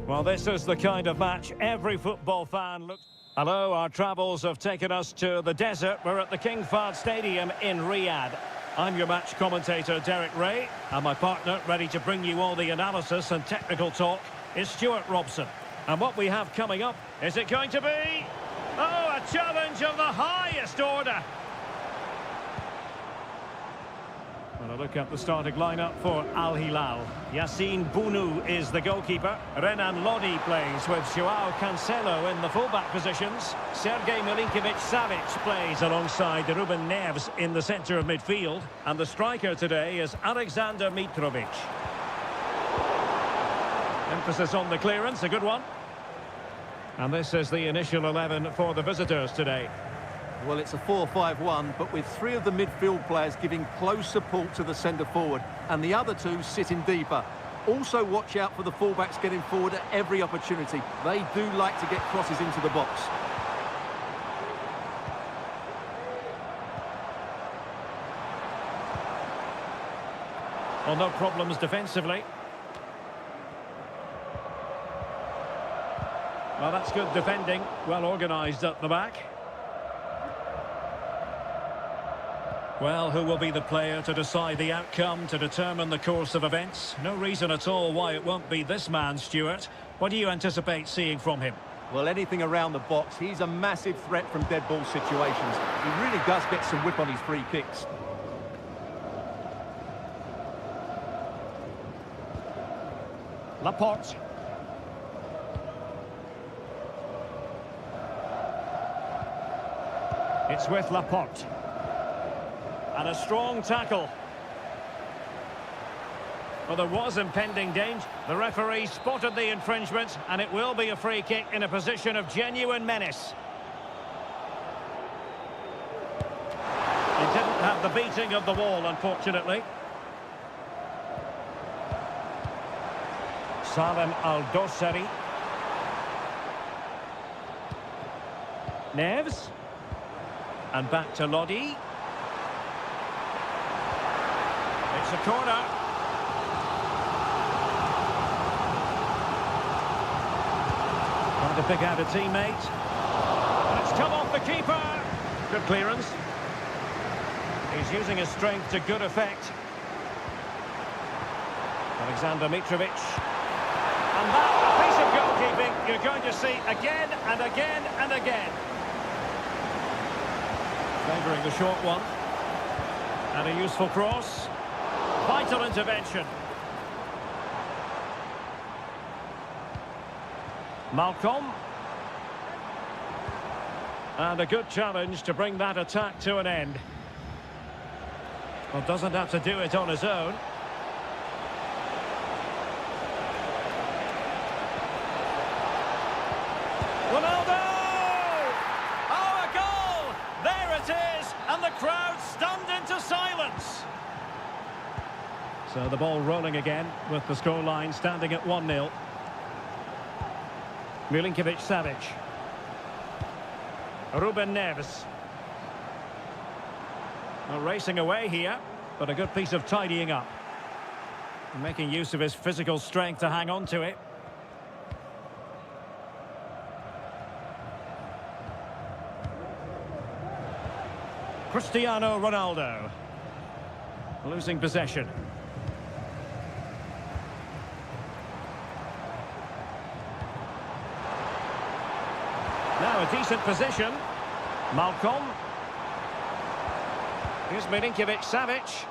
Well, this is the kind of match every football fan looks... Hello, our travels have taken us to the desert. We're at the King Fahd Stadium in Riyadh. I'm your match commentator, Derek Ray, and my partner, ready to bring you all the analysis and technical talk, is Stuart Robson. And what we have coming up, is it going to be... Oh, a challenge of the highest order! And a look at the starting lineup for Al Hilal. Yassine Bounou is the goalkeeper. Renan Lodi plays with Joao Cancelo in the fullback positions. Sergej Milinkovic-Savic plays alongside Ruben Neves in the centre of midfield. And the striker today is Alexander Mitrovic. Emphasis on the clearance, a good one. And this is the initial 11 for the visitors today. Well, it's a 4-5-1, but with three of the midfield players giving close support to the centre-forward, and the other two sitting deeper. Also watch out for the fullbacks getting forward at every opportunity. They do like to get crosses into the box. Well, no problems defensively. Well, that's good defending. Well organised at the back. Well, who will be the player to decide the outcome, to determine the course of events? No reason at all why it won't be this man, Stuart. What do you anticipate seeing from him? Well, anything around the box. He's a massive threat from dead ball situations. He really does get some whip on his free kicks. Laporte. It's with Laporte. And a strong tackle. Well, there was impending danger. The referee spotted the infringement, and it will be a free kick in a position of genuine menace. It didn't have the beating of the wall, unfortunately. Salem Al-Dossari. Neves. And back to Lodi. It's a corner. Trying to pick out a teammate. And it's come off the keeper. Good clearance. He's using his strength to good effect. Alexander Mitrovic. And that, a piece of goalkeeping you're going to see again and again and again. Favouring the short one. And a useful cross. Vital intervention. Malcolm. And a good challenge to bring that attack to an end. Well, doesn't have to do it on his own. Ronaldo! Oh, a goal! There it is! And the crowd stunned into silence. So the ball rolling again with the scoreline standing at 1-0. Milinkovic-Savic. Ruben Neves. Well, racing away here, but a good piece of tidying up. And making use of his physical strength to hang on to it. Cristiano Ronaldo. Losing possession. Now a decent position. Malcolm. Here's Milinkovic-Savic.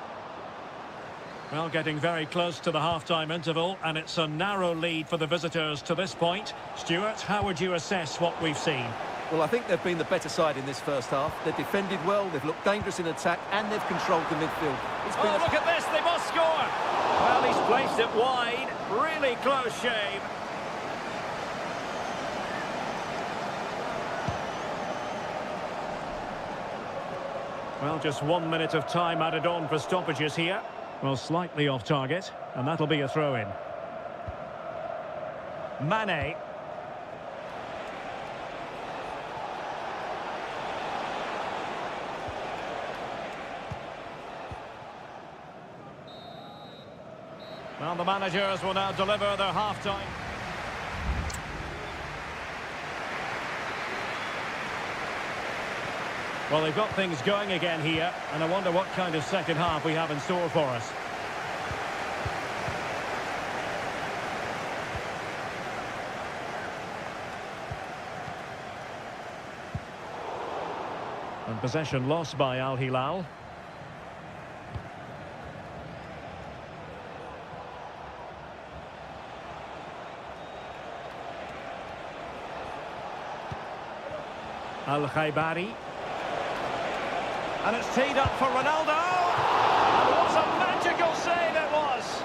Well, getting very close to the half-time interval, and it's a narrow lead for the visitors to this point. Stuart, how would you assess what we've seen? Well, I think they've been the better side in this first half. They've defended well, they've looked dangerous in attack, and they've controlled the midfield. Oh, look at this, they must score! Well, he's placed it wide. Really close shave. Well, just 1 minute of time added on for stoppages here. Well, slightly off target, and that'll be a throw-in. Mane. Well, the managers will now deliver their half-time. Well, they've got things going again here, and I wonder what kind of second half we have in store for us. And possession lost by Al Hilal. Al Khaibari. And it's teed up for Ronaldo. And what a magical save it was.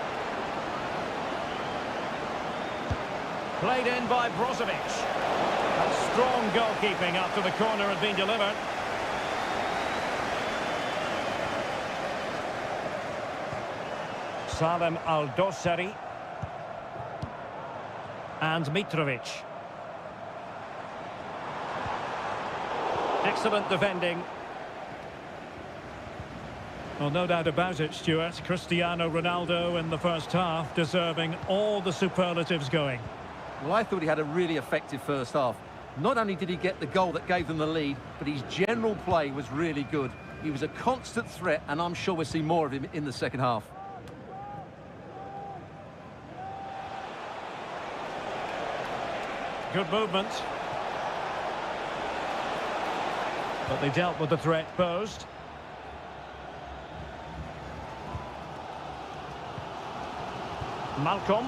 Played in by Brozovic. And strong goalkeeping after the corner had been delivered. Salem Al-Dossari. And Mitrovic. Excellent defending. Well, no doubt about it, Stuart. Cristiano Ronaldo in the first half, deserving all the superlatives going. Well, I thought he had a really effective first half. Not only did he get the goal that gave them the lead, but his general play was really good. He was a constant threat, and I'm sure we'll see more of him in the second half. Good movement. But they dealt with the threat posed. Malcolm.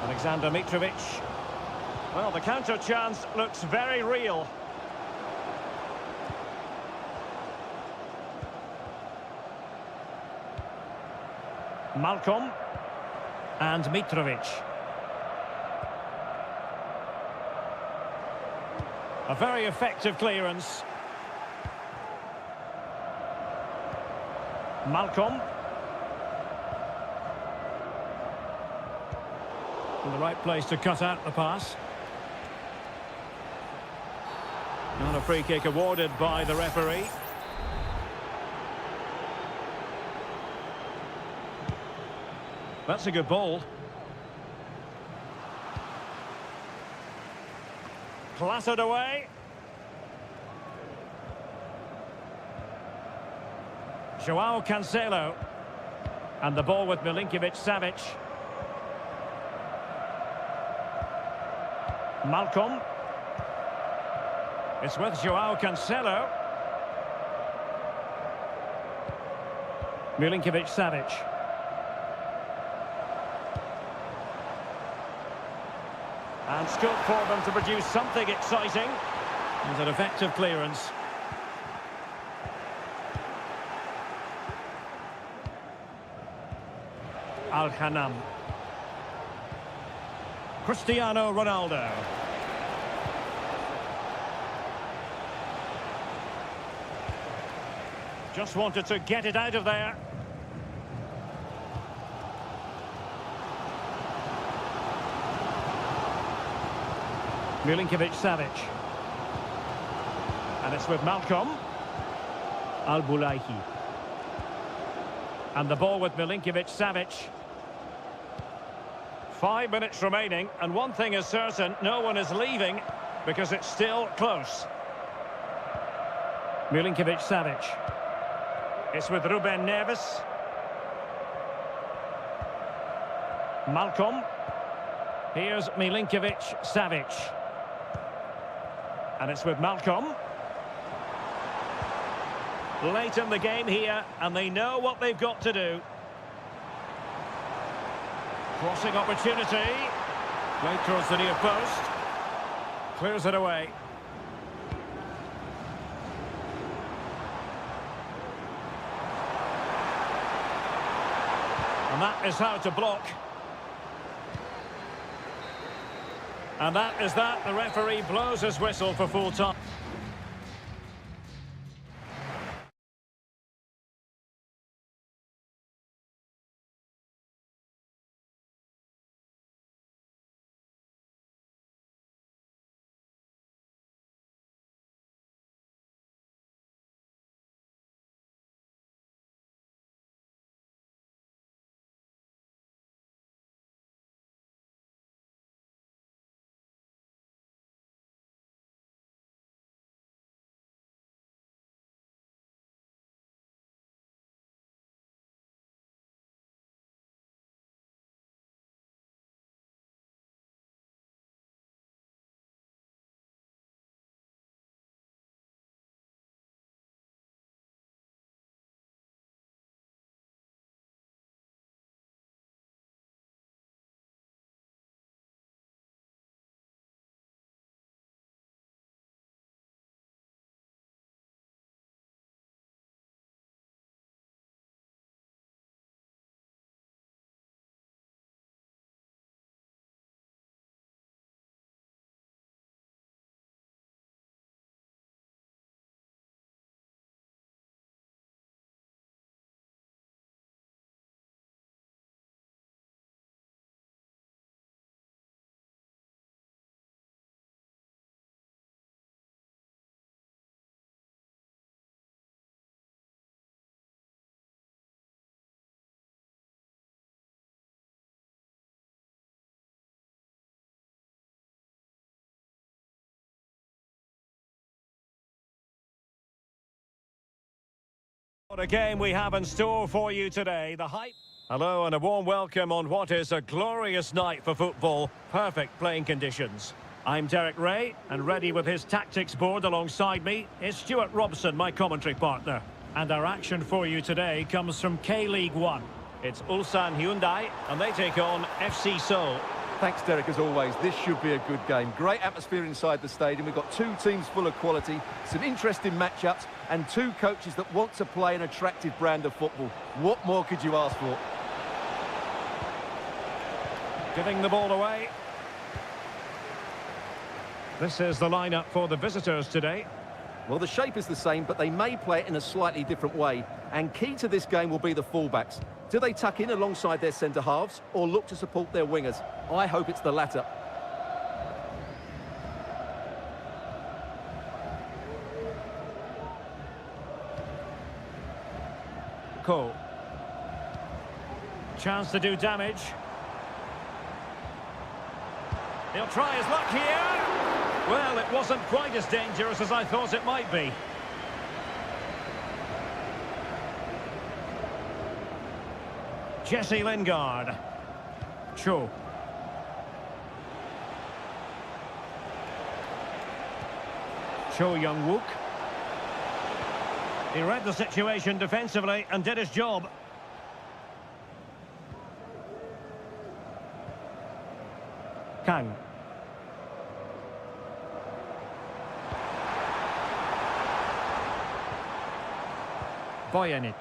Alexander Mitrovic. Well, the counter chance looks very real. Malcolm. And Mitrovic. A very effective clearance. Malcolm. In the right place to cut out the pass. And a free kick awarded by the referee. That's a good ball. Clattered away. Joao Cancelo. And the ball with Milinkovic-Savic. Malcolm. It's with Joao Cancelo. Milinkovic-Savic. And scope for them to produce something exciting. And an effective clearance. Al-Hanam. Cristiano Ronaldo. Just wanted to get it out of there. Milinkovic-Savic. And it's with Malcolm. Al-Bulaihi. And the ball with Milinkovic-Savic. 5 minutes remaining, and one thing is certain, no one is leaving because it's still close. Milinkovic-Savic. It's with Ruben Neves. Malcolm. Here's Milinkovic-Savic. And it's with Malcolm. Late in the game here, and they know what they've got to do. Crossing opportunity. Right towards the near post. Clears it away. And that is how to block. And that is that. The referee blows his whistle for full time. What a game we have in store for you today. The hype. Hello and a warm welcome on what is a glorious night for football. Perfect playing conditions. I'm Derek Ray, and ready with his tactics board alongside me is Stuart Robson, my commentary partner. And our action for you today comes from K-League 1. It's Ulsan Hyundai, and they take on FC Seoul. Thanks, Derek, as always. This should be a good game. Great atmosphere inside the stadium. We've got two teams full of quality, some interesting matchups, and two coaches that want to play an attractive brand of football. What more could you ask for? Giving the ball away. This is the lineup for the visitors today. Well, the shape is the same, but they may play it in a slightly different way. And key to this game will be the fullbacks. Do they tuck in alongside their centre-halves or look to support their wingers? I hope it's the latter. Cole. Chance to do damage. He'll try his luck here. Well, it wasn't quite as dangerous as I thought it might be. Jesse Lingard. Cho. Cho Young-wook. He read the situation defensively and did his job. Kang. Bojanic.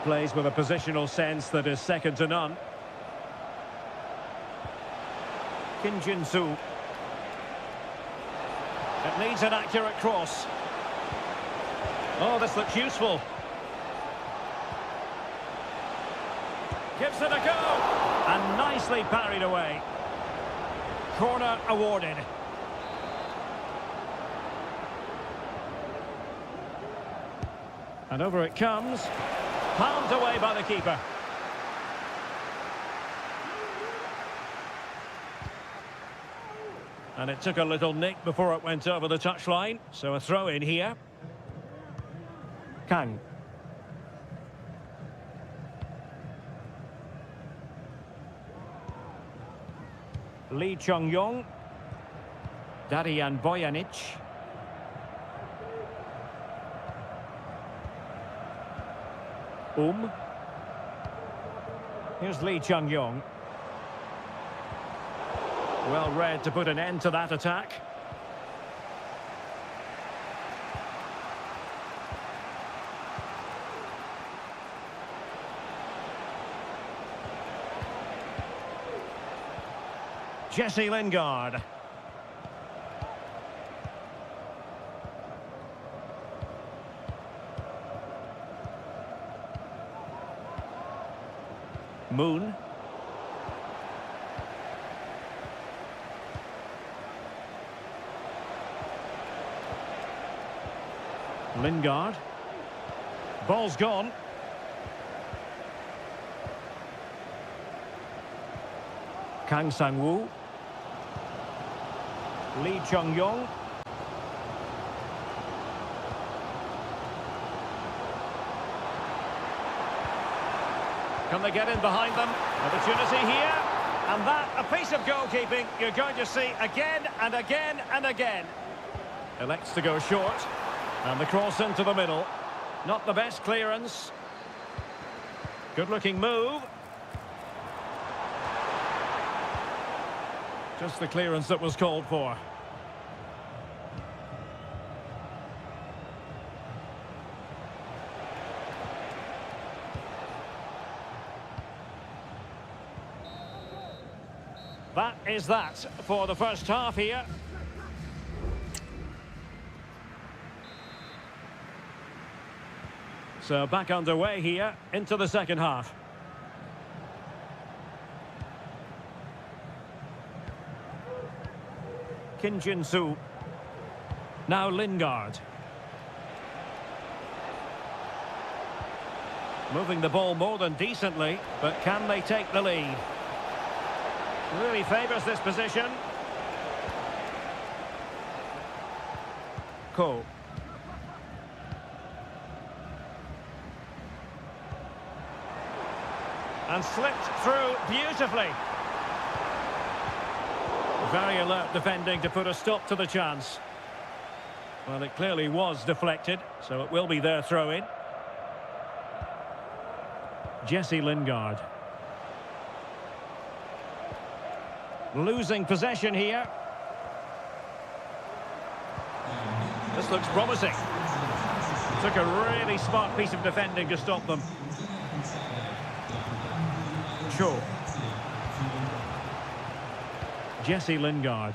Plays with a positional sense that is second to none. Kim Jin-soo. It needs an accurate cross. Oh, this looks useful. Gives it a go. And nicely parried away. Corner awarded. And over it comes. Palmed away by the keeper. And it took a little nick before it went over the touchline. So a throw in here. Kang. Lee Chung-yong. Darian Bojanic. Here's Lee Chung-yong. Well read to put an end to that attack. Jesse Lingard. Moon. Lingard. Ball's gone. Kang Sang-woo. Lee Chung-yong. Can they get in behind them? Opportunity here. And that, a piece of goalkeeping you're going to see again and again and again. Elects to go short. And the cross into the middle. Not the best clearance. Good-looking move. Just the clearance that was called for. That is that for the first half here. So back underway here into the second half. Kim Jin-soo. Now Lingard. Moving the ball more than decently, but can they take the lead? Really favours this position. Cole. And slipped through beautifully. Very alert defending to put a stop to the chance. Well, it clearly was deflected, so it will be their throw-in. Jesse Lingard. Losing possession here. This looks promising. Took a really smart piece of defending to stop them. Cho. Jesse Lingard.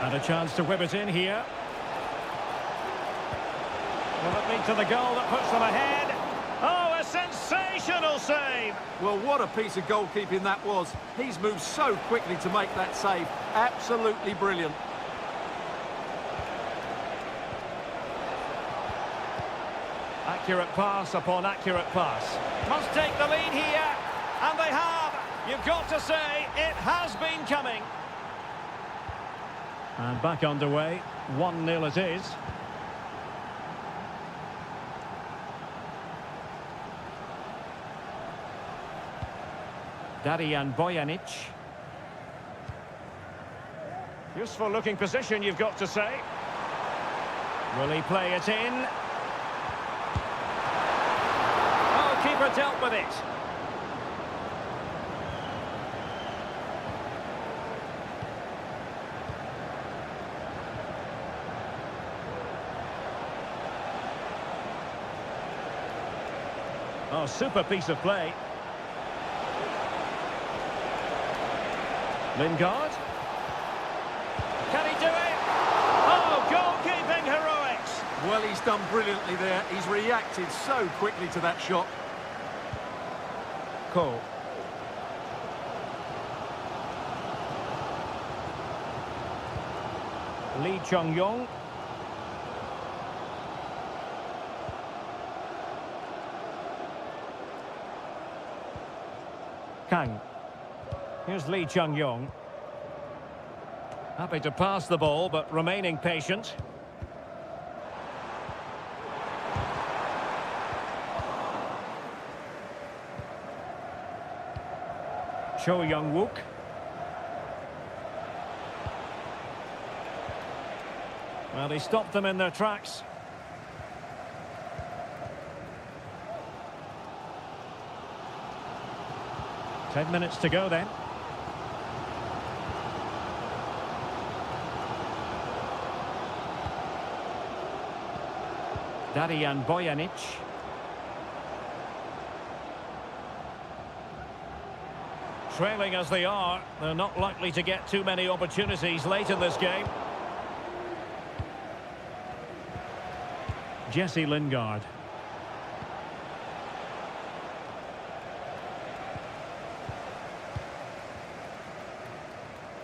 And a chance to whip it in here. Will it lead to the goal that puts them ahead? Oh, a sensational save! Well, what a piece of goalkeeping that was. He's moved so quickly to make that save. Absolutely brilliant. Accurate pass upon accurate pass. Must take the lead here. And they have. You've got to say, it has been coming. And back underway. 1-0 it is. Darijan Bojanic. Useful looking position, you've got to say. Will he play it in? Oh, keeper dealt with it. Oh, super piece of play. Lingard. Can he do it? Oh, goalkeeping heroics. Well, he's done brilliantly there. He's reacted so quickly to that shot. Cole. Lee Chung-yong. Kang. Here's Lee Chung-yong. Happy to pass the ball, but remaining patient. Cho Young-wook. Well, he stopped them in their tracks. Ten minutes to go then. Darijan Bojanic. Trailing as they are, they're not likely to get too many opportunities late in this game. Jesse Lingard.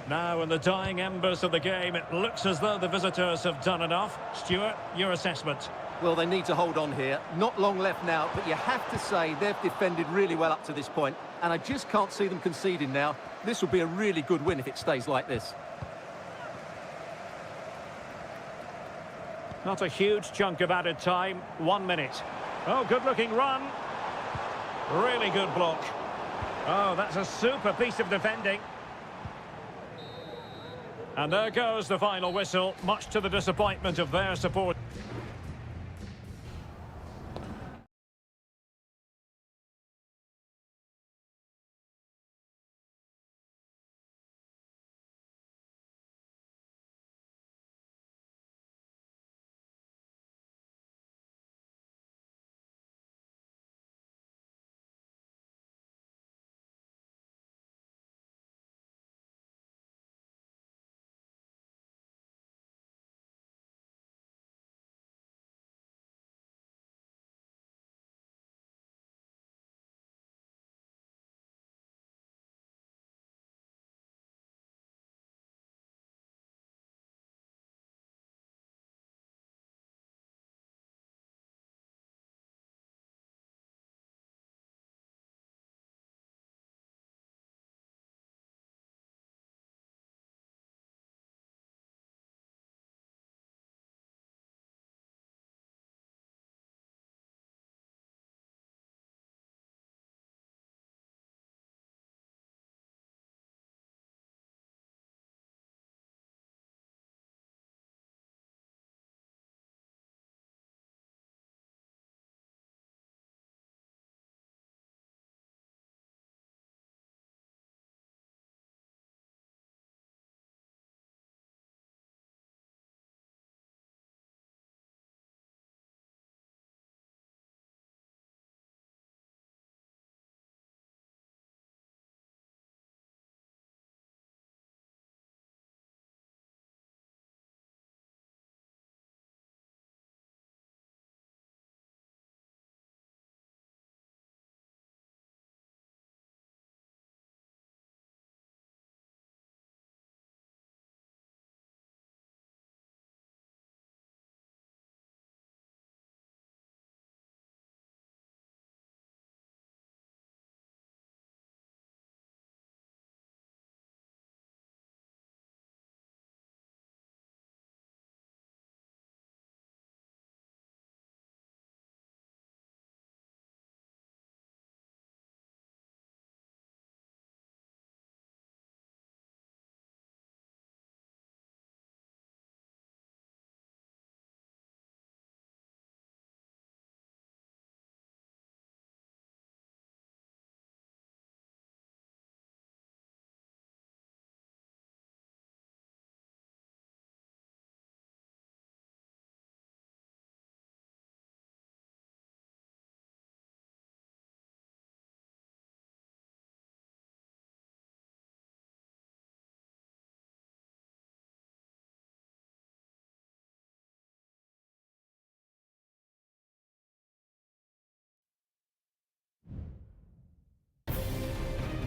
Now in the dying embers of the game, it looks as though the visitors have done enough. Stuart, your assessment? Well, they need to hold on here. Not long left now, but you have to say they've defended really well up to this point, and I just can't see them conceding now. This will be a really good win if it stays like this. Not a huge chunk of added time. 1 minute. Oh, good-looking run. Really good block. Oh, that's a super piece of defending. And there goes the final whistle, much to the disappointment of their support.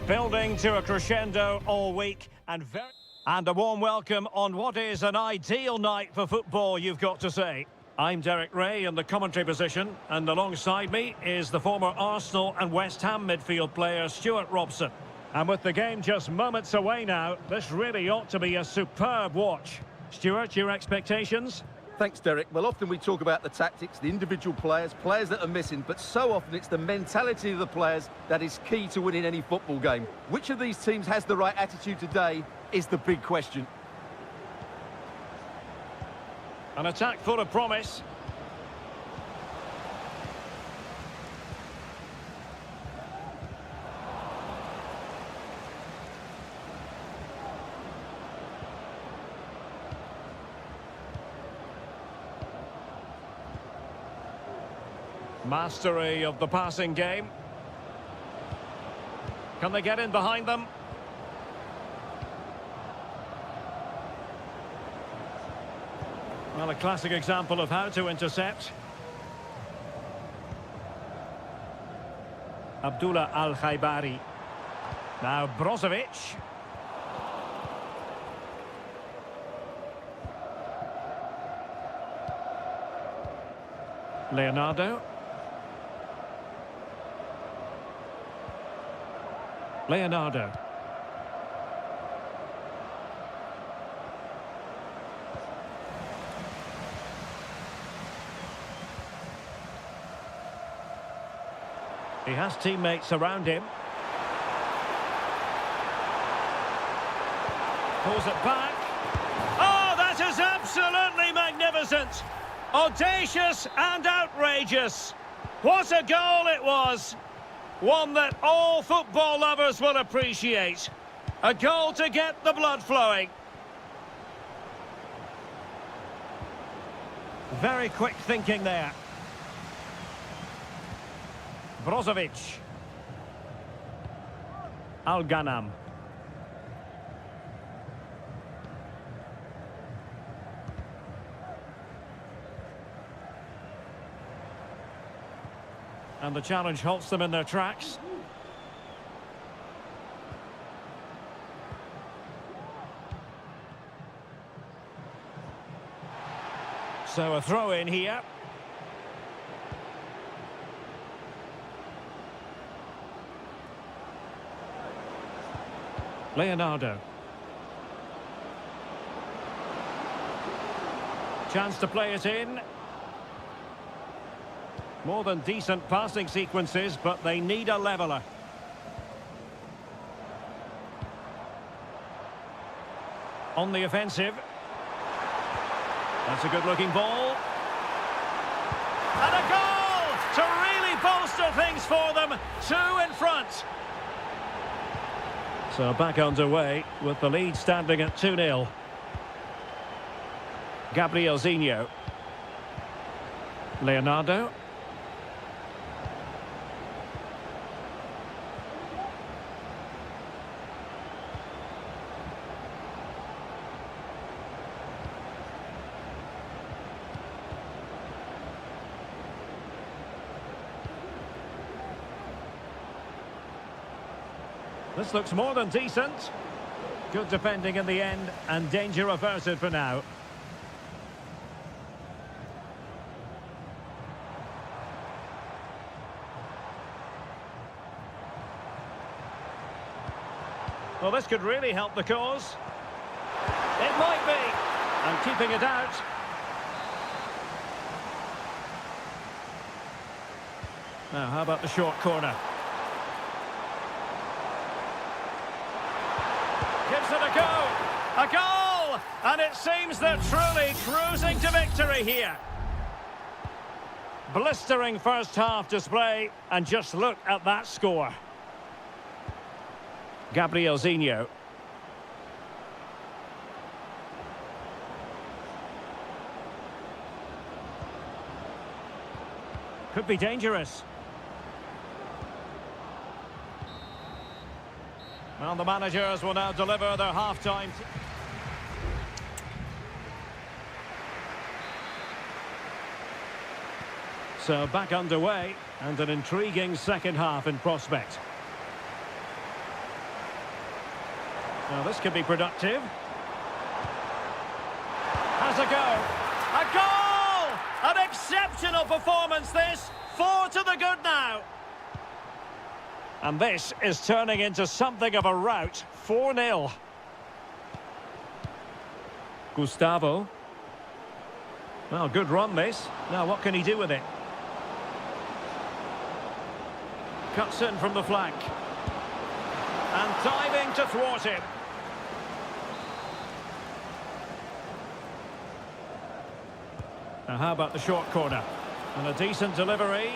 Building to a crescendo all week and a warm welcome on what is an ideal night for football, you've got to say. I'm Derek Ray in the commentary position, and alongside me is the former Arsenal and West Ham midfield player Stuart Robson. And with the game just moments away now, this really ought to be a superb watch. Stuart, your expectations? Thanks, Derek. Well, often we talk about the tactics, the individual players that are missing, but so often it's the mentality of the players that is key to winning any football game. Which of these teams has the right attitude today is the big question. An attack full of promise. Mastery of the passing game. Can they get in behind them? Well, a classic example of how to intercept. Abdullah Al-Khaibari. Now Brozovic. Leonardo. Leonardo. He has teammates around him. Pulls it back. Oh, that is absolutely magnificent! Audacious and outrageous. What a goal it was! One that all football lovers will appreciate. A goal to get the blood flowing. Very quick thinking there. Brozovic. Al-Ghanam. And the challenge halts them in their tracks. So a throw in here. Leonardo. Chance to play it in. More than decent passing sequences, but they need a leveller. On the offensive. That's a good-looking ball. And a goal to really bolster things for them. 2 in front. So back underway with the lead standing at 2-0. Gabrielzinho. Leonardo. This looks more than decent. Good defending in the end, and danger averted for now. Well, this could really help the cause. It might be. And keeping it out. Now, how about the short corner? Gives it a go. A goal! And it seems they're truly cruising to victory here. Blistering first half display, and just look at that score. Gabrielzinho. Could be dangerous. Well, the managers will now deliver their half-time. So back underway, and an intriguing second half in prospect. Now this could be productive. Has a go. A goal! An exceptional performance this. 4 to the good now. And this is turning into something of a rout. 4-0. Gustavo. Well, good run this. Now what can he do with it? Cuts in from the flank. And diving to thwart him. Now how about the short corner? And a decent delivery.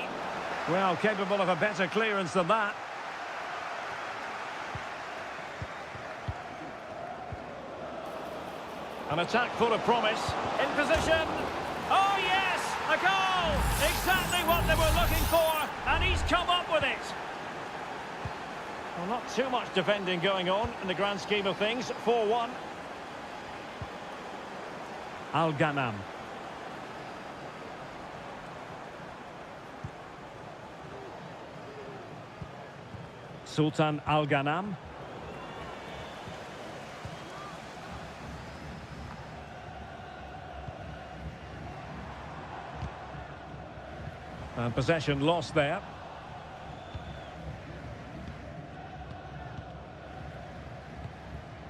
Well, capable of a better clearance than that. An attack full of promise. In position. Oh, yes! A goal! Exactly what they were looking for, and he's come up with it. Well, not too much defending going on in the grand scheme of things. 4-1. Al-Ghanam. Sultan Al-Ghanam. And possession lost there.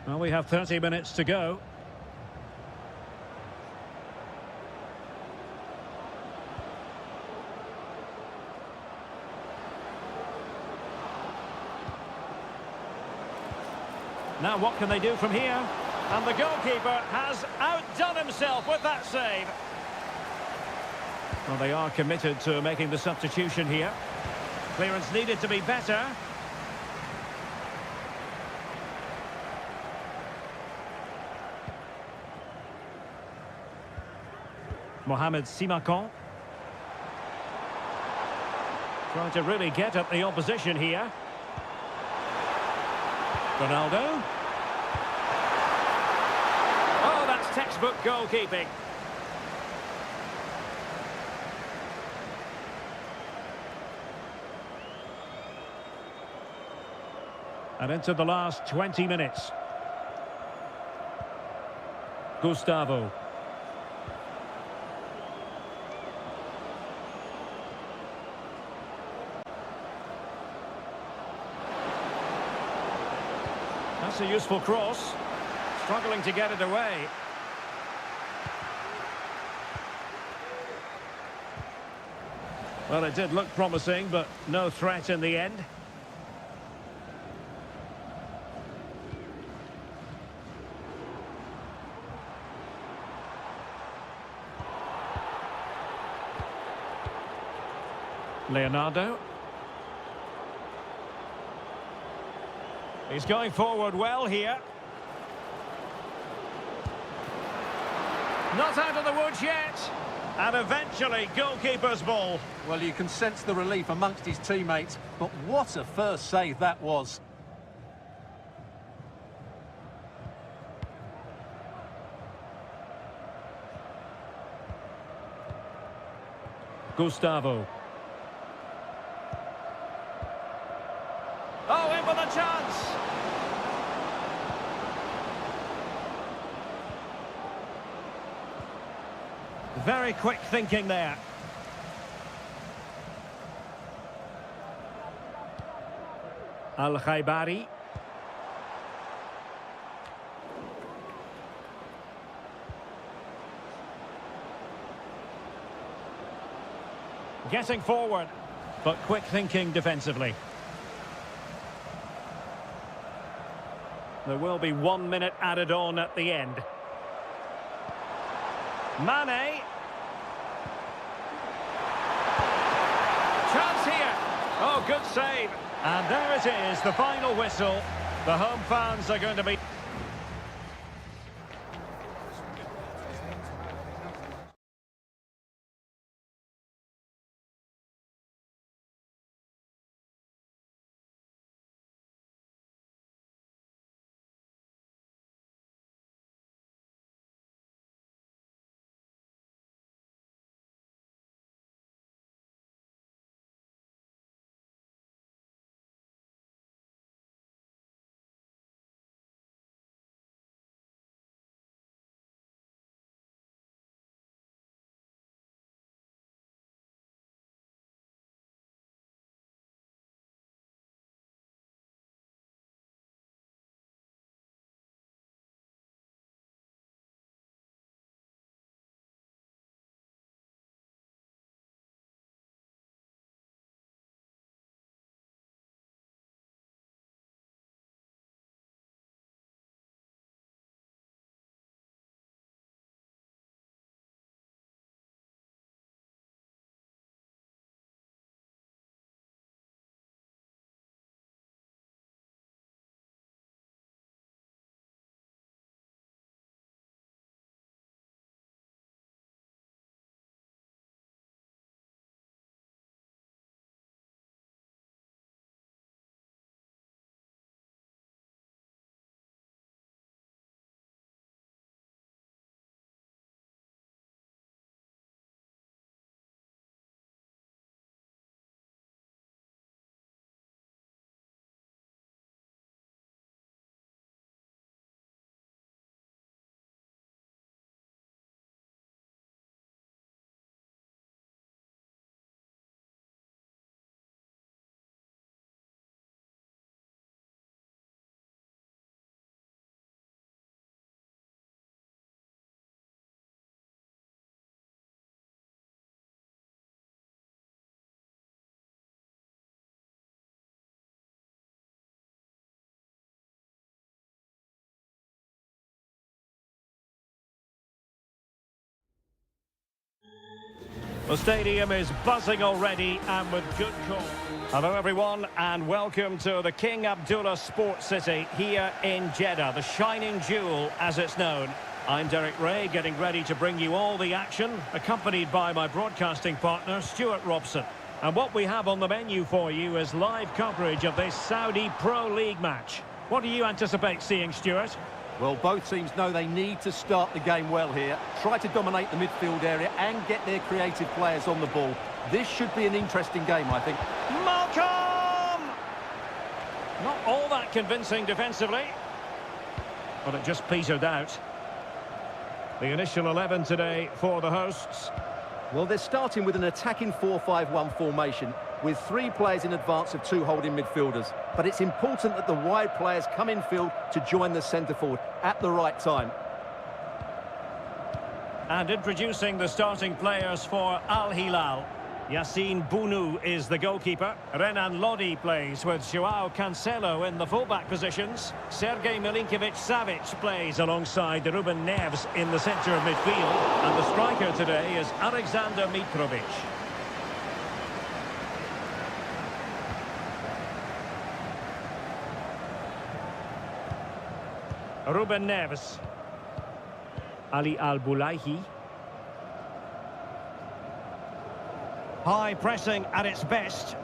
Well, we have 30 minutes to go. Now what can they do from here? And the goalkeeper has outdone himself with that save. Well, they are committed to making the substitution here. Clearance needed to be better. Mohamed Simakan. Trying to really get at the opposition here. Ronaldo. Oh, that's textbook goalkeeping. And into the last 20 minutes. Gustavo. That's a useful cross. Struggling to get it away. Well, it did look promising, but no threat in the end. Leonardo. He's going forward well here. Not out of the woods yet. And eventually, goalkeeper's ball. Well, you can sense the relief amongst his teammates, but what a first save that was. Gustavo. Oh, in with a chance. Very quick thinking there. Al-Khaibari. Getting forward, but quick thinking defensively. There will be 1 minute added on at the end. Mane. Chance here. Oh, good save. And there it is, the final whistle. The home fans are going to be... The stadium is buzzing already and with good cause. Hello everyone and welcome to the King Abdullah Sports City here in Jeddah, the shining jewel as it's known. I'm Derek Ray, getting ready to bring you all the action, accompanied by my broadcasting partner Stuart Robson. And what we have on the menu for you is live coverage of this Saudi Pro League match. What do you anticipate seeing, Stuart? Well, both teams know they need to start the game well here, try to dominate the midfield area and get their creative players on the ball. This should be an interesting game, I think. Malcolm! Not all that convincing defensively, but it just petered out. The initial 11 today for the hosts. Well, they're starting with an attacking 4-5-1 formation with 3 players in advance of 2 holding midfielders. But it's important that the wide players come in field to join the centre-forward at the right time. And introducing the starting players for Al Hilal. Yassine Bounou is the goalkeeper. Renan Lodi plays with Joao Cancelo in the fullback positions. Sergej Milinkovic-Savic plays alongside Ruben Neves in the centre of midfield. And the striker today is Alexander Mitrovic. Ruben Neves. Ali Al-Boulaihi. High pressing at its best.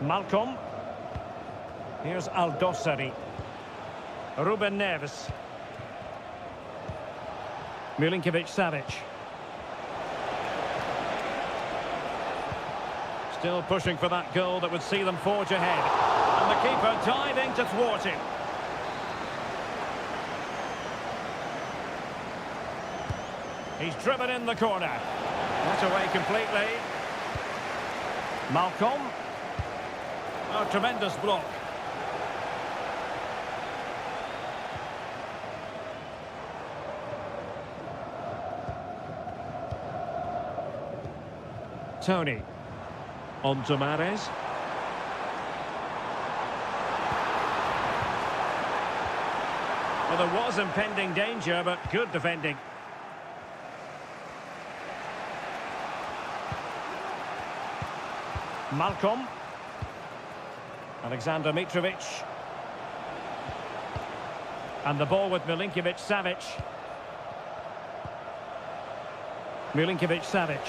Malcolm. Here's Al-Dossari. Ruben Neves. Milinkovic-Savic. Still pushing for that goal that would see them forge ahead. And the keeper diving to thwart him. He's driven in the corner. Not away completely. Malcolm. A tremendous block. Tony. On to Mahrez. Well, there was impending danger, but good defending. Malcolm. Alexander Mitrovic. And the ball with Milinkovic-Savic. Milinkovic-Savic.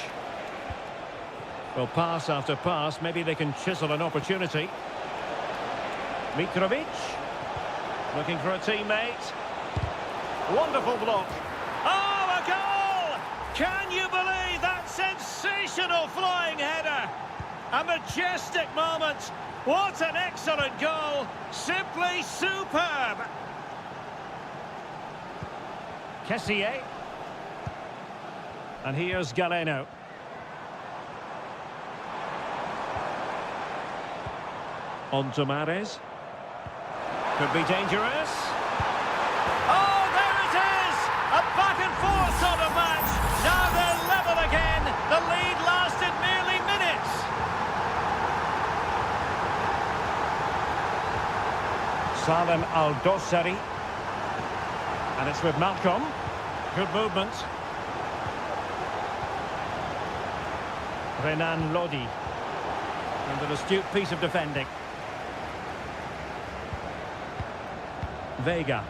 Well, pass after pass, maybe they can chisel an opportunity. Mitrovic. Looking for a teammate. Wonderful block. Oh, a goal! Can you believe that sensational flying header? A majestic moment. What an excellent goal. Simply superb. Kessié. And here's Galeno. On to Mahrez. Could be dangerous. Oh, there it is! A back and forth sort of match. Now they're level again. The lead lasted merely minutes. Salem Al-Dossari. And it's with Malcolm. Good movement. Renan Lodi. And an astute piece of defending. Vega.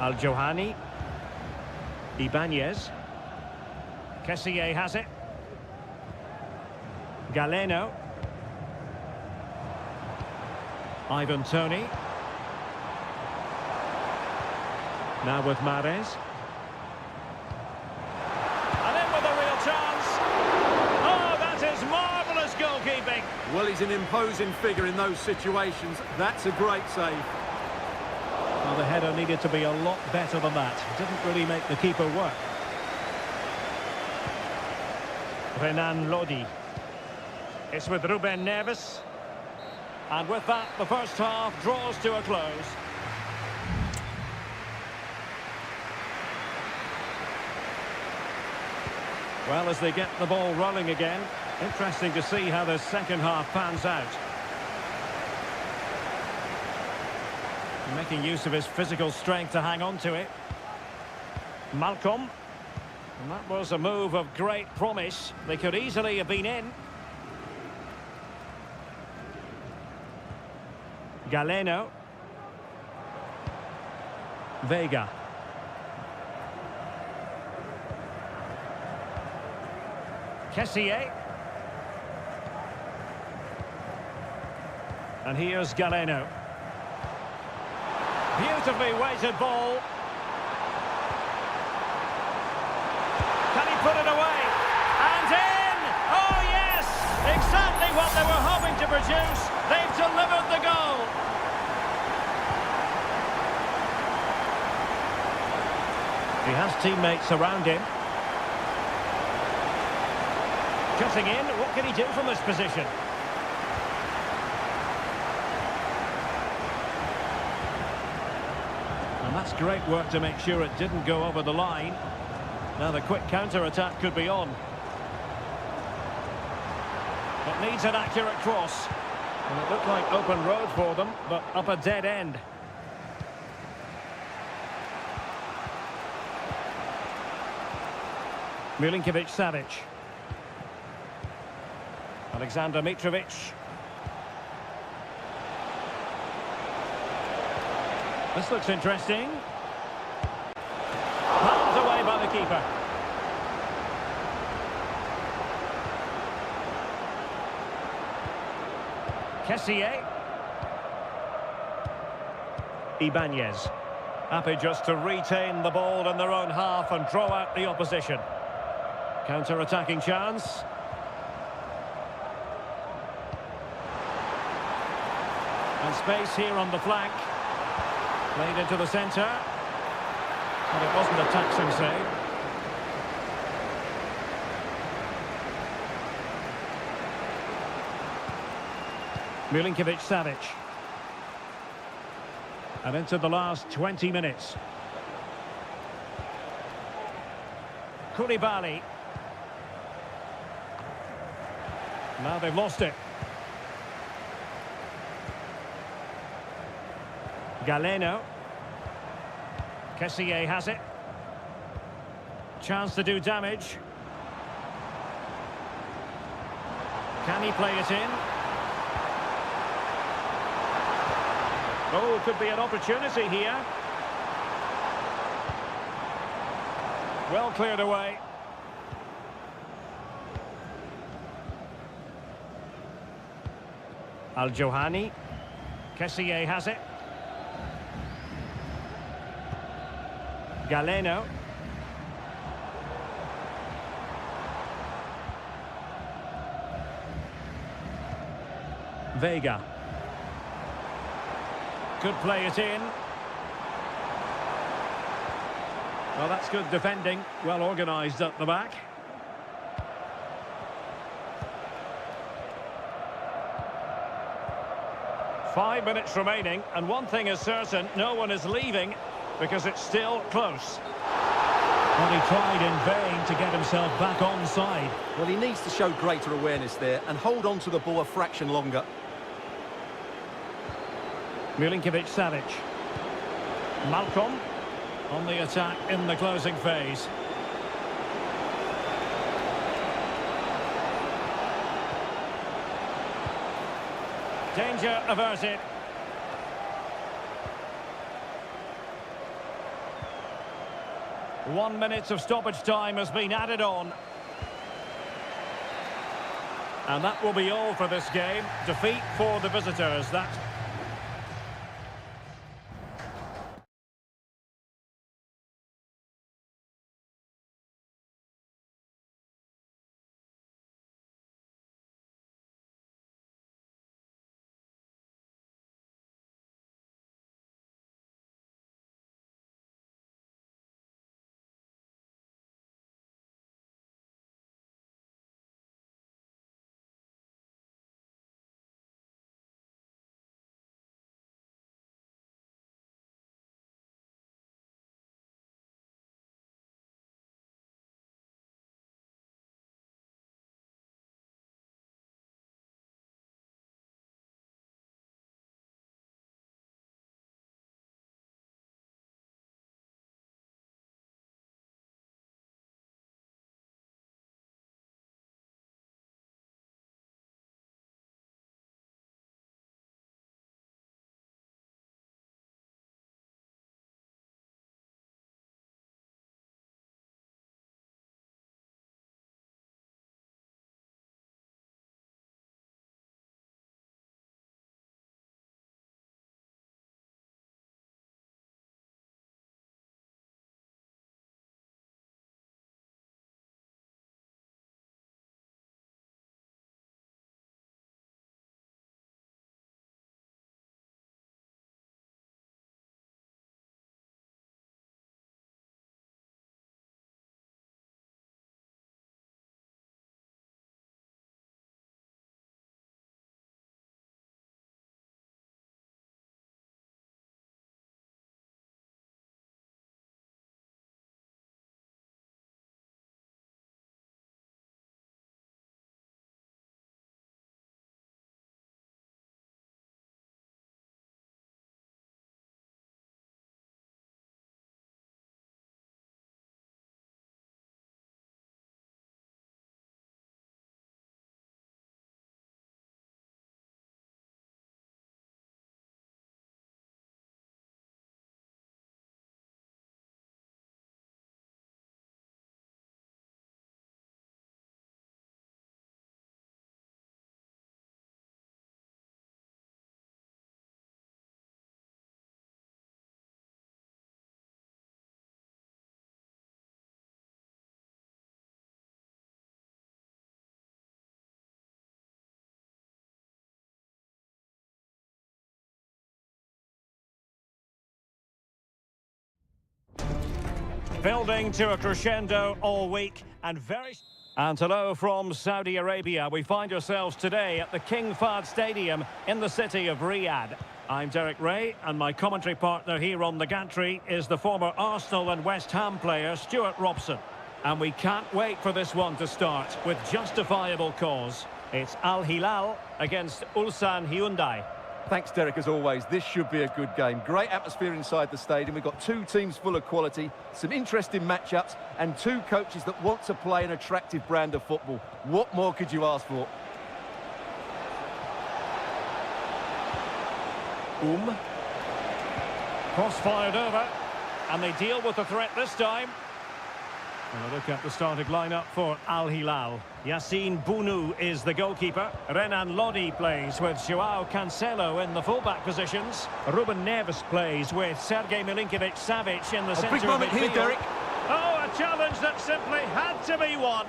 Al-Johani. Ibanez. Kessié has it. Galeno. Ivan Toney. Now with Mahrez. And in with a real chance. Oh, that is marvellous goalkeeping. Well, he's an imposing figure in those situations. That's a great save. Well, the header needed to be a lot better than that. Didn't really make the keeper work. Renan Lodi. It's with Ruben Neves. And with that, the first half draws to a close. Well, as they get the ball rolling again, interesting to see how the second half pans out. Making use of his physical strength to hang on to it. Malcolm. And that was a move of great promise. They could easily have been in. Galeno. Vega. Kessié. And here's Galeno. Beautifully weighted ball. Can he put it away? And in! Oh yes! Exactly what they were hoping to produce. They've delivered the goal. He has teammates around him. Cutting in, what can he do from this position? And that's great work to make sure it didn't go over the line. Now the quick counter-attack could be on. It needs an accurate cross. And it looked like open road for them, but up a dead end. Milinkovic-Savic. Alexander Mitrovic. This looks interesting. Palmed away by the keeper. Kessié. Ibanez. Happy just to retain the ball in their own half and draw out the opposition. Counter-attacking chance. And space here on the flank. Played into the centre. But it wasn't a taxing save. Milinkovic-Savic. And into the last 20 minutes. Koulibaly. Now they've lost it. Galeno. Kessié has it. Chance to do damage. Can he play it in? Oh, could be an opportunity here. Well cleared away. Al-Johani. Kessié has it. Galeno. Vega. Could play it in. Well, that's good defending. Well organised at the back. Five minutes remaining, and one thing is certain, no one is leaving because it's still close. Well, he tried in vain to get himself back onside. Well, he needs to show greater awareness there and hold on to the ball a fraction longer. Milinkovic-Savic. Malcolm on the attack in the closing phase. Danger averted. One minute of stoppage time has been added on. And that will be all for this game. Defeat for the visitors. That Building to a crescendo all week and very... And hello from Saudi Arabia. We find ourselves today at the King Fahd Stadium in the city of Riyadh. I'm Derek Ray, and my commentary partner here on the gantry is the former Arsenal and West Ham player Stuart Robson. And we can't wait for this one to start with justifiable cause. It's Al Hilal against Ulsan Hyundai. Thanks, Derek, as always. This should be a good game. Great atmosphere inside the stadium. We've got two teams full of quality, some interesting matchups, and two coaches that want to play an attractive brand of football. What more could you ask for? Cross fired over, and they deal with the threat this time. And a look at the starting lineup for Al Hilal. Yassine Bounou is the goalkeeper. Renan Lodi plays with Joao Cancelo in the fullback positions. Ruben Neves plays with Sergej Milinkovic-Savic in the centre of midfield. Big moment here, Derek. Oh, a challenge that simply had to be won.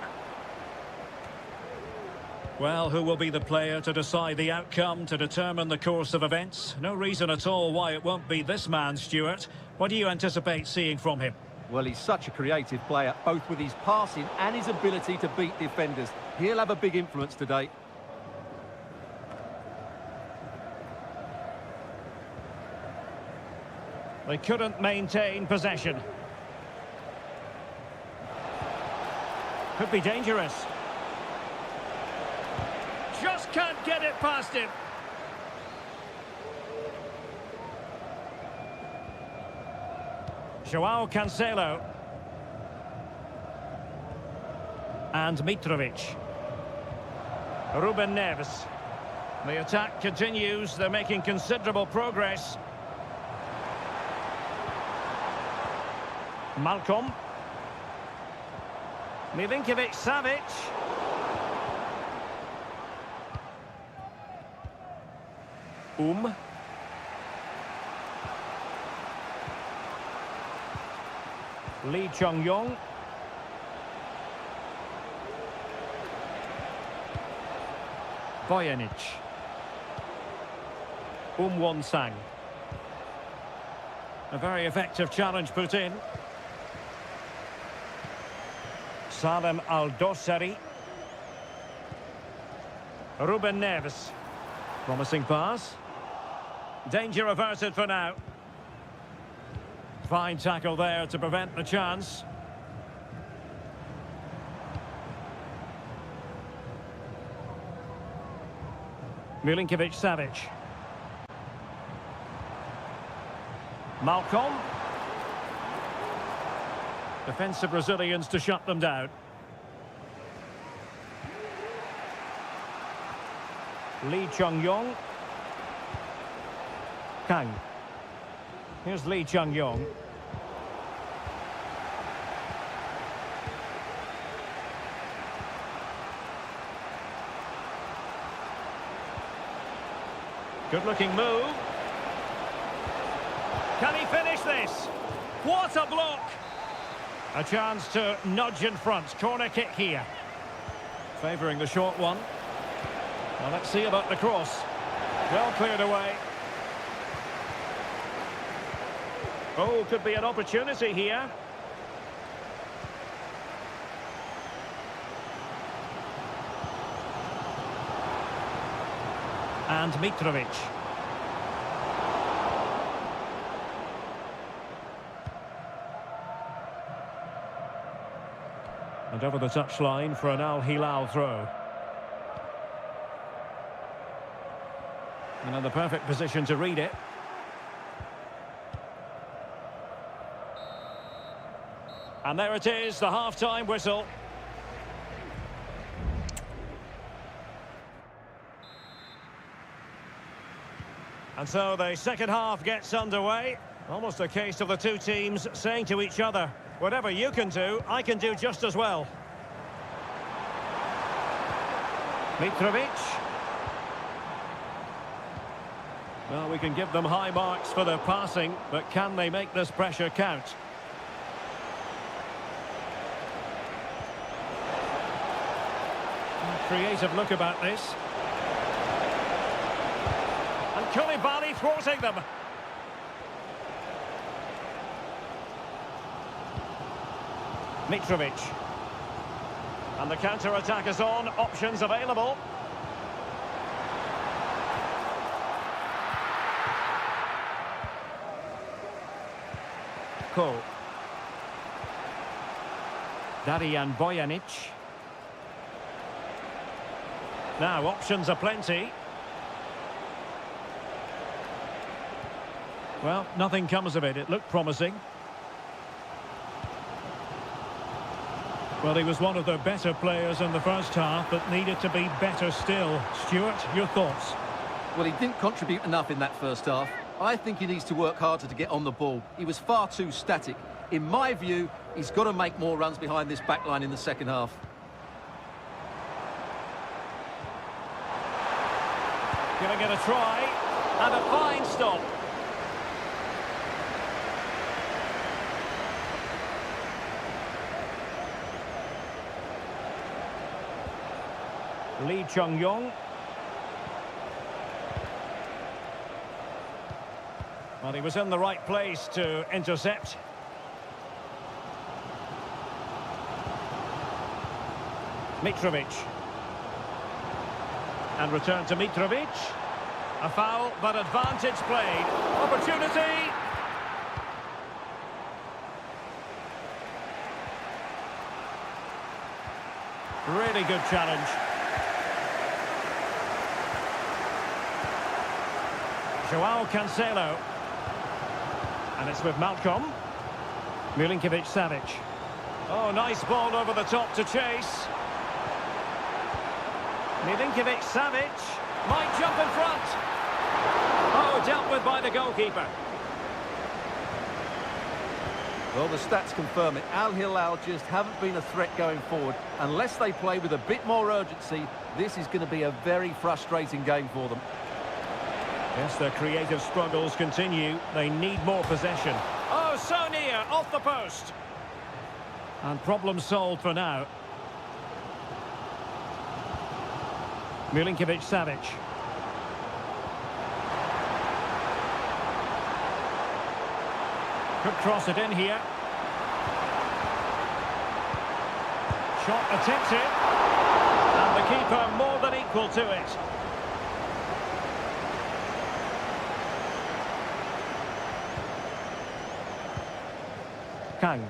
Well, who will be the player to decide the outcome, to determine the course of events? No reason at all why it won't be this man, Stuart. What do you anticipate seeing from him? Well, he's such a creative player, both with his passing and his ability to beat defenders. He'll have a big influence today. They couldn't maintain possession. Could be dangerous. Just can't get it past him. Joao Cancelo. And Mitrovic. Ruben Neves. The attack continues. They're making considerable progress. Malcolm. Milinkovic-Savic. Lee Chung-yong. Bojanic. Won-sang. A very effective challenge put in. Salem Al-Dossari. Ruben Neves. Promising pass. Danger averted for now. Fine tackle there to prevent the chance. Milinkovic-Savic. Malcolm. Defensive Brazilians to shut them down. Lee Chung-yong. Kang. Here's Lee Chung-yong. Good-looking move. Can he finish this? What a block! A chance to nudge in front. Corner kick here. Favouring the short one. Well, let's see about the cross. Well cleared away. Oh, could be an opportunity here. And Mitrovic. And over the touchline for an Al Hilal throw. And in the perfect position to read it. And there it is, the half-time whistle. And so the second half gets underway. Almost a case of the two teams saying to each other, whatever you can do, I can do just as well. Mitrovic. Well, we can give them high marks for their passing, but can they make this pressure count? Creative look about this. And Koulibaly thwarting them. Mitrovic. And the counter-attack is on. Options available. Cole. Darijan Bojanic. Now, options are plenty. Well, nothing comes of it. It looked promising. Well, he was one of their better players in the first half, but needed to be better still. Stuart, your thoughts? Well, he didn't contribute enough in that first half. I think he needs to work harder to get on the ball. He was far too static. In my view, he's got to make more runs behind this back line in the second half. Giving it a try, and a fine stop. Lee Chung-yong. Well, he was in the right place to intercept. Mitrovic. And return to Mitrovic. A foul, but advantage played. Opportunity. Really good challenge. Joao Cancelo. And it's with Malcolm. Milinkovic-Savic. Oh, nice ball over the top to chase. Milinkovic-Savic might jump in front. Oh, dealt with by the goalkeeper. Well, the stats confirm it. Al Hilal just haven't been a threat going forward. Unless they play with a bit more urgency, this is going to be a very frustrating game for them. Yes, their creative struggles continue. They need more possession. Oh, so near, off the post. And problem solved for now. Milinkovic-Savic. Could cross it in here. Shot attempted. And the keeper more than equal to it. Kang.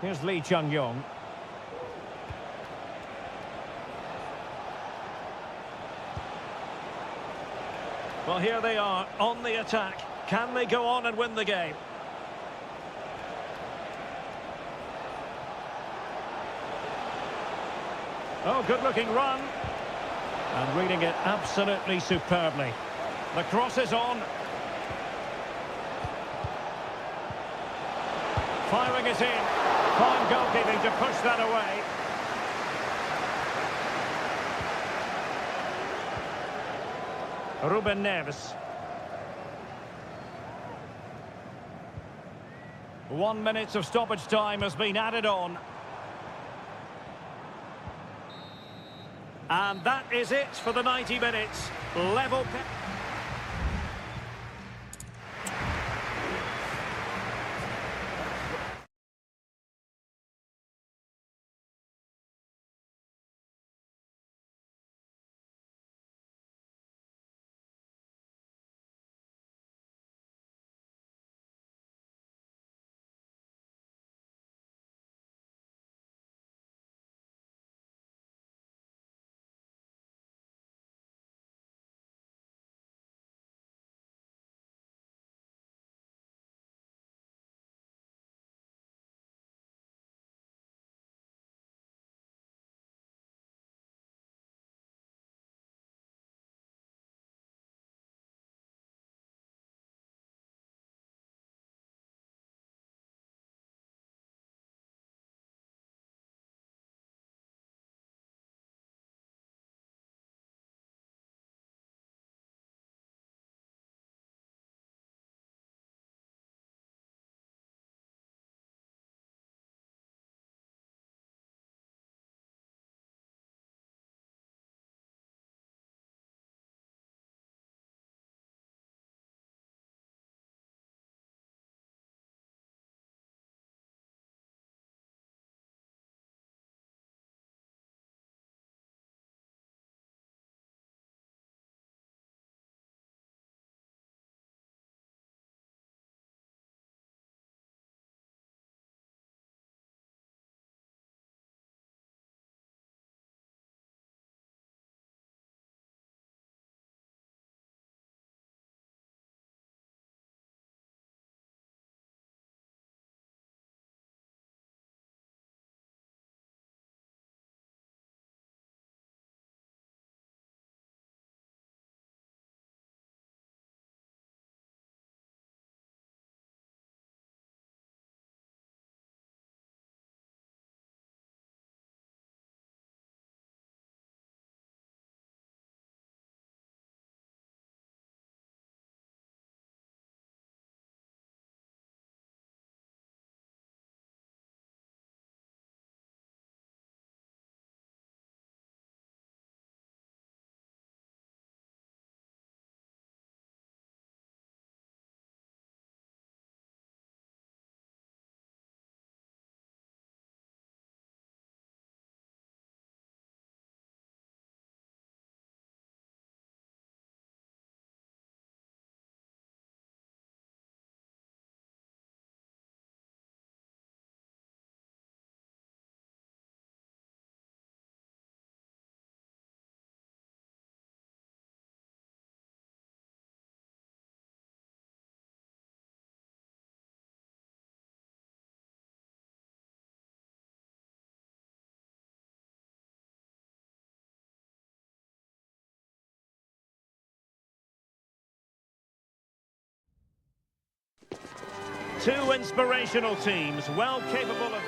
Here's Lee Chung-yong. Well, here they are on the attack. Can they go on and win the game? Oh, good-looking run. And reading it absolutely superbly. The cross is on. Firing it in. Fine goalkeeping to push that away. Ruben Neves. 1 minute of stoppage time has been added on. And that is it for the 90 minutes. Level. Two inspirational teams, well capable of...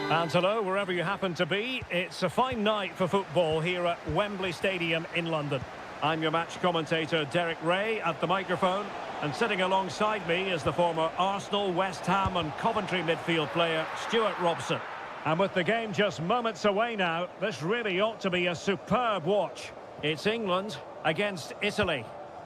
And hello, wherever you happen to be, it's a fine night for football here at Wembley Stadium in London. I'm your match commentator, Derek Ray, at the microphone. And sitting alongside me is the former Arsenal, West Ham and Coventry midfield player, Stuart Robson. And with the game just moments away now, this really ought to be a superb watch. It's England against Italy.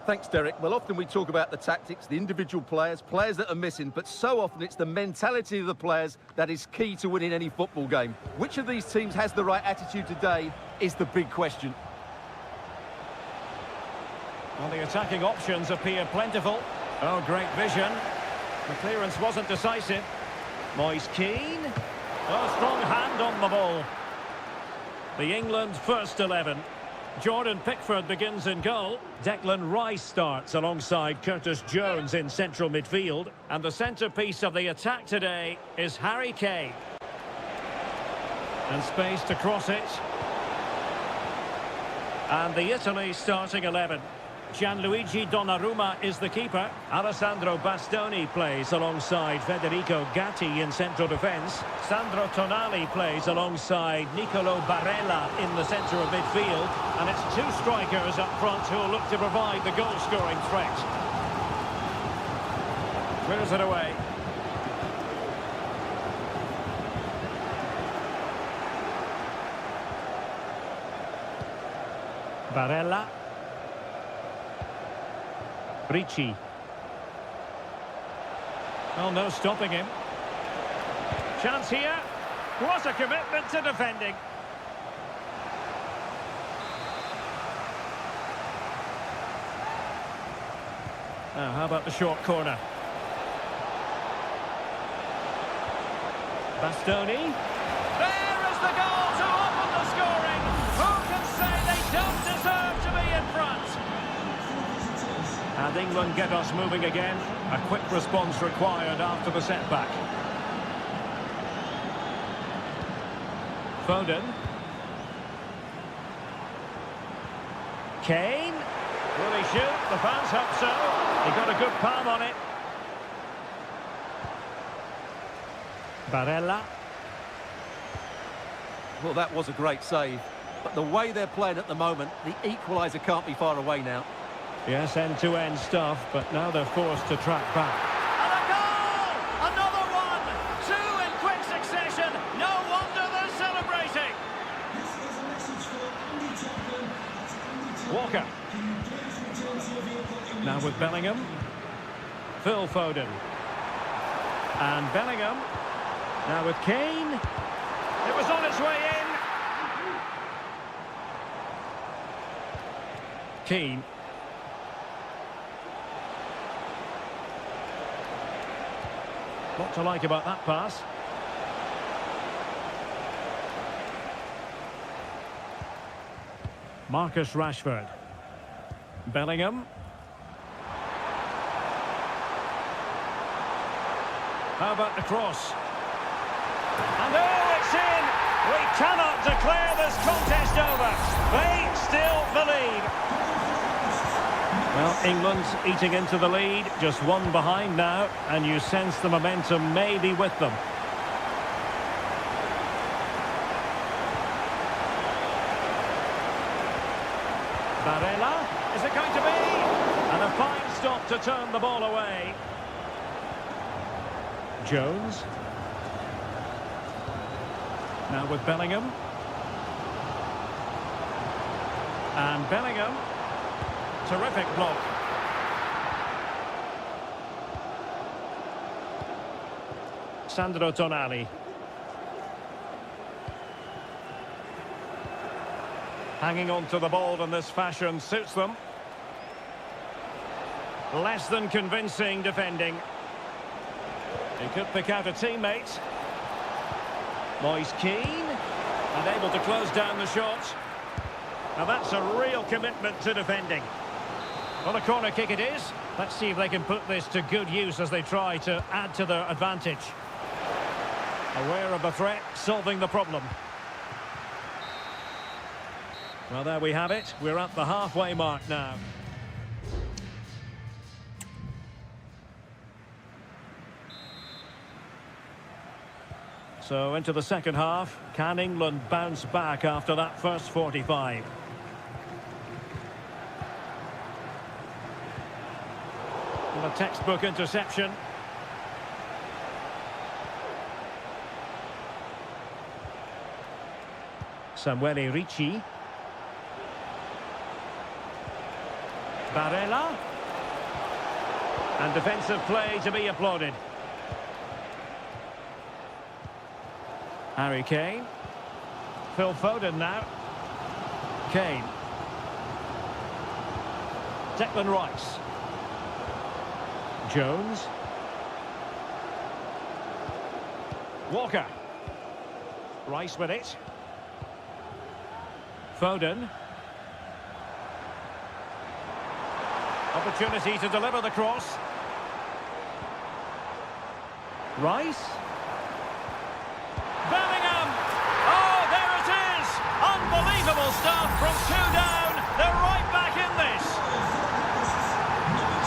Thanks, Derek. Well, often we talk about the tactics, the individual players that are missing, but so often it's the mentality of the players that is key to winning any football game. Which of these teams has the right attitude today is the big question. Well, the attacking options appear plentiful. Oh, great vision. The clearance wasn't decisive. Moise Keane. Oh, strong hand on the ball. The England first 11. Jordan Pickford begins in goal. Declan Rice starts alongside Curtis Jones in central midfield. And the centrepiece of the attack today is Harry Kane. And space to cross it. And the Italy starting 11. Gianluigi Donnarumma is the keeper. Alessandro Bastoni plays alongside Federico Gatti in central defence. Sandro Tonali plays alongside Nicolo Barella in the centre of midfield. And it's two strikers up front who will look to provide the goal-scoring threat. Clears it away. Barella. Ricci. Oh, no stopping him. Chance here. What a commitment to defending. Now, how about the short corner? Bastoni. There is the goal to open the scoring. Who can say they don't deserve to be in front? And England get us moving again. A quick response required after the setback. Foden. Kane. Will he shoot? The fans hope so. He got a good palm on it. Barella. Well, that was a great save. But the way they're playing at the moment, the equaliser can't be far away now. Yes, end-to-end stuff, but now they're forced to track back. And a goal! Another one! Two in quick succession. No wonder they're celebrating. Walker. Now with Bellingham. Phil Foden. And Bellingham. Now with Kane. It was on its way in. Keane. What to like about that pass? Marcus Rashford. Bellingham. How about the cross? And oh, it's in! We cannot declare this contest over. They still the lead. Well, England's eating into the lead, just one behind now, and you sense the momentum may be with them. Barella, is it going to be? And a fine stop to turn the ball away. Jones. Now with Bellingham. And Bellingham. Terrific block. Sandro Tonali. Hanging on to the ball in this fashion suits them. Less than convincing defending. He could pick out a teammate. Moise Keane. And able to close down the shot. Now that's a real commitment to defending. Well, a corner kick it is. Let's see if they can put this to good use as they try to add to their advantage. Aware of the threat, solving the problem. Well, there we have it. We're at the halfway mark now. So into the second half, can England bounce back after that first 45? And a textbook interception. Samuele Ricci. Barella. And defensive play to be applauded. Harry Kane. Phil Foden now. Kane. Declan Rice. Jones. Walker. Rice with it. Foden. Opportunity to deliver the cross. Rice. Bellingham! Oh, there it is! Unbelievable stuff from 2 down. They're right back in this.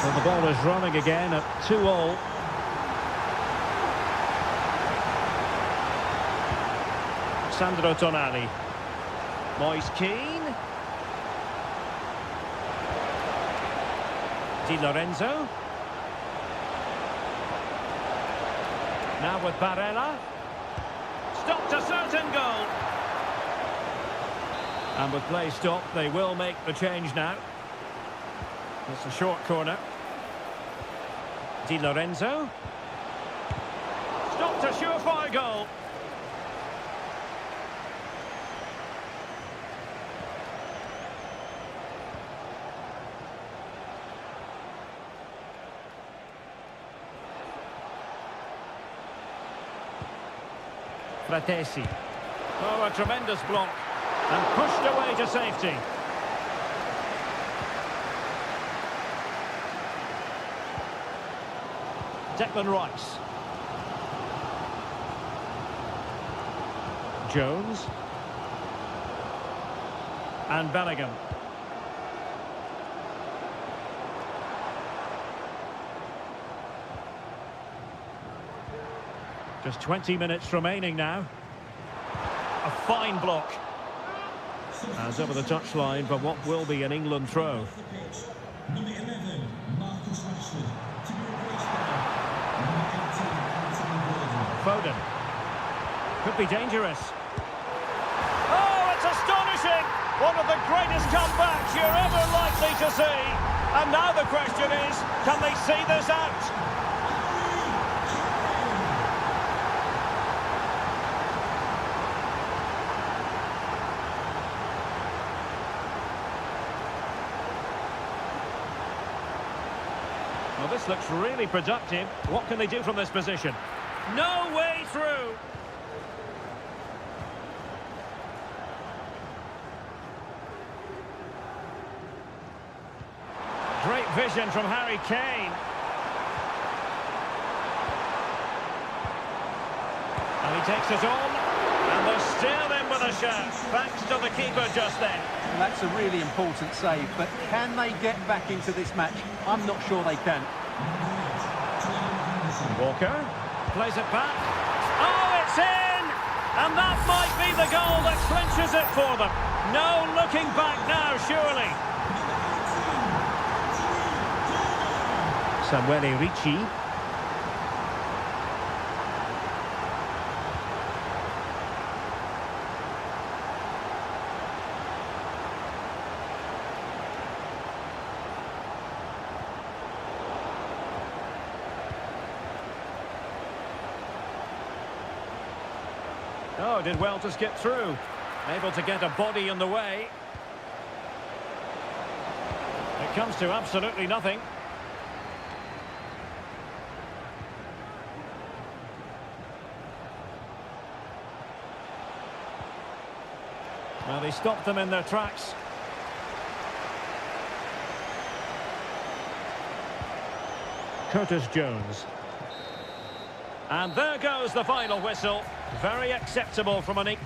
So the ball is running again at 2-all. Sandro Tonali. Moise Keane. Di Lorenzo. Now with Barella. Stopped a certain goal. And with play stopped, they will make the change now. It's a short corner. Di Lorenzo. Stopped a surefire goal. Fratesi. Oh, a tremendous block. And pushed away to safety. Declan Rice. Jones. And Bellingham. Just 20 minutes remaining now. A fine block. As over the touchline for what will be an England throw. Number 11, Marcus Rashford. To be replaced by Foden. Could be dangerous. Oh, it's astonishing! One of the greatest comebacks you're ever likely to see. And now the question is, can they see this out? Well, this looks really productive. What can they do from this position? No way through! Great vision from Harry Kane. And he takes it on. And they're still in with a shout, thanks to the keeper just then. Well, that's a really important save, but can they get back into this match? I'm not sure they can. Walker plays it back. Oh, it's in! And that might be the goal that clinches it for them. No looking back now, surely. Samuele Ricci. Oh, did well to skip through. Able to get a body in the way. It comes to absolutely nothing. Well, they stopped them in their tracks. Curtis Jones. And there goes the final whistle. Very acceptable from an...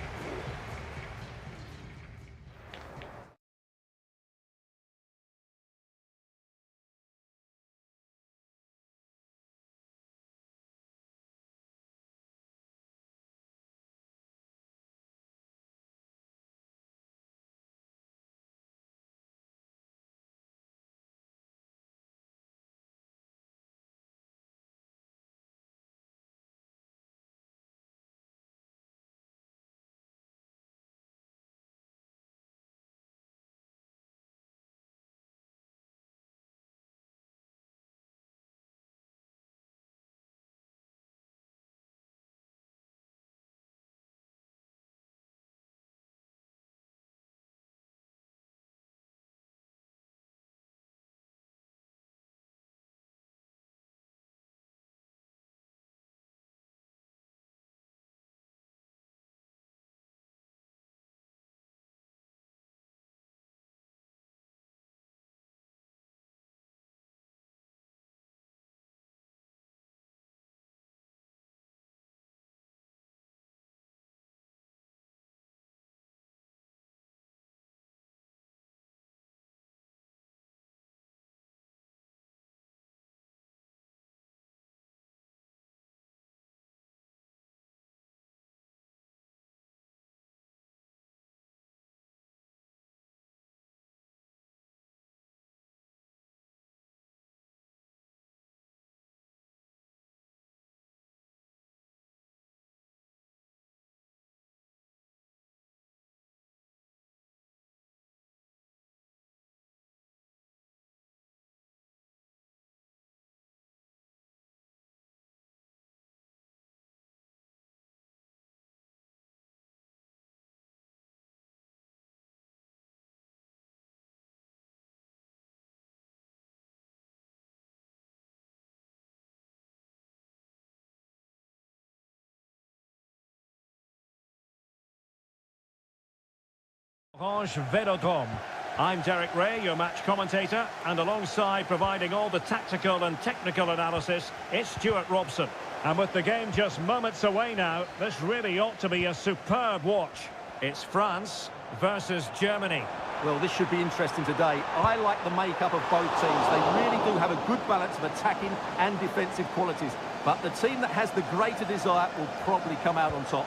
Velodrome. I'm Derek Ray, your match commentator, and alongside providing all the tactical and technical analysis, it's Stuart Robson. And with the game just moments away now, this really ought to be a superb watch. It's France versus Germany. Well, this should be interesting today. I like the makeup of both teams. They really do have a good balance of attacking and defensive qualities. But the team that has the greater desire will probably come out on top.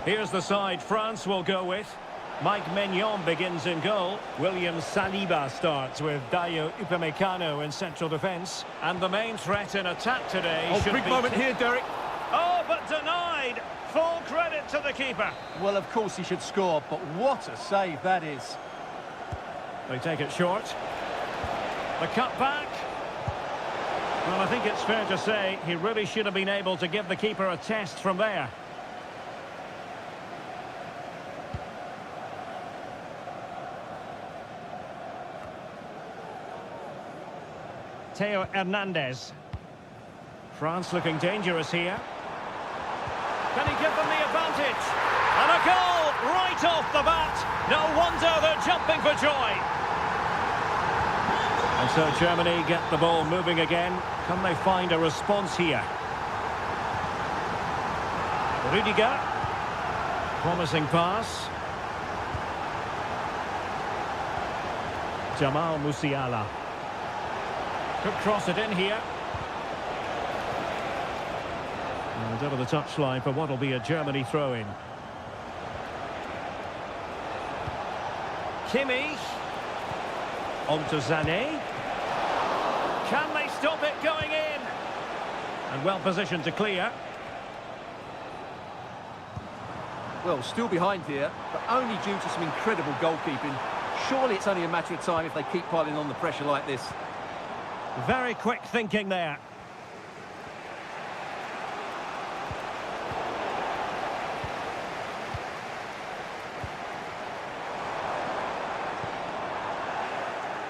Here's the side France will go with. Mike Maignan begins in goal. William Saliba starts with Dayo Upamecano in central defence. And the main threat in attack today should be... big moment here, Derek. Oh, but denied! Full credit to the keeper. Well, of course he should score, but what a save that is. They take it short. The cut back. Well, I think it's fair to say he really should have been able to give the keeper a test from there. Theo Hernandez. France looking dangerous here. Can he give them the advantage? And a goal right off the bat. No wonder they're jumping for joy. And so Germany get the ball moving again. Can they find a response here? Rüdiger. Promising pass. Jamal Musiala. Could cross it in here. And over the touchline for what will be a Germany throw-in. Kimmich. On to Sané. Can they stop it going in? And well positioned to clear. Well, still behind here, but only due to some incredible goalkeeping. Surely it's only a matter of time if they keep piling on the pressure like this. Very quick thinking there.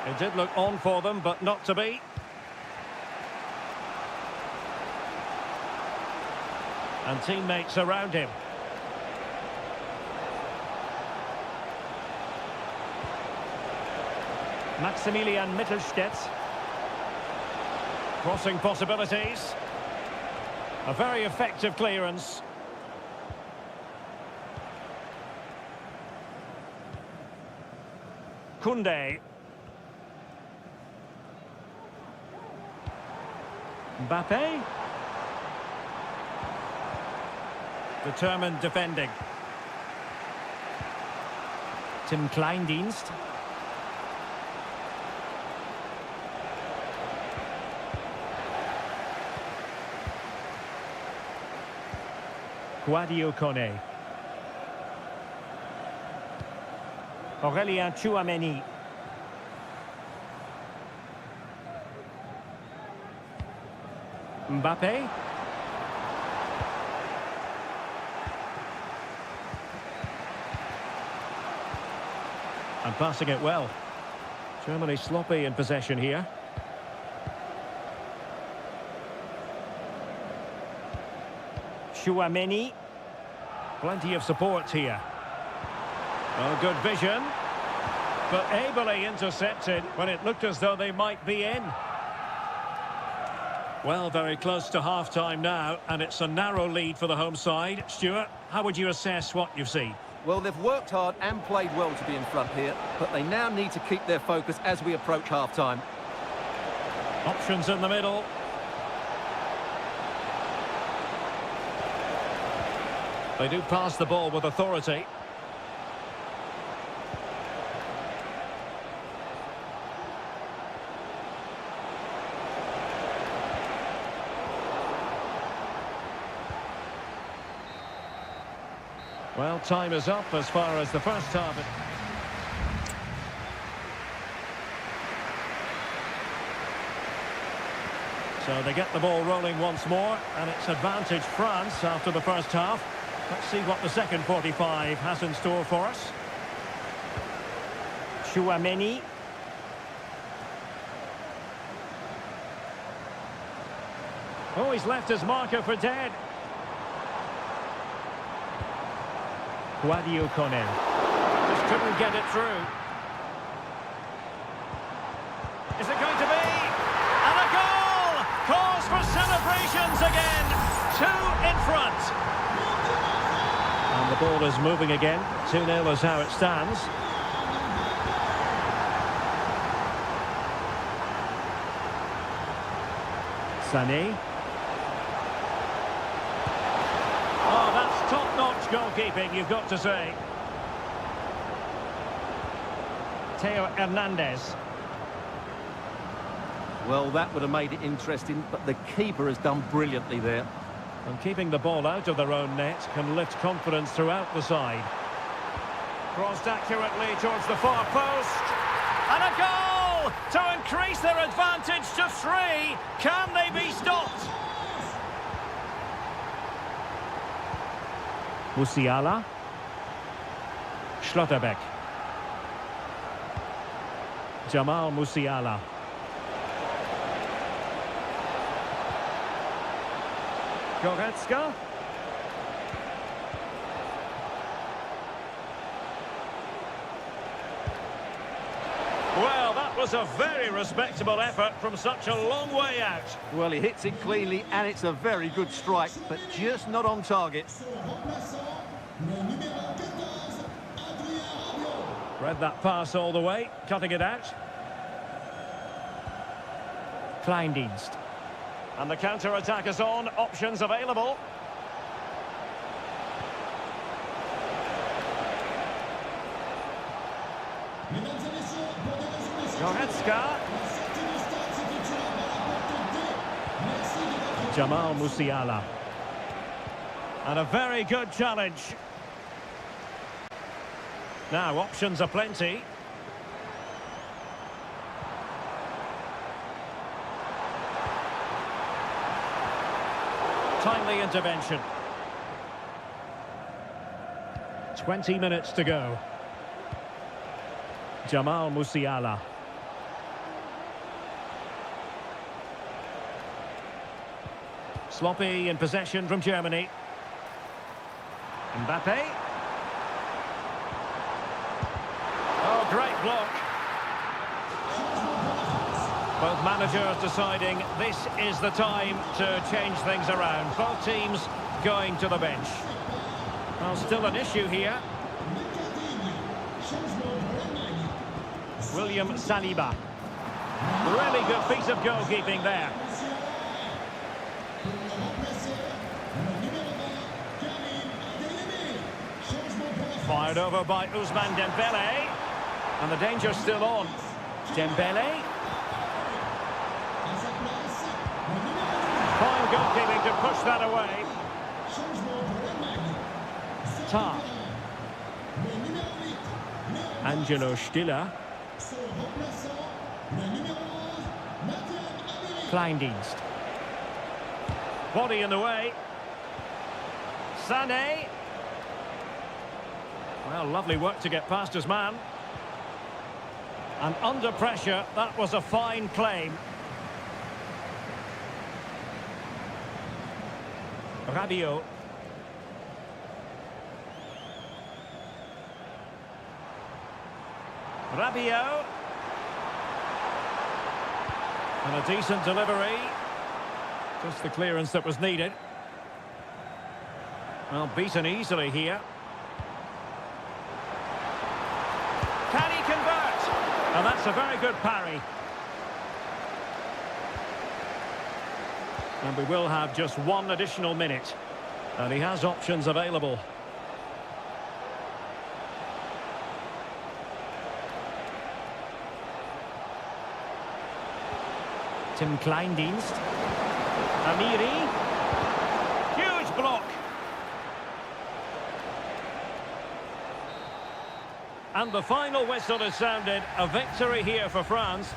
It did look on for them, but not to be. And teammates around him. Maximilian Mittelstädt. Crossing possibilities. A very effective clearance. Koundé. Mbappe. Determined defending. Tim Kleindienst. Guadio Kone. Aurélien Tchouameni. Mbappe. And passing it well. Germany sloppy in possession here. Tchouameni. Plenty of support here. Oh, good vision. But ably intercepted when it looked as though they might be in. Well, very close to half-time now, and it's a narrow lead for the home side. Stuart, how would you assess what you've seen? Well, they've worked hard and played well to be in front here, but they now need to keep their focus as we approach half-time. Options in the middle. They do pass the ball with authority. Well, time is up as far as the first half. So they get the ball rolling once more, and it's advantage France after the first half. Let's see what the second 45 has in store for us. Tchouameni. Oh, he's left his marker for dead. Guadio Conel. Just couldn't get it through. Is it going to be? And a goal! Cause for celebrations again. 2 in front. And the ball is moving again. 2-0 is how it stands. Sané. Oh, that's top-notch goalkeeping, you've got to say. Theo Hernandez. Well, that would have made it interesting, but the keeper has done brilliantly there. And keeping the ball out of their own net can lift confidence throughout the side. Crossed accurately towards the far post. And a goal to increase their advantage to 3. Can they be stopped? Musiala. Schlotterbeck. Jamal Musiala. Goretzka. Well, that was a very respectable effort from such a long way out. Well, he hits it cleanly, and it's a very good strike, but just not on target. Read that pass all the way, cutting it out. Kleindienst. And the counter-attack is on, options available. Goretzka. Jamal Musiala. And a very good challenge. Now, options are plenty. Timely intervention. 20 minutes to go. Jamal Musiala. Sloppy in possession from Germany. Mbappe. Oh, great block. Both managers deciding this is the time to change things around. Both teams going to the bench. Well, still an issue here. William Saliba. Really good piece of goalkeeping there. Fired over by Ousmane Dembele. And the danger's still on. Dembele. Fine goalkeeping to push that away. Tar. Angelo Stiller. Kleindienst. Body in the way. Sané. Well, lovely work to get past his man. And under pressure, that was a fine claim. Rabiot. Rabiot. And a decent delivery. Just the clearance that was needed. Well, beaten easily here. Can he convert? And that's a very good parry. And we will have just 1 additional minute. And he has options available. Tim Kleindienst. Amiri. Huge block. And the final whistle is sounded. A victory here for France.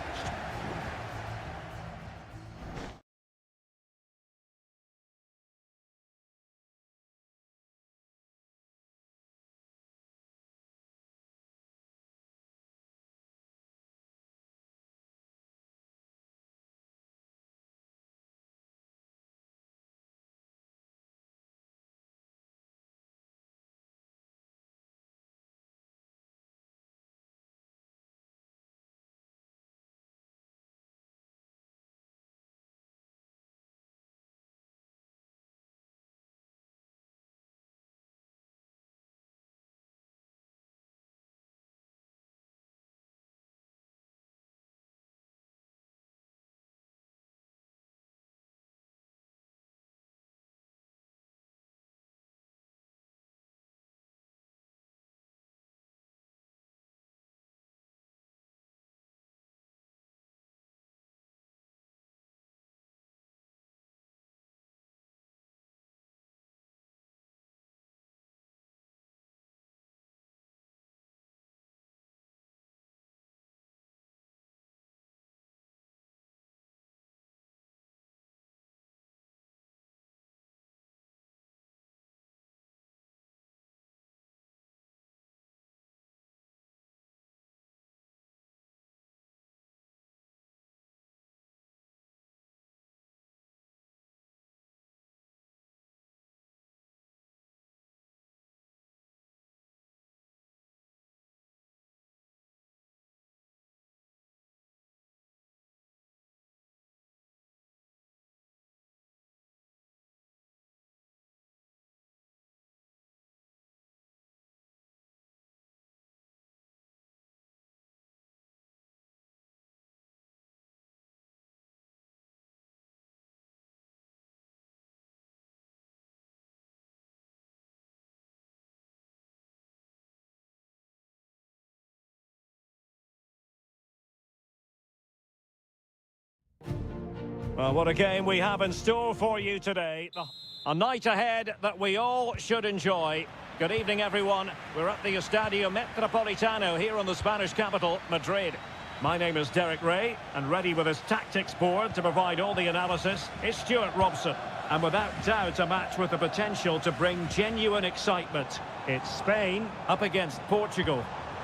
Well, what a game we have in store for you today. A night ahead that we all should enjoy. Good evening, everyone. We're at the Estadio Metropolitano here on the Spanish capital, Madrid. My name is Derek Ray, and ready with his tactics board to provide all the analysis is Stuart Robson. And without doubt, a match with the potential to bring genuine excitement. It's Spain up against Portugal.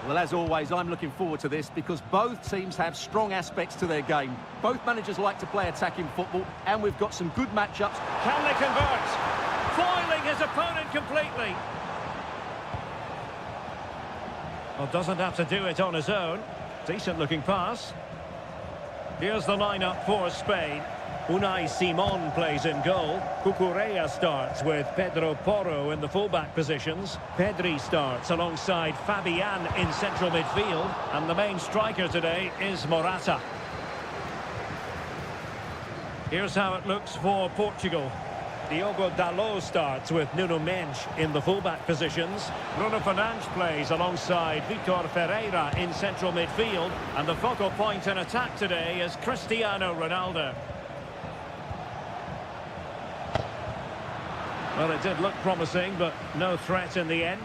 Well, as always, I'm looking forward to this because both teams have strong aspects to their game. Both managers like to play attacking football, and we've got some good matchups. Can they convert? Foiling his opponent completely. Well, doesn't have to do it on his own. Decent looking pass. Here's the lineup for Spain. Unai Simon plays in goal. Cucurella starts with Pedro Porro in the fullback positions. Pedri starts alongside Fabian in central midfield. And the main striker today is Morata. Here's how it looks for Portugal. Diogo Dalot starts with Nuno Mendes in the fullback positions. Bruno Fernandes plays alongside Vitor Ferreira in central midfield. And the focal point in attack today is Cristiano Ronaldo. Well, it did look promising, but no threat in the end.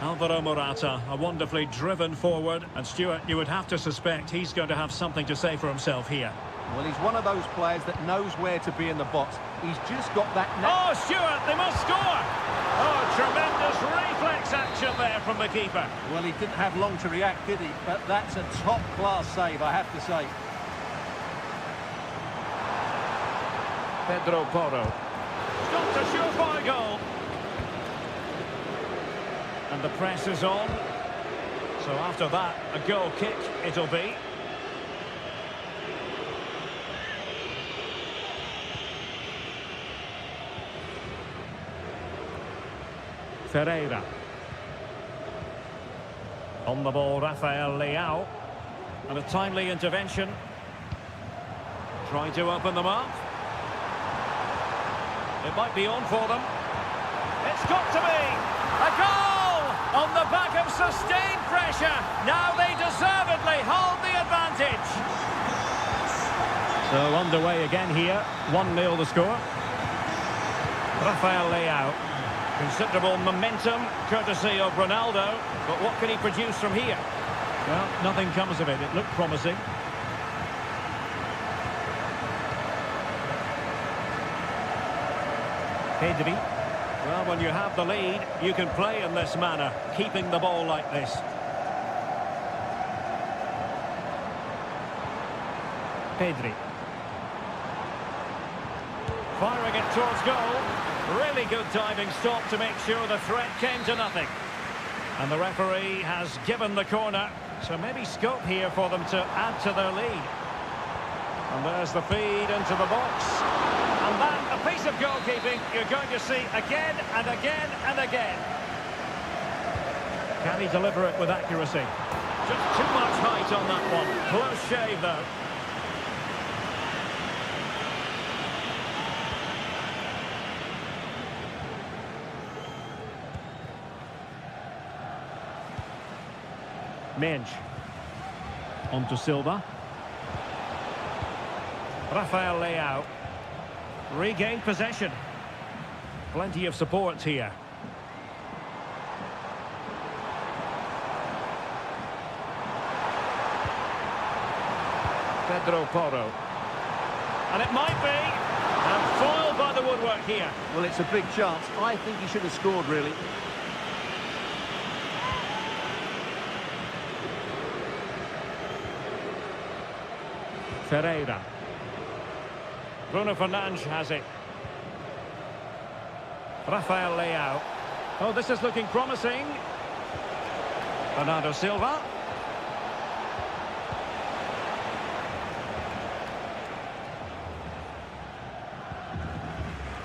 Alvaro Morata, a wonderfully driven forward. And Stuart, you would have to suspect he's going to have something to say for himself here. Well, he's one of those players that knows where to be in the box. He's just got that... Oh, Stuart, they must score! Oh, tremendous reflex action there from the keeper. Well, he didn't have long to react, did he? But that's a top-class save, I have to say. Pedro Porro. Stopped a surefire goal. And the press is on. So after that, a goal kick it'll be. Ferreira. On the ball, Rafael Leao. And a timely intervention. Trying to open them up. It might be on for them. It's got to be! A goal! On the back of sustained pressure. Now they deservedly hold the advantage. So underway again here. 1-0 the score. Rafael Leao. Considerable momentum, courtesy of Ronaldo. But what can he produce from here? Well, nothing comes of it. It looked promising. Pedri. Well, when you have the lead, you can play in this manner, keeping the ball like this. Pedri. Firing it towards goal. Really good diving stop to make sure the threat came to nothing. And the referee has given the corner, so maybe scope here for them to add to their lead. And there's the feed into the box. And that, a piece of goalkeeping you're going to see again and again and again. Can he deliver it with accuracy? Just too much height on that one. Close shave, though. Mendes. On to Silva. Rafael Leao. Regained possession. Plenty of support here. Pedro Porro. And it might be. And foiled by the woodwork here. Well, it's a big chance. I think he should have scored, really. Ferreira. Bruno Fernandes has it. Rafael Leao. Oh, this is looking promising. Bernardo Silva.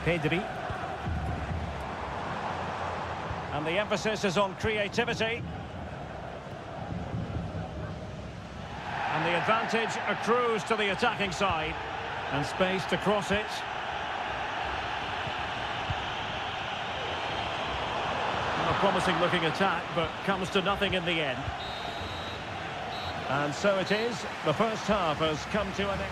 Pedri. And the emphasis is on creativity. And the advantage accrues to the attacking side. And space to cross it. A promising looking attack, but comes to nothing in the end. And so it is. The first half has come to an end.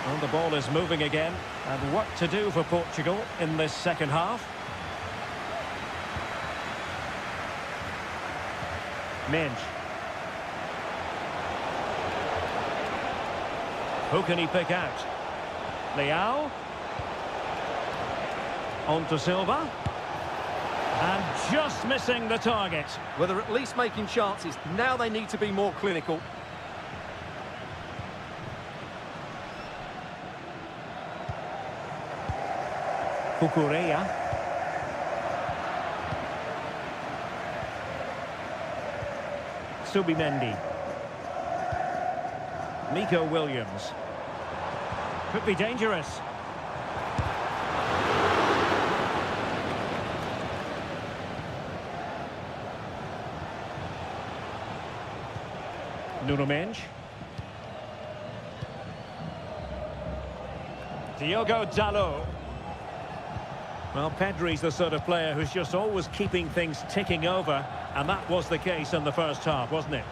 Well, the ball is moving again. And work to do for Portugal in this second half. Minge. Who can he pick out? Leao. On to Silva. And just missing the target. Well, they're at least making chances. Now they need to be more clinical. Cucurella. Subimendi. Nico Williams. Could be dangerous. Nuno Mendes. Diogo Dalot. Well, Pedri's the sort of player who's just always keeping things ticking over, and that was the case in the first half, wasn't it?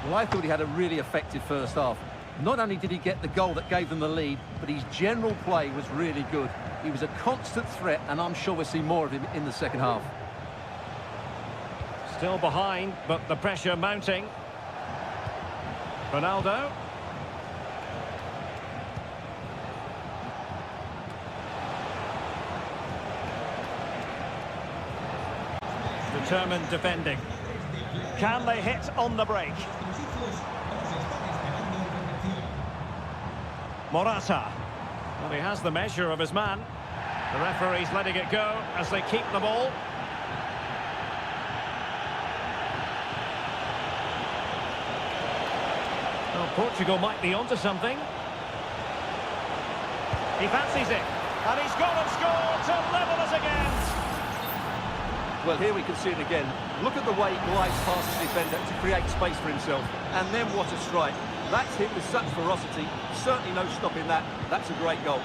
Well, I thought he had a really effective first half. Not only did he get the goal that gave them the lead, but his general play was really good. He was a constant threat, and I'm sure we'll see more of him in the second half. Still behind, but the pressure mounting. Ronaldo. Determined defending. Can they hit on the break? Morata. Well, he has the measure of his man. The referee's letting it go as they keep the ball. Well, Portugal might be onto something. He fancies it. And he's gone and scored to level us again. Well, here we can see it again. Look at the way he glides past the defender to create space for himself. And then what a strike. That's hit with such ferocity. Certainly no stopping that. That's a great goal.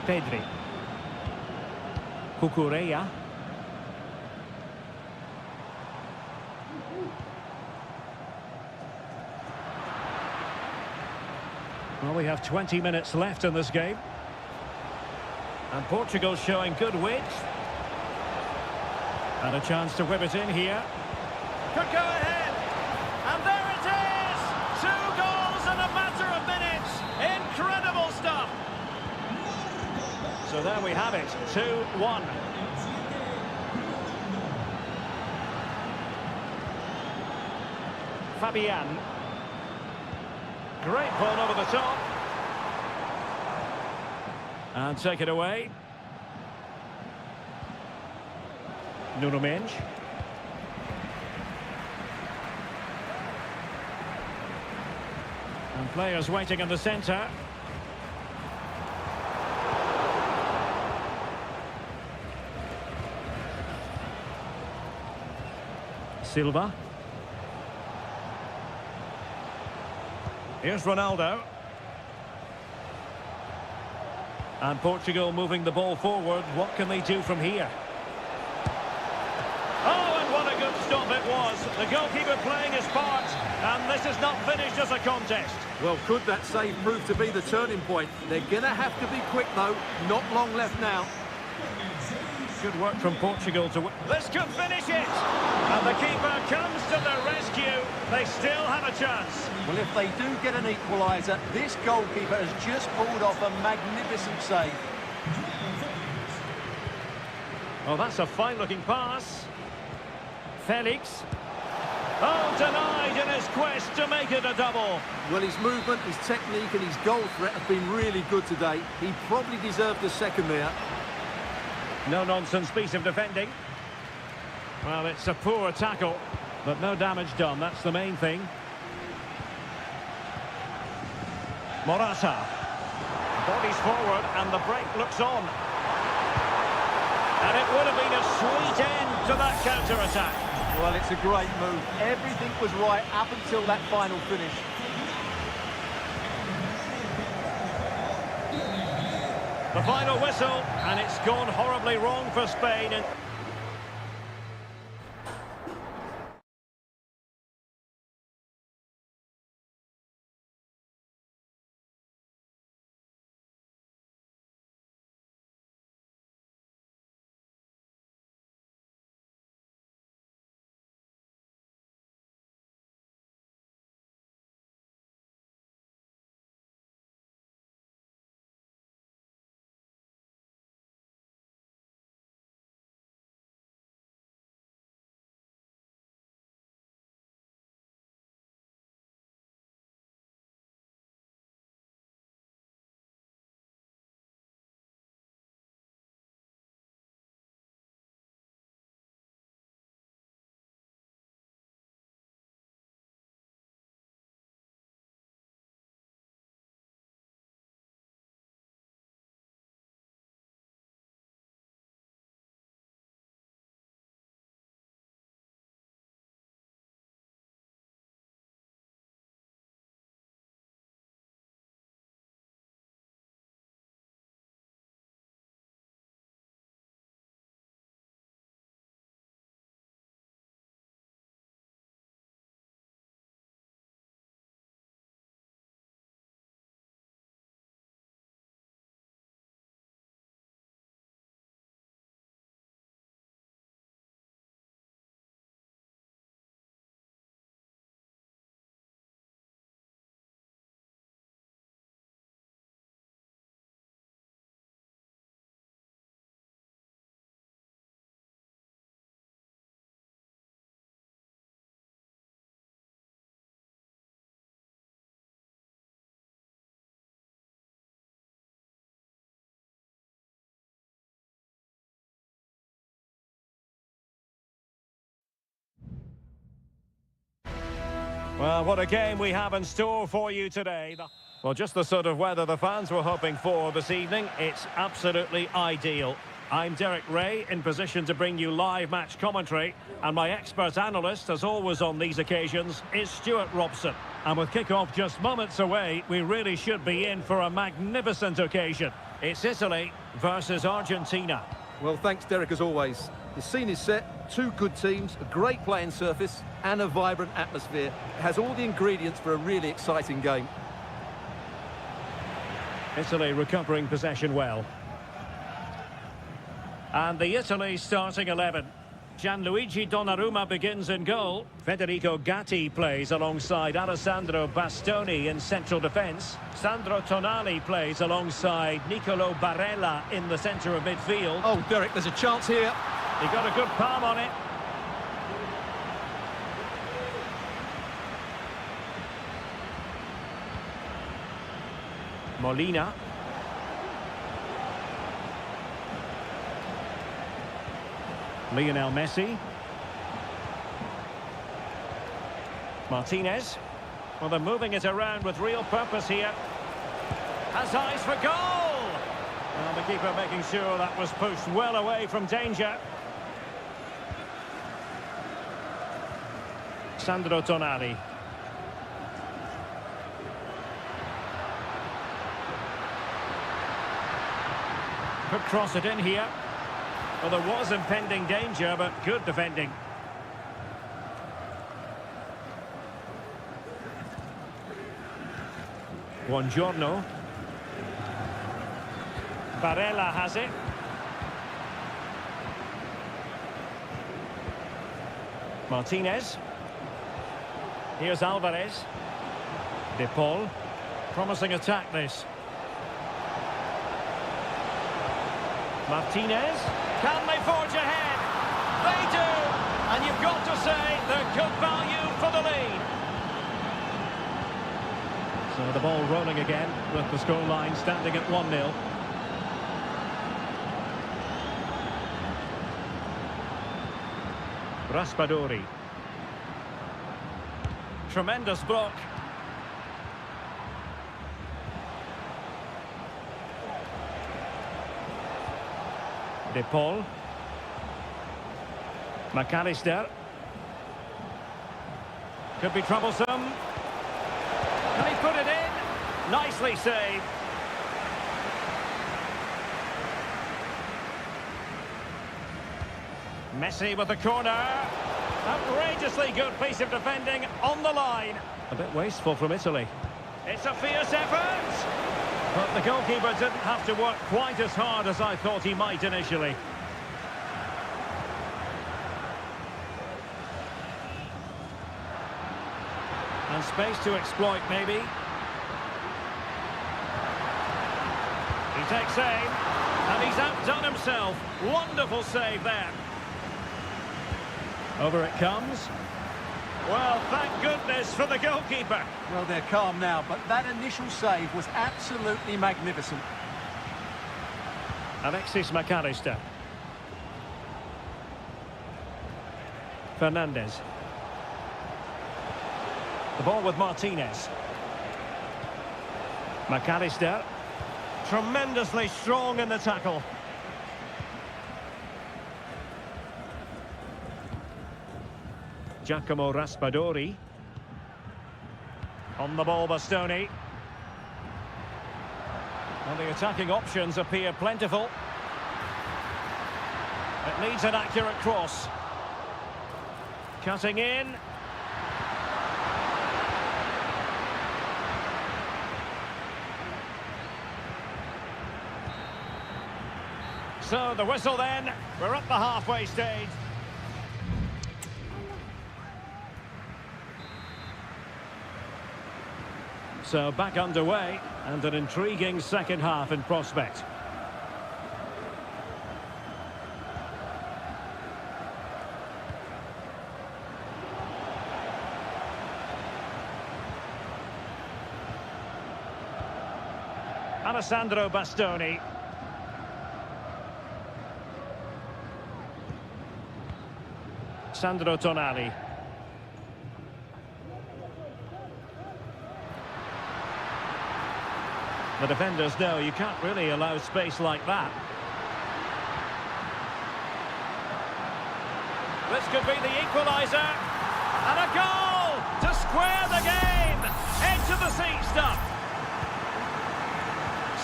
Pedri. Cucurella. Well, we have 20 minutes left in this game. And Portugal showing good width. And a chance to whip it in here. Could go ahead. And there it is! 2 goals in a matter of minutes. Incredible stuff. So there we have it. 2-1. Fabian. Great ball over the top. And take it away. Nuno Mendes. And players waiting in the centre. Silva. Here's Ronaldo. And Portugal moving the ball forward. What can they do from here? Oh, and what a good stop it was. The goalkeeper playing his part. And this is not finished as a contest. Well, could that save prove to be the turning point? They're going to have to be quick, though. Not long left now. Good work from Portugal to win. This could finish it. And the keeper comes to the rescue. They still have a chance. Well, if they do get an equaliser, this goalkeeper has just pulled off a magnificent save. Oh, that's a fine-looking pass. Felix. Oh, denied in his quest to make it a double. Well, his movement, his technique and his goal threat have been really good today. He probably deserved a second there. No-nonsense piece of defending. Well, it's a poor tackle, but no damage done. That's the main thing. Morata. Bodies forward, and the break looks on. And it would have been a sweet end to that counter-attack. Well, it's a great move. Everything was right up until that final finish. The final whistle, and it's gone horribly wrong for Spain. And well, what a game we have in store for you today. Well, just the sort of weather the fans were hoping for this evening. It's absolutely ideal. I'm Derek Ray, in position to bring you live match commentary. And my expert analyst, as always on these occasions, is Stuart Robson. And with kick-off just moments away, we really should be in for a magnificent occasion. It's Italy versus Argentina. Well, thanks, Derek, as always. The scene is set, two good teams, a great playing surface and a vibrant atmosphere. It has all the ingredients for a really exciting game. Italy recovering possession well. And the Italy starting 11. Gianluigi Donnarumma begins in goal. Federico Gatti plays alongside Alessandro Bastoni in central defence. Sandro Tonali plays alongside Nicolo Barella in the centre of midfield. Oh, Derek, there's a chance here. He got a good palm on it. Molina. Lionel Messi. Martinez. Well, they're moving it around with real purpose here. Has eyes for goal! Well, the keeper making sure that was pushed well away from danger. Sandro Tonali. Could cross it in here. Well, there was impending danger, but good defending. Buongiorno. Barella has it. Martinez. Here's Alvarez. De Paul. Promising attack, this. Martinez. Can they forge ahead? They do! And you've got to say they're good value for the lead. So the ball rolling again with the scoreline standing at 1-0. Raspadori. Tremendous block. De Paul. McAllister. Could be troublesome. Can he put it in? Nicely saved. Messi with the corner. Outrageously good piece of defending on the line. A bit wasteful from Italy. It's a fierce effort. But the goalkeeper didn't have to work quite as hard as I thought he might initially. And space to exploit, maybe. He takes aim, and he's outdone himself. Wonderful save there. Over it comes. Well, thank goodness for the goalkeeper. Well, they're calm now, but that initial save was absolutely magnificent. Alexis McAllister. Fernandez. The ball with Martinez. McAllister. Tremendously strong in the tackle. Giacomo Raspadori. On the ball, Bastoni. And the attacking options appear plentiful. It needs an accurate cross. Cutting in. So the whistle then. We're at the halfway stage. So back underway, and an intriguing second half in prospect. Alessandro Bastoni. Sandro Tonali. The defenders know you can't really allow space like that. This could be the equaliser. And a goal to square the game. Edge of the seat stuff.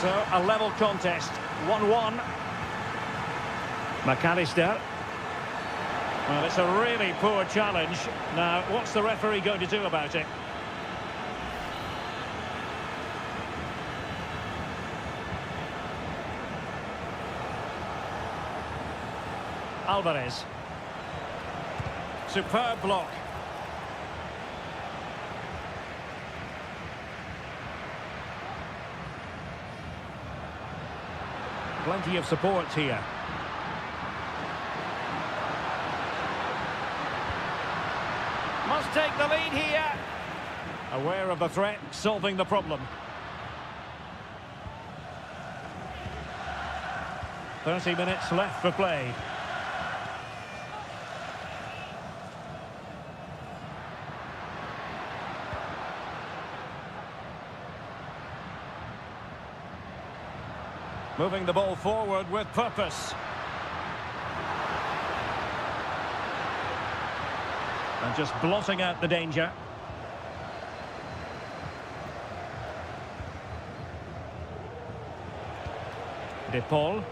So a level contest. 1-1. McAllister. Well, it's a really poor challenge. Now, what's the referee going to do about it? Alvarez. Superb block. Plenty of support here. Must take the lead here. Aware of the threat, solving the problem. 30 minutes left for play. Moving the ball forward with purpose. And just blotting out the danger. De Paul.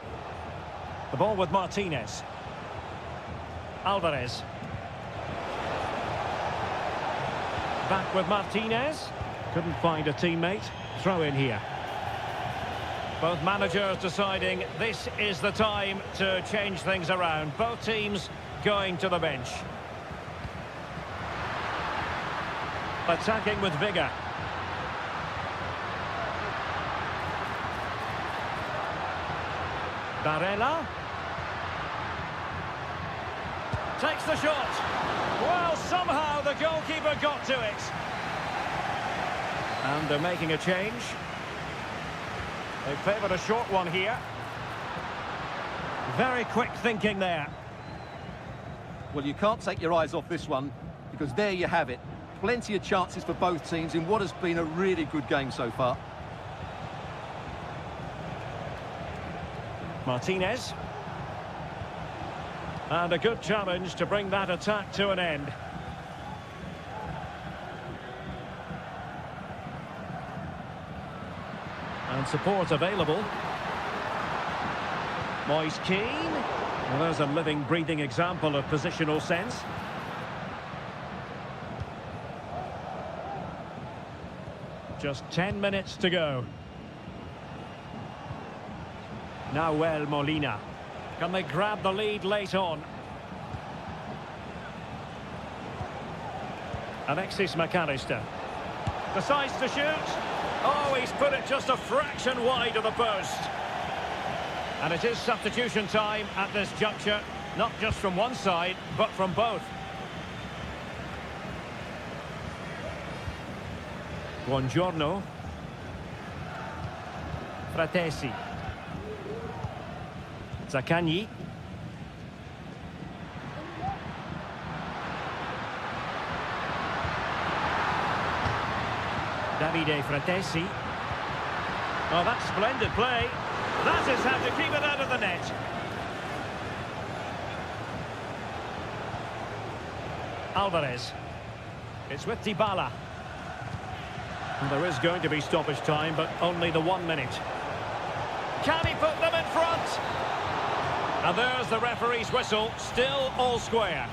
The ball with Martinez. Alvarez. Back with Martinez. Couldn't find a teammate. Throw in here. Both managers deciding this is the time to change things around. Both teams going to the bench. Attacking with vigour. Barella. Takes the shot. Well, somehow the goalkeeper got to it. And they're making a change. They favoured a short one here. Very quick thinking there. Well, you can't take your eyes off this one, because there you have it. Plenty of chances for both teams in what has been a really good game so far. Martinez. And a good challenge to bring that attack to an end. And support available. Moise Keane. Well, there's a living, breathing example of positional sense. Just 10 minutes to go. Nahuel Molina. Can they grab the lead late on? Alexis McAllister. Decides to shoot. Oh, he's put it just a fraction wide of the post. And it is substitution time at this juncture. Not just from one side, but from both. Buongiorno. Fratesi. Zaccagni. Davide Fratesi. Oh, that's splendid play. That is how to keep it out of the net. Alvarez. It's with Dybala. And there is going to be stoppage time, but only the 1 minute. Can he put them in front? And there's the referee's whistle. Still all square.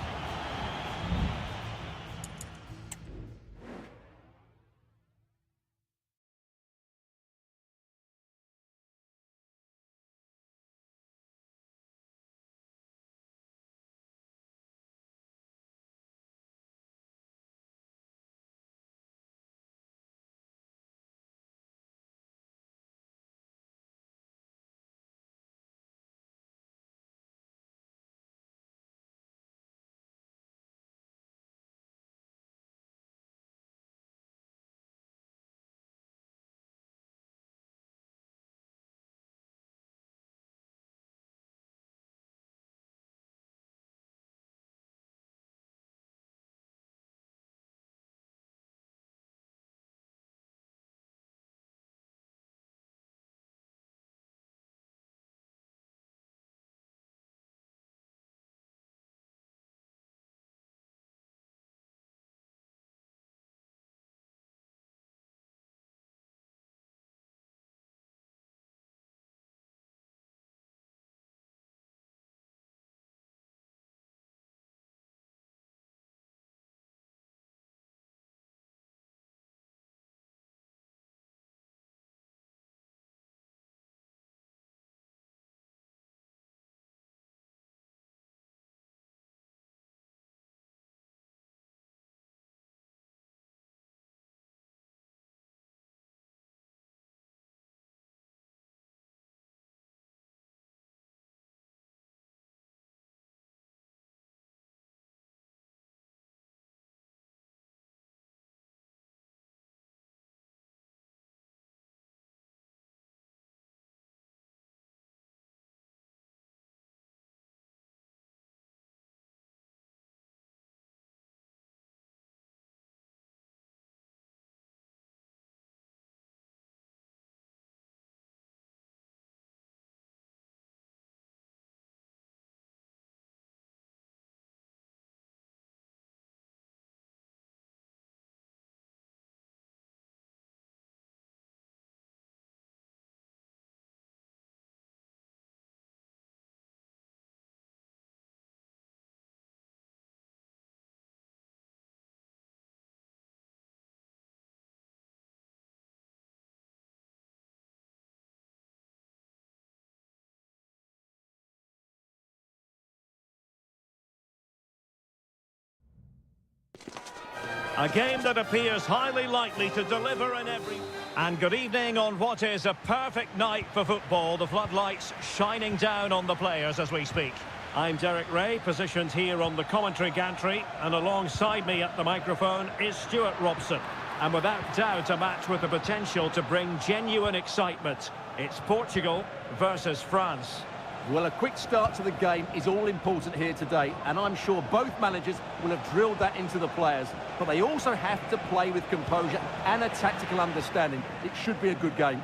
A game that appears highly likely to deliver in every... And good evening on what is a perfect night for football. The floodlights shining down on the players as we speak. I'm Derek Ray, positioned here on the commentary gantry, and alongside me at the microphone is Stuart Robson. And without doubt, a match with the potential to bring genuine excitement. It's Portugal versus France. Well, a quick start to the game is all important here today, and I'm sure both managers will have drilled that into the players. But they also have to play with composure and a tactical understanding. It should be a good game.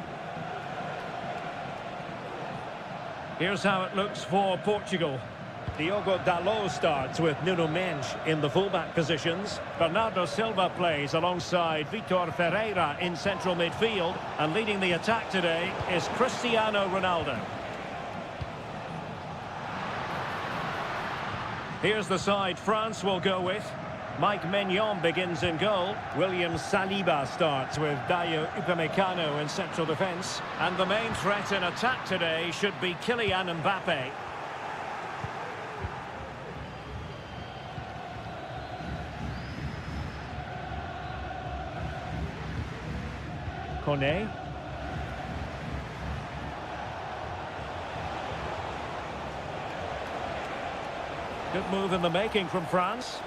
Here's how it looks for Portugal. Diogo Dalot starts with Nuno Mendes in the fullback positions. Bernardo Silva plays alongside Vitor Ferreira in central midfield. And leading the attack today is Cristiano Ronaldo. Here's the side France will go with. Mike Mignon begins in goal. William Saliba starts with Dayo Upamecano in central defence. And the main threat in attack today should be Kylian Mbappe. Kone. Good move in the making from France.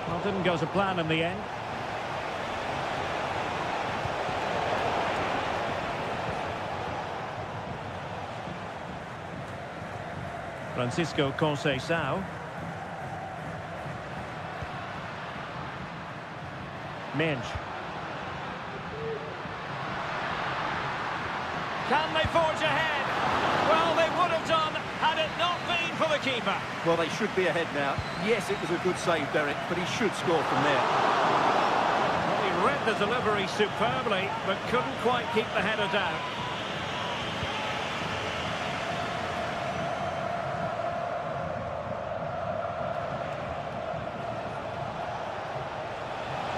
Well, didn't go to plan in the end. Francisco Conceição. Minge. Can they forge ahead? Well, they would have done had it not been for the keeper. Well, they should be ahead now. Yes, it was a good save, Derek, but he should score from there. Well, he read the delivery superbly, but couldn't quite keep the header down.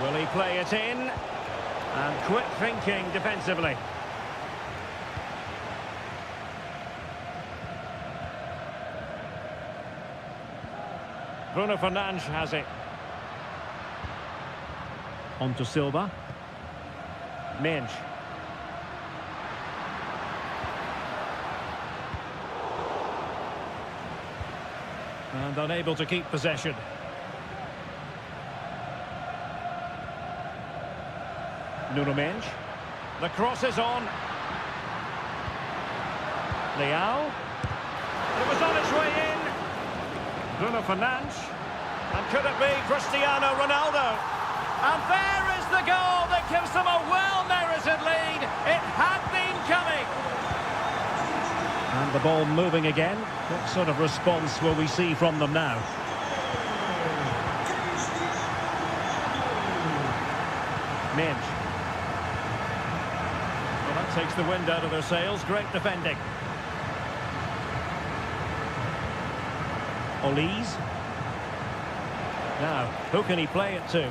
Will he play it in? And quick thinking defensively. Bruno Fernandes has it. On to Silva. Minge. And unable to keep possession. Nuno Mendes. The cross is on. Leao. It was on its way in. Bruno Fernandes. And could it be Cristiano Ronaldo? And there is the goal that gives them a well-merited lead. It had been coming. And the ball moving again. What sort of response will we see from them now? Minge. Well, that takes the wind out of their sails. Great defending. Olise. Now, who can he play it to?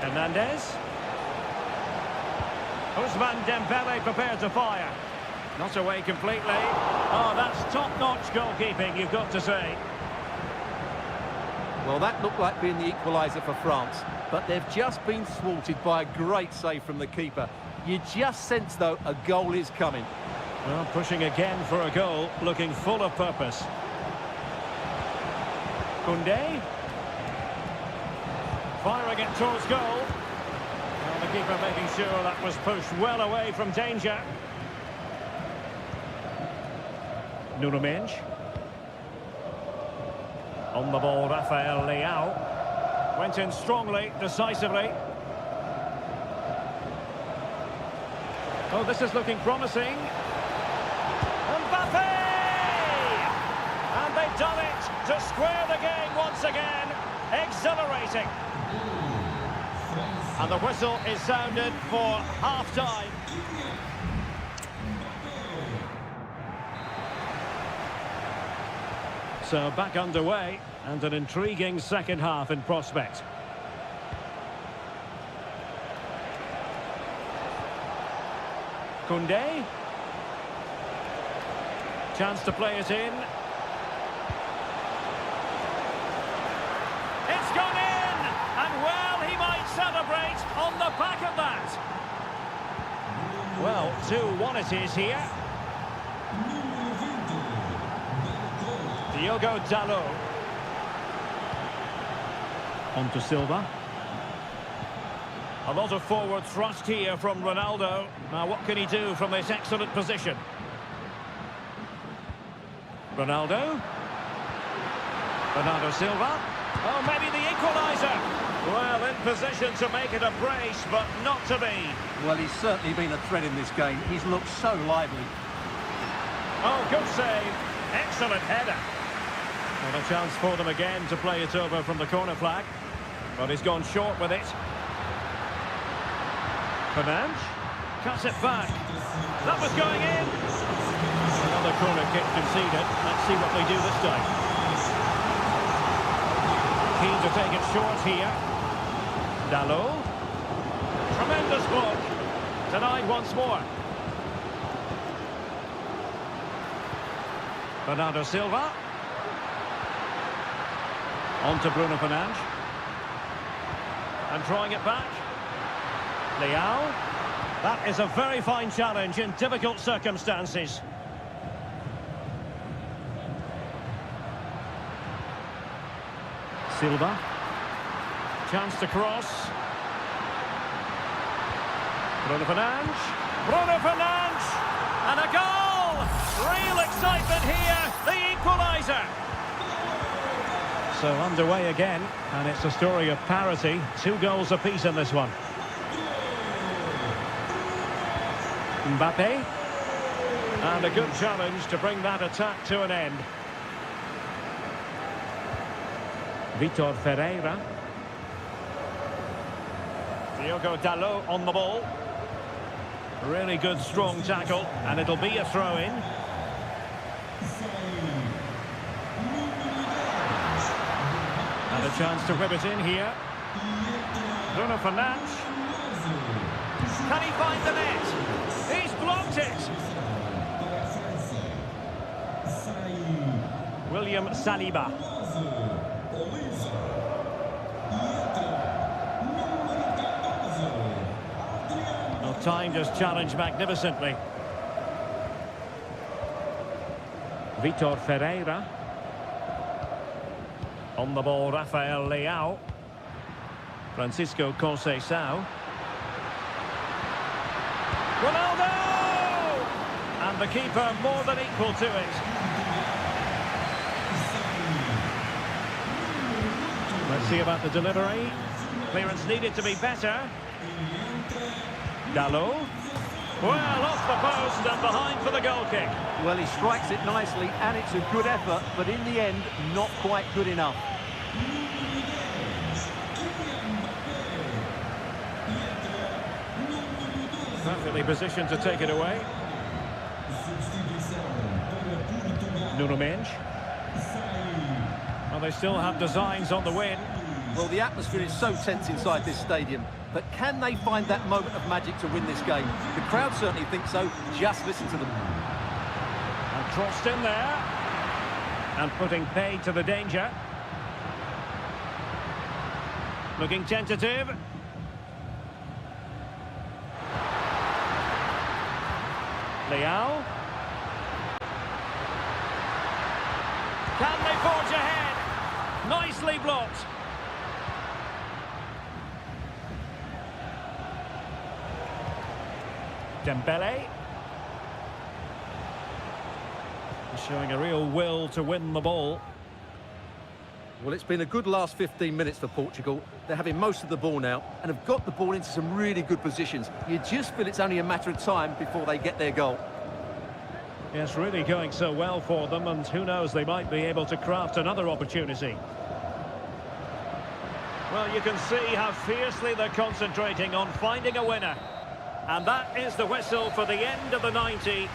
Hernandez. Ousmane Dembele prepared to fire. Not away completely. Oh, that's top-notch goalkeeping, you've got to say. Well, that looked like being the equaliser for France, but they've just been thwarted by a great save from the keeper. You just sense, though, a goal is coming. Well, pushing again for a goal, looking full of purpose. Koundé. Firing it towards goal. Well, the keeper making sure that was pushed well away from danger. Nuno Mendes. On the ball, Rafael Leao. Went in strongly, decisively. Oh, this is looking promising. Mbappe! And they've done it to square the game once again. Exhilarating. And the whistle is sounded for half-time. So back underway, and an intriguing second half in prospect. Koundé. Chance to play it in. It's gone in! And well, he might celebrate on the back of that. Well, 2-1 it is here. Diogo Dalot. On to Silva. A lot of forward thrust here from Ronaldo. Now, what can he do from this excellent position? Ronaldo. Bernardo Silva. Oh, maybe the equaliser. Well, in position to make it a brace, but not to be. Well, he's certainly been a threat in this game. He's looked so lively. Oh, good save. Excellent header. And a chance for them again to play it over from the corner flag. But he's gone short with it. Fernandes cuts it back. That was going in. Another corner kick conceded. Let's see what they do this time. Keen to take it short here. Dalot. Tremendous block. Denied once more. Bernardo Silva. On to Bruno Fernandes. And drawing it back. Leao. That is a very fine challenge in difficult circumstances. Silva. Chance to cross. Bruno Fernandes. Bruno Fernandes! And a goal! Real excitement here. The equaliser. So underway again. And it's a story of parity. 2 goals apiece in this one. Mbappe. And a good challenge to bring that attack to an end. Vitor Ferreira. Diogo Dalot on the ball. Really good strong tackle, and it'll be a throw-in. And a chance to whip it in here. Bruno Fernandes. Can he find the net? He's blocked it. William Saliba. Well, timed his challenge magnificently. Vitor Ferreira. On the ball, Rafael Leao. Francisco Conceição. Ronaldo! And the keeper more than equal to it. Let's see about the delivery. Clearance needed to be better. Dalot. Well, off the post and behind for the goal kick. Well, he strikes it nicely, and it's a good effort, but in the end, not quite good enough. Perfectly positioned to take it away. Nuno Mendes. Well, they still have designs on the win. Well, the atmosphere is so tense inside this stadium, but can they find that moment of magic to win this game? The crowd certainly think so. Just listen to them. And crossed in there. And putting paid to the danger. Looking tentative. Leao. Can they forge ahead? Nicely blocked. Dembele. Showing a real will to win the ball. Well, it's been a good last 15 minutes for Portugal. They're having most of the ball now and have got the ball into some really good positions. You just feel it's only a matter of time before they get their goal. Yes, really going so well for them, and who knows, they might be able to craft another opportunity. Well, you can see how fiercely they're concentrating on finding a winner. And that is the whistle for the end of the 90.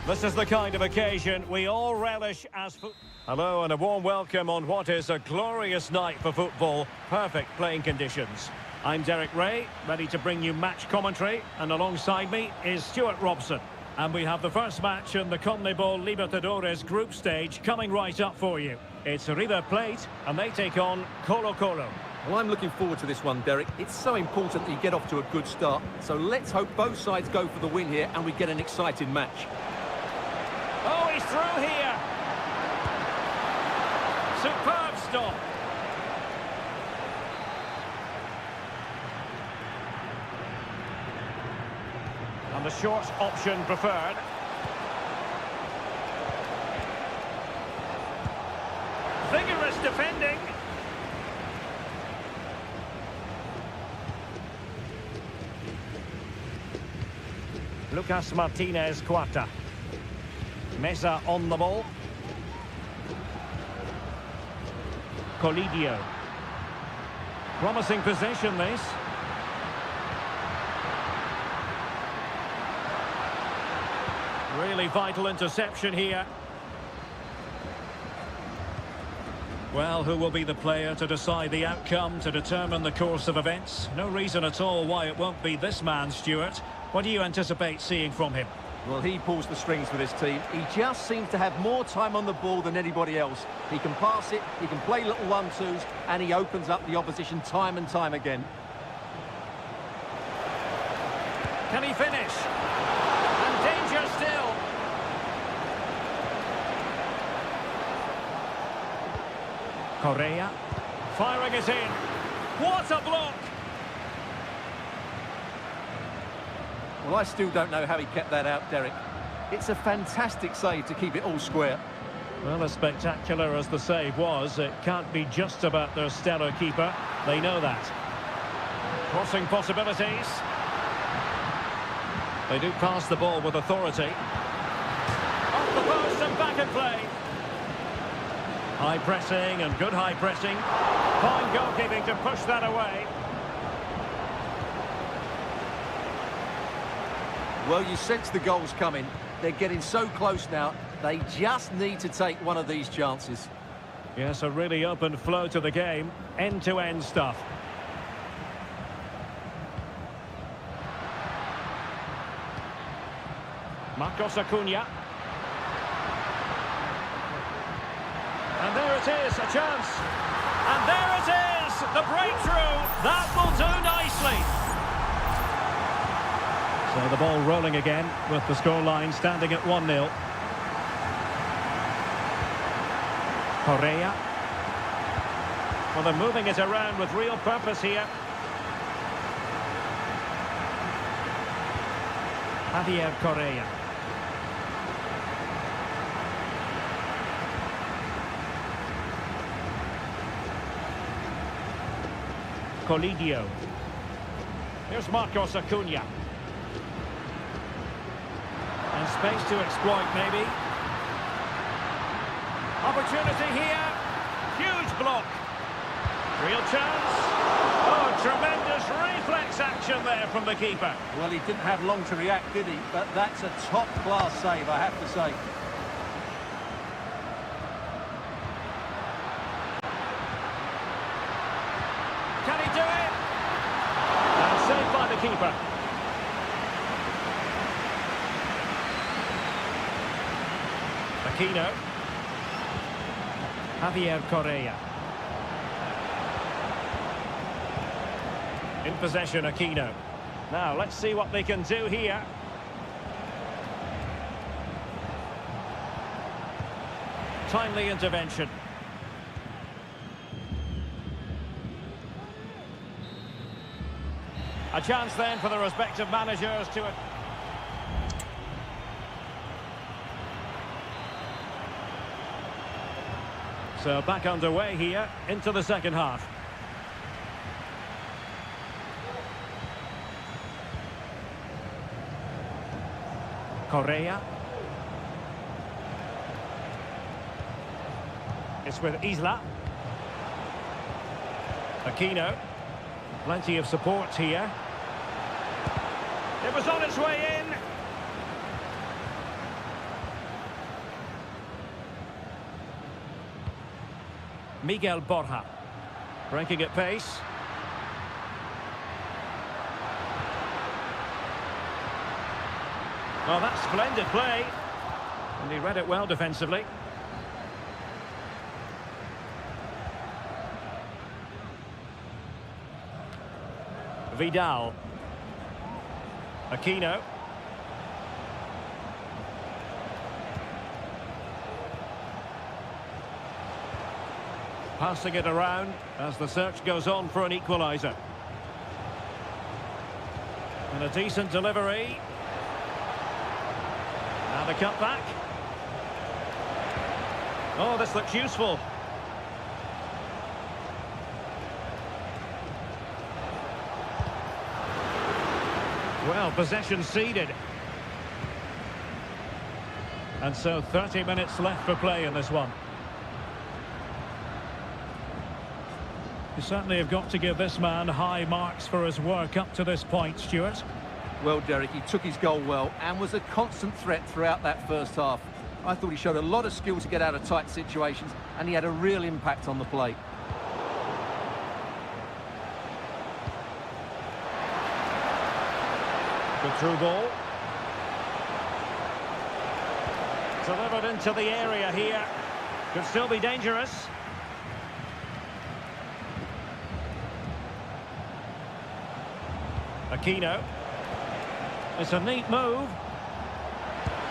This is the kind of occasion we all relish as Hello and a warm welcome on what is a glorious night for football. Perfect playing conditions. I'm Derek Ray, ready to bring you match commentary, and alongside me is Stuart Robson. And we have the first match in the CONMEBOL Libertadores group stage coming right up for you. It's River Plate, and they take on Colo-Colo. Well, I'm looking forward to this one, Derek. It's so important that you get off to a good start. So let's hope both sides go for the win here and we get an exciting match. Oh, he's through here. Superb stop. And the short option preferred. Vigorous defending. Lucas Martinez Cuarta. Mesa on the ball. Colidio. Promising possession, this. Really vital interception here. Well, who will be the player to decide the outcome, to determine the course of events? No reason at all why it won't be this man, Stuart. What do you anticipate seeing from him? Well, he pulls the strings for this team. He just seems to have more time on the ball than anybody else. He can pass it, he can play little one-twos, and he opens up the opposition time and time again. Can he finish? And danger still. Correa. Firing it in. What a block! Well, I still don't know how he kept that out, Derek. It's a fantastic save to keep it all square. Well, as spectacular as the save was, it can't be just about their stellar keeper. They know that. Crossing possibilities. They do pass the ball with authority. Off the post and back in play. High pressing and good high pressing. Fine goalkeeping to push that away. Well, you sense the goals coming. They're getting so close now. They just need to take one of these chances. Yes, a really open flow to the game. End-to-end stuff. Marcos Acuna. And there it is, a chance. And there it is, the breakthrough. That will do nicely. So the ball rolling again with the scoreline standing at 1-0. Correa. Well, they're moving it around with real purpose here. Javier Correa. Colidio. Here's Marcos Acuna. And space to exploit, maybe. Opportunity here. Huge block. Real chance. Oh, tremendous reflex action there from the keeper. Well, he didn't have long to react, did he? But that's a top-class save, I have to say. Can he do it? And saved by the keeper. Aquino. Javier Correa. In possession, Aquino. Now, let's see what they can do here. Timely intervention. A chance then for the respective managers to... So back underway here into the second half. Correa. It's with Isla. Aquino. Plenty of support here. It was on its way in. Miguel Borja. Breaking at pace. Well, that's splendid play. And he read it well defensively. Vidal. Aquino. Passing it around as the search goes on for an equaliser. And a decent delivery. Now the cutback. Oh, this looks useful. Well, possession ceded. And so 30 minutes left for play in this one. You certainly have got to give this man high marks for his work up to this point, Stuart. Well, Derek, he took his goal well and was a constant threat throughout that first half. I thought he showed a lot of skill to get out of tight situations, and he had a real impact on the play. Good through ball. Delivered into the area here. Could still be dangerous. Aquino. It's a neat move.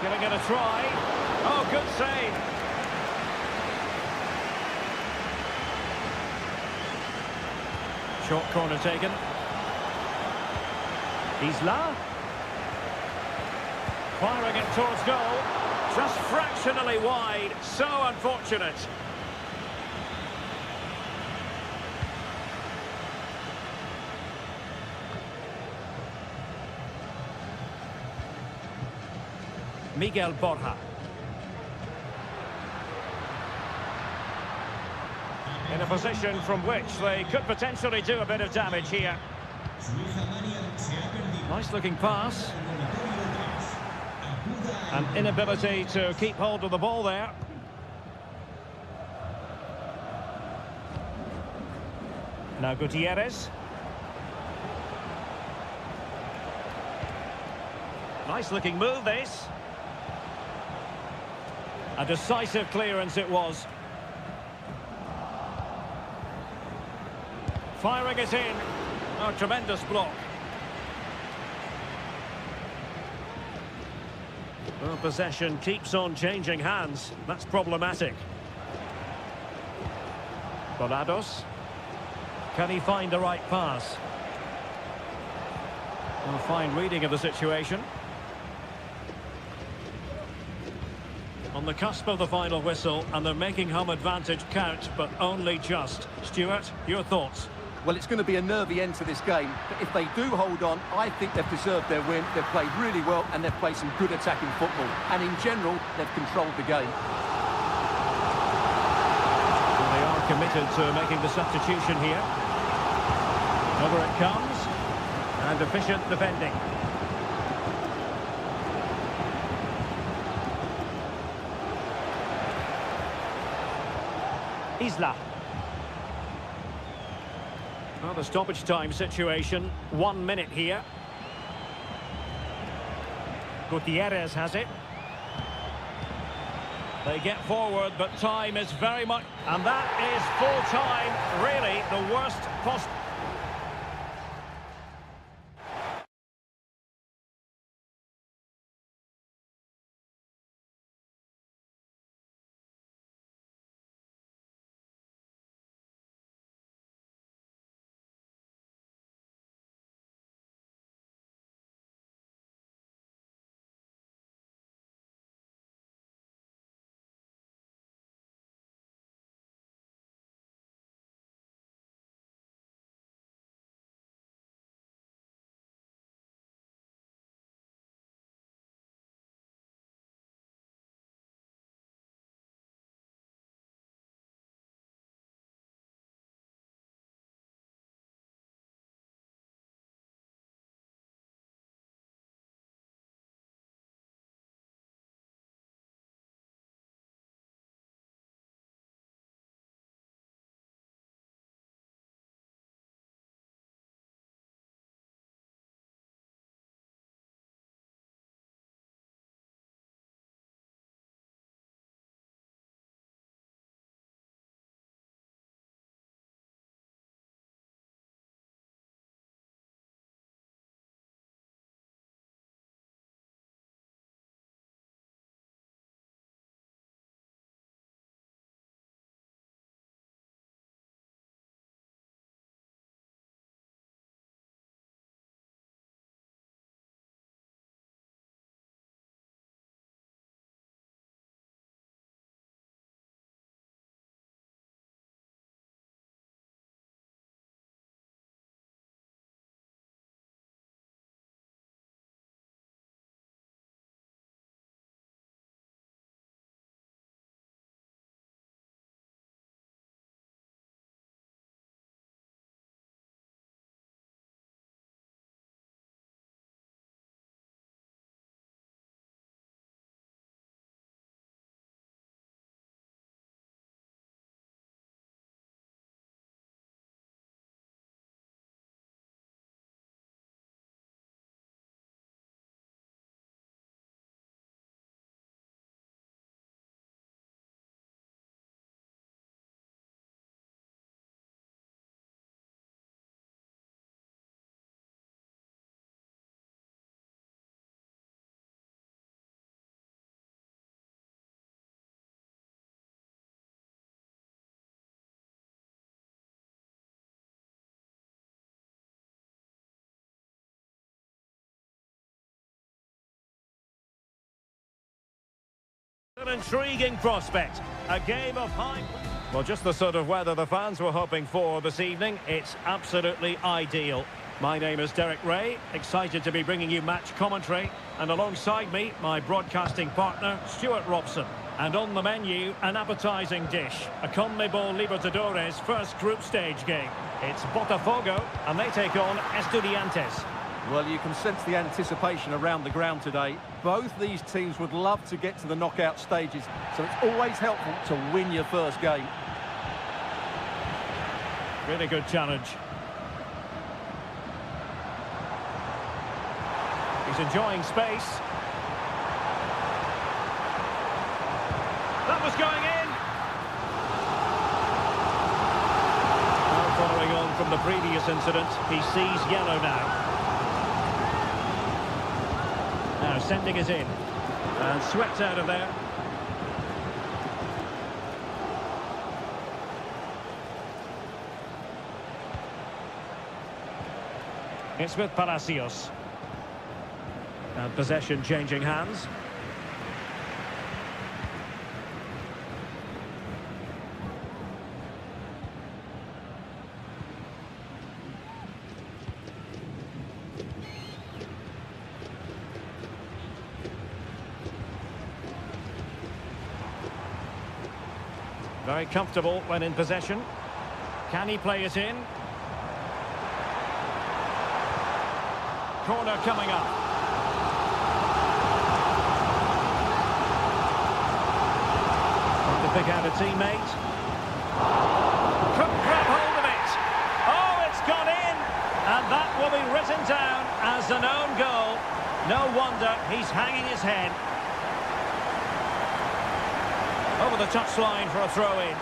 Giving it a try. Oh, good save. Short corner taken. Isla. Firing it towards goal. Just fractionally wide. So unfortunate. Miguel Borja. In a position from which they could potentially do a bit of damage here. Nice looking pass. An inability to keep hold of the ball there. Now Gutierrez. Nice looking move this. A decisive clearance it was. Firing it in. Oh, tremendous block. Well, possession keeps on changing hands. That's problematic. Bolados. Can he find the right pass? Well, fine reading of the situation. On the cusp of the final whistle, and they're making home advantage count, but only just. Stuart, your thoughts? Well, it's going to be a nervy end to this game, but if they do hold on, I think they've deserved their win. They've played really well, and they've played some good attacking football. And in general, they've controlled the game. Well, they are committed to making the substitution here. Over it comes, and efficient defending. Isla. Well, the stoppage time situation, 1 minute here. Gutierrez has it. They get forward, but time is very much... And that is full time, really the worst possible... An intriguing prospect. A game of high... Well, just the sort of weather the fans were hoping for this evening. It's absolutely ideal. My name is Derek Ray, excited to be bringing you match commentary. And alongside me, my broadcasting partner, Stuart Robson. And on the menu, an appetising dish. A CONMEBOL Libertadores first group stage game. It's Botafogo, and they take on Estudiantes. Well, you can sense the anticipation around the ground today. Both these teams would love to get to the knockout stages, so it's always helpful to win your first game. Really good challenge. He's enjoying space. That was going in. Now following on from the previous incident, he sees yellow now. Now sending it in. And swept out of there. It's with Palacios. And possession changing hands. Very comfortable when in possession. Can he play it in? Corner coming up. Trying to pick out a teammate. Couldn't grab hold of it. Oh, it's gone in. And that will be written down as an own goal. No wonder he's hanging his head. Over the touchline for a throw-in.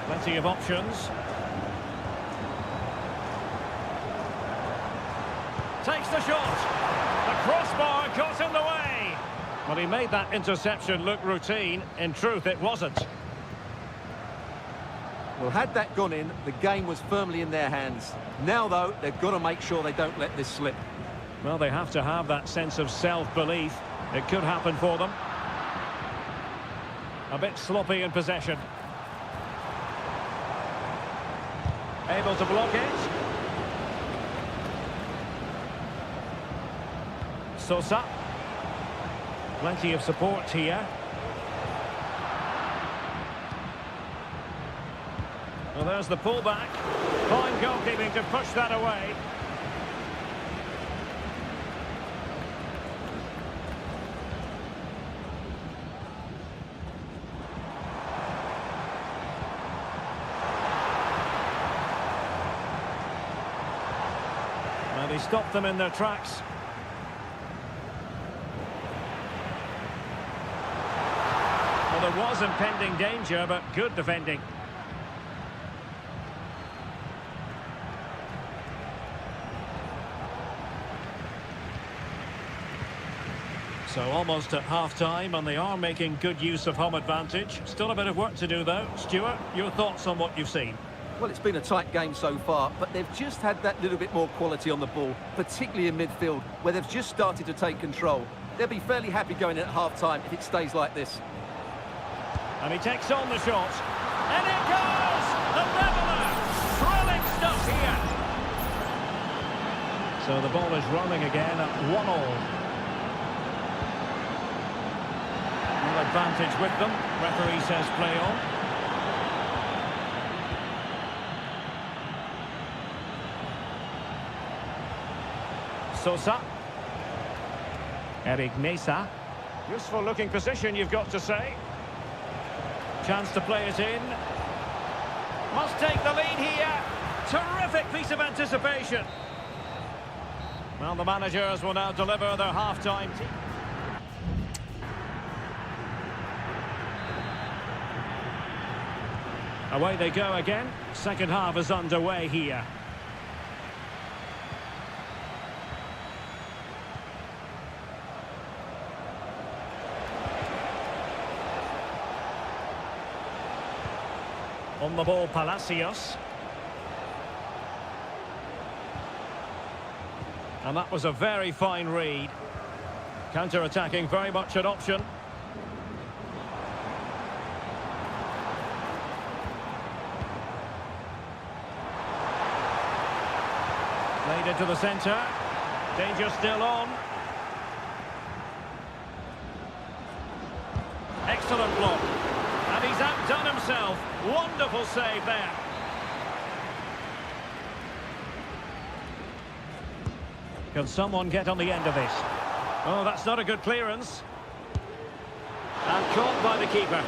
Plenty of options. Takes the shot. The crossbar got in the way. Well, he made that interception look routine. In truth, it wasn't. Well, had that gone in, the game was firmly in their hands. Now, though, they've got to make sure they don't let this slip. Well, they have to have that sense of self-belief. It could happen for them. A bit sloppy in possession. Able to block it. Sosa. Plenty of support here. Well, there's the pullback. Fine goalkeeping to push that away. And he stopped them in their tracks. Well, there was impending danger, but good defending. So almost at half-time, and they are making good use of home advantage. Still a bit of work to do, though. Stuart, your thoughts on what you've seen? Well, it's been a tight game so far, but they've just had that little bit more quality on the ball, particularly in midfield, where they've just started to take control. They'll be fairly happy going in at half-time if it stays like this. And he takes on the shot. And it goes! The leveller! Thrilling stuff here. So the ball is rolling again at 1-1. Advantage with them. Referee says play on. Sosa. Eric Mesa. Useful looking position, you've got to say. Chance to play it in. Must take the lead here. Terrific piece of anticipation. Well, the managers will now deliver their half-time team. Away they go again. Second half is underway here. On the ball, Palacios. And that was a very fine read. Counter-attacking, very much an option. Played into the centre. Danger still on. Excellent block. And he's outdone himself. Wonderful save there. Can someone get on the end of this? Oh, that's not a good clearance. And caught by the keeper.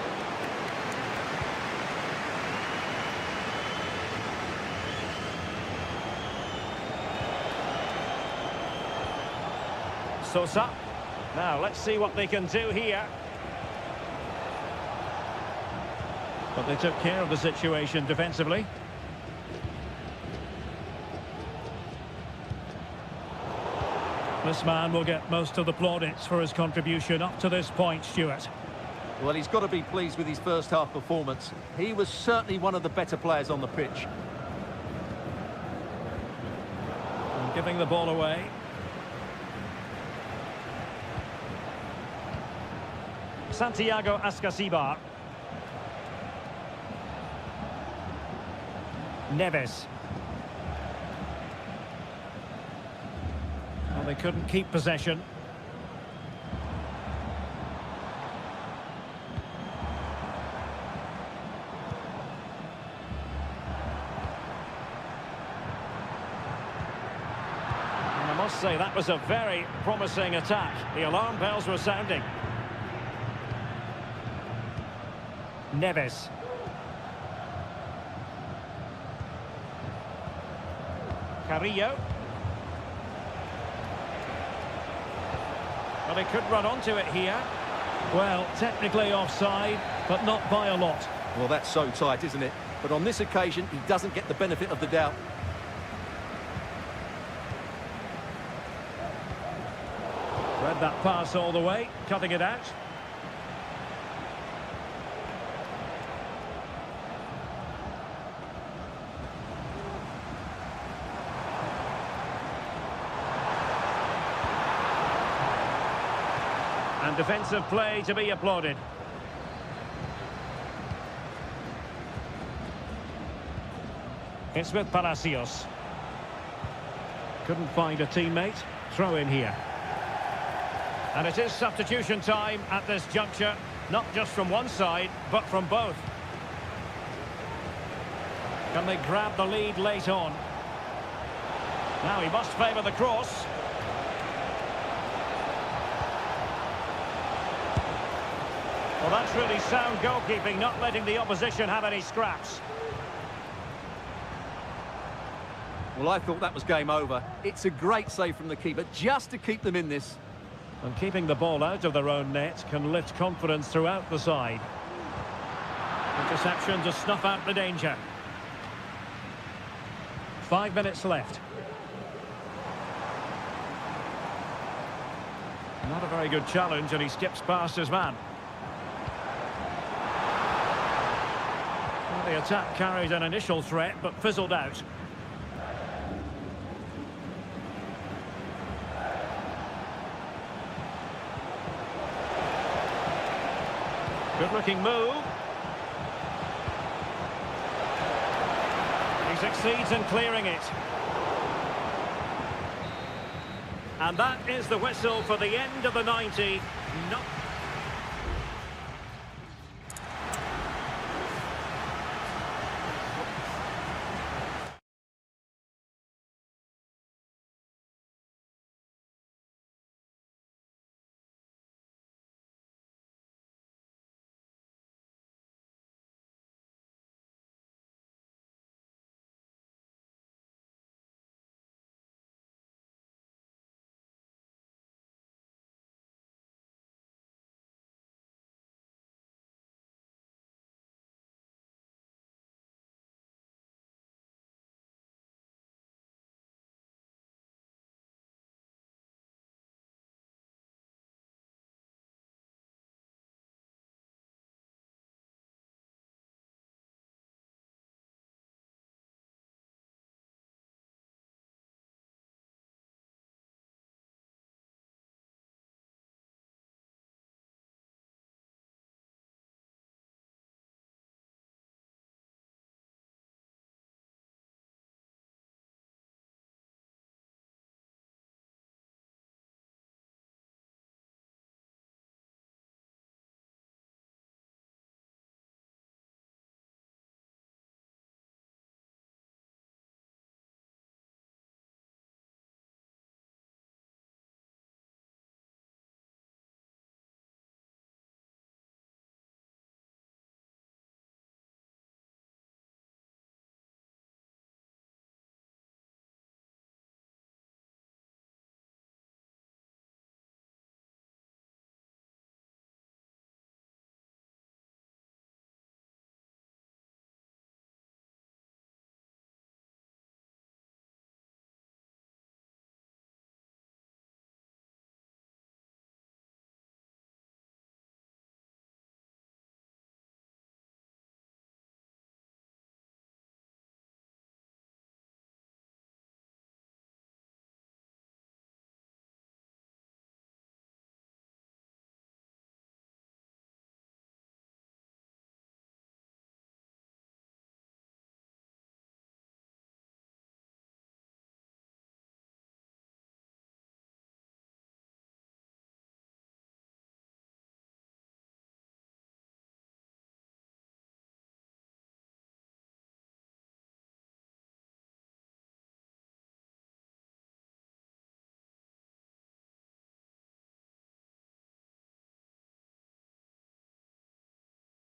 Sosa. Now, let's see what they can do here. But they took care of the situation defensively. This man will get most of the plaudits for his contribution up to this point, Stuart. Well, he's got to be pleased with his first half performance. He was certainly one of the better players on the pitch. And giving the ball away. Santiago Ascasibar. Neves. Well, they couldn't keep possession. And I must say, that was a very promising attack. The alarm bells were sounding. Neves. Carrillo. Well, he could run onto it here. Well, technically offside, but not by a lot. Well, that's so tight, isn't it? But on this occasion, he doesn't get the benefit of the doubt. Read that pass all the way, cutting it out. And defensive play to be applauded. It's with Palacios. Couldn't find a teammate. Throw in here. And it is substitution time at this juncture. Not just from one side, but from both. Can they grab the lead late on? Now he must favour the cross. Well, that's really sound goalkeeping, not letting the opposition have any scraps. Well, I thought that was game over. It's a great save from the keeper, just to keep them in this. And keeping the ball out of their own net can lift confidence throughout the side. Interception to snuff out the danger. 5 minutes left. Not a very good challenge, and he skips past his man. Well, the attack carried an initial threat, but fizzled out. Good-looking move. He succeeds in clearing it. And that is the whistle for the end of the 90. Not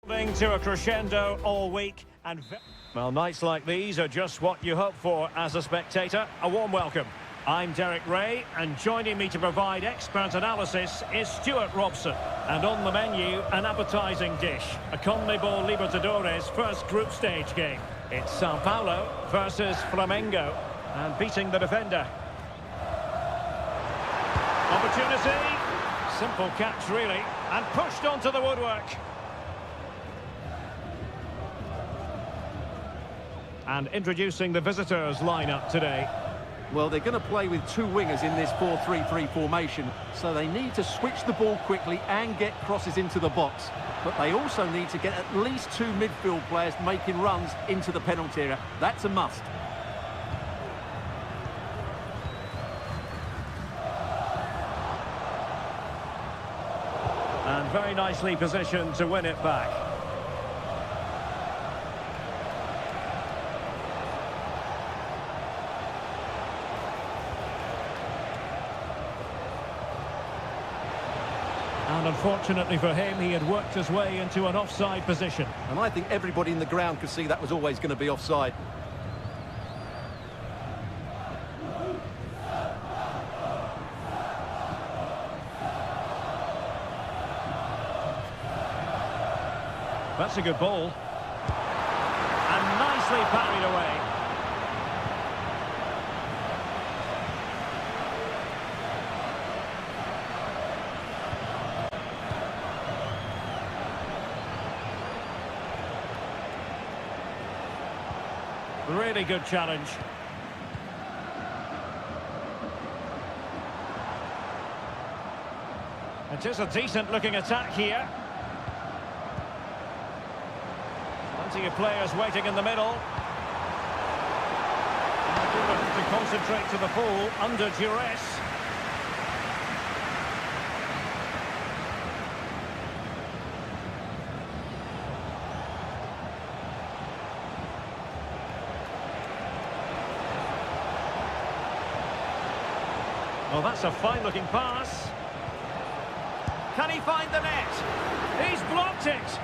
To a crescendo all week, and well, nights like these are just what you hope for as a spectator. A warm welcome. I'm Derek Ray, and joining me to provide expert analysis is Stuart Robson. And on the menu, an appetising dish, a CONMEBOL Libertadores first group stage game. It's Sao Paulo versus Flamengo, and beating the defender. Opportunity, simple catch really, and pushed onto the woodwork. And introducing the visitors' lineup today. Well, they're going to play with two wingers in this 4-3-3 formation, so they need to switch the ball quickly and get crosses into the box. But they also need to get at least two midfield players making runs into the penalty area. That's a must. And very nicely positioned to win it back. And unfortunately for him, he had worked his way into an offside position. And I think everybody in the ground could see that was always going to be offside. That's a good ball. And nicely parried away. Really good challenge. It is a decent looking attack here. Plenty of players waiting in the middle. To concentrate to the full under duress. Well, that's a fine-looking pass. Can he find the net? He's blocked it.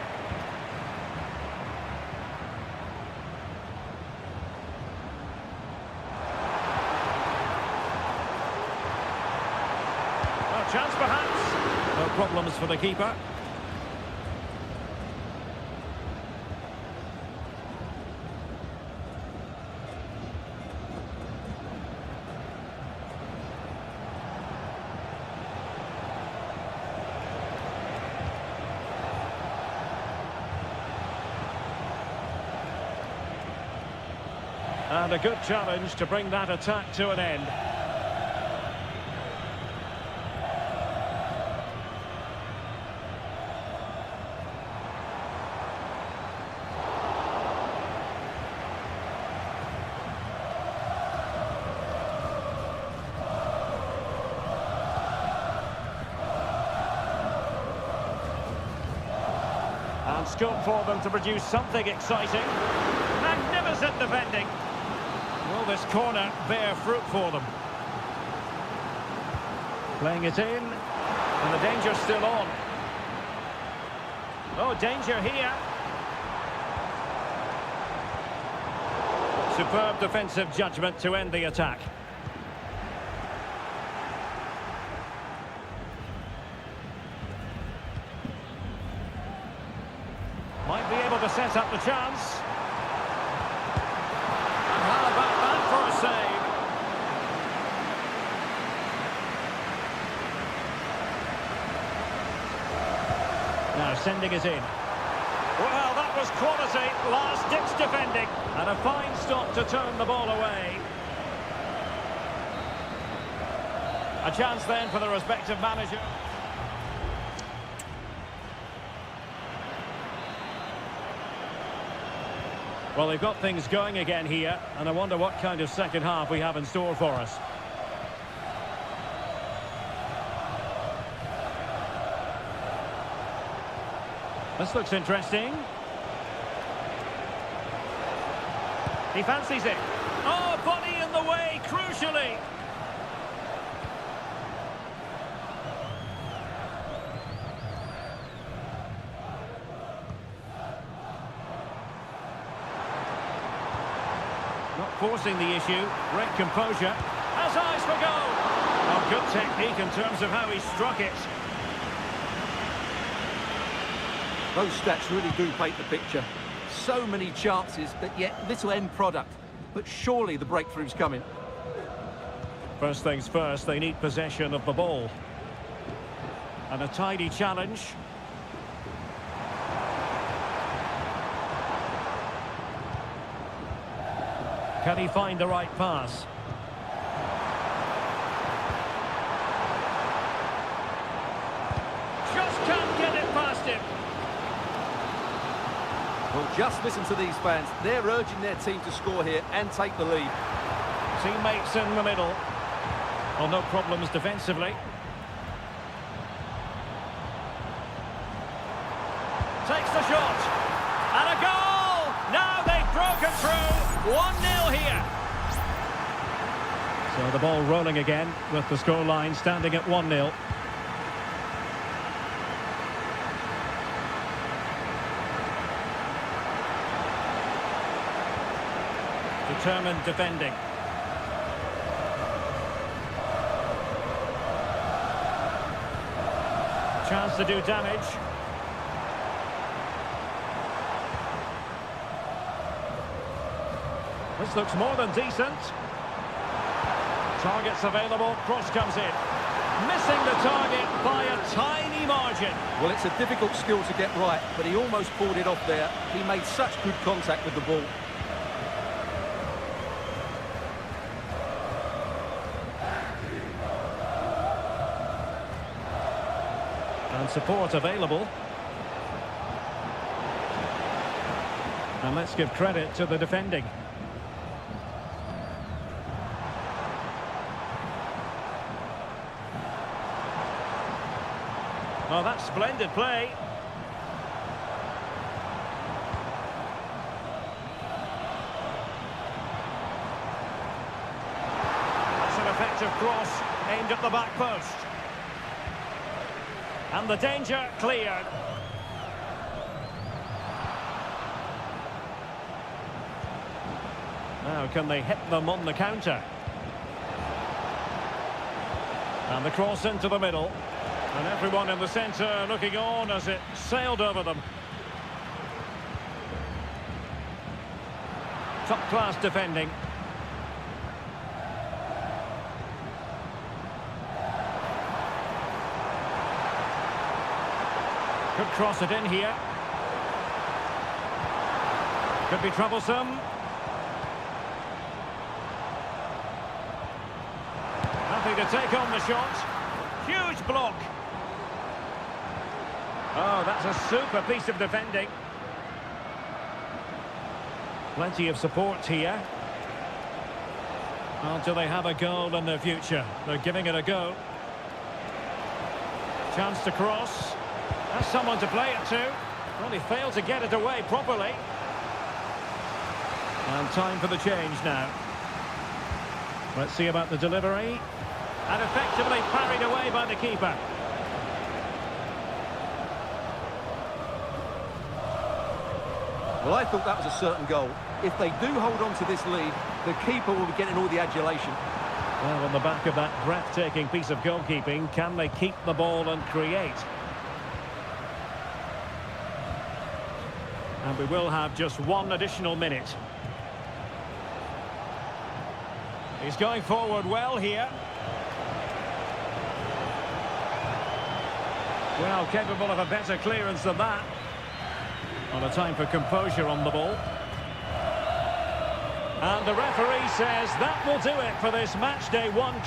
Well, chance perhaps. No problems for the keeper. And a good challenge to bring that attack to an end. And scope for them to produce something exciting. Magnificent defending. Will this corner bear fruit for them? Playing it in, and the danger's still on. Oh, danger here. Superb defensive judgment to end the attack. Might be able to set up the chance. Save. Now sending it in. Well, that was quality. Last-ditch defending. And a fine stop to turn the ball away. A chance then for the respective manager. Well, they've got things going again here, and I wonder what kind of second half we have in store for us. This looks interesting. He fancies it. Oh, body in the way, crucially. not forcing the issue. Great composure. Has eyes for goal. Oh, good technique in terms of how he struck it. Those stats really do paint the picture. So many chances, but yet little end product. But surely the breakthrough's coming. First things first, they need possession of the ball. And a tidy challenge. Can he find the right pass? Just can't get it past him. Well, just listen to these fans. They're urging their team to score here and take the lead. Teammates in the middle. Well, no problems defensively. Takes the shot. And a goal! Now they've broken through. 1-0 here. So the ball rolling again with the scoreline standing at 1-0. Determined defending. Chance to do damage. This looks more than decent. Targets available, cross comes in. Missing the target by a tiny margin. Well, it's a difficult skill to get right, but he almost pulled it off there. He made such good contact with the ball. And support available. And let's give credit to the defending. Well, that's splendid play. That's an effective cross aimed at the back post. And the danger cleared. Now, can they hit them on the counter? And the cross into the middle. And everyone in the centre looking on as it sailed over them. Top-class defending. Could cross it in here. Could be troublesome. Happy to take on the shot. Huge block. Oh, that's a super piece of defending. Plenty of support here. Well, do they have a goal in their future? They're giving it a go. Chance to cross. Has someone to play it to. Well, he failed to get it away properly. And time for the change now. Let's see about the delivery. And effectively parried away by the keeper. Well, I thought that was a certain goal. If they do hold on to this lead, the keeper will be getting all the adulation. Well, on the back of that breathtaking piece of goalkeeping, can they keep the ball and create? And we will have just one additional minute. He's going forward well here. Well, capable of a better clearance than that. On a time for composure on the ball. And the referee says that will do it for this match day one.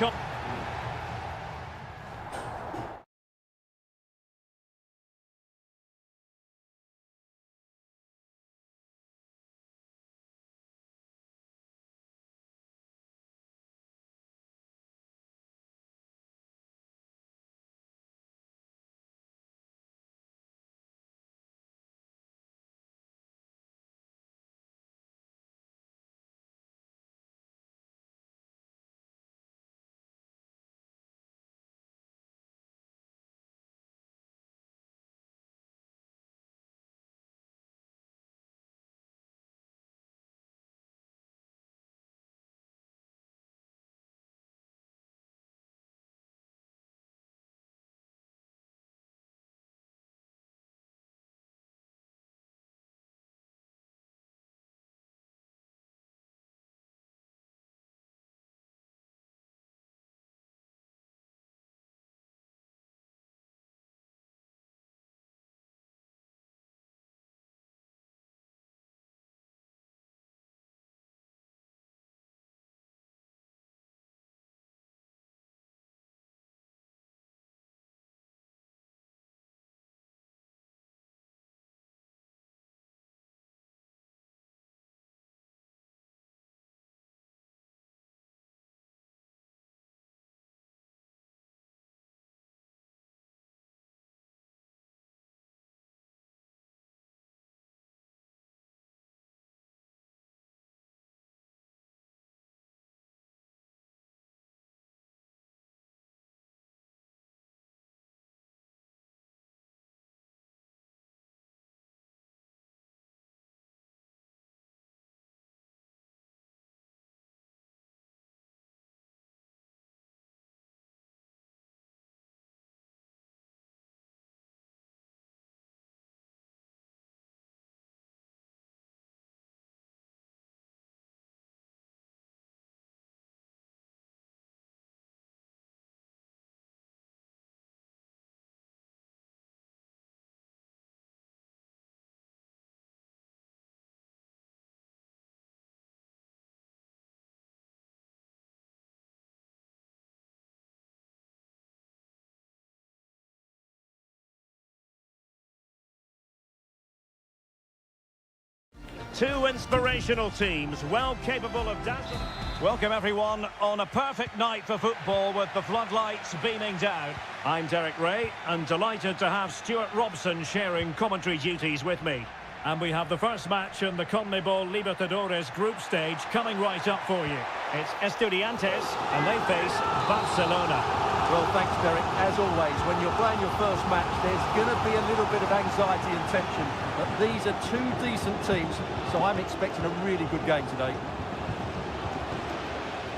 Two inspirational teams, well capable of dazzling. Welcome everyone on a perfect night for football with the floodlights beaming down. I'm Derek Ray and delighted to have Stuart Robson sharing commentary duties with me. And we have the first match in the CONMEBOL Libertadores group stage coming right up for you. It's Estudiantes and they face Barcelona. Well, thanks, Derek. As always, when you're playing your first match, there's going to be a little bit of anxiety and tension. But these are two decent teams, so I'm expecting a really good game today.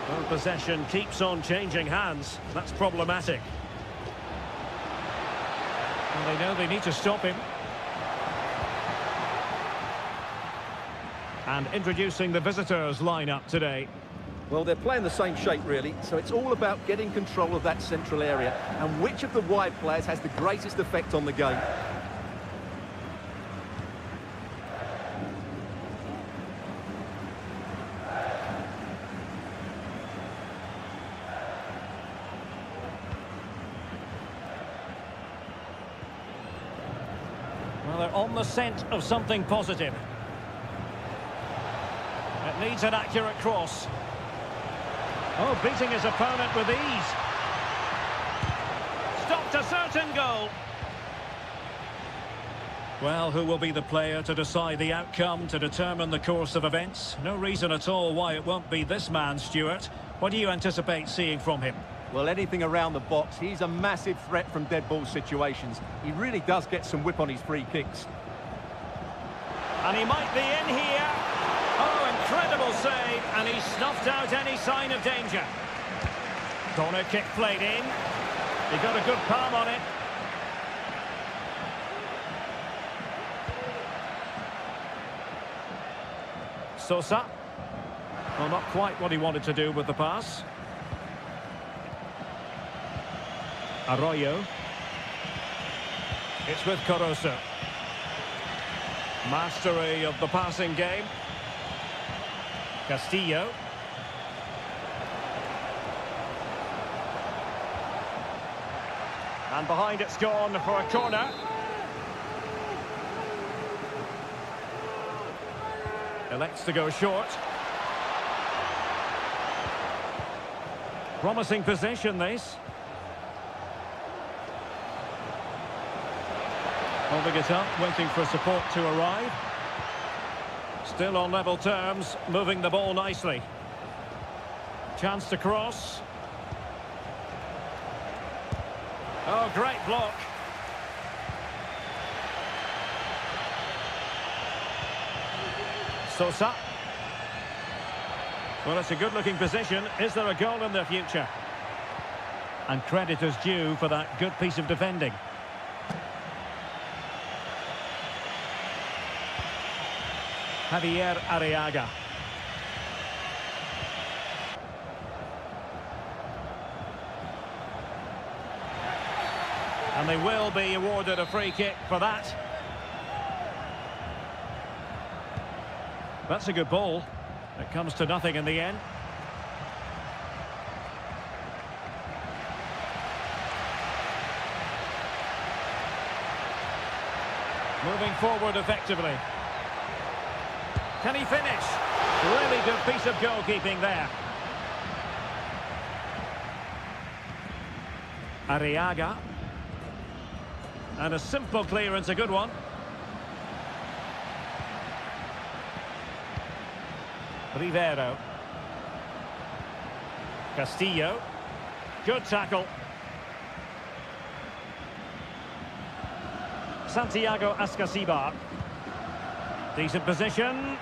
Well, possession keeps on changing hands. That's problematic. And they know they need to stop him. And introducing the visitors lineup today. Well, they're playing the same shape, really, so it's all about getting control of that central area and which of the wide players has the greatest effect on the game. Well, they're on the scent of something positive. It needs an accurate cross. Oh, beating his opponent with ease. Stopped a certain goal. Well, who will be the player to decide the outcome, to determine the course of events? No reason at all why it won't be this man, Stuart. What do you anticipate seeing from him? Well, anything around the box. He's a massive threat from dead ball situations. He really does get some whip on his free kicks. And he might be in here. Oh, incredible save, and he snuffed out any sign of danger. Corner kick played in. He got a good palm on it. Sosa. Well, not quite what he wanted to do with the pass. Arroyo. It's with Caruso. Mastery of the passing game. Castillo. And behind it's gone for a corner. Elects to go short. Promising position, this. Holding it up, waiting for support to arrive. Still on level terms, moving the ball nicely. Chance to cross. Oh, great block. Sosa. Well, it's a good-looking position. Is there a goal in the future? And credit is due for that good piece of defending. Javier Arriaga. And they will be awarded a free kick for that. That's a good ball. It comes to nothing in the end. Moving forward effectively. Can he finish? Really good piece of goalkeeping there. Arriaga. And a simple clearance, a good one. Rivero. Castillo. Good tackle. Santiago Ascasibar. Decent position.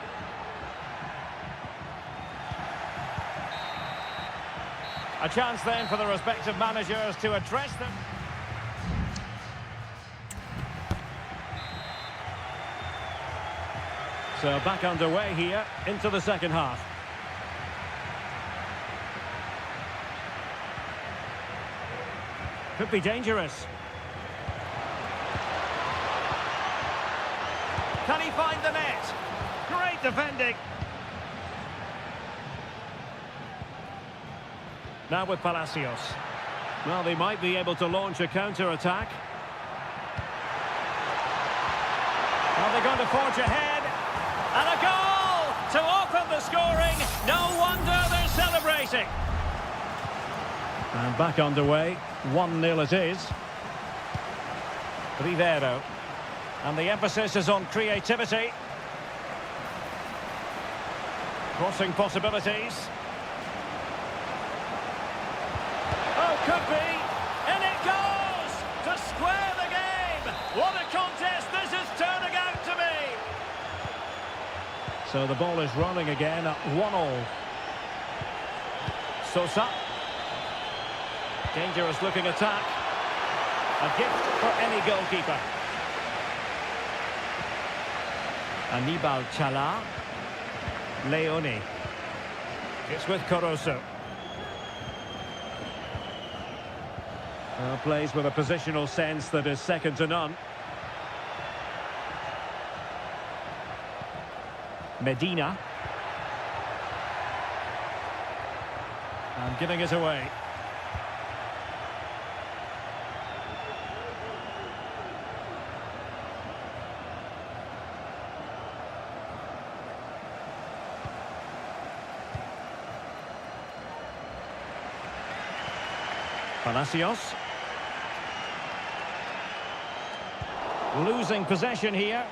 A chance then for the respective managers to address them. So back underway here into the second half. Could be dangerous. Can he find the net? Great defending. Now with Palacios. Well, they might be able to launch a counter-attack. Are they going to forge ahead? And a goal to open the scoring. No wonder they're celebrating. And back underway. 1-0 it is. Rivero. And the emphasis is on creativity. Crossing possibilities. Oh, could be. And it goes to square the game. What a contest this is turning out to be. So the ball is rolling again at 1-1. Sosa. Dangerous looking attack. A gift for any goalkeeper. Anibal Chala. Leone. It's with Coroso. Plays with a positional sense that is second to none. Medina. And giving it away. Palacios. Losing possession here.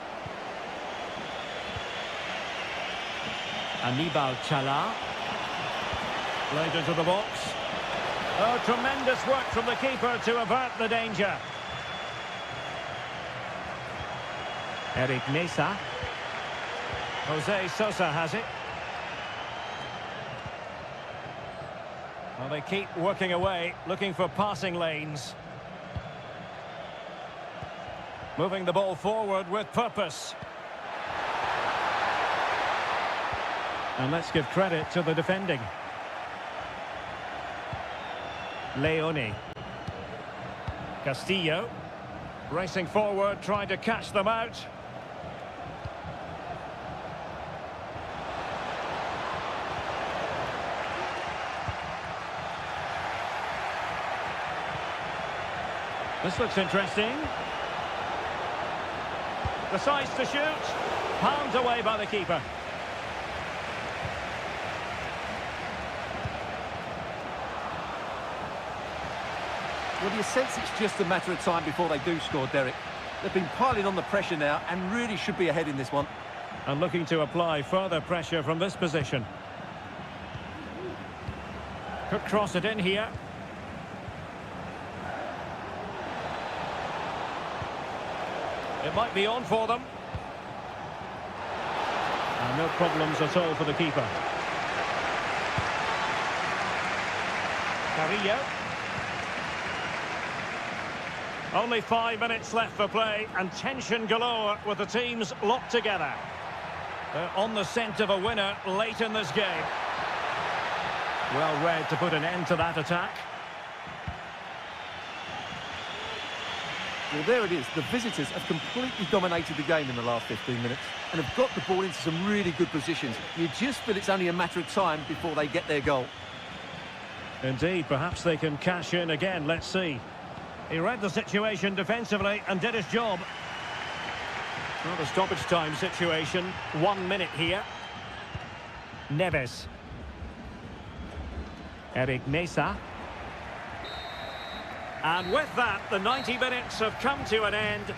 Anibal Chala. Played into the box. Oh, tremendous work from the keeper to avert the danger. Eric Mesa. Jose Sosa has it. Well, they keep working away, looking for passing lanes. Moving the ball forward with purpose. And let's give credit to the defending. Leone. Castillo. Racing forward, trying to catch them out. This looks interesting. Decides to shoot. Palmed away by the keeper. Well, you sense it's just a matter of time before they do score, Derek. They've been piling on the pressure now and really should be ahead in this one. And looking to apply further pressure from this position. Could cross it in here. It might be on for them. And no problems at all for the keeper. Carrillo. Only 5 minutes left for play and tension galore with the teams locked together. They're on the scent of a winner late in this game. Well read to put an end to that attack. Well, there it is. The visitors have completely dominated the game in the last 15 minutes and have got the ball into some really good positions. You just feel it's only a matter of time before they get their goal. Indeed, perhaps they can cash in again. Let's see. He read the situation defensively and did his job. Well, the stoppage time situation. 1 minute here. Neves. Eric Mesa. And with that, the 90 minutes have come to an end.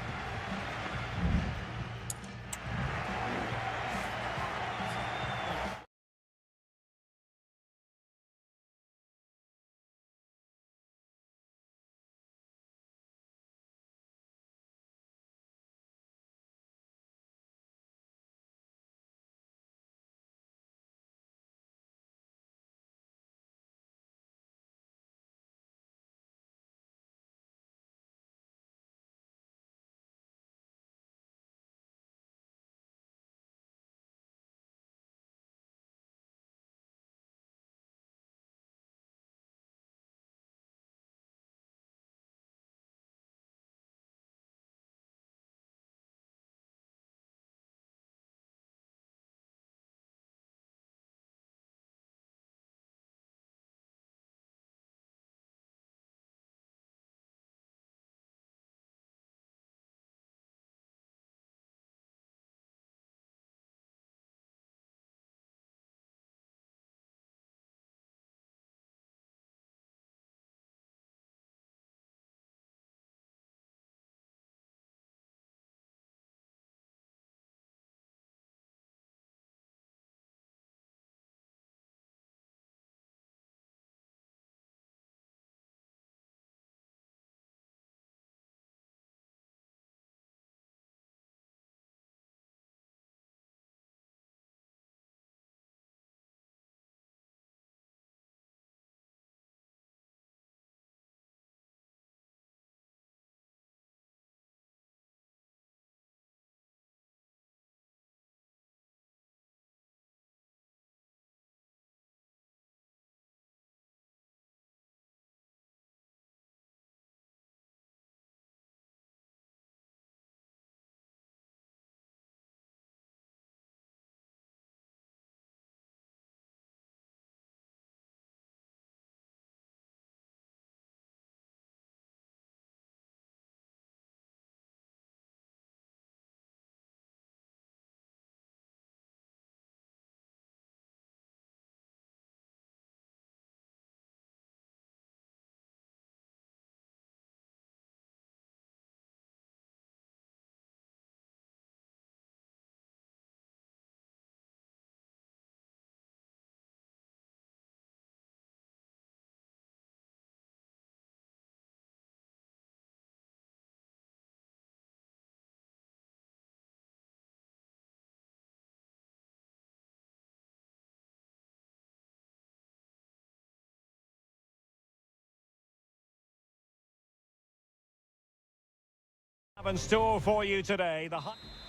In store for you today.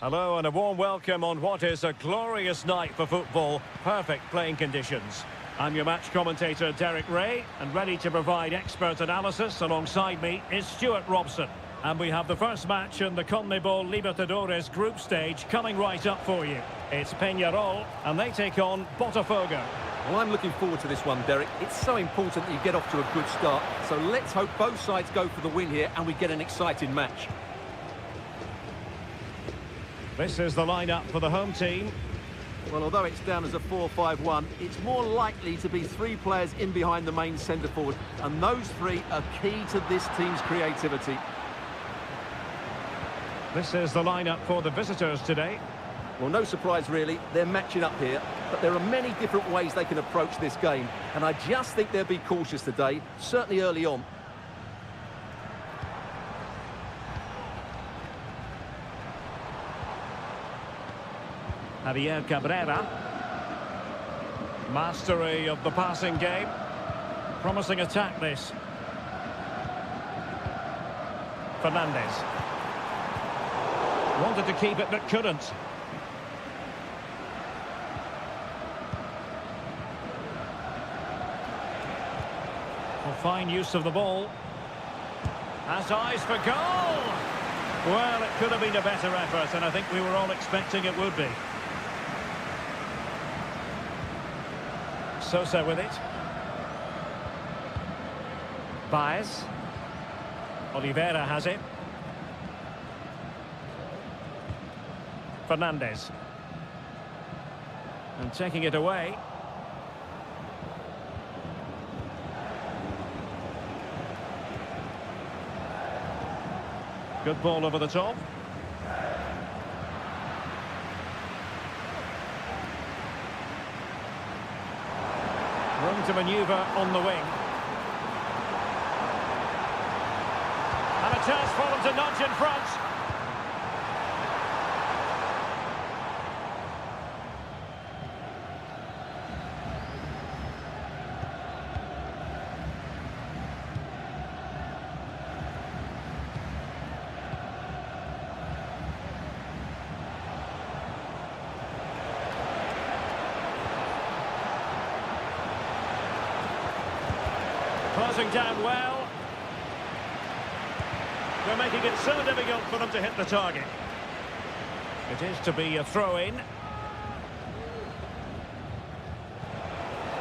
Hello and a warm welcome on what is a glorious night for football. Perfect playing conditions. I'm your match commentator Derek Ray, and ready to provide expert analysis alongside me is Stuart Robson. And we have the first match in the CONMEBOL Libertadores group stage coming right up for you. It's Peñarol and they take on Botafogo. Well, I'm looking forward to this one, Derek. It's so important that you get off to a good start. So let's hope both sides go for the win here and we get an exciting match. This is the lineup for the home team. Well, although it's down as a 4-5-1, it's more likely to be three players in behind the main centre-forward. And those three are key to this team's creativity. This is the lineup for the visitors today. Well, no surprise, really. They're matching up here. But there are many different ways they can approach this game. And I just think they'll be cautious today, certainly early on. Javier Cabrera. Mastery of the passing game. Promising attack this. Fernandez. Wanted to keep it but couldn't. Well, fine use of the ball. Has eyes for goal! Well, it could have been a better effort, and I think we were all expecting it would be. Sosa with it. Baez. Oliveira has it. Fernandez. And taking it away. Good ball over the top. Room to manoeuvre on the wing. And a chance for them to nudge in front. Closing down well. They're making it so difficult for them to hit the target. It is to be a throw-in.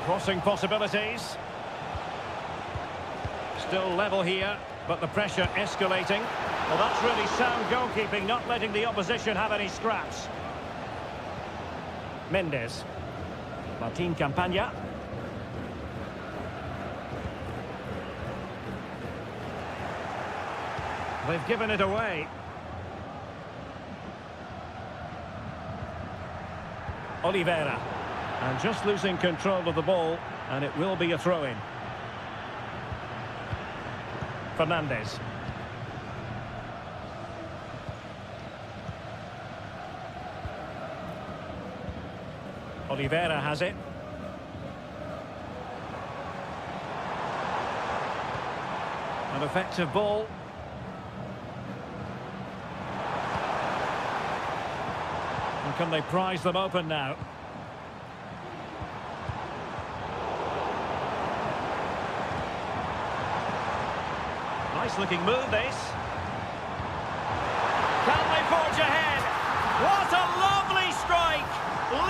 Crossing possibilities. Still level here, but the pressure escalating. Well, that's really sound goalkeeping, not letting the opposition have any scraps. Mendes. Martin Campaña. They've given it away. Oliveira. And just losing control of the ball, and it will be a throw-in. Fernandez. Oliveira has it. An effective ball. And can they prise them open now? Nice looking move this. Can they forge ahead? What a lovely strike!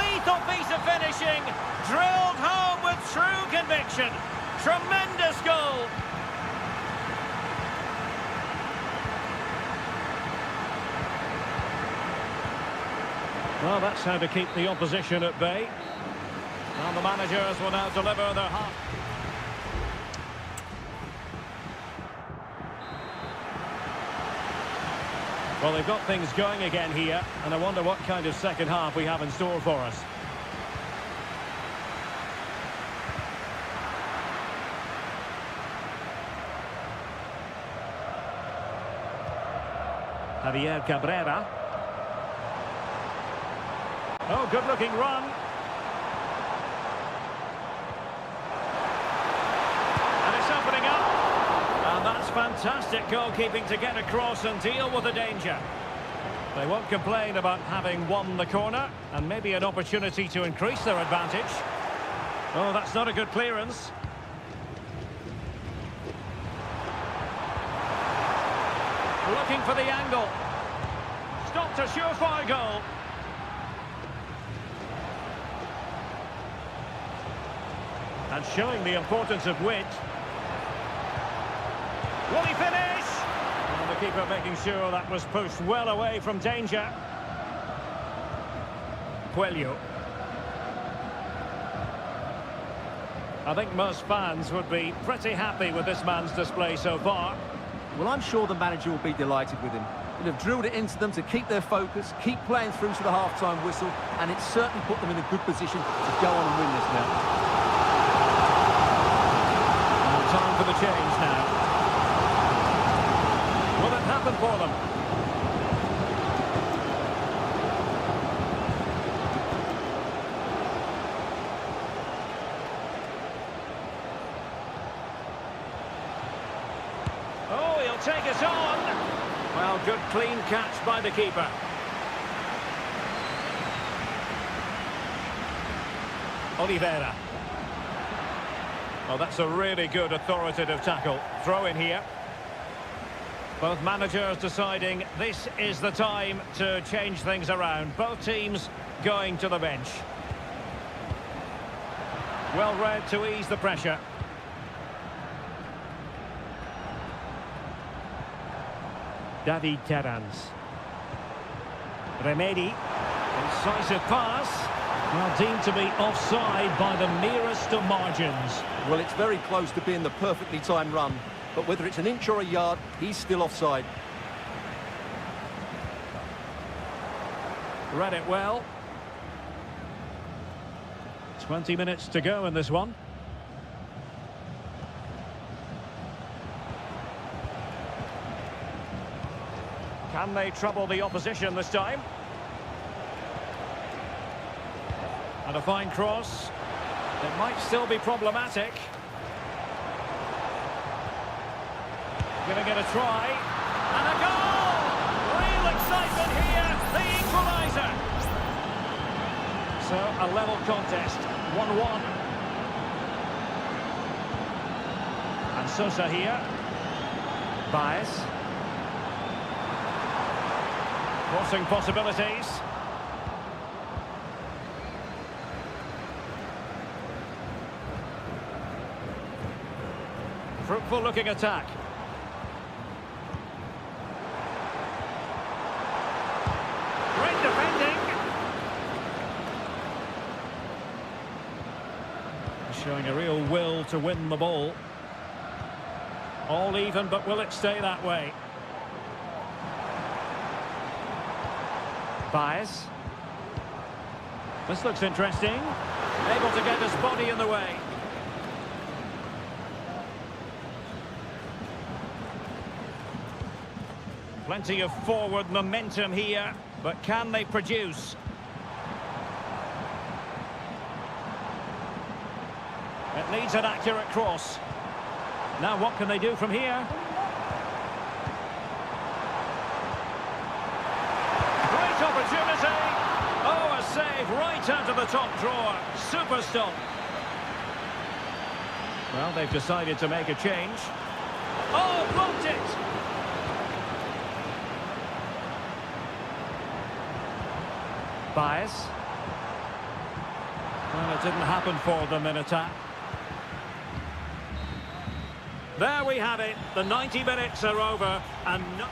Lethal piece of finishing. Drilled home with true conviction. Tremendous goal. Well, that's how to keep the opposition at bay. And the managers will now deliver their half. Well, they've got things going again here, and I wonder what kind of second half we have in store for us. Javier Cabrera. Oh, good-looking run. And it's opening up. And that's fantastic. Fantastic goalkeeping to get across and deal with the danger. They won't complain about having won the corner, and maybe an opportunity to increase their advantage. Oh, that's not a good clearance. Looking for the angle. Stopped a surefire goal. And showing the importance of wit. Will he finish? And the keeper making sure that was pushed well away from danger. Coelho. I think most fans would be pretty happy with this man's display so far. Well, I'm sure the manager will be delighted with him. He'll have drilled it into them to keep their focus, keep playing through to the half-time whistle, and it's certainly put them in a good position to go on and win this now. And time for the change now. Will it happen for them? Oh, he'll take it on. Well, good clean catch by the keeper. Oliveira. Oh, that's a really good authoritative tackle. Throw in here. Both managers deciding this is the time to change things around. Both teams going to the bench. Well read to ease the pressure. David Terans. Remedi. Incisive pass. Well, deemed to be offside by the merest of margins. Well, it's very close to being the perfectly timed run, but whether it's an inch or a yard, he's still offside. Read it well. 20 minutes to go in this one. Can they trouble the opposition this time? And a fine cross. It might still be problematic. Giving it a try. And a goal! Real excitement here. The equaliser. So, a level contest. 1-1. And Sosa here. Baez. Crossing possibilities. Fruitful looking attack. Great defending. Showing a real will to win the ball. All even, but will it stay that way? Baez. This looks interesting. Able to get his body in the way. Plenty of forward momentum here, but can they produce? It needs an accurate cross. Now what can they do from here? Great opportunity! Oh, a save right out of the top drawer. Super stop. Well, they've decided to make a change. Oh, blocked it! Baez. Well, it didn't happen for them in attack. There we have it. The 90 minutes are over and no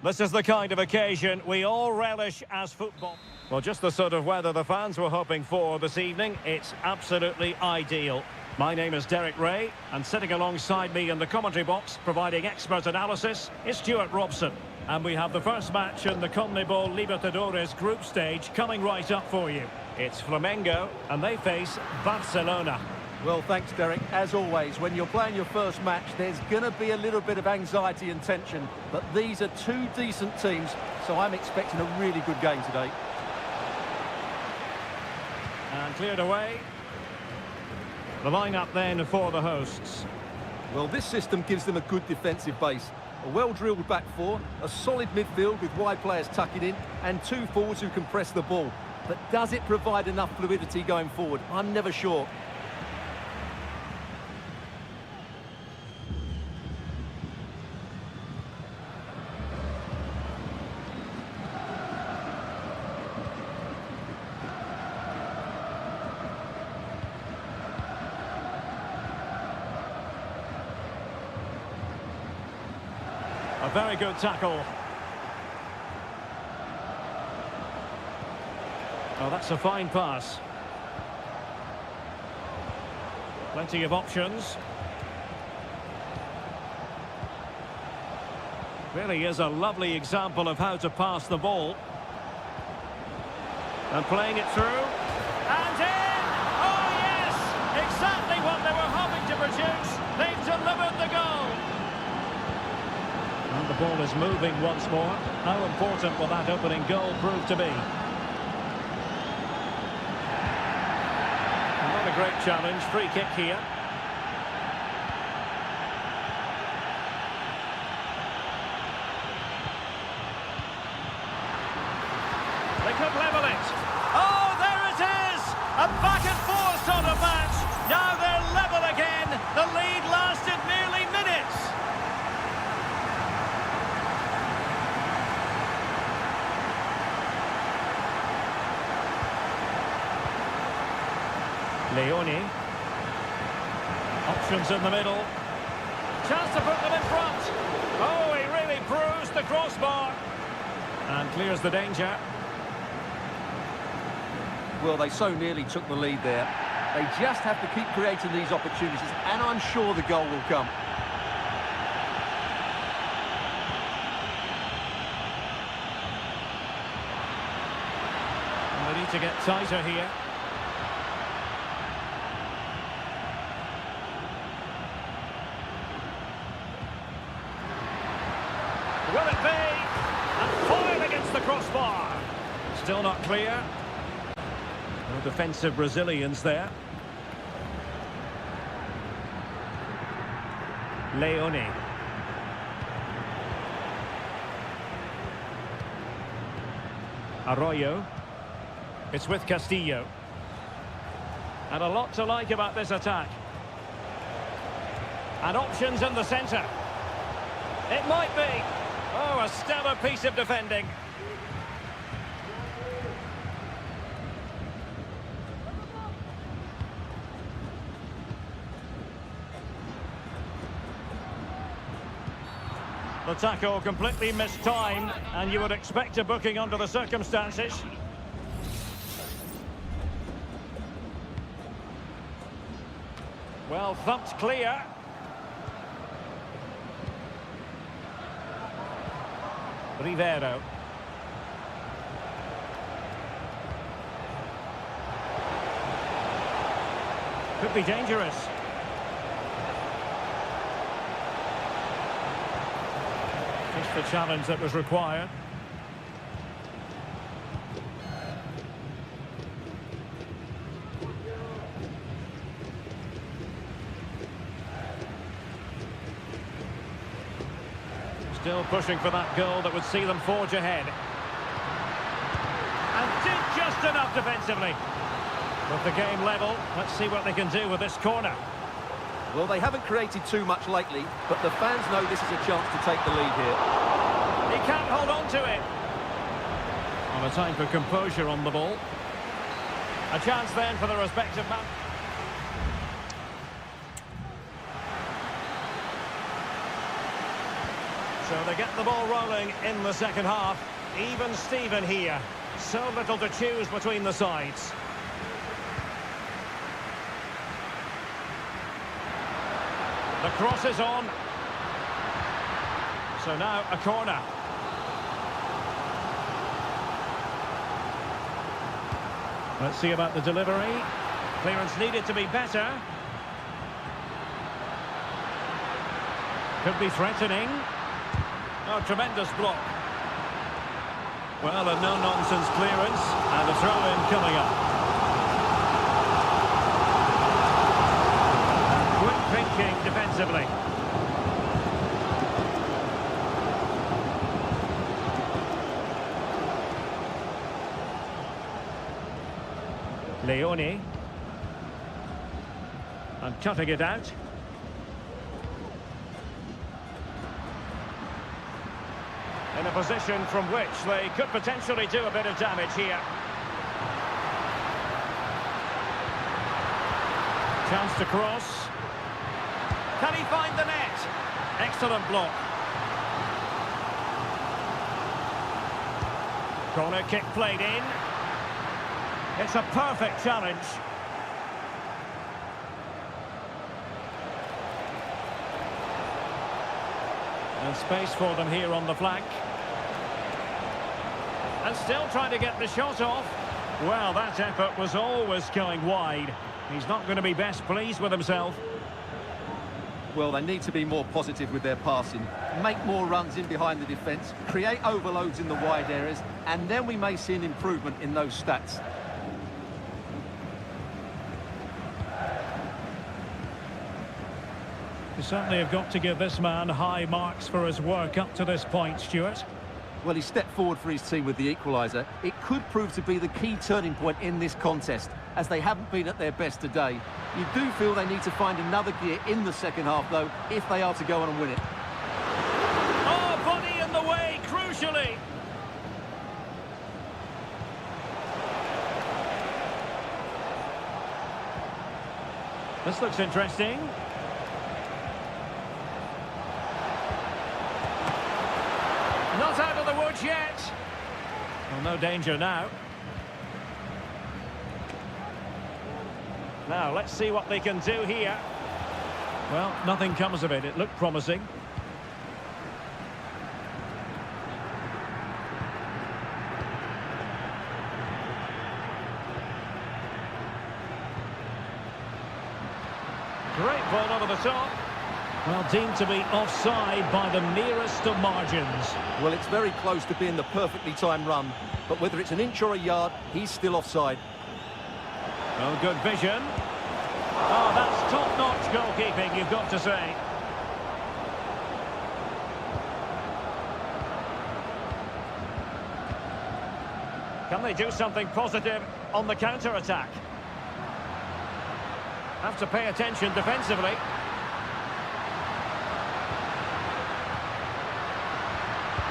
This is the kind of occasion we all relish as football. Well, just the sort of weather the fans were hoping for this evening. It's absolutely ideal. My name is Derek Ray, and sitting alongside me in the commentary box, providing expert analysis, is Stuart Robson. And we have the first match in the CONMEBOL Libertadores group stage coming right up for you. It's Flamengo, and they face Barcelona. Well, thanks, Derek. As always, when you're playing your first match, there's going to be a little bit of anxiety and tension. But these are two decent teams, so I'm expecting a really good game today. And cleared away. The lineup then for the hosts. Well, this system gives them a good defensive base. A well-drilled back four, a solid midfield with wide players tucking in, and two forwards who can press the ball. But does it provide enough fluidity going forward? I'm never sure. A very good tackle. Oh, that's a fine pass. Plenty of options. Really is a lovely example of how to pass the ball. And playing it through. And in! Oh, yes! Exactly what they were hoping to produce. They've delivered the goal. And the ball is moving once more. How important will that opening goal prove to be? Not a great challenge. Free kick here. They could level it. Oh, there it is! A back and forth sort of match. Now they're level again. The lead lasted nearly minutes. Leone. Options in the middle. Chance to put them in front. Oh, he really bruised the crossbar. And clears the danger. Well, they so nearly took the lead there. They just have to keep creating these opportunities, and I'm sure the goal will come. And they need to get tighter here. Will it be? And foil against the crossbar. Still not clear. No defensive Brazilians there. Leone. Arroyo. It's with Castillo. And a lot to like about this attack. And options in the centre. It might be. Oh, a stellar piece of defending. The tackle completely mistimed, and you would expect a booking under the circumstances. Well, thumped clear. Rivero. Could be dangerous. Just the challenge that was required. Still pushing for that goal that would see them forge ahead. And did just enough defensively. With the game level, let's see what they can do with this corner. Well, they haven't created too much lately, but the fans know this is a chance to take the lead here. He can't hold on to it. On a time for composure on the ball. A chance then for the respective man. So they get the ball rolling in the second half. Even Steven here. So little to choose between the sides. The cross is on. So now a corner. Let's see about the delivery. Clearance needed to be better. Could be threatening. Oh, tremendous block. Well, a no-nonsense clearance and a throw-in coming up. Quick thinking defensively. Leone. And cutting it out. In a position from which they could potentially do a bit of damage here. Chance to cross. Can he find the net? Excellent block. Corner kick played in. It's a perfect challenge. And space for them here on the flank. And still trying to get the shot off. Well, that effort was always going wide. He's not going to be best pleased with himself. Well, they need to be more positive with their passing. Make more runs in behind the defence. Create overloads in the wide areas. And then we may see an improvement in those stats. You certainly have got to give this man high marks for his work up to this point, Stuart. Well, he stepped forward for his team with the equaliser. It could prove to be the key turning point in this contest, as they haven't been at their best today. You do feel they need to find another gear in the second half, though, if they are to go on and win it. Oh, body in the way, crucially. This looks interesting. Not out of the woods yet. Well, no danger now. Now, let's see what they can do here. Well, nothing comes of it. It looked promising. Great ball over the top. Well, deemed to be offside by the nearest of margins. Well, it's very close to being the perfectly timed run, but whether it's an inch or a yard, he's still offside. Well, good vision. Oh, that's top-notch goalkeeping, you've got to say. Can they do something positive on the counter-attack? Have to pay attention defensively.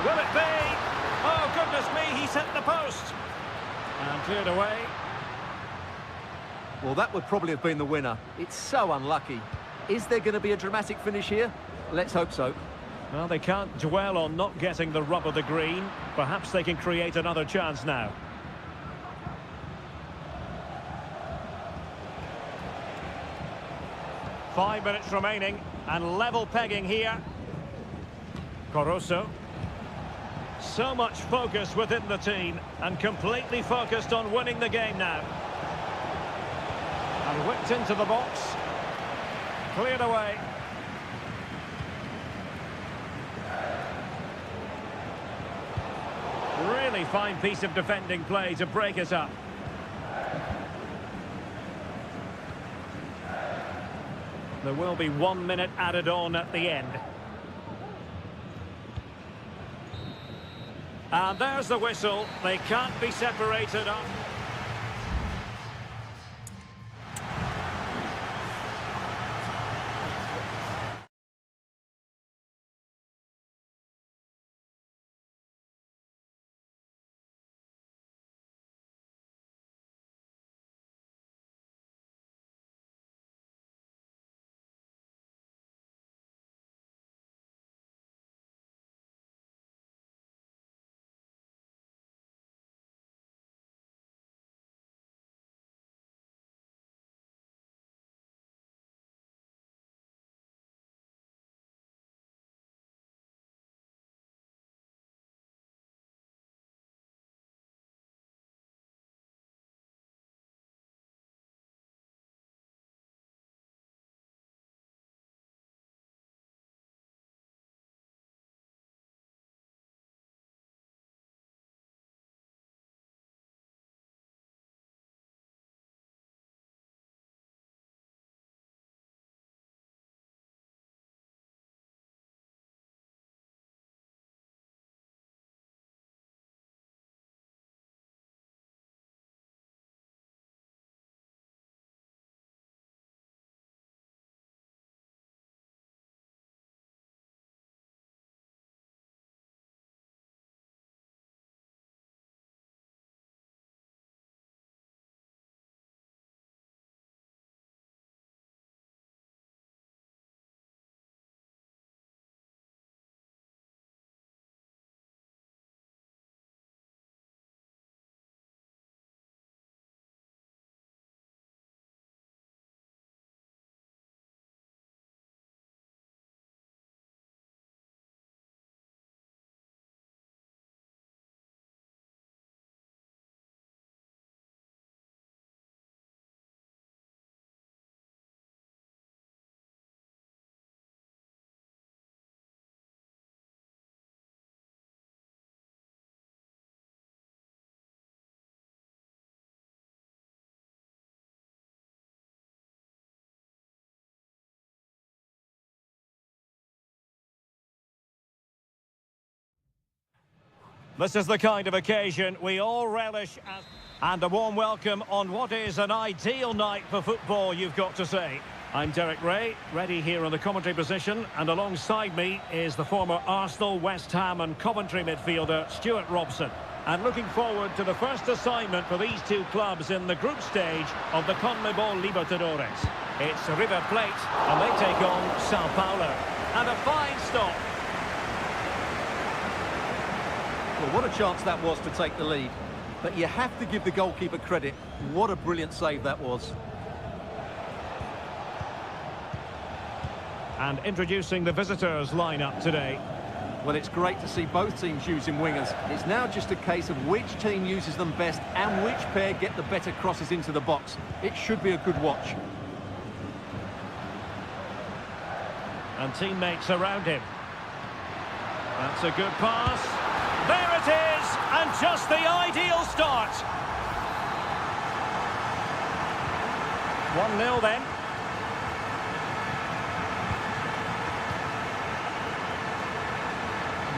Will it be? Oh, goodness me, he's hit the post. And cleared away. Well, that would probably have been the winner. It's so unlucky. Is there going to be a dramatic finish here? Let's hope so. Well, they can't dwell on not getting the rub of the green. Perhaps they can create another chance now. Five minutes remaining, and level pegging here. Caruso. So much focus within the team, and completely focused on winning the game now. And whipped into the box. Cleared away. Really fine piece of defending play to break us up. There will be 1 minute added on at the end. And there's the whistle. They can't be separated up. This is the kind of occasion we all relish as... And a warm welcome on what is an ideal night for football, you've got to say. I'm Derek Ray, ready here in the commentary position, and alongside me is the former Arsenal, West Ham and Coventry midfielder, Stuart Robson. And looking forward to the first assignment for these two clubs in the group stage of the CONMEBOL Libertadores. It's River Plate, and they take on Sao Paulo. And a fine stop. Well, what a chance that was to take the lead. But you have to give the goalkeeper credit. What a brilliant save that was. And introducing the visitors' lineup today. Well, it's great to see both teams using wingers. It's now just a case of which team uses them best and which pair get the better crosses into the box. It should be a good watch. And teammates around him. That's a good pass. There it is, and just the ideal start. 1-0 then.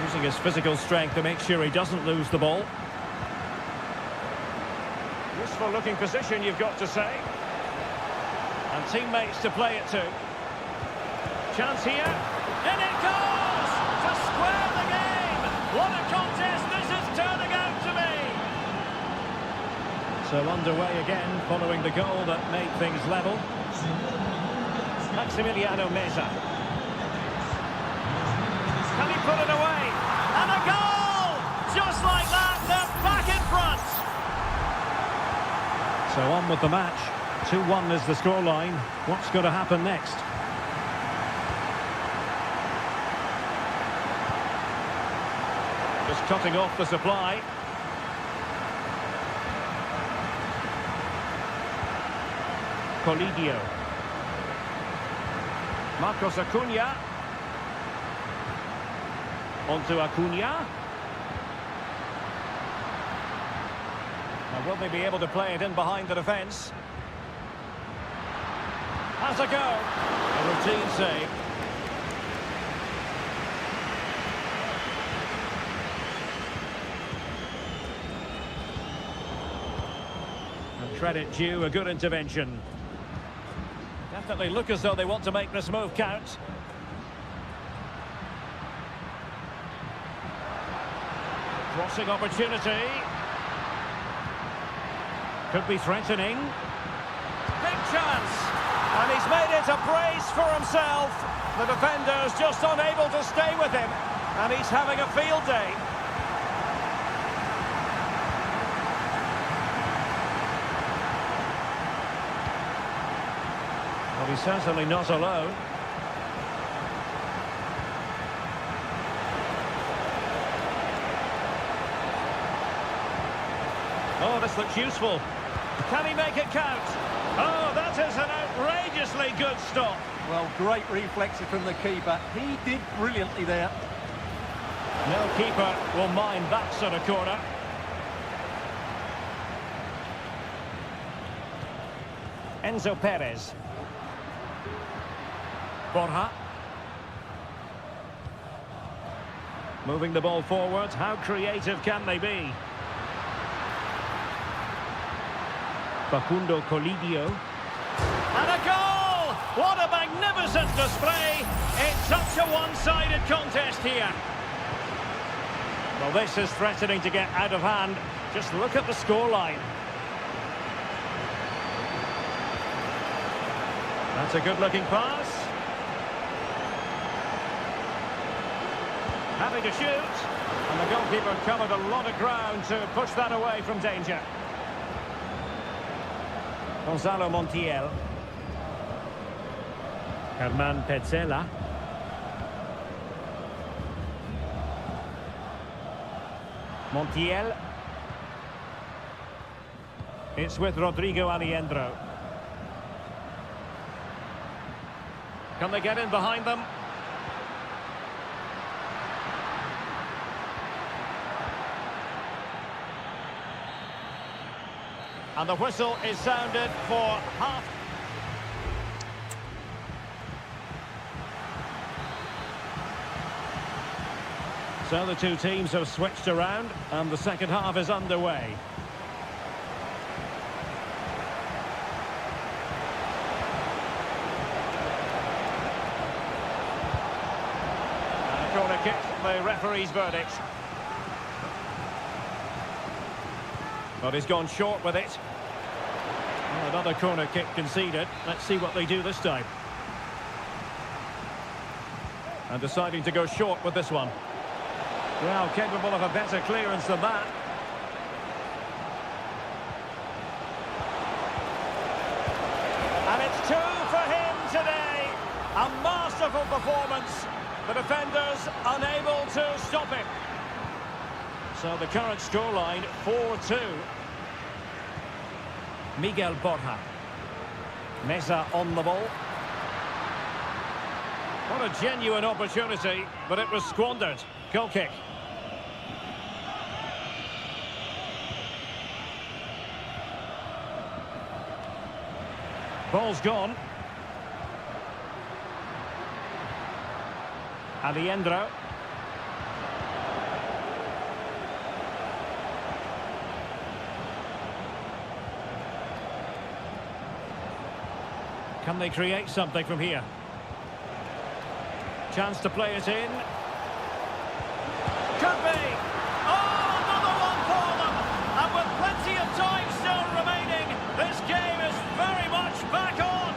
Using his physical strength to make sure he doesn't lose the ball. Useful looking position, you've got to say. And teammates to play it to. Chance here. In it goes! To square the game! What a contest this is turning out to be! So underway again, following the goal that made things level. Maximiliano Meza. Can he put it away? And a goal! Just like that, they're back in front! So on with the match. 2-1 is the scoreline. What's going to happen next? Just cutting off the supply. Colidio. Marcos Acuna. Onto Acuna. Now, will they be able to play it in behind the defence? Has a go. A routine save. And credit due, a good intervention. Definitely look as though they want to make this move count. Crossing opportunity. Could be threatening. Big chance. And he's made it a brace for himself. The defender's just unable to stay with him. And he's having a field day. Well, he's certainly not alone. Oh, this looks useful. Can he make it count? Oh, that is an outrageously good stop. Well, great reflexes from the keeper. He did brilliantly there. No keeper will mind that sort of corner. Enzo Perez. Borja. Moving the ball forward. How creative can they be? Facundo Colidio. And a goal! What a magnificent display in such a one-sided contest here. Well, this is threatening to get out of hand. Just look at the scoreline. That's a good-looking pass. Having to shoot. And the goalkeeper covered a lot of ground to push that away from danger. Gonzalo Montiel. Herman Petzela. Montiel. It's with Rodrigo Aliendro. Can they get in behind them? And the whistle is sounded for half. So the two teams have switched around and the second half is underway. And a corner kick, the referee's verdict. But he's gone short with it. Well, another corner kick conceded. Let's see what they do this time. And deciding to go short with this one. Well, capable of a better clearance than that. And it's two for him today. A masterful performance. The defenders unable to stop him. So the current scoreline, 4-2. Miguel Borja. Meza on the ball. What a genuine opportunity, but it was squandered. Goal kick. Ball's gone. Aliendro. Can they create something from here? Chance to play it in. Could be! Oh, another one for them! And with plenty of time still remaining, this game is very much back on!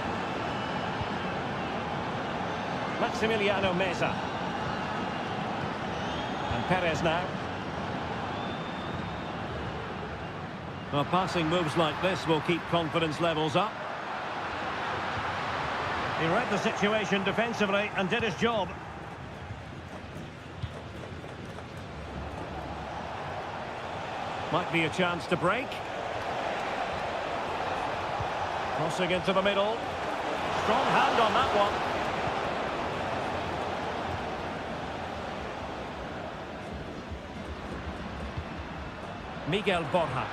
Maximiliano Meza. And Perez now. Well, passing moves like this will keep confidence levels up. He read the situation defensively and did his job. Might be a chance to break. Crossing into the middle. Strong hand on that one. Miguel Borja.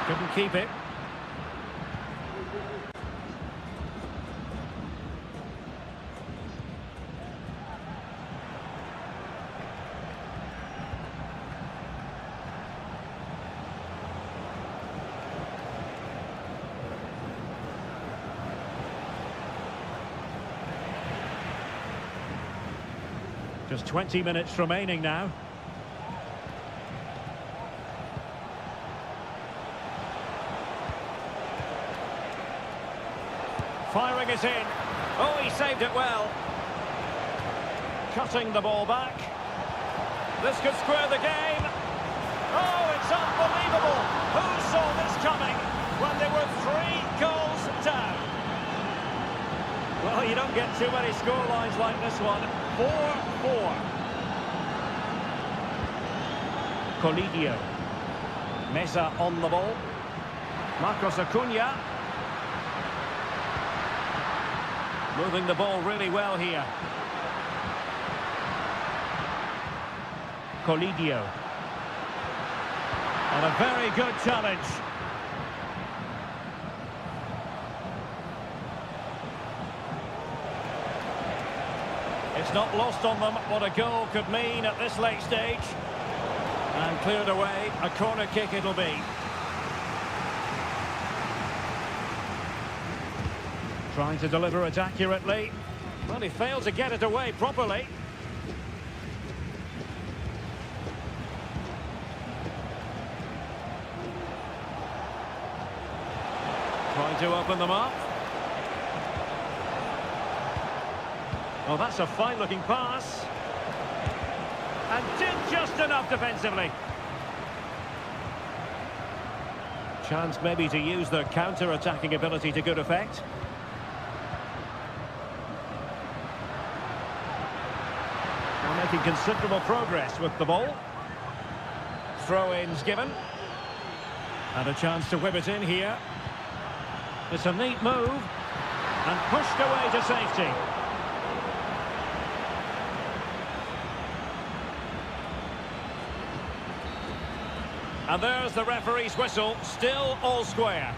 Couldn't keep it. Just 20 minutes remaining now. Firing it in. Oh, he saved it well. Cutting the ball back. This could square the game. Oh, it's unbelievable. Who saw this coming when there were 3 goals down? Well, you don't get too many scorelines like this one. 4-4. Colidio. Meza on the ball. Marcos Acuna. Moving the ball really well here. Colidio. And a very good challenge. It's not lost on them what a goal could mean at this late stage. And cleared away, a corner kick it'll be. Trying to deliver it accurately. Well, he failed to get it away properly. Trying to open them up. Well, that's a fine-looking pass. And did just enough defensively. Chance maybe to use their counter-attacking ability to good effect. They're making considerable progress with the ball. Throw-ins given. And a chance to whip it in here. It's a neat move. And pushed away to safety. And there's the referee's whistle, still all square.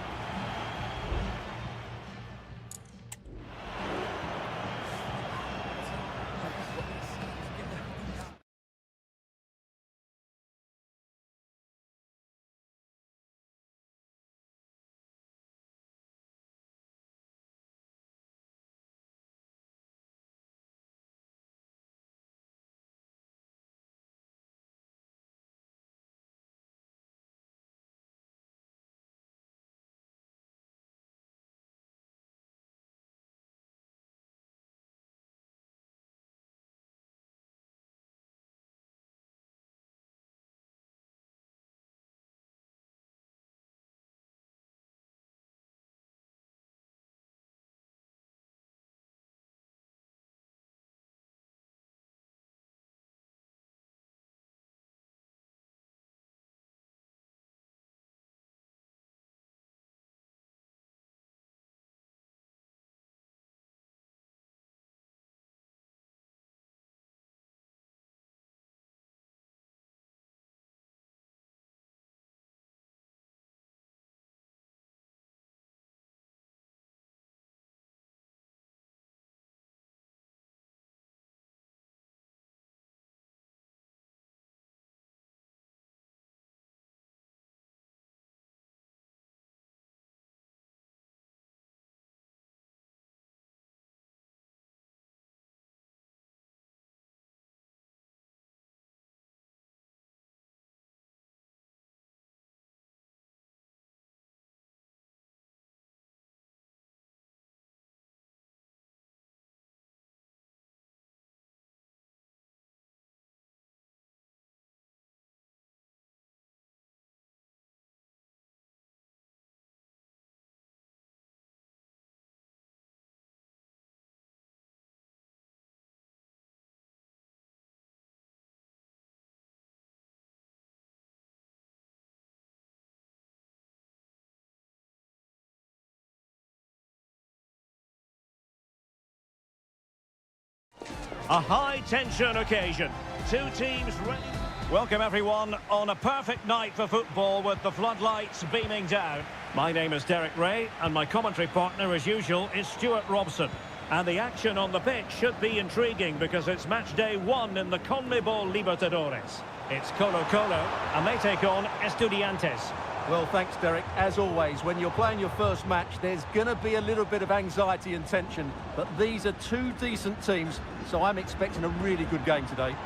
A high-tension occasion. Two teams ready. Welcome, everyone, on a perfect night for football with the floodlights beaming down. My name is Derek Ray, and my commentary partner, as usual, is Stuart Robson. And the action on the pitch should be intriguing because it's match day 1 in the CONMEBOL Libertadores. It's Colo-Colo, and they take on Estudiantes. Well, thanks, Derek. As always, when you're playing your first match, there's going to be a little bit of anxiety and tension. But these are two decent teams, so I'm expecting a really good game today.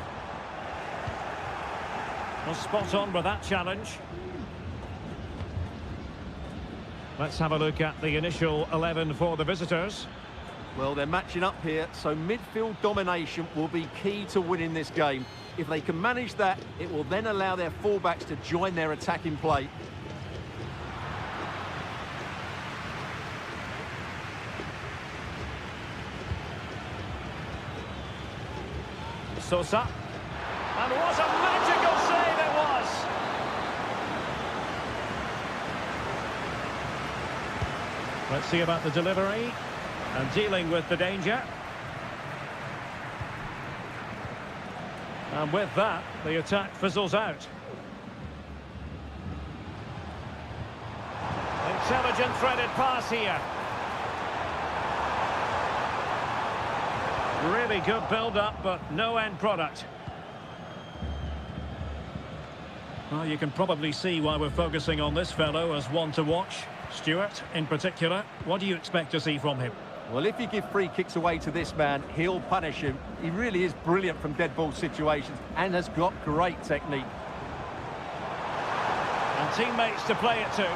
Well, spot on with that challenge. Let's have a look at the initial 11 for the visitors. Well, they're matching up here, so midfield domination will be key to winning this game. If they can manage that, it will then allow their fullbacks to join their attacking play. Sosa. And what a magical save it was! Let's see about the delivery and dealing with the danger. And with that, the attack fizzles out. Intelligent threaded pass here. Really good build-up, but no end product. Well, you can probably see why we're focusing on this fellow as one to watch. Stuart, in particular, what do you expect to see from him? Well, if you give free kicks away to this man, he'll punish him. He really is brilliant from dead ball situations and has got great technique. And teammates to play it to.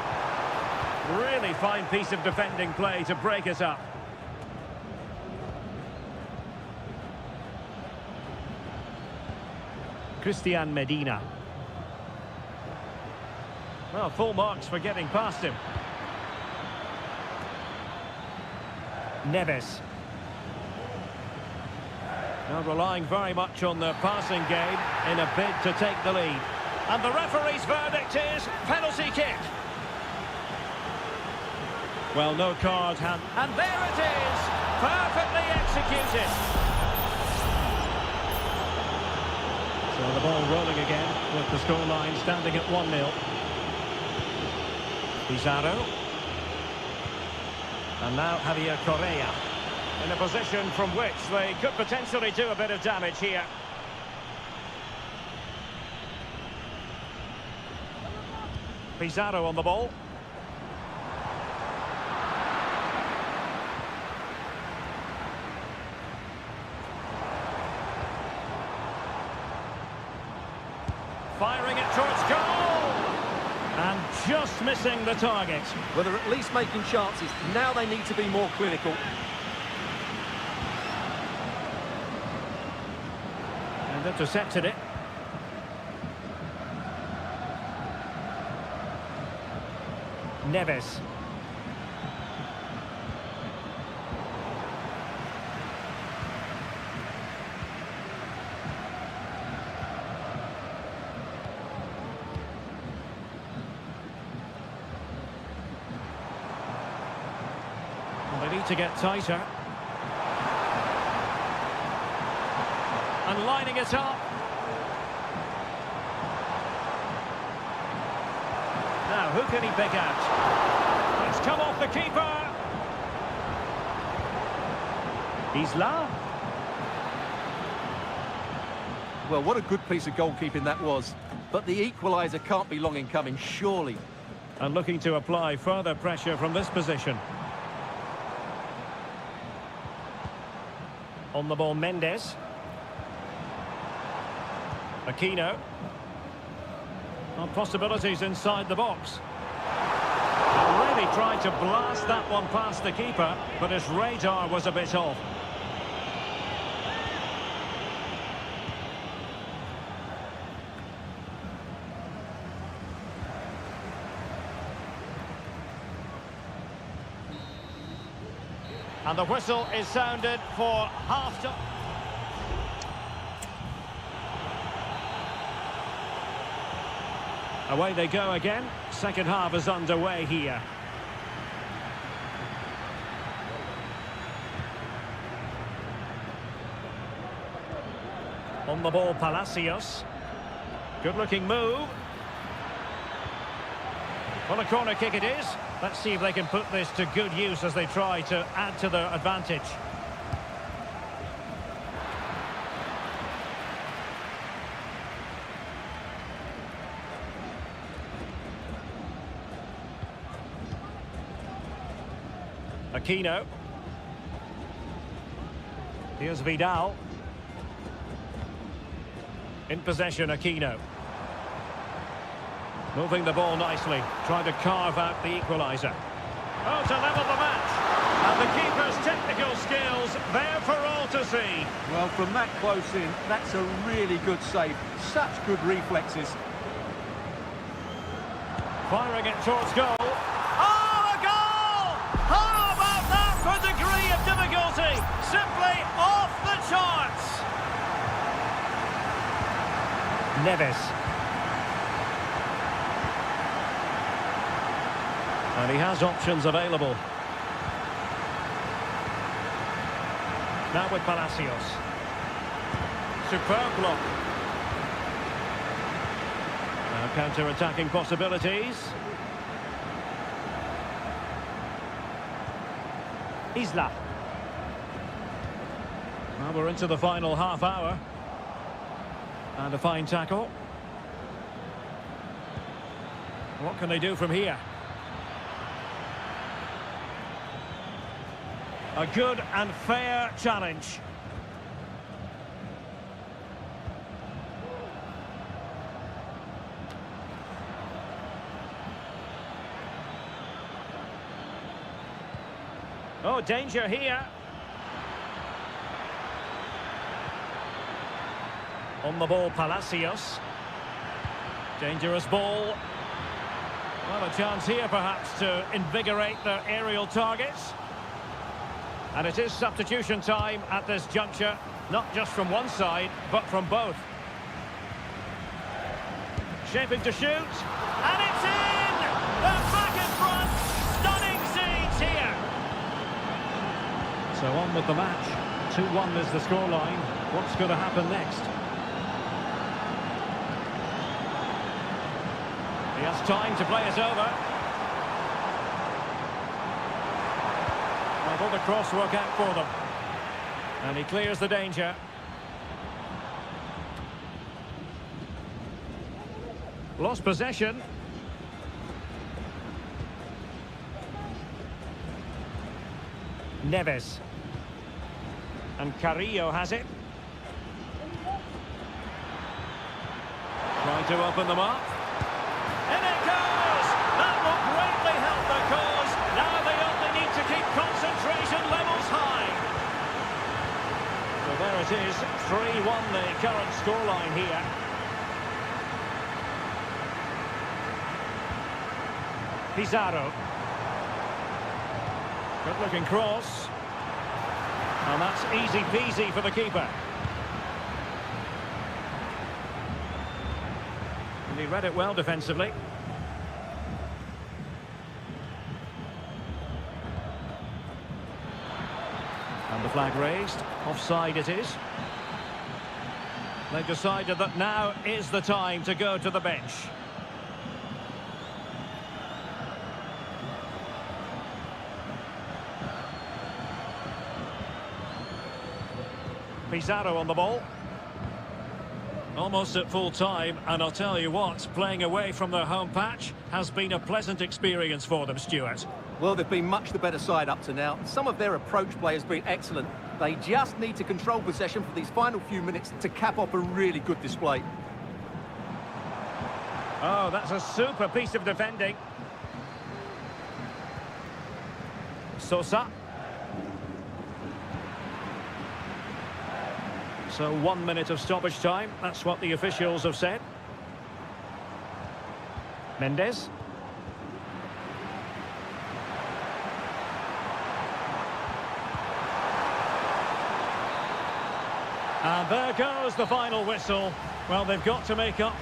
Really fine piece of defending play to break it up. Christian Medina. Well, full marks for getting past him. Neves. Now relying very much on the passing game in a bid to take the lead. And the referee's verdict is penalty kick. Well, no card hand. And there it is! Perfectly executed. So the ball rolling again with the scoreline standing at 1-0. Pizarro. And now Javier Correa. In a position from which they could potentially do a bit of damage here. Pizarro on the ball. Firing it towards goal! And just missing the target. Well, they're at least making chances. Now they need to be more clinical. And intercepted it. Neves. They need to get tighter. And lining it up. Now, who can he pick out? It's come off the keeper. Isla. Well, what a good piece of goalkeeping that was. But the equaliser can't be long in coming, surely. And looking to apply further pressure from this position. On the ball, Mendes. Aquino. Possibilities inside the box. Really tried to blast that one past the keeper, but his radar was a bit off. And the whistle is sounded for half-time. Away they go again. Second half is underway here. On the ball, Palacios. Good-looking move. Well, a corner kick it is. Let's see if they can put this to good use as they try to add to their advantage. Aquino. Here's Vidal. In possession, Aquino. Moving the ball nicely, trying to carve out the equaliser. Oh, to level the match. And the keeper's technical skills there for all to see. Well, from that close in, that's a really good save. Such good reflexes. Firing it towards goal. Oh, a goal! How about that for degree of difficulty? Simply off the charts. Neves. And he has options available. Now with Palacios. Superb block. Now counter-attacking possibilities. Isla. Well, we're into the final half hour. And a fine tackle. What can they do from here? A good and fair challenge. Oh, danger here. On the ball, Palacios. Dangerous ball. Well, a chance here perhaps to invigorate their aerial targets. And it is substitution time at this juncture, not just from one side, but from both. Shaping to shoot, and it's in! They're back in front, stunning scenes here! So on with the match, 2-1 is the scoreline. What's going to happen next? He has time to play it over. Will the cross work out for them? And he clears the danger. Lost possession. Neves. And Carrillo has it. Trying to open them up. In it goes! That will greatly help their cause. Now they only need to keep concentration levels high. So there it is, 3-1 the current scoreline here. Pizarro. Good looking cross. And that's easy peasy for the keeper. And he read it well defensively. And the flag raised. Offside it is. They've decided that now is the time to go to the bench. Pizarro on the ball. Almost at full time, and I'll tell you what, playing away from their home patch has been a pleasant experience for them, Stuart. Well, they've been much the better side up to now. Some of their approach play has been excellent. They just need to control possession for these final few minutes to cap off a really good display. Oh, that's a super piece of defending. Sosa. So 1 minute of stoppage time. That's what the officials have said. Mendes. And there goes the final whistle. Well, they've got to make up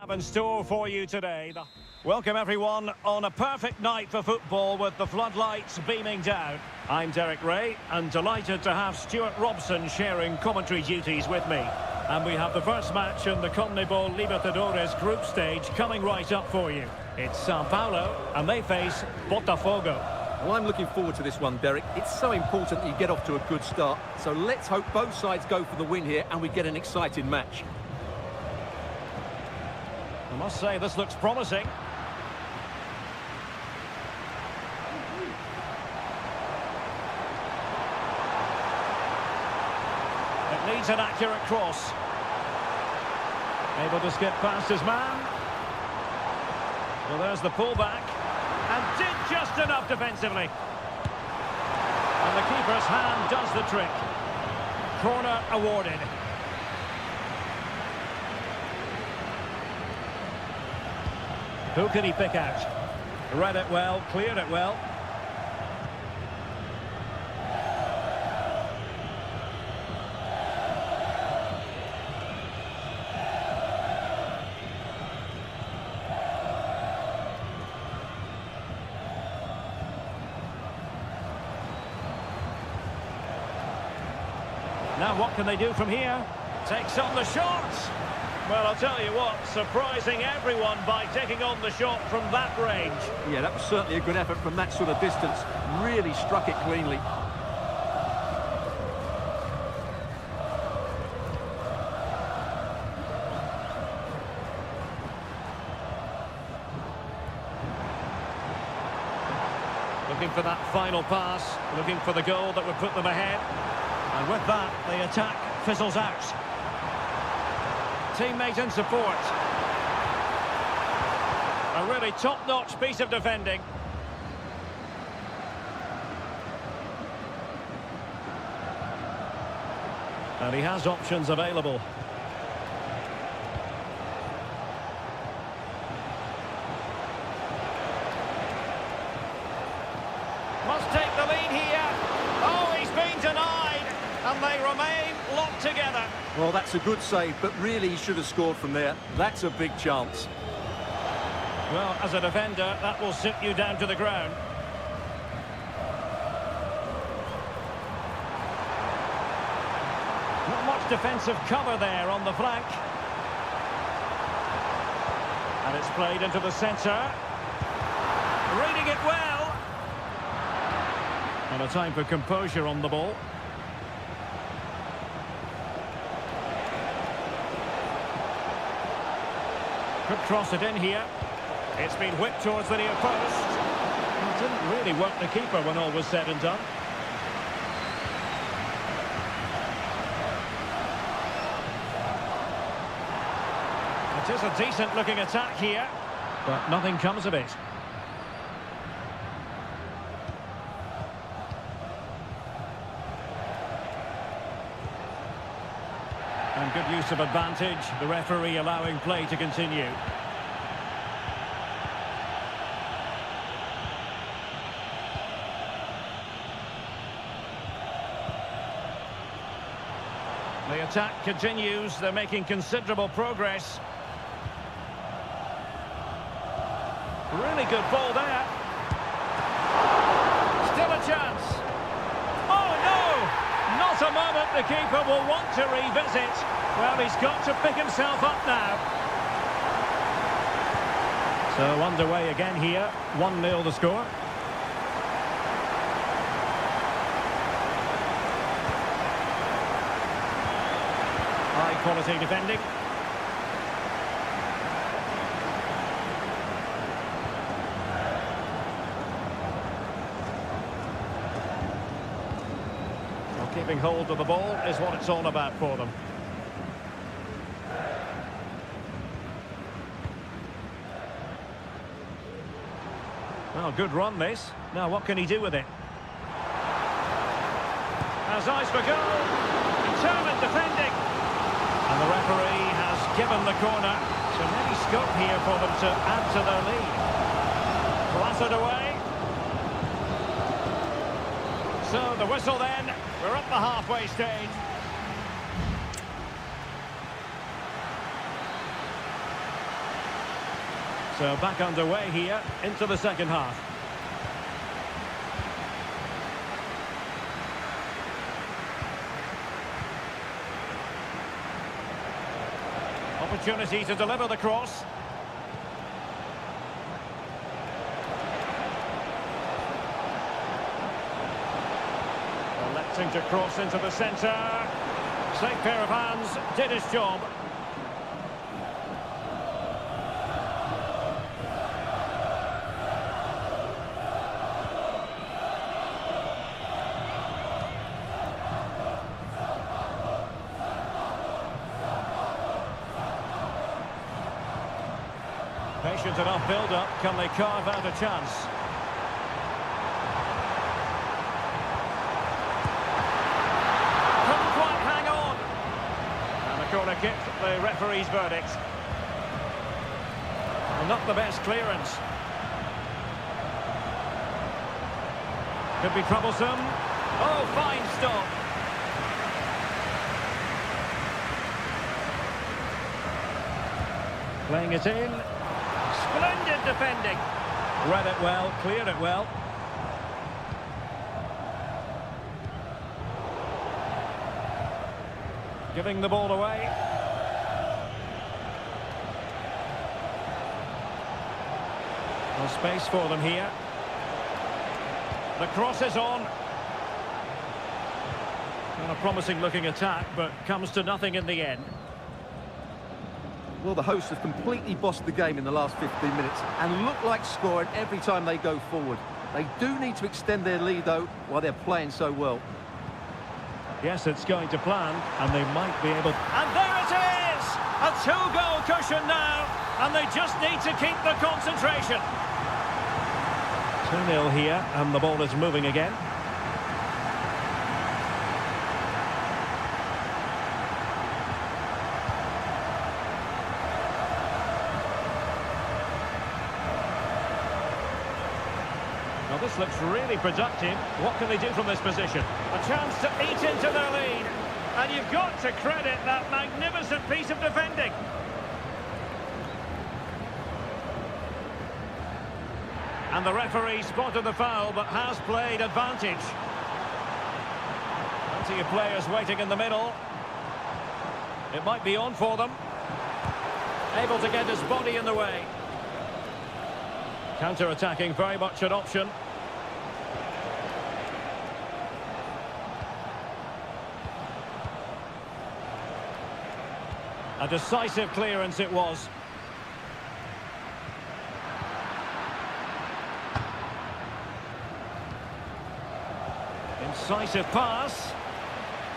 have in store for you today. Welcome everyone on a perfect night for football with the floodlights beaming down. I'm Derek Ray and delighted to have Stuart Robson sharing commentary duties with me. And we have the first match in the CONMEBOL Libertadores group stage coming right up for you. It's Sao Paulo and they face Botafogo. Well, I'm looking forward to this one, Derek. It's so important that you get off to a good start. So let's hope both sides go for the win here and we get an exciting match. I must say this looks promising. It needs an accurate cross. Able to skip past his man. Well, there's the pullback. And did just enough defensively. And the keeper's hand does the trick. Corner awarded. Who can he pick out? Read it well, cleared it well. Now what can they do from here? Takes on the shots. Well, I'll tell you what, surprising everyone by taking on the shot from that range. Yeah, that was certainly a good effort from that sort of distance. Really struck it cleanly. Looking for that final pass, looking for the goal that would put them ahead. And with that, the attack fizzles out. Teammate and support. A really top-notch piece of defending. And he has options available. Must take the lead here. Oh, he's been denied. And they remain locked together. Well, that's a good save, but really he should have scored from there. That's a big chance. Well, as a defender, that will sit you down to the ground. Not much defensive cover there on the flank. And it's played into the centre. Reading it well. And a time for composure on the ball. Could cross it in here. It's been whipped towards the near post. It didn't really work the keeper when all was said and done. It is a decent looking attack here, but nothing comes of it. And good use of advantage, the referee allowing play to continue. The attack continues, they're making considerable progress. Really good ball there. Still a chance. Oh no! Not a moment the keeper will want to revisit. Well, he's got to pick himself up now. So underway again here. 1-0 the score. High quality defending. Well, keeping hold of the ball is what it's all about for them. Well, good run this. Now what can he do with it? Has eyes for goal. Determined defending. And the referee has given the corner. So maybe scope here for them to add to their lead. Blasted away. So the whistle then. We're at the halfway stage. So back underway here into the second half. Opportunity to deliver the cross. Electing to cross into the centre. Safe pair of hands, did his job. Patient enough build-up. Can they carve out a chance? Couldn't quite hang on. And the corner kick, the referee's verdict. Well, not the best clearance. Could be troublesome. Oh, fine stop. Playing it in. Splendid defending. Read it well, cleared it well. Giving the ball away. No space for them here. The cross is on. Not a promising looking attack, but comes to nothing in the end. Well, the hosts have completely bossed the game in the last 15 minutes and look like scoring every time they go forward. They do need to extend their lead, though, while they're playing so well. Yes, it's going to plan, and they might be able... And there it is! A two-goal cushion now, and they just need to keep the concentration. 2-0 here, and the ball is moving again. Well, this looks really productive. What can they do from this position? A chance to eat into their lead. And you've got to credit that magnificent piece of defending. And the referee spotted the foul, but has played advantage. Plenty of players waiting in the middle. It might be on for them. Able to get his body in the way. Counter-attacking, very much an option. A decisive clearance it was. Incisive pass.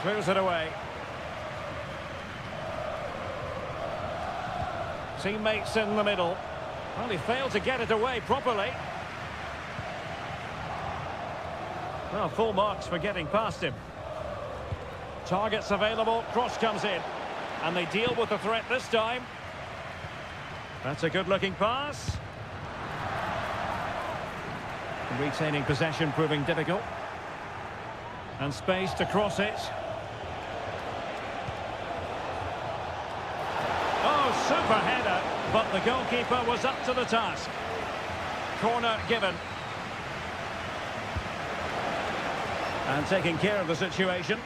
Clears it away. Teammates in the middle. Well, he failed to get it away properly. Well, full marks for getting past him. Targets available, cross comes in. And they deal with the threat this time. That's a good-looking pass. Retaining possession proving difficult. And space to cross it. Oh, super header. But the goalkeeper was up to the task. Corner given. And taking care of the situation.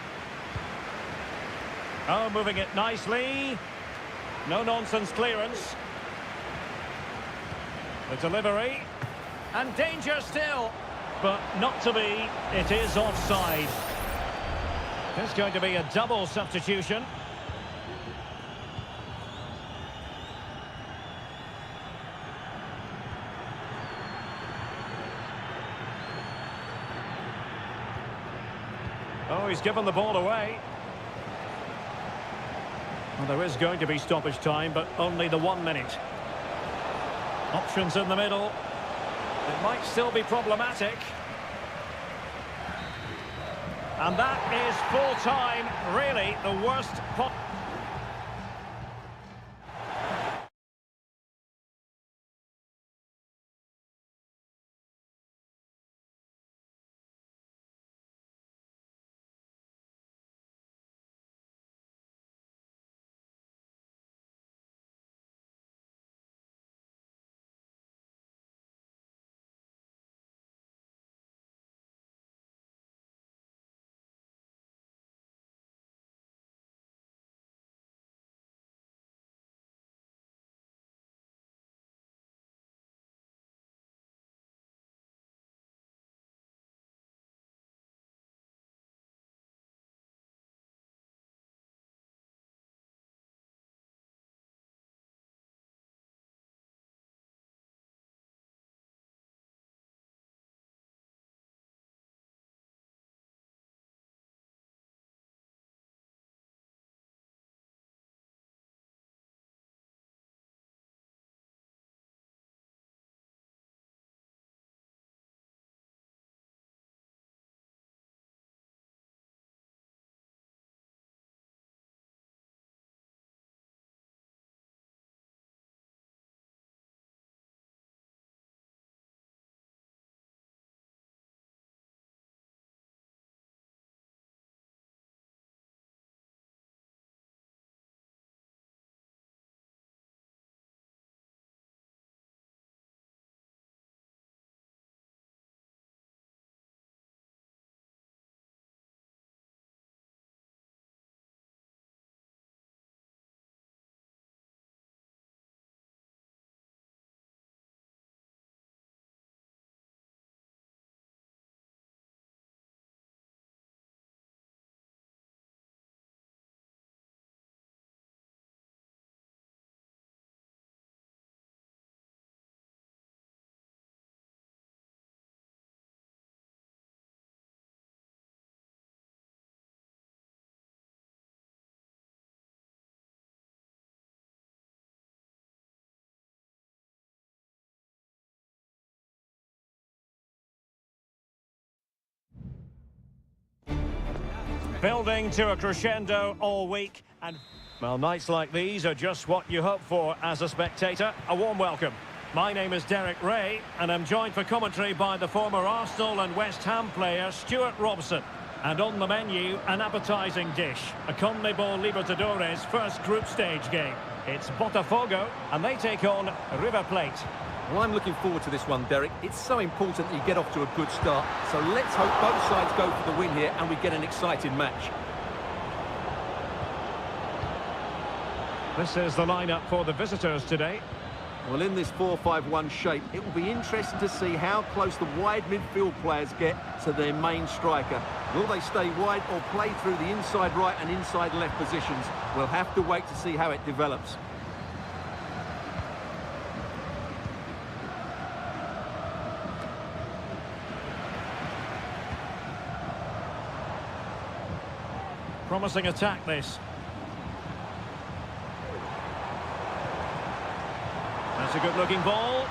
Oh, moving it nicely. No-nonsense clearance. The delivery. And danger still. But not to be. It is offside. There's going to be a double substitution. Oh, he's given the ball away. Well, there is going to be stoppage time, but only the 1 minute. Options in the middle. It might still be problematic. And that is full time, really the worst Building to a crescendo all week, and well, nights like these are just what you hope for as a spectator. A warm welcome. My name is Derek Ray, and I'm joined for commentary by the former Arsenal and West Ham player Stuart Robson. And on the menu, an appetising dish, a CONMEBOL Libertadores first group stage game. It's Botafogo, and they take on River Plate. Well, I'm looking forward to this one, Derek. It's so important that you get off to a good start. So let's hope both sides go for the win here and we get an exciting match. This is the lineup for the visitors today. Well, in this 4-5-1 shape, it will be interesting to see how close the wide midfield players get to their main striker. Will they stay wide or play through the inside right and inside left positions? We'll have to wait to see how it develops. Promising attack, this. That's a good-looking ball.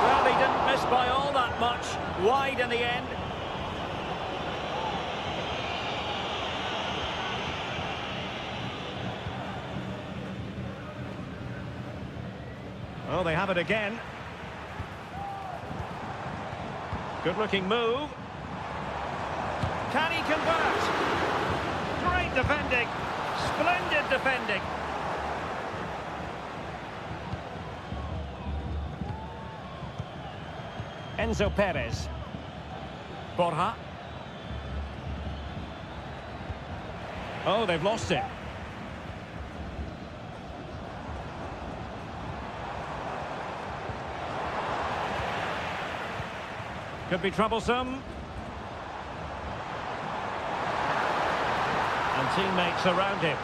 Well, he didn't miss by all that much. Wide in the end. Oh, they have it again. Good-looking move. Can he convert? Great defending. Splendid defending. Enzo Perez. Borja. Oh, they've lost it. Could be troublesome. And teammates around him.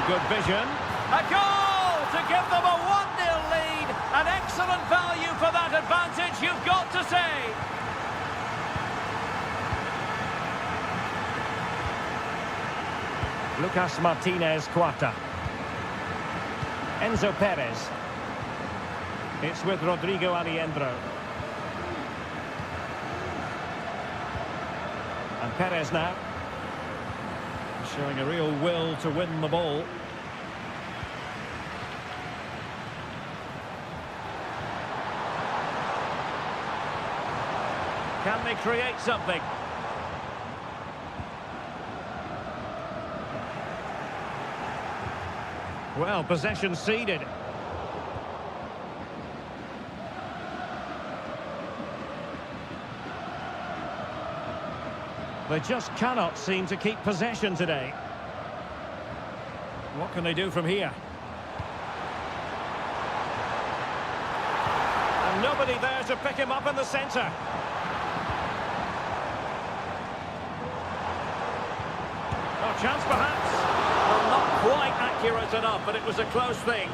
Good vision. A goal to give them a 1-0 lead. An excellent value for that advantage, you've got to say. Lucas Martinez Cuarta. Enzo Perez. It's with Rodrigo Aliendro. And Perez now. Showing a real will to win the ball. Can they create something? Well, possession ceded. They just cannot seem to keep possession today. What can they do from here? And nobody there to pick him up in the centre. Oh, chance perhaps. Well, not quite accurate enough, but it was a close thing.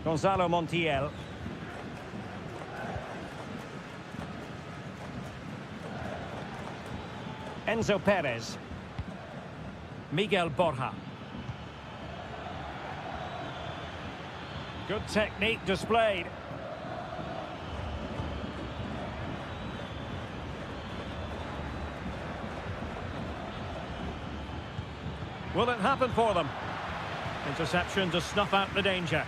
Gonzalo Montiel. Enzo Perez. Miguel Borja. Good technique displayed. Will it happen for them? Interception to snuff out the danger.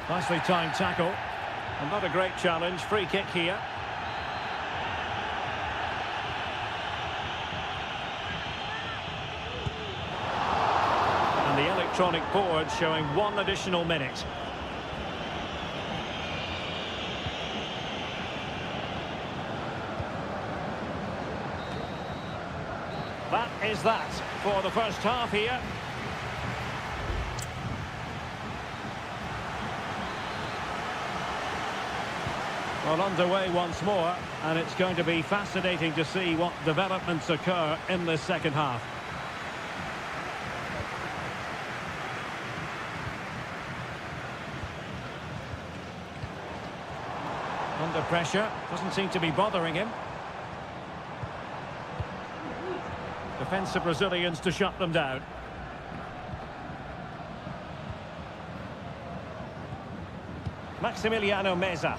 Nicely timed tackle. And not a great challenge. Free kick here. And the electronic board showing 1 additional minute. That is that for the first half here. Well, underway once more, and it's going to be fascinating to see what developments occur in this second half. Under pressure, doesn't seem to be bothering him. Defensive Brazilians to shut them down. Maximiliano Meza.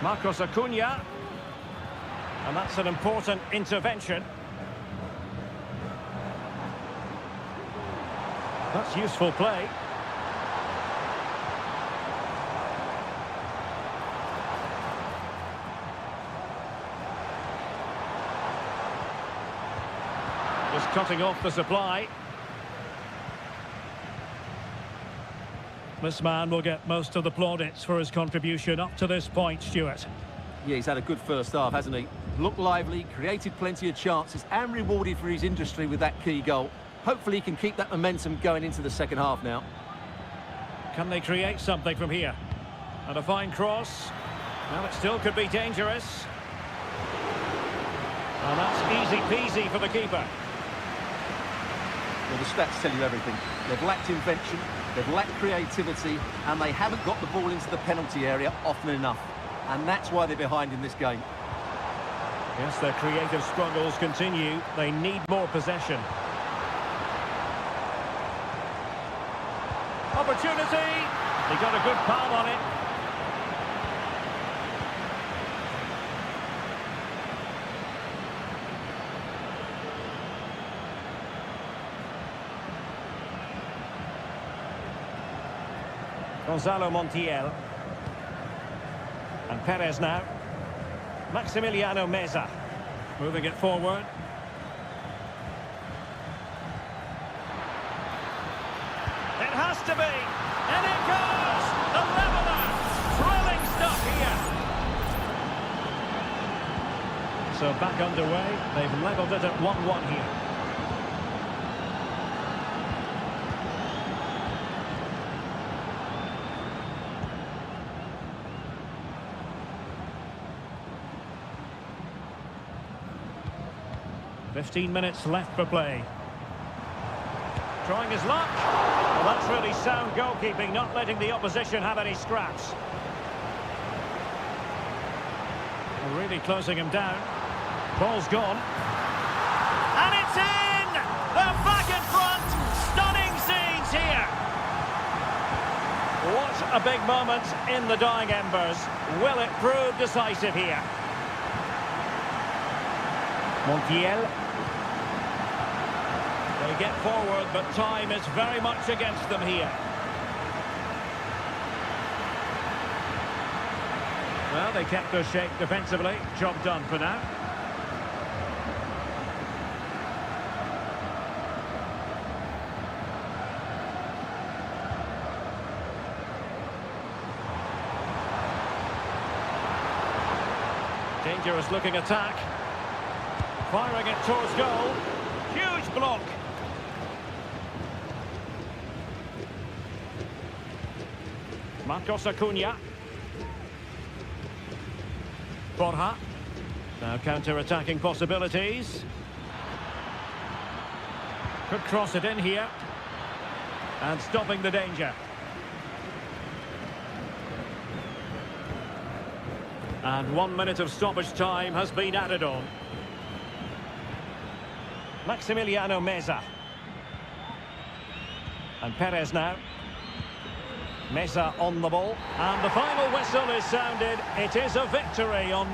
Marcos Acuna. And that's an important intervention. That's useful play. Just cutting off the supply. This man will get most of the plaudits for his contribution up to this point, Stuart. Yeah, he's had a good first half, hasn't he? Looked lively, created plenty of chances, and rewarded for his industry with that key goal. Hopefully he can keep that momentum going into the second half now. Can they create something from here? And a fine cross. Well, it still could be dangerous. And that's easy peasy for the keeper. Well, the stats tell you everything. They've lacked invention, they've lacked creativity, and they haven't got the ball into the penalty area often enough. And that's why they're behind in this game. Yes, their creative struggles continue. They need more possession. Opportunity! He got a good palm on it. Gonzalo Montiel. And Perez now. Maximiliano Meza. Moving it forward. It has to be. And it goes! The leveller! Thrilling stuff here. So back underway. They've levelled it at 1-1 here. "15 minutes left for play. Trying his luck. Well, that's really sound goalkeeping, not letting the opposition have any scraps. Well, really closing him down. Ball's gone. And it's in! They're back in front! Stunning scenes here! What a big moment in the dying embers. Will it prove decisive here? Montiel. They get forward, but time is very much against them here. Well, they kept their shape defensively. Job done for now. Dangerous looking attack. Firing it towards goal. Huge block. Marcos Acuna. Borja. Now counter-attacking possibilities. Could cross it in here. And stopping the danger. And 1 minute of stoppage time has been added on. Maximiliano Meza. And Perez now. Meza on the ball. And the final whistle is sounded. It is a victory on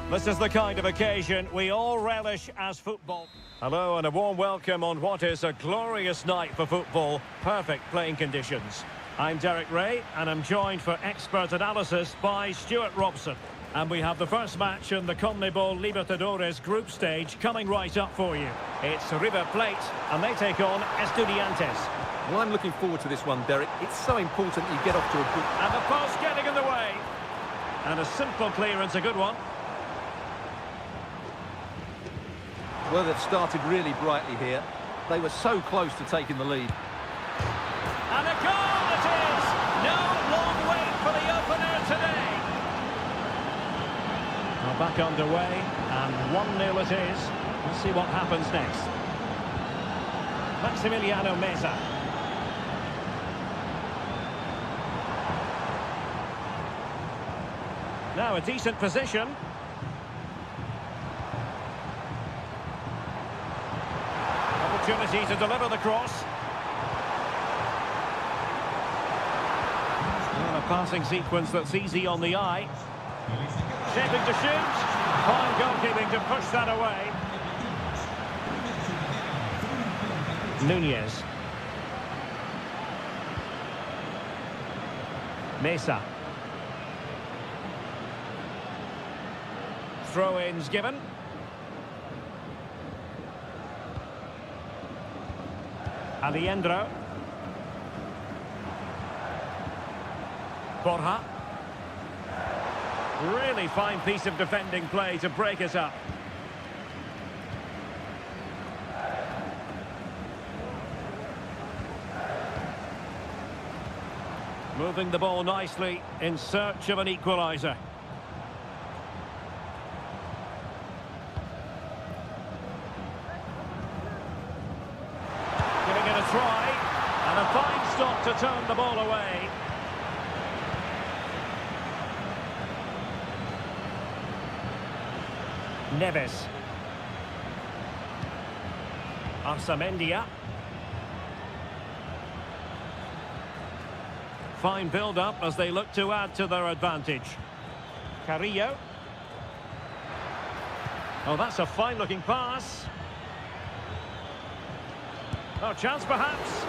This is the kind of occasion we all relish as football. Hello and a warm welcome on what is a glorious night for football. Perfect playing conditions. I'm Derek Ray and I'm joined for expert analysis by Stuart Robson. And we have the first match in the CONMEBOL Libertadores group stage coming right up for you. It's River Plate and they take on Estudiantes. Well, I'm looking forward to this one, Derek. It's so important you get off to a good... And the post getting in the way. And a simple clearance, a good one. Well, they've started really brightly here. They were so close to taking the lead. And a goal it is! No long wait for the opener today. Well, back underway, and 1-0 it is. Let's see what happens next. Maximiliano Meza. Now a decent position. Opportunity to deliver the cross. Well, a passing sequence that's easy on the eye. Shaping to shoot. Fine goalkeeping to push that away. Nunez. Mesa. Throw-ins given. Alejandro. Borja. Really fine piece of defending play to break us up. Moving the ball nicely in search of an equaliser. Try, and a fine stop to turn the ball away. Neves. Arsamendia. Fine build-up as they look to add to their advantage. Carrillo. Oh, that's a fine-looking pass. Oh, chance perhaps.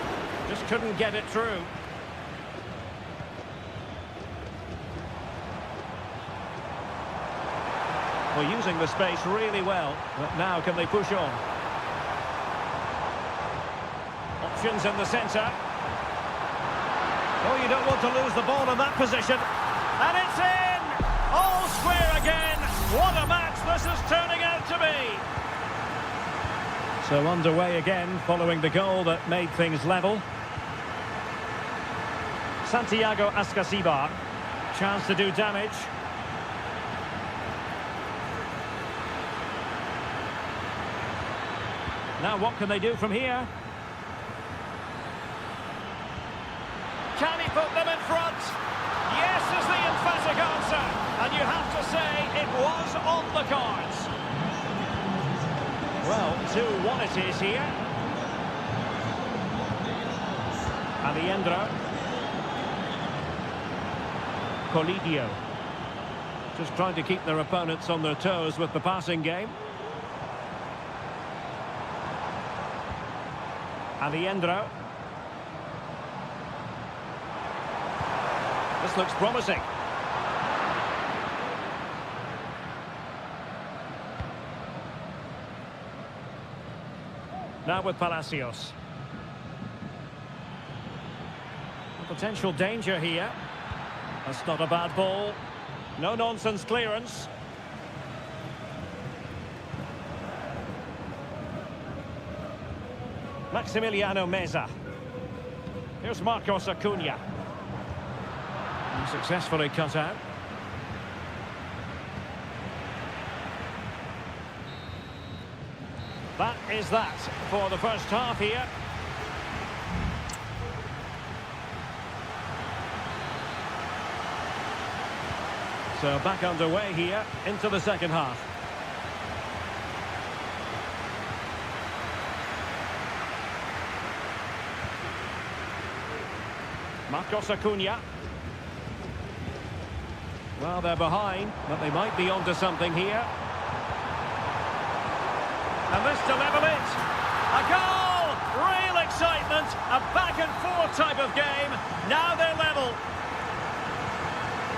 Just couldn't get it through. Well, using the space really well. But now can they push on? Options in the centre. Oh, you don't want to lose the ball in that position. And it's in! All square again. What a match this is turning out to be. So underway again, following the goal that made things level. Santiago Ascasibar. Chance to do damage. Now what can they do from here? Can he put them in front? Yes is the emphatic answer. And you have to say it was on the cards. Well, 2-1 it is here. Alejandro. Colidio. Just trying to keep their opponents on their toes with the passing game. Alejandro. This looks promising. Now with Palacios. A potential danger here. That's not a bad ball. No nonsense clearance. Maximiliano Meza. Here's Marcos Acuna. Successfully cut out. That is that for the first half here. So back underway here into the second half. Marcos Acuna. Well, they're behind, but they might be onto something here. And this to level it. A goal! Real excitement. A back-and-forth type of game. Now they're level.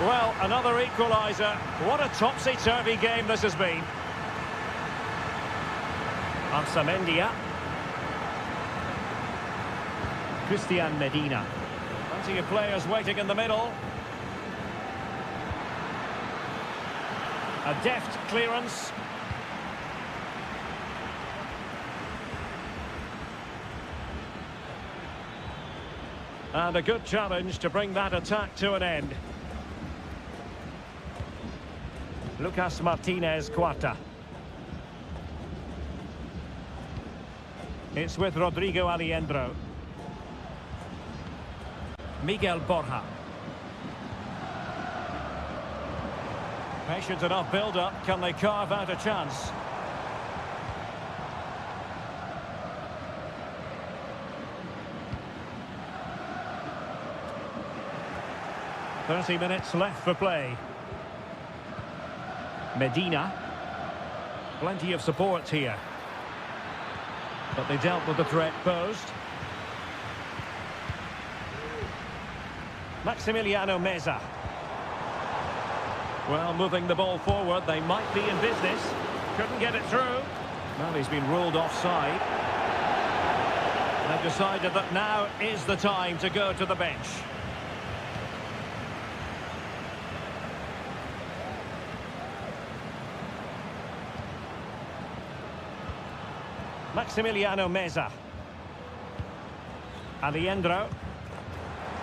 Well, another equaliser. What a topsy-turvy game this has been. Arsamendia. Christian Medina. Plenty of players waiting in the middle. A deft clearance. And a good challenge to bring that attack to an end. Lucas Martinez Cuarta. It's with Rodrigo Aliendro. Miguel Borja. Patient enough build-up. Can they carve out a chance? "30 minutes left for play." Medina. Plenty of support here. But they dealt with the threat posed. Maximiliano Meza. Well, moving the ball forward, they might be in business. Couldn't get it through. Well, he's been ruled offside. They've decided that now is the time to go to the bench. Maximiliano Meza. Aliendro.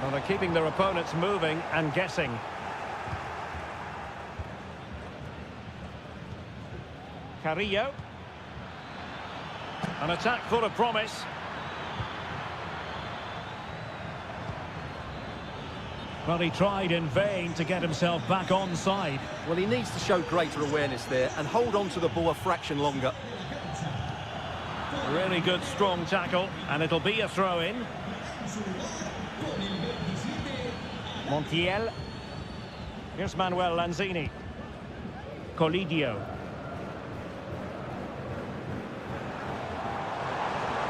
Well, they're keeping their opponents moving and guessing. Carrillo. An attack full of promise. Well, he tried in vain to get himself back onside. Well, he needs to show greater awareness there and hold on to the ball a fraction longer. Really good, strong tackle, and it'll be a throw-in. Montiel. Here's Manuel Lanzini. Colidio.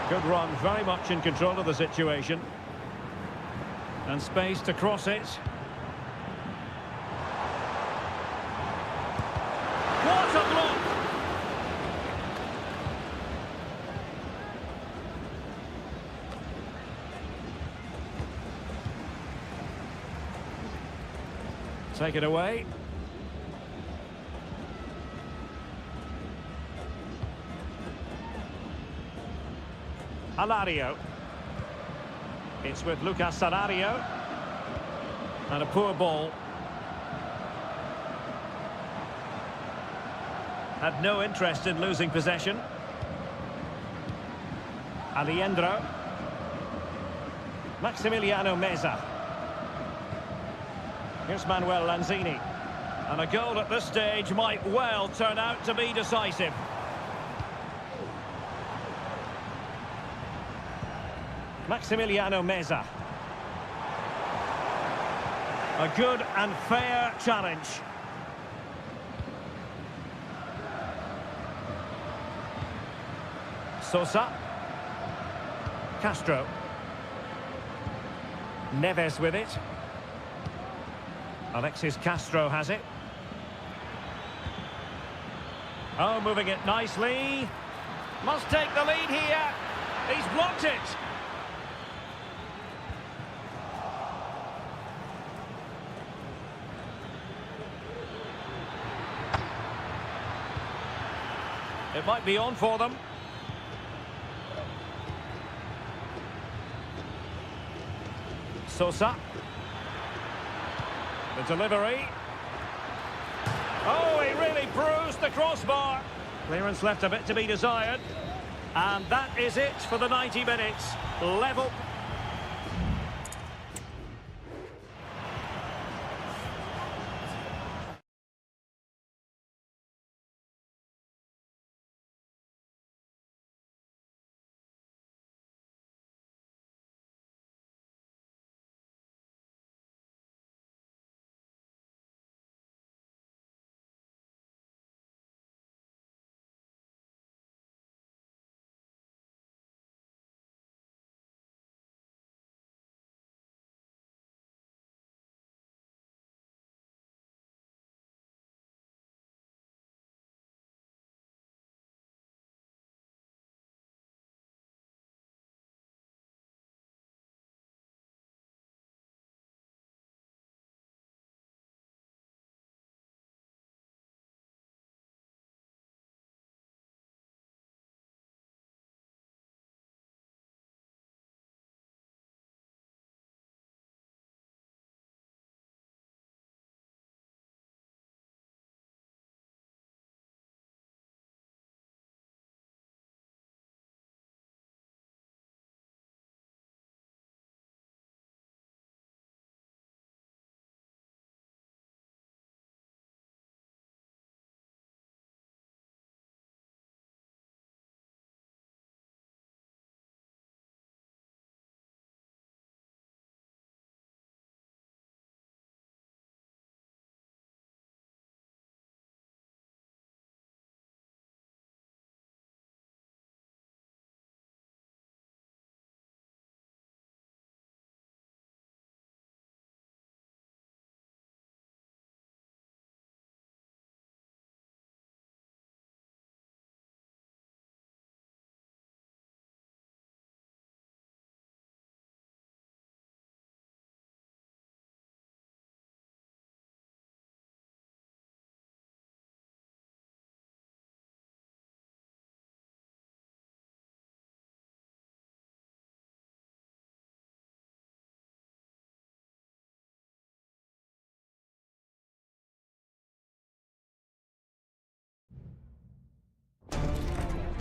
Good run, very much in control of the situation. And space to cross it. What a block! Take it away. Alario. It's with Lucas Alario. And a poor ball. Had no interest in losing possession. Aliendro. Maximiliano Meza. Here's Manuel Lanzini. And a goal at this stage might well turn out to be decisive. Maximiliano Meza. A good and fair challenge. Sosa. Castro. Neves with it. Alexis Castro has it. Oh, moving it nicely. Must take the lead here. He's blocked it. It might be on for them. Sosa. The delivery. Oh, he really bruised the crossbar. Clearance left a bit to be desired. And that is it for the 90 minutes. Level.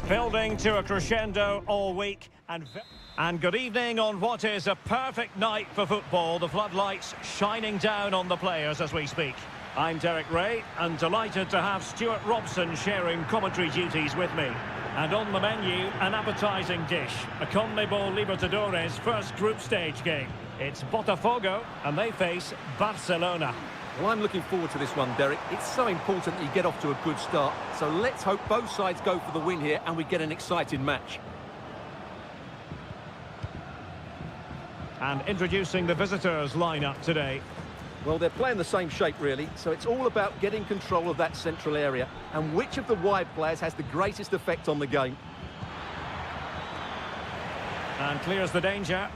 Building to a crescendo all week and good evening on what is a perfect night for football. The floodlights shining down on the players as we speak. I'm Derek Ray and delighted to have Stuart Robson sharing commentary duties with me. And on the menu, an appetising dish, a CONMEBOL Libertadores first group stage game. It's Botafogo and they face Barcelona. Well, I'm looking forward to this one, Derek. It's so important that you get off to a good start. So let's hope both sides go for the win here and we get an exciting match. And introducing the visitors lineup today. Well, they're playing the same shape, really, so it's all about getting control of that central area and which of the wide players has the greatest effect on the game. And clears the danger.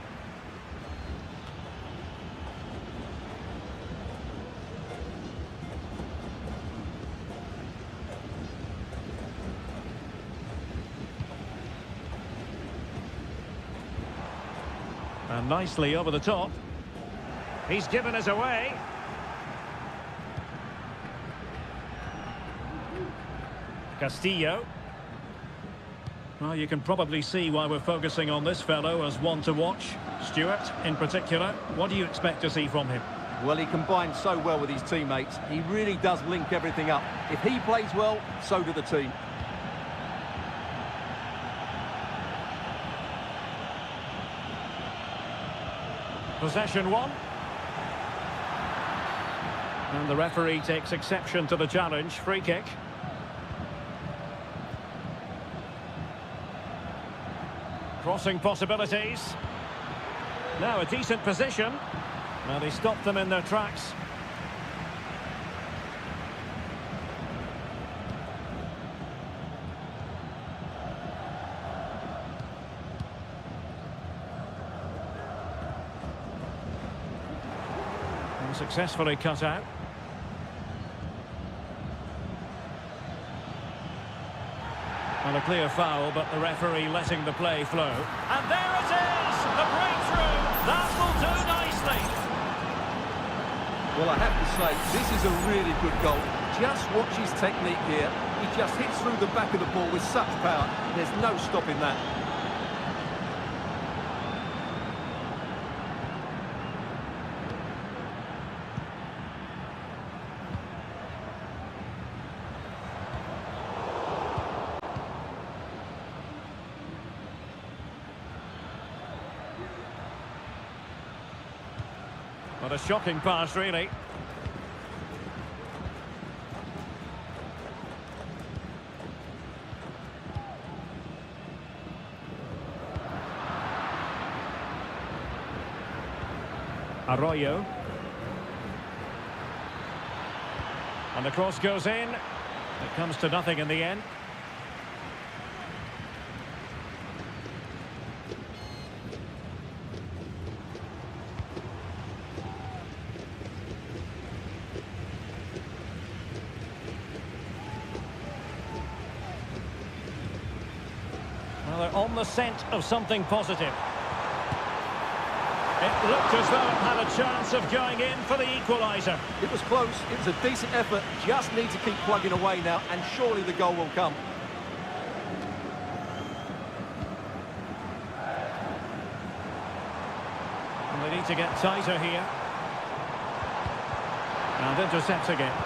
And nicely over the top. He's given us away. Castillo. Well, you can probably see why we're focusing on this fellow as one to watch. Stuart, in particular, what do you expect to see from him? Well, he combines so well with his teammates. He really does link everything up. If he plays well, so do the team. Possession one. And the referee takes exception to the challenge. Free kick. Crossing possibilities. Now a decent position. Now they stopped them in their tracks. And successfully cut out. And a clear foul, but the referee letting the play flow. And there it is! The breakthrough! That will do nicely! Well, I have to say, this is a really good goal. Just watch his technique here. He just hits through the back of the ball with such power. There's no stopping that. What a shocking pass, really. Arroyo. And the cross goes in. It comes to nothing in the end. Well, they're on the scent of something positive. It looked as though it had a chance of going in for the equaliser. It was close, it was a decent effort, just need to keep plugging away now, and surely the goal will come. And they need to get tighter here. And intercepts again.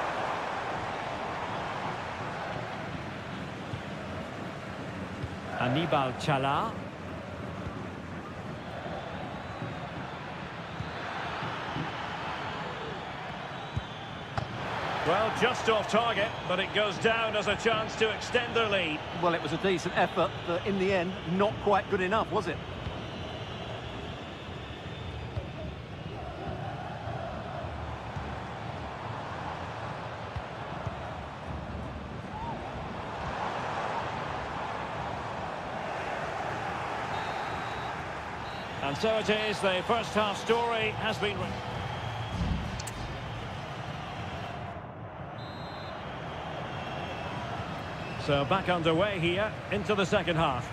Aníbal Chala. Well, just off target, but it goes down as a chance to extend their lead. Well, it was a decent effort, but in the end, not quite good enough, was it? And so it is, the first half story has been written. So back underway here into the second half.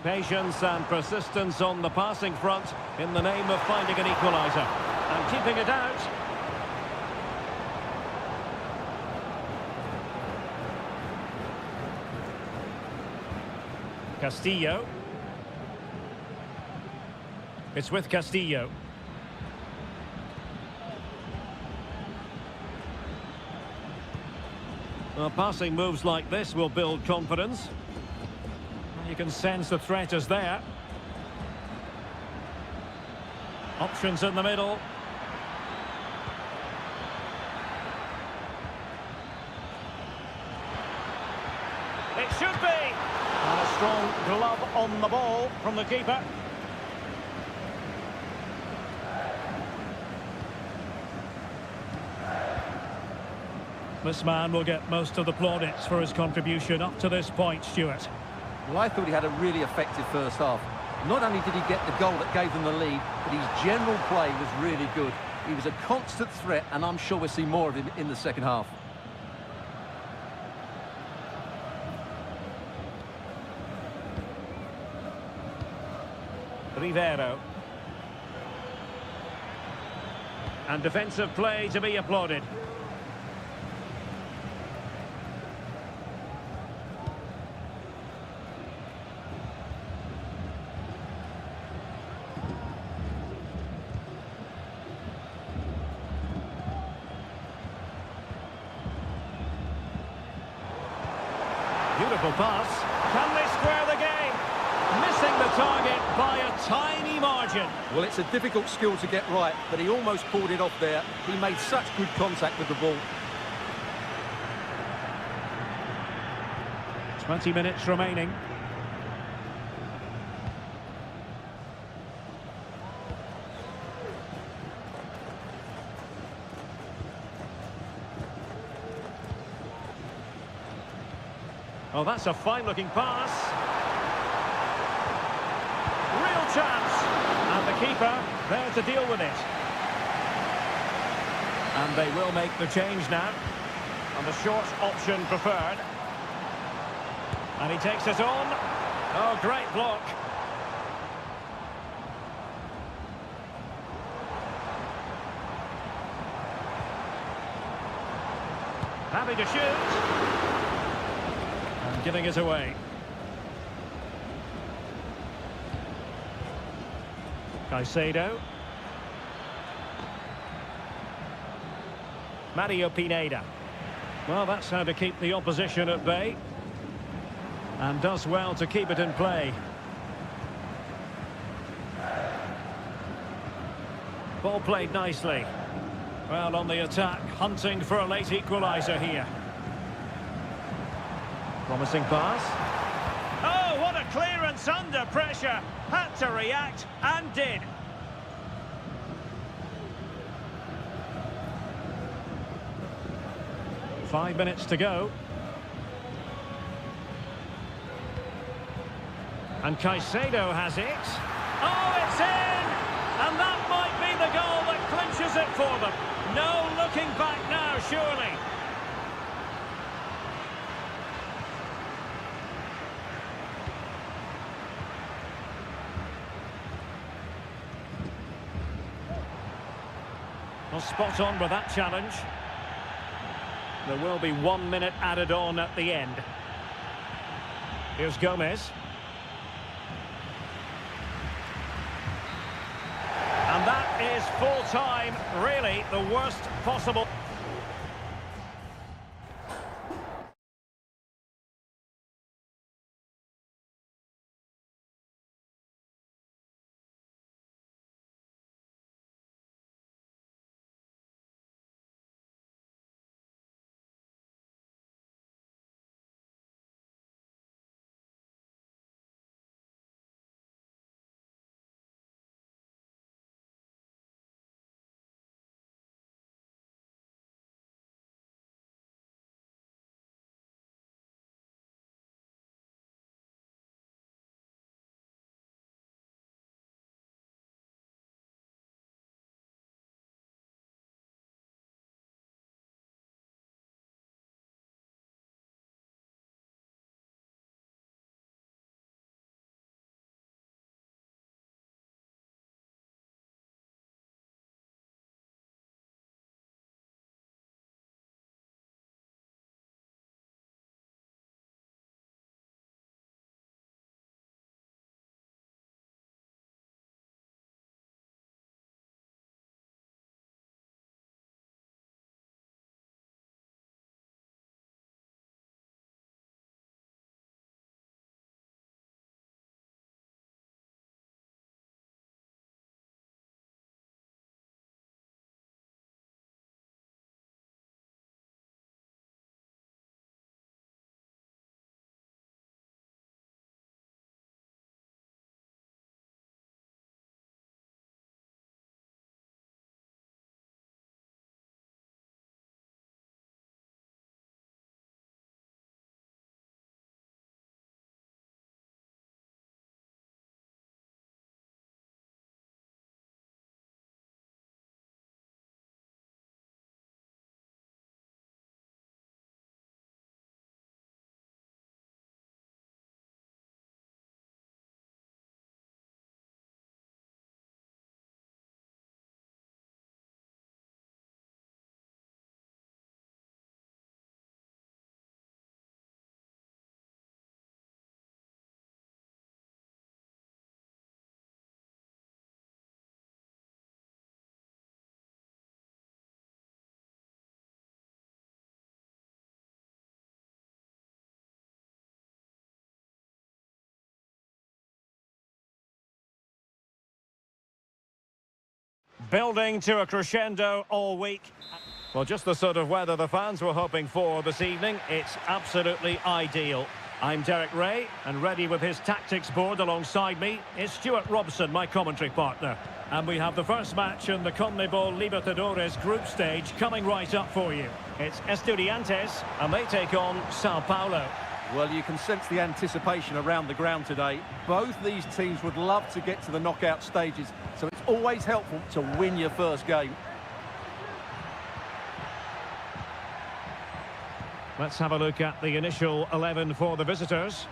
Patience and persistence on the passing front in the name of finding an equaliser. And keeping it out. Castillo. It's with Castillo. Well, passing moves like this will build confidence. You can sense the threat is there. Options in the middle. It should be. And a strong glove on the ball from the keeper. This man will get most of the plaudits for his contribution up to this point, Stuart. Well, I thought he had a really effective first half. Not only did he get the goal that gave them the lead, but his general play was really good. He was a constant threat, and I'm sure we'll see more of him in the second half. Rivero. And defensive play to be applauded. Beautiful pass. Can they square the game? Missing the target by a tiny margin. Well, it's a difficult skill to get right, but he almost pulled it off there. He made such good contact with the ball. 20 minutes remaining. Oh, that's a fine-looking pass. Real chance. And the keeper there to deal with it. And they will make the change now. And the short option preferred. And he takes it on. Oh, great block. Happy to shoot. Giving it away. Caicedo. Mario Pineda. Well, that's how to keep the opposition at bay. And does well to keep it in play. Ball played nicely. Well, on the attack, hunting for a late equaliser here. Promising pass. Oh, what a clearance under pressure. Had to react and did. Five minutes to go. And Caicedo has it. Oh, it's in! And that might be the goal that clinches it for them. No looking back now, surely. Well, spot on with that challenge. There will be 1 minute added on at the end. Here's Gomez. And that is full time, really the worst possible. building to a crescendo all week. Well, just the sort of weather the fans were hoping for this evening. It's absolutely ideal. I'm Derek Ray, and ready with his tactics board alongside me is Stuart Robson, my commentary partner. And we have the first match in the CONMEBOL Libertadores group stage coming right up for you. It's Estudiantes, and they take on Sao Paulo. Well, you can sense the anticipation around the ground today. Both these teams would love to get to the knockout stages, so it's always helpful to win your first game. Let's have a look at the initial 11 for the visitors.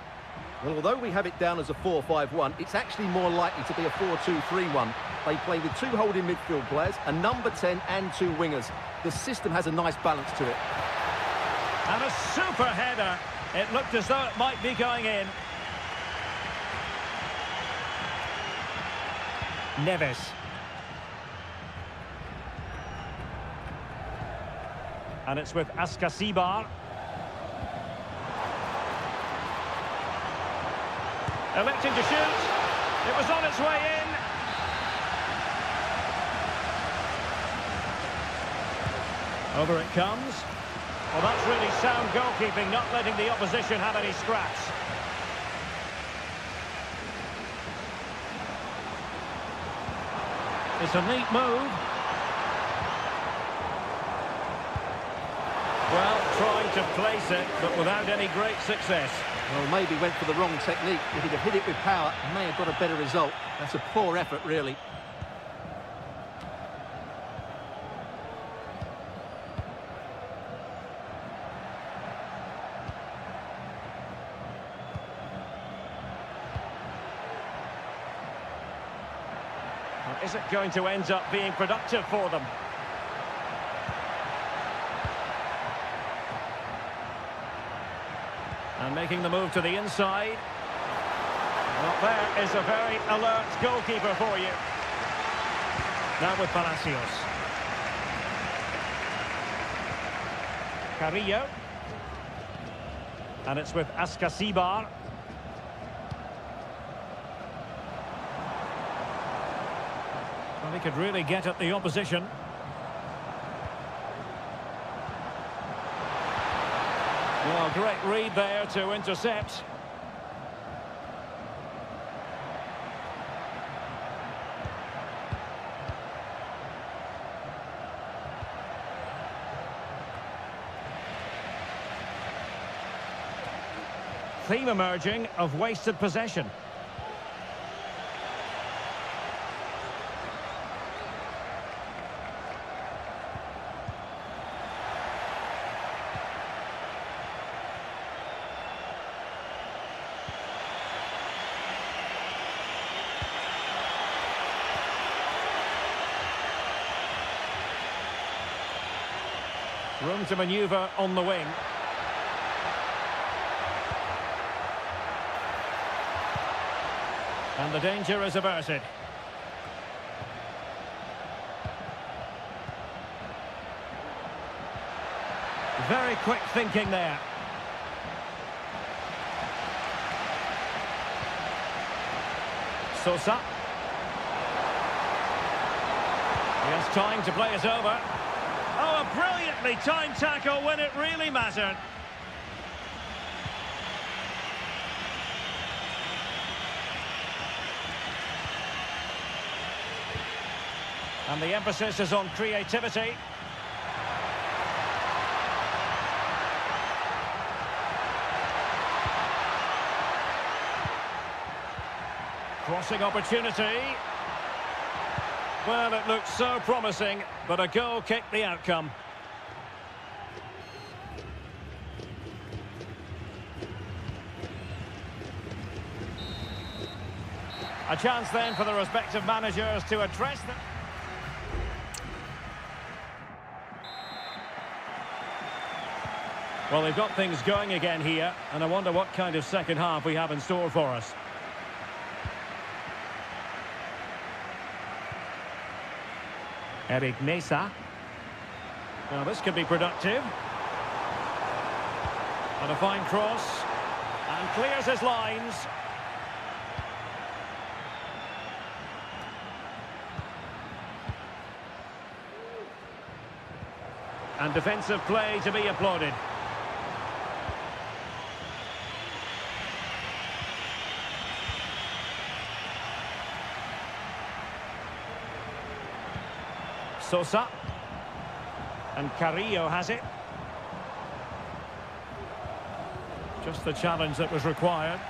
Well, although we have it down as a 4-5-1, it's actually more likely to be a 4-2-3-1. They play with two holding midfield players, a number 10 and two wingers. The system has a nice balance to it. And a super header. It looked as though it might be going in. Neves. And it's with Askasibar. Electing to shoot. It was on its way in. Over it comes. Well, that's really sound goalkeeping, not letting the opposition have any scraps. It's a neat move. Well, trying to place it, but without any great success. Well, maybe went for the wrong technique. If he'd have hit it with power, may have got a better result. That's a poor effort, really. Is it going to end up being productive for them? And making the move to the inside. Well, there is a very alert goalkeeper for you. Now with Palacios. Carrillo. And it's with Askasibar. Well, he could really get at the opposition. Well, great read there to intercept. Theme emerging of wasted possession. Room to manoeuvre on the wing. And the danger is averted. Very quick thinking there. Sosa. He has time to play it over. Oh, a brilliantly timed tackle when it really mattered. And the emphasis is on creativity. Crossing opportunity. Well, it looked so promising, but a goal kicked the outcome. A chance then for the respective managers to address them. Well, they've got things going again here, and I wonder what kind of second half we have in store for us. Eric Mesa. Now this could be productive. And a fine cross. And clears his lines. And defensive play to be applauded. Sosa. And Carrillo has it. Just the challenge that was required.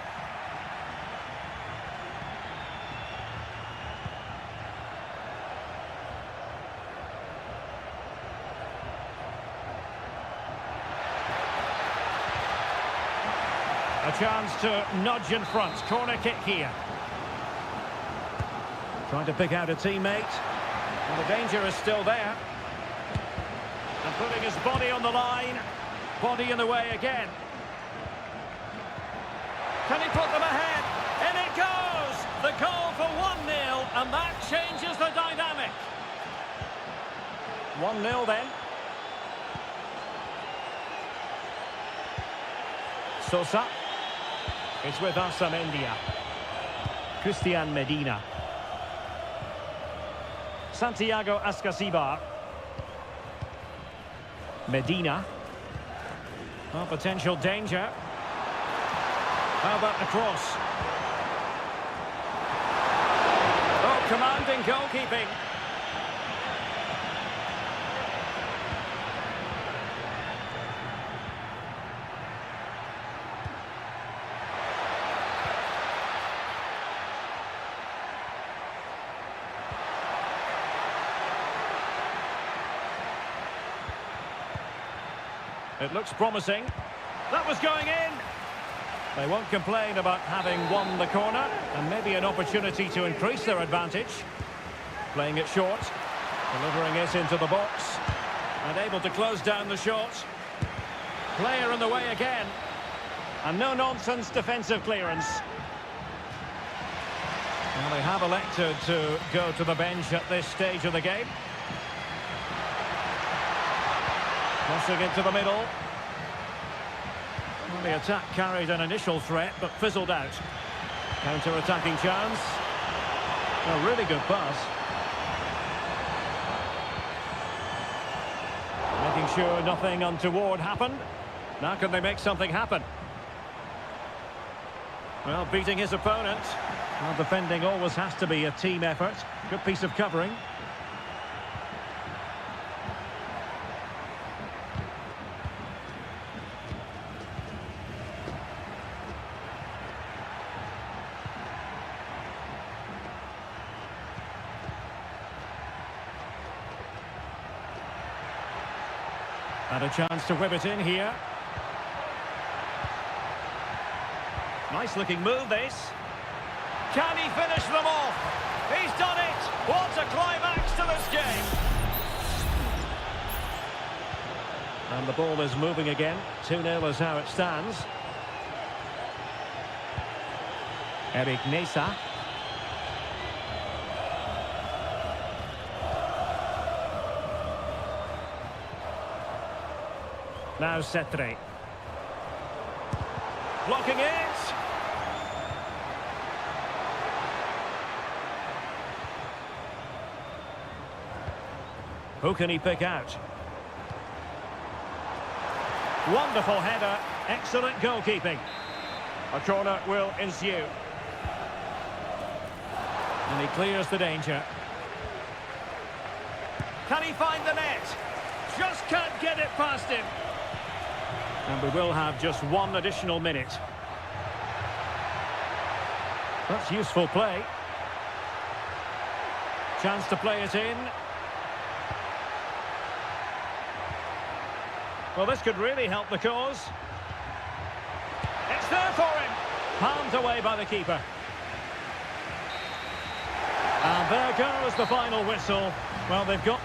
A chance to nudge in front. Corner kick here. Trying to pick out a teammate. And the danger is still there. And putting his body on the line. Body in the way again. Can he put them ahead? In it goes! The goal for 1-0, and that changes the dynamic. 1-0 then. Sosa. It's with Amendia. Christian Medina. Santiago Ascasibar. Medina. Oh, potential danger. How about the cross? Oh, commanding goalkeeping. It looks promising. That was going in. They won't complain about having won the corner, and maybe an opportunity to increase their advantage. Playing it short, delivering it into the box, and able to close down the shot. Player in the way again, and no-nonsense defensive clearance. Well, they have elected to go to the bench at this stage of the game. Crossing into the middle. Well, the attack carried an initial threat, but fizzled out. Counter-attacking chance. A really good pass. Making sure nothing untoward happened. Now can they make something happen? Well, beating his opponent. Well, defending always has to be a team effort. Good piece of covering. And a chance to whip it in here. Nice looking move, this. Can he finish them off? He's done it! What a climax to this game! And the ball is moving again. 2-0 is how it stands. Eric Nesa. Now Cetre. Blocking it. Who can he pick out? Wonderful header. Excellent goalkeeping. A corner will ensue. And he clears the danger. Can he find the net? Just can't get it past him. And we will have just one additional minute. That's useful play. Chance to play it in. Well, this could really help the cause. It's there for him. Palmed away by the keeper. And there goes the final whistle. Well, they've got...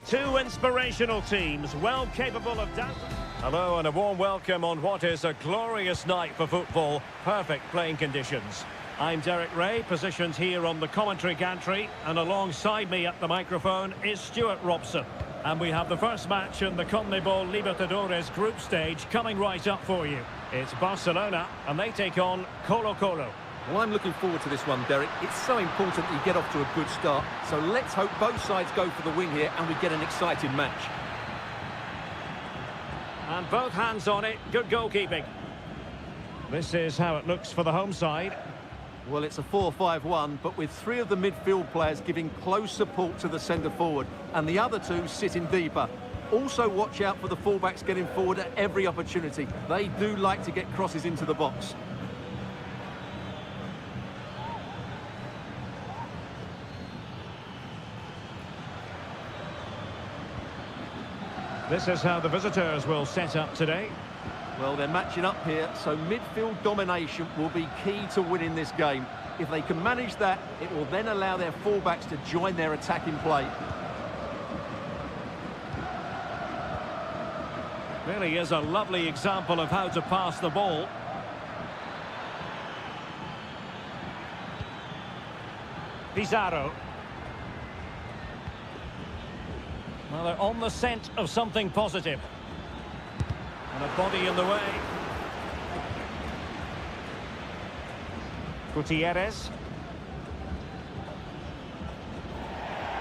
Two inspirational teams, well capable of dancing. Hello and a warm welcome on what is a glorious night for football. Perfect playing conditions. I'm Derek Ray, positioned here on the commentary gantry, and alongside me at the microphone is Stuart Robson. And we have the first match in the CONMEBOL Libertadores group stage coming right up for you. It's Barcelona, and they take on Colo-Colo. Well, I'm looking forward to this one, Derek. It's so important that you get off to a good start. So let's hope both sides go for the win here and we get an exciting match. And both hands on it, good goalkeeping. This is how it looks for the home side. Well, it's a 4-5-1, but with three of the midfield players giving close support to the centre forward and the other two sitting deeper. Also watch out for the fullbacks getting forward at every opportunity. They do like to get crosses into the box. This is how the visitors will set up today. Well, they're matching up here, so midfield domination will be key to winning this game. If they can manage that, it will then allow their fullbacks to join their attacking play. Really is a lovely example of how to pass the ball. Pizarro. Well, they're on the scent of something positive. And a body in the way. Gutierrez.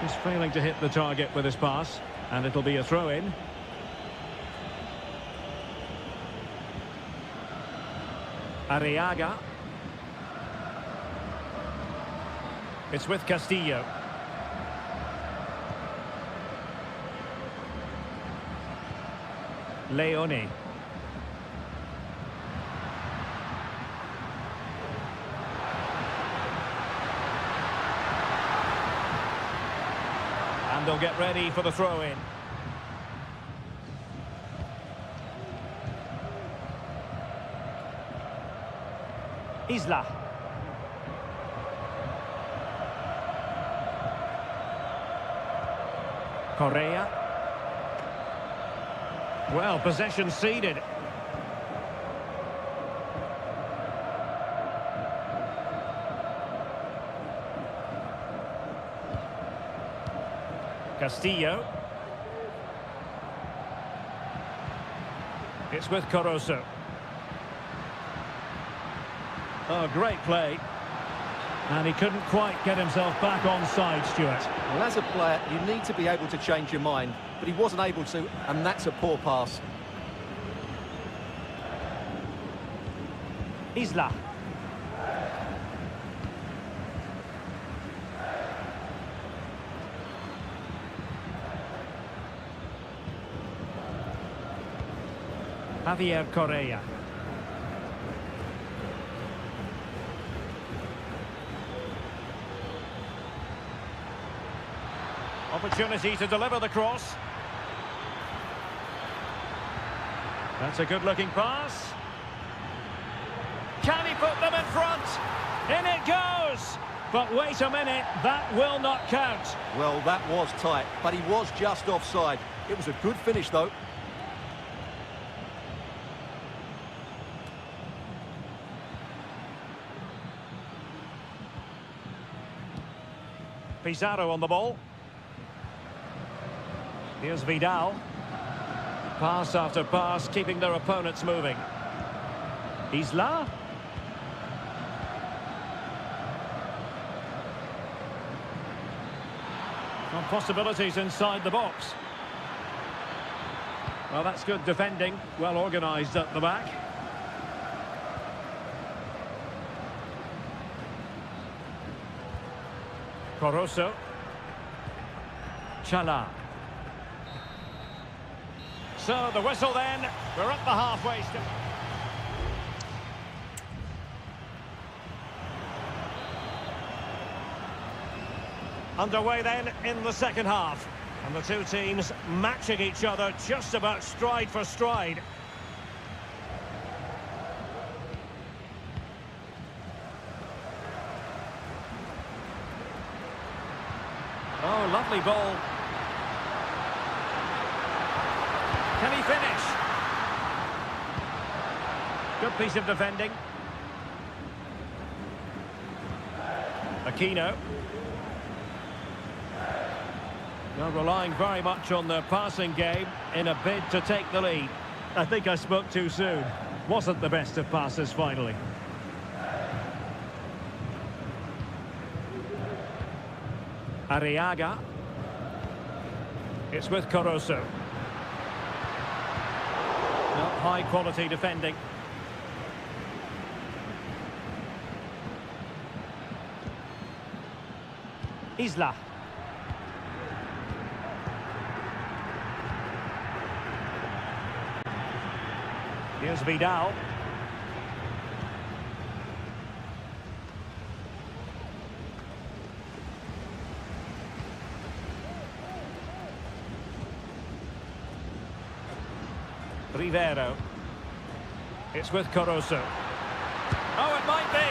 He's failing to hit the target with his pass. And it'll be a throw-in. Arriaga. It's with Castillo. Leone. And they'll get ready for the throw-in. Isla. Correa. Well, possession ceded. Castillo. It's with Caruso. Oh, great play. And he couldn't quite get himself back on side, Stuart. Well, as a player, you need to be able to change your mind, but he wasn't able to, and that's a poor pass. Isla. Javier Correa. Opportunity to deliver the cross. That's a good-looking pass. Can he put them in front? In it goes! But wait a minute, that will not count. Well, that was tight, but he was just offside. It was a good finish, though. Pizarro on the ball. Here's Vidal. Pass after pass, keeping their opponents moving. Isla. Some possibilities inside the box. Well, that's good defending. Well organised at the back. Caruso. Chala. So the whistle then, we're at the halfway stage. Underway then in the second half. And the two teams matching each other just about stride for stride. Oh, lovely ball. Can he finish? Good piece of defending. Aquino. They're relying very much on their passing game in a bid to take the lead. I think I spoke too soon. Wasn't the best of passes finally. Arriaga. It's with Caruso. Not high quality defending. Isla. Here's Vidal. Rivero. It's with Caruso. Oh, it might be.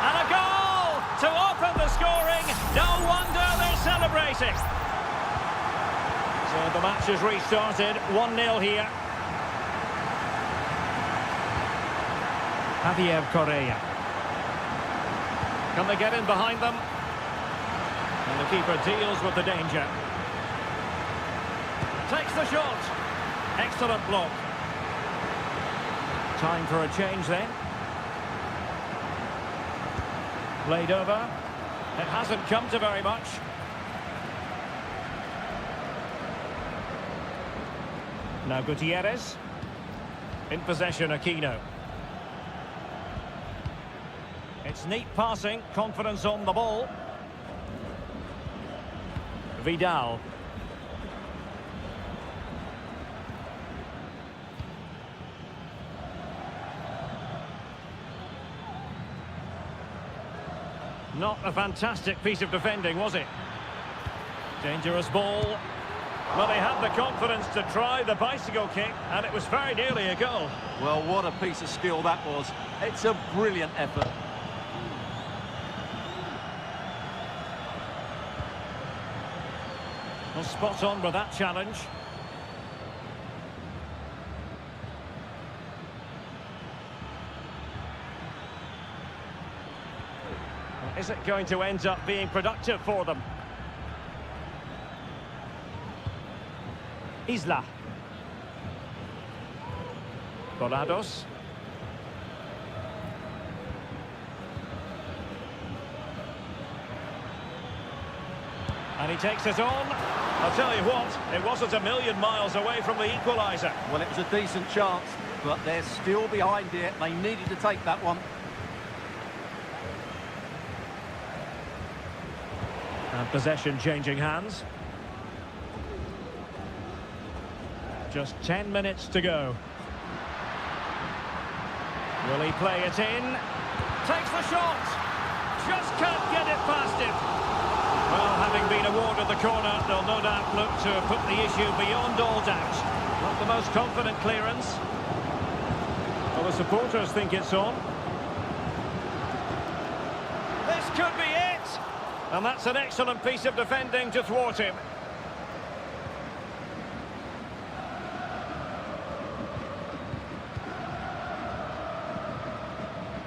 And a goal to open the scoring. No wonder they're celebrating. So the match has restarted. 1-0 here. Javier Correa. Can they get in behind them? And the keeper deals with the danger. Takes the shot. Excellent block. Time for a change then. Played over. It hasn't come to very much. Now Gutierrez. In possession, Aquino. It's neat passing, confidence on the ball. Vidal. Not a fantastic piece of defending, was it? Dangerous ball. Well, they had the confidence to try the bicycle kick, and it was very nearly a goal. Well, what a piece of skill that was. It's a brilliant effort. Well, spot on with that challenge. Is it going to end up being productive for them? Isla. Volados. And he takes it on. I'll tell you what, it wasn't a million miles away from the equaliser. Well, it was a decent chance, but they're still behind it. They needed to take that one. And possession changing hands. Just 10 minutes to go. Will he play it in? Takes the shot! Just can't get it past him. Well, having been awarded the corner, they'll no doubt look to put the issue beyond all doubt. Not the most confident clearance. Well, the supporters think it's on. This could be it! And that's an excellent piece of defending to thwart him.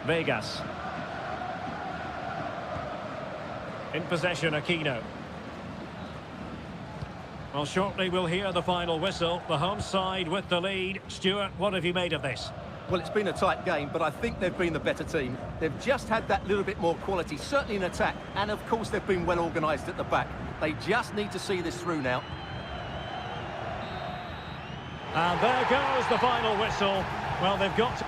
Vegas. In possession, Aquino. Well, shortly we'll hear the final whistle. The home side with the lead. Stuart, what have you made of this? Well, it's been a tight game, but I think they've been the better team. They've just had that little bit more quality, certainly in attack. And, of course, they've been well organised at the back. They just need to see this through now. And there goes the final whistle. Well, they've got to...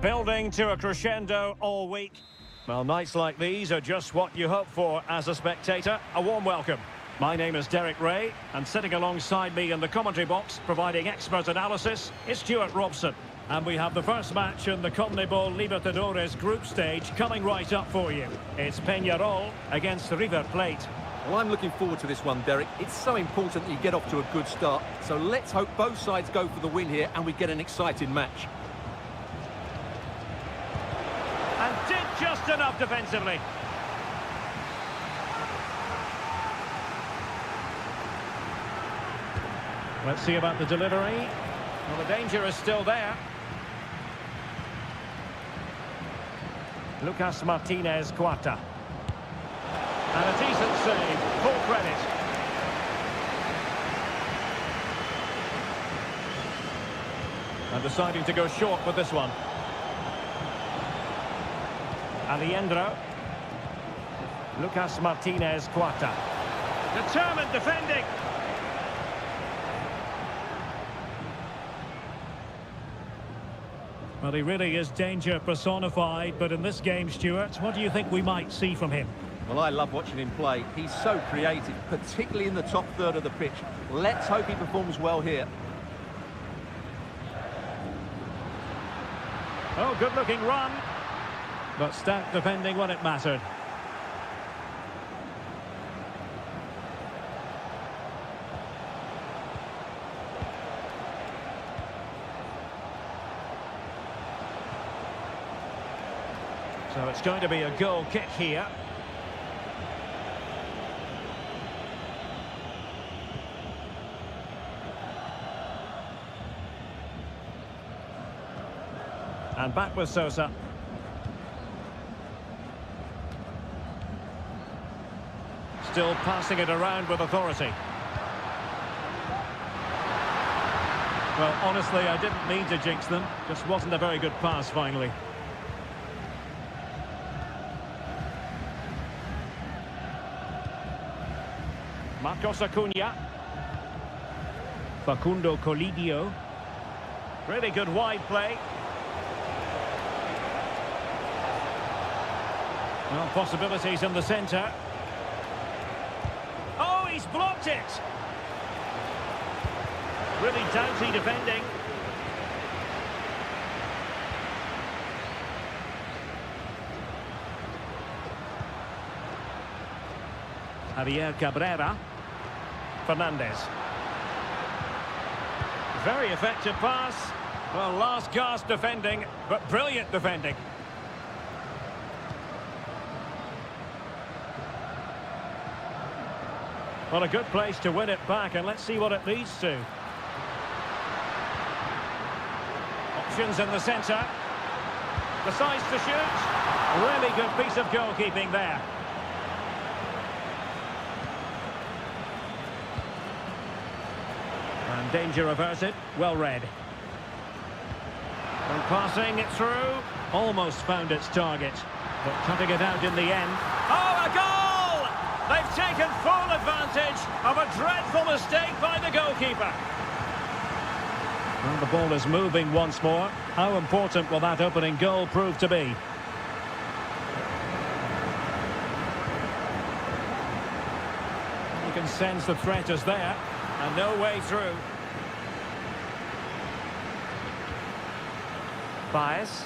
Building to a crescendo all week. Well, nights like these are just what you hope for as a spectator. A warm welcome. My name is Derek Ray, and sitting alongside me in the commentary box, providing expert analysis, is Stuart Robson. And we have the first match in the CONMEBOL Libertadores group stage coming right up for you. It's Peñarol against River Plate. Well, I'm looking forward to this one, Derek. It's so important that you get off to a good start. So let's hope both sides go for the win here and we get an exciting match. And did just enough defensively. Let's see about the delivery. Well, the danger is still there. Lucas Martinez Cuarta. And a decent save, full credit. And deciding to go short with this one. Aliendro. Lucas Martinez Cuarta. Determined defending. Well, he really is danger personified, but in this game, Stuart, what do you think we might see from him? Well, I love watching him play. He's so creative, particularly in the top third of the pitch. Let's hope he performs well here. Oh, good-looking run. But stout defending when it mattered. So it's going to be a goal kick here. And back with Sosa. Still passing it around with authority. Well, honestly, I didn't mean to jinx them. Just wasn't a very good pass, finally. Marcos Acuna. Facundo Colidio. Really good wide play. Well, possibilities in the centre. Oh, he's blocked it! Really doughty defending. Javier Cabrera. Fernandez. Very effective pass. Well, last gasp defending, but brilliant defending. Well, a good place to win it back, and let's see what it leads to. Options in the centre. Decides to shoot. Really good piece of goalkeeping there. And danger averted. Well read. And passing it through. Almost found its target, but cutting it out in the end. Oh, a goal! They've taken full advantage of a dreadful mistake by the goalkeeper. And the ball is moving once more. How important will that opening goal prove to be? You can sense the threat is there, and no way through. Baez.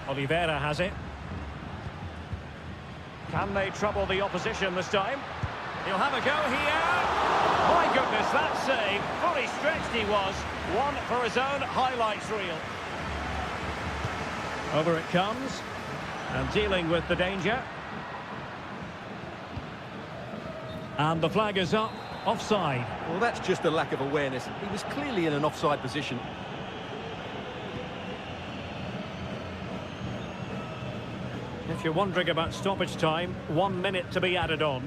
Oliveira has it. Can they trouble the opposition this time? He'll have a go here. My goodness, that save. Fully stretched he was. One for his own highlights reel. Over it comes. And dealing with the danger. And the flag is up. Offside. Well, that's just a lack of awareness. He was clearly in an offside position. If you're wondering about stoppage time, 1 minute to be added on.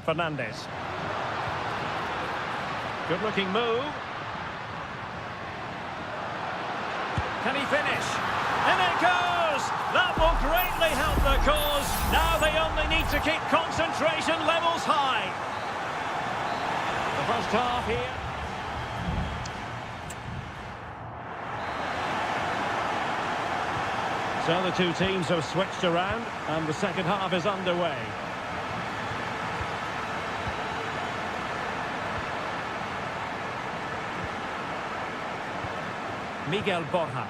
Fernandez. Good-looking move. Can he finish? In it goes! That will greatly help the cause. Now they only need to keep concentration levels high. First half here. So the two teams have switched around and the second half is underway. Miguel Borja.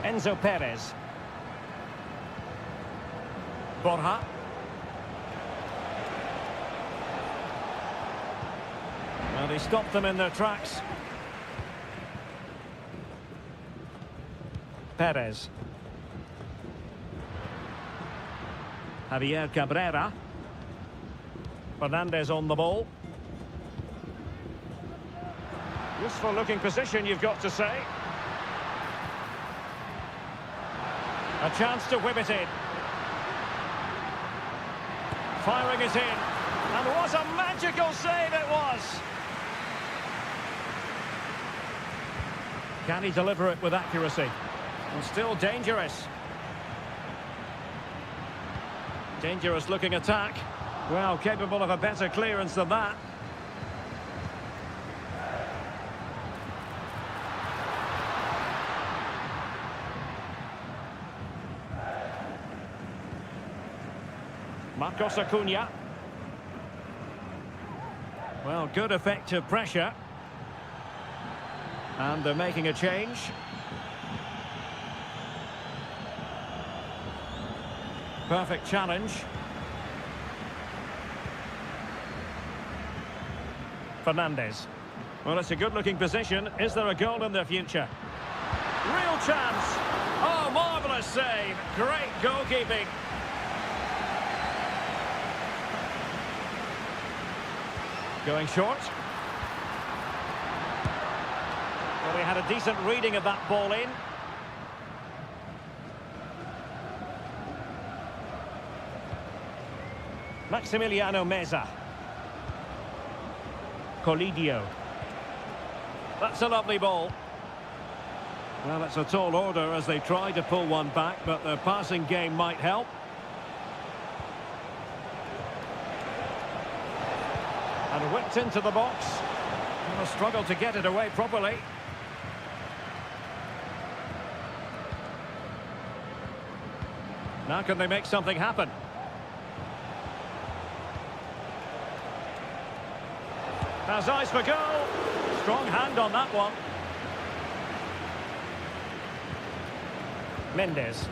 Enzo Perez. Borja. Well, he stopped them in their tracks. Perez. Javier Cabrera. Fernandez on the ball. Useful looking position, you've got to say. A chance to whip it in. Firing it in. And what a magical save it was! Can he deliver it with accuracy? And still dangerous. Dangerous looking attack. Well, capable of a better clearance than that. Marcos Acuna. Well, good effective pressure. And they're making a change. Perfect challenge. Fernandez. Well, it's a good-looking position. Is there a goal in their future? Real chance. Oh, marvellous save. Great goalkeeping. Going short. Well, he had a decent reading of that ball in. Maximiliano Meza. Colidio. That's a lovely ball. Well, it's a tall order as they try to pull one back, but their passing game might help. And whipped into the box. And a struggle to get it away properly. Now can they make something happen? Has eyes for goal. Strong hand on that one. Mendes.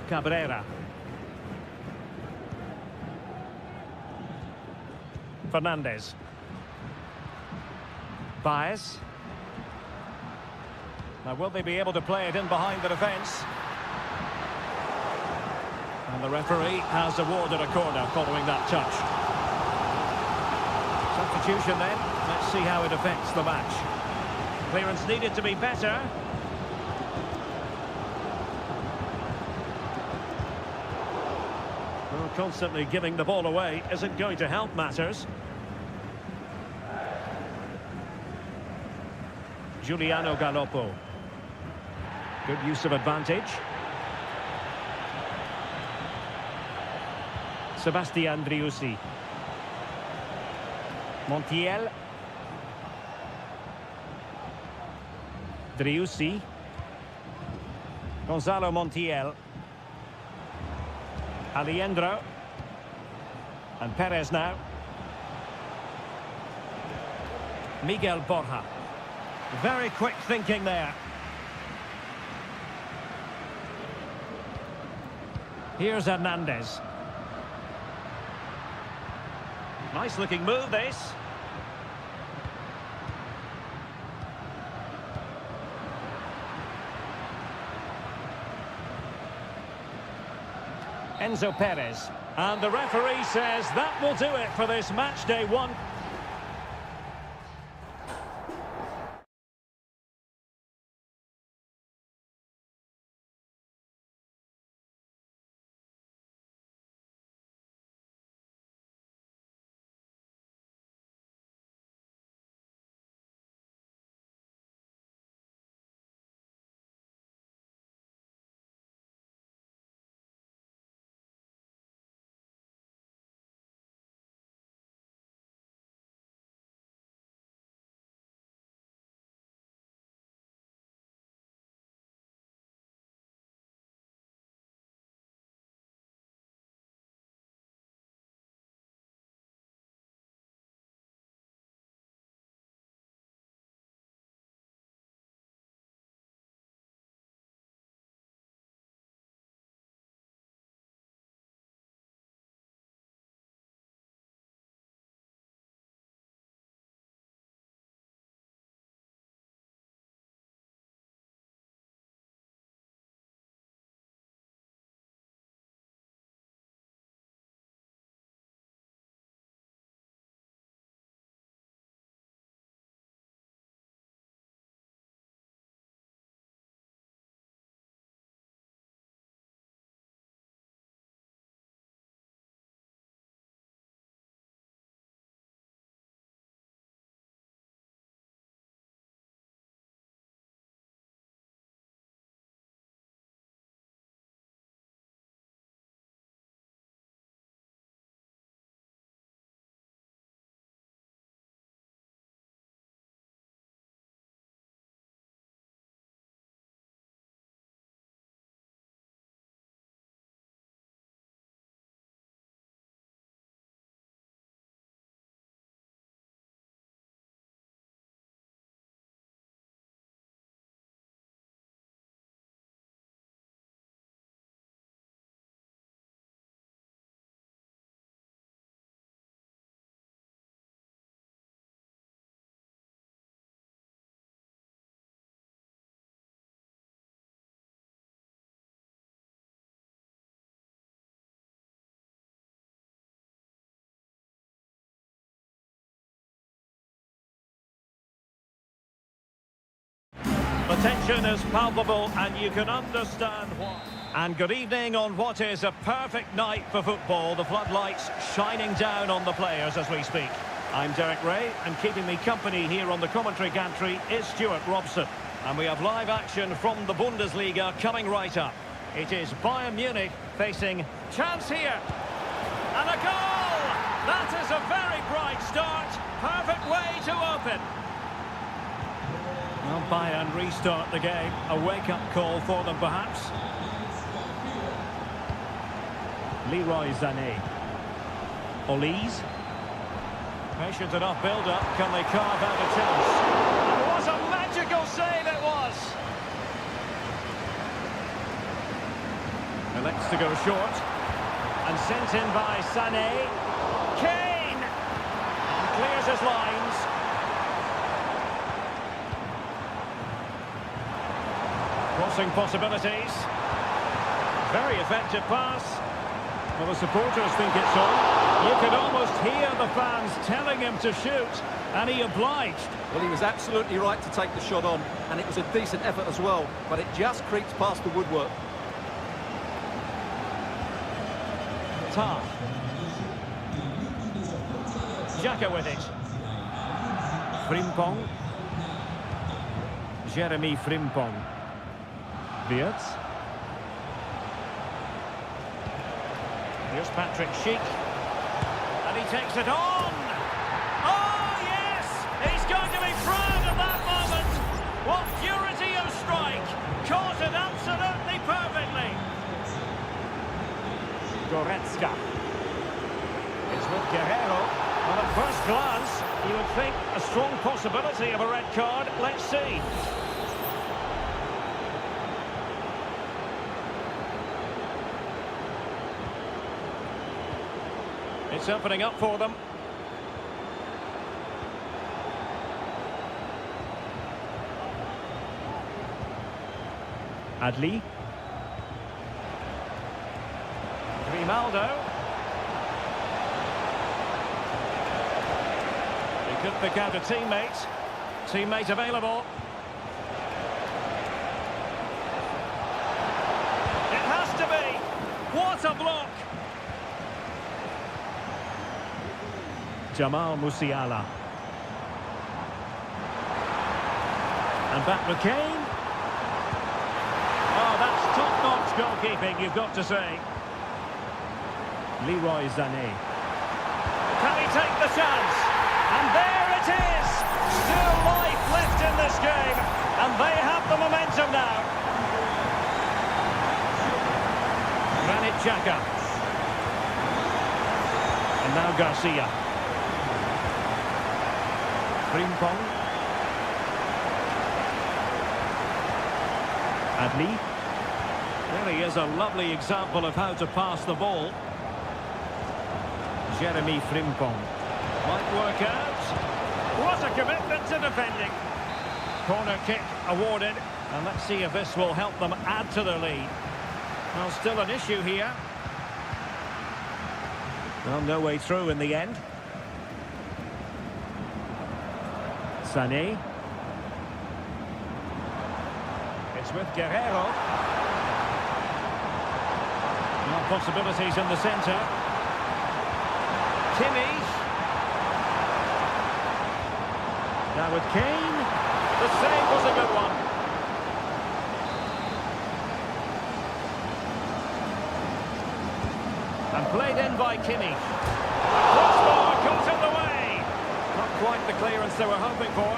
Cabrera. Fernandez. Baez. Now, will they be able to play it in behind the defence? And the referee has awarded a corner following that touch. Substitution then. Let's see how it affects the match. Clearance needed to be better. Well, constantly giving the ball away isn't going to help matters. Giuliano Galoppo. Good use of advantage. Sebastian Driussi. Montiel. Driussi. Gonzalo Montiel. Aliendro. And Perez now. Miguel Borja. Very quick thinking there. Here's Hernandez. Nice looking move, this. Enzo Perez. And the referee says that will do it for this match day one. tension is palpable and you can understand why. And good evening on what is a perfect night for football. The floodlights shining down on the players as we speak. I'm Derek Ray, and keeping me company here on the commentary gantry is Stuart Robson. And we have live action from the Bundesliga coming right up. It is Bayern Munich facing chance here. And a goal! That is a very bright start. Perfect way to open. Well, Bayern restart the game. A wake-up call for them, perhaps. Leroy Sané. Olise. Patient enough build-up. Can they carve out a chance? And what a magical save it was! Elects to go short. And sent in by Sané. Kane! And clears his lines. Crossing possibilities. Very effective pass. Well, the supporters think it's on. You could almost hear the fans telling him to shoot, and he obliged. Well, he was absolutely right to take the shot on, and it was a decent effort as well, but it just creeps past the woodwork. Tar. Xhaka with it. Frimpong. Jeremy Frimpong. Wirtz. Here's Patrick Schick. And he takes it on. Oh, yes! He's going to be proud of that moment. What purity of strike. Caught it absolutely perfectly. Goretzka. It's with Guerrero. Well, at first glance, you would think a strong possibility of a red card. Let's see. It's opening up for them. Adli. Grimaldo. He could pick out a teammate. Teammate available. It has to be. What a block. Jamal Musiala. And back with Kane. Oh, that's top-notch goalkeeping, you've got to say. Leroy Sané. Can he take the chance? And there it is! Still life left in this game. And they have the momentum now. Granit Xhaka. And now Garcia. Frimpong. Adli. Really is a lovely example of how to pass the ball. Jeremy Frimpong. Might work out. What a commitment to defending. Corner kick awarded. And let's see if this will help them add to their lead. Well, still an issue here. Well, no way through in the end. Sané. It's with Guerrero. No possibilities in the centre. Kimmich. Now with Kane. The save was a good one. And played in by Kimmich. Crossbar caught in the way. Not quite the clearance they were hoping for.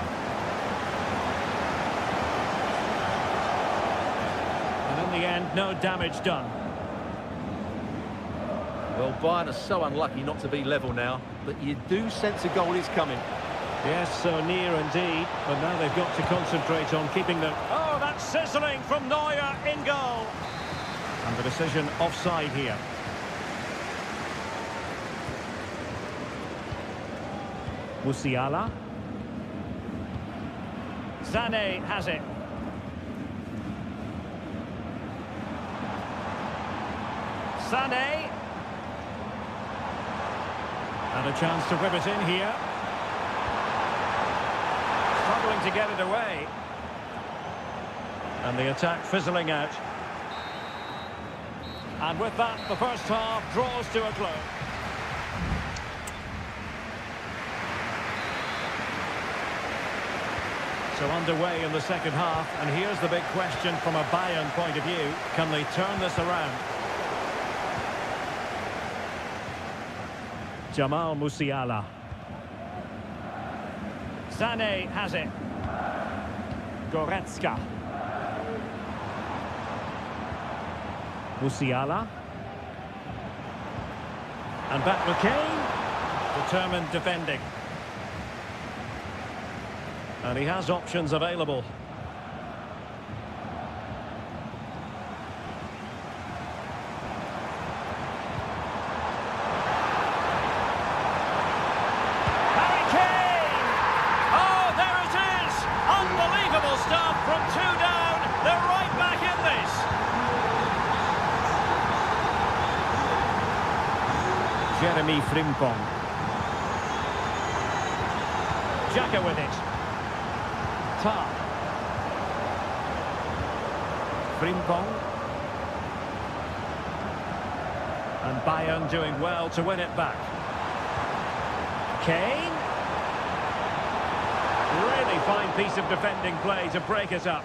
And in the end, no damage done. Well, Bayern are so unlucky not to be level now, but you do sense a goal is coming. Yes, so near indeed, but now they've got to concentrate on keeping the... Oh, that's sizzling from Neuer in goal. And the decision offside here. Musiala. Sané has it. Sané. And a chance to rip it in here. Struggling to get it away. And the attack fizzling out. And with that, the first half draws to a close. So underway in the second half, and here's the big question from a Bayern point of view. Can they turn this around? Jamal Musiala. Sané has it. Goretzka. Musiala. And back with Kane. Determined defending. And he has options available. Harry Kane! Oh, there it is! Unbelievable stuff from 2 down. They're right back in this. Jeremy Frimpong. Xhaka with it. Tar. Frimpong. And Bayern doing well to win it back. Kane. Really fine piece of defending play to break it up.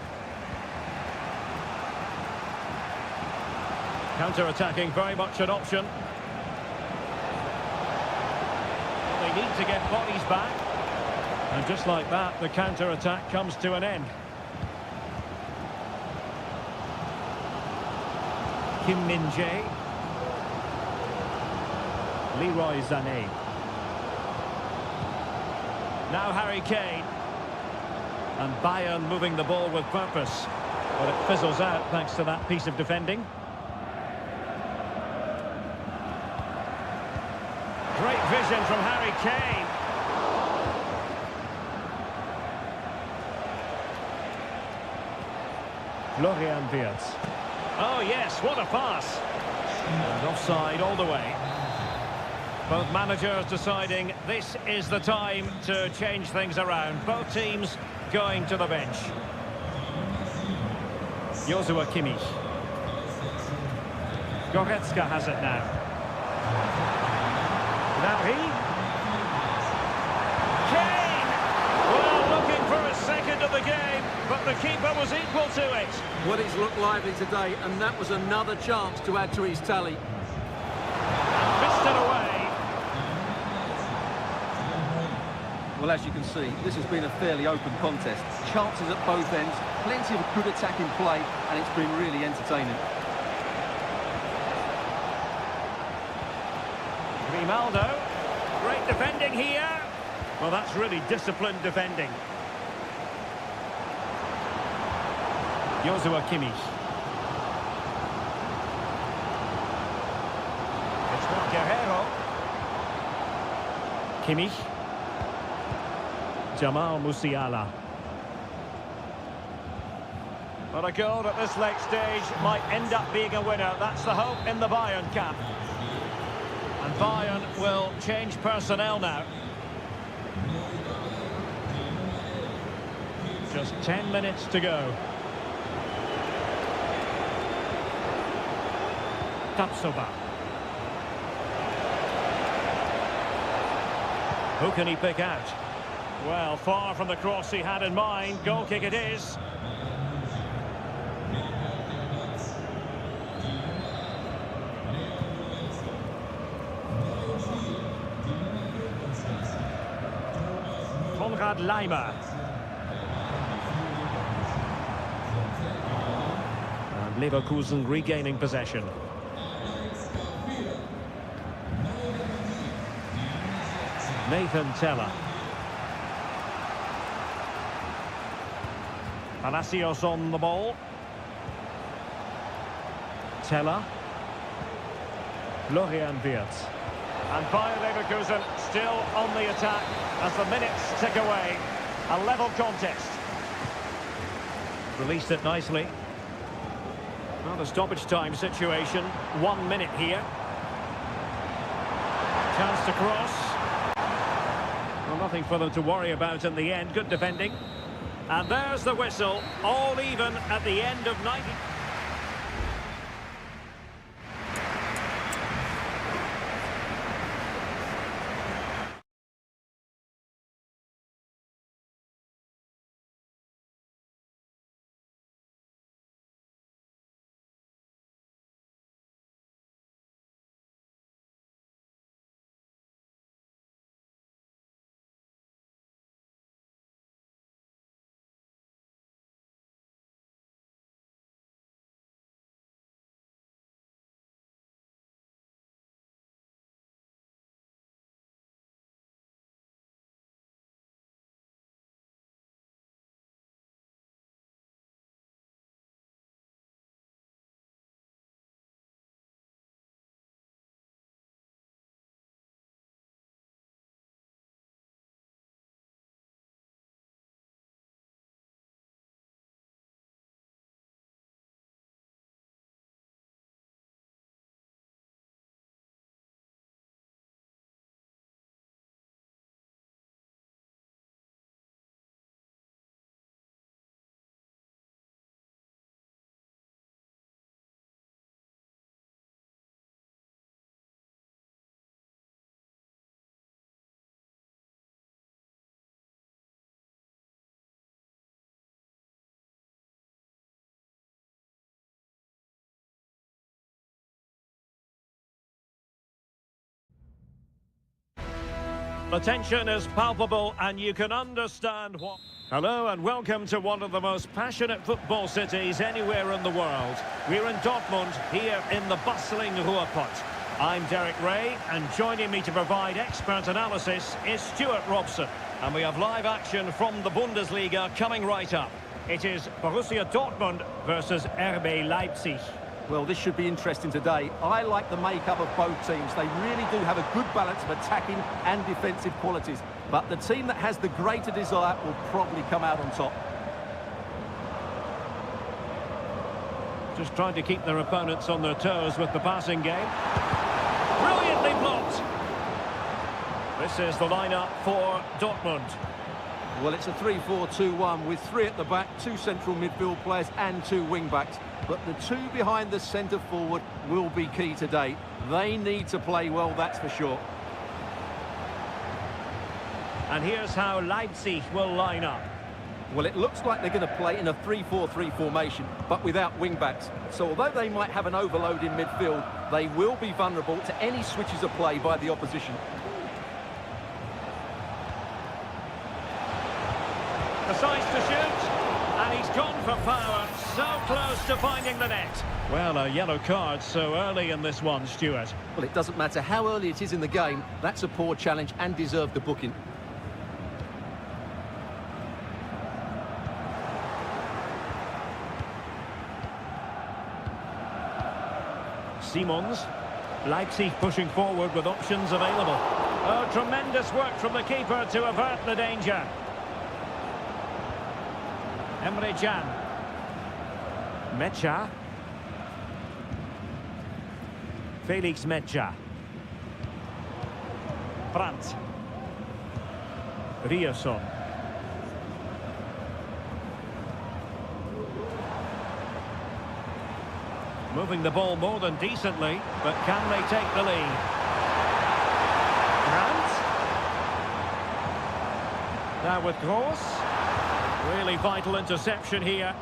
Counter-attacking very much an option. They need to get bodies back. And just like that, the counter-attack comes to an end. Kim Min-jae. Leroy Sané. Now Harry Kane. And Bayern moving the ball with purpose. But it fizzles out thanks to that piece of defending. Great vision from Harry Kane. Florian Wirtz. Oh yes, what a pass. And offside all the way. Both managers deciding this is the time to change things around. Both teams going to the bench. Joshua Kimmich. Goretzka has it now. Gnabry. Kane! Well, looking for a second of the game, but the keeper was equal to it. Well, he's looked lively today, and that was another chance to add to his tally. Missed it away. Well, as you can see, this has been a fairly open contest. Chances at both ends, plenty of good attacking play, and it's been really entertaining. Grimaldo. Great defending here. Well, that's really disciplined defending. Joshua Kimmich. It's not Guerrero. Kimmich. Jamal Musiala. But a goal at this late stage might end up being a winner. That's the hope in the Bayern camp. And Bayern will change personnel now. Just 10 minutes to go. Tapsoba. Who can he pick out? Well, far from the cross he had in mind. Goal kick it is. Konrad Laimer. And Leverkusen regaining possession. Nathan Teller. Palacios on the ball. Teller. Florian Wirtz. And Bayer Leverkusen still on the attack as the minutes tick away. A level contest. Released it nicely. Not a stoppage time situation. 1 minute here. Chance to cross. Well, nothing for them to worry about in the end. Good defending. And there's the whistle, all even at the end of 90. The tension is palpable and you can understand what... Hello and welcome to one of the most passionate football cities anywhere in the world. We're in Dortmund, here in the bustling Ruhrpott. I'm Derek Ray, and joining me to provide expert analysis is Stuart Robson. And we have live action from the Bundesliga coming right up. It is Borussia Dortmund versus RB Leipzig. Well, this should be interesting today. I like the makeup of both teams. They really do have a good balance of attacking and defensive qualities. But the team that has the greater desire will probably come out on top. Just trying to keep their opponents on their toes with the passing game. Brilliantly blocked. This is the lineup for Dortmund. Well, it's a 3-4-2-1 with three at the back, two central midfield players and two wing-backs. But the two behind the centre forward will be key today. They need to play well, that's for sure. And here's how Leipzig will line up. Well, it looks like they're going to play in a 3-4-3 formation, but without wing-backs. So although they might have an overload in midfield, they will be vulnerable to any switches of play by the opposition. Decides to shoot, and he's gone for power. So close to finding the net. Well, a yellow card so early in this one, Stuart. Well, it doesn't matter how early it is in the game. That's a poor challenge and deserved the booking. Simons. Leipzig pushing forward with options available. Oh, tremendous work from the keeper to avert the danger. Emre Can. Mecha. Felix Mecha. Brandt. Ryerson. Moving the ball more than decently, but can they take the lead? Brandt. Now with Gross. Really vital interception here.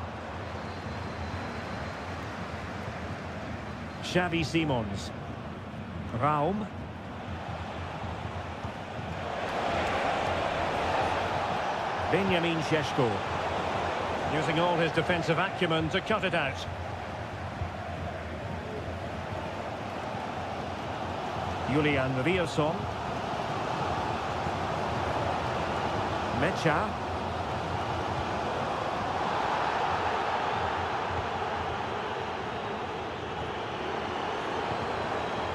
Xavi Simons. Raum. Benjamin Šeško. Using all his defensive acumen to cut it out. Julian Ryerson. Mecha.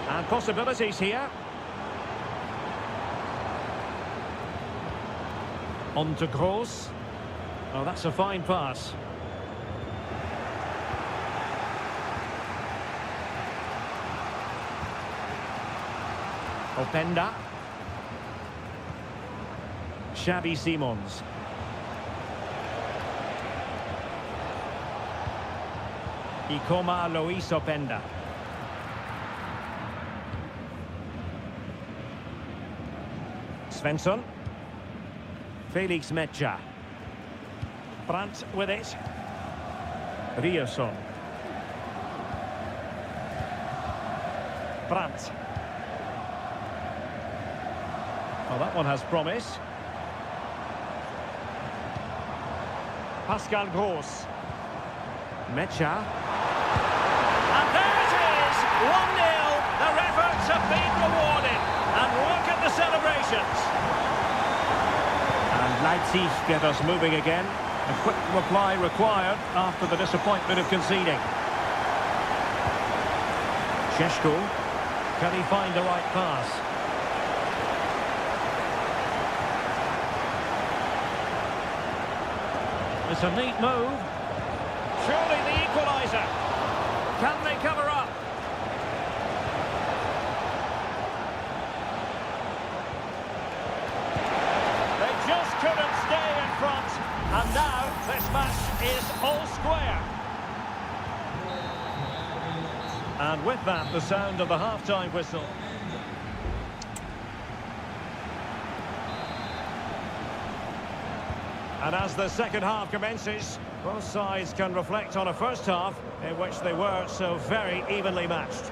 And possibilities here. On to Gross. Oh, that's a fine pass. Openda. Xavi Simons. Ikoma Luis Openda. Svensson. Felix Metja. Brandt with it. Rierson. Brandt. Well, that one has promise. Pascal Gross. Metja. And there it is! 1-0. Their efforts have been rewarded. And look at the celebrations. And Leipzig get us moving again. A quick reply required after the disappointment of conceding. Šeško. Can he find the right pass? It's a neat move. Surely the equaliser. Can they cover up? They just couldn't stay in front. And now this match is all square. And with that, the sound of the half-time whistle. And as the second half commences, both sides can reflect on a first half in which they were so very evenly matched.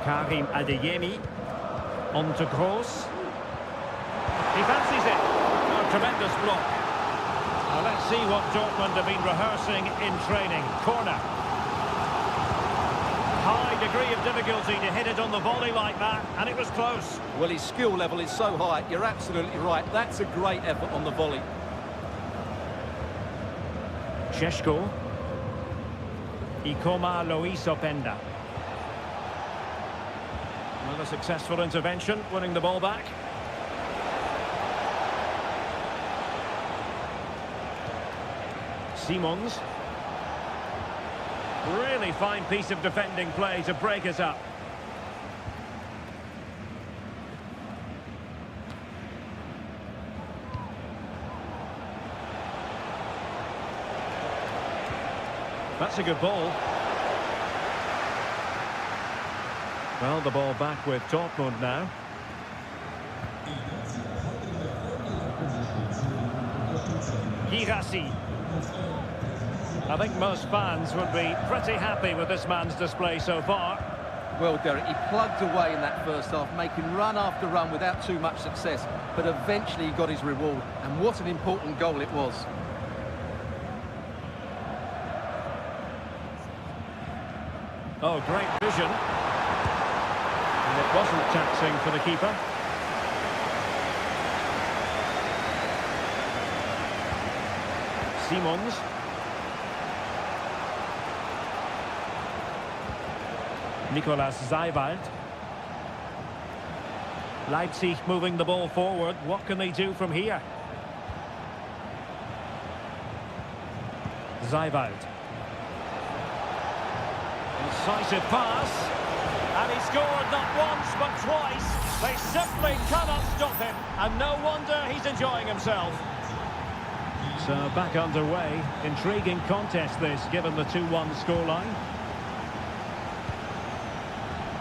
Karim Adeyemi on to Gross. He fancies it. A tremendous block. Now let's see what Dortmund have been rehearsing in training. Corner. High degree of difficulty to hit it on the volley like that, and it was close. Well, his skill level is so high, you're absolutely right. That's a great effort on the volley. Šeško. Ikoma Luis Openda. Well, a successful intervention, winning the ball back. Simons. Really fine piece of defending play to break us up. That's a good ball. Well, the ball back with Dortmund now. Girassi. I think most fans would be pretty happy with this man's display so far. Well, Derek, he plugged away in that first half, making run after run without too much success, but eventually he got his reward, and what an important goal it was. Oh, great vision. And it wasn't taxing for the keeper. Simons. Nicolas Seiwald. Leipzig moving the ball forward. What can they do from here? Seiwald. Incisive pass. And he scored not once but twice. They simply cannot stop him. And no wonder he's enjoying himself. So back underway. Intriguing contest this, given the 2-1 scoreline.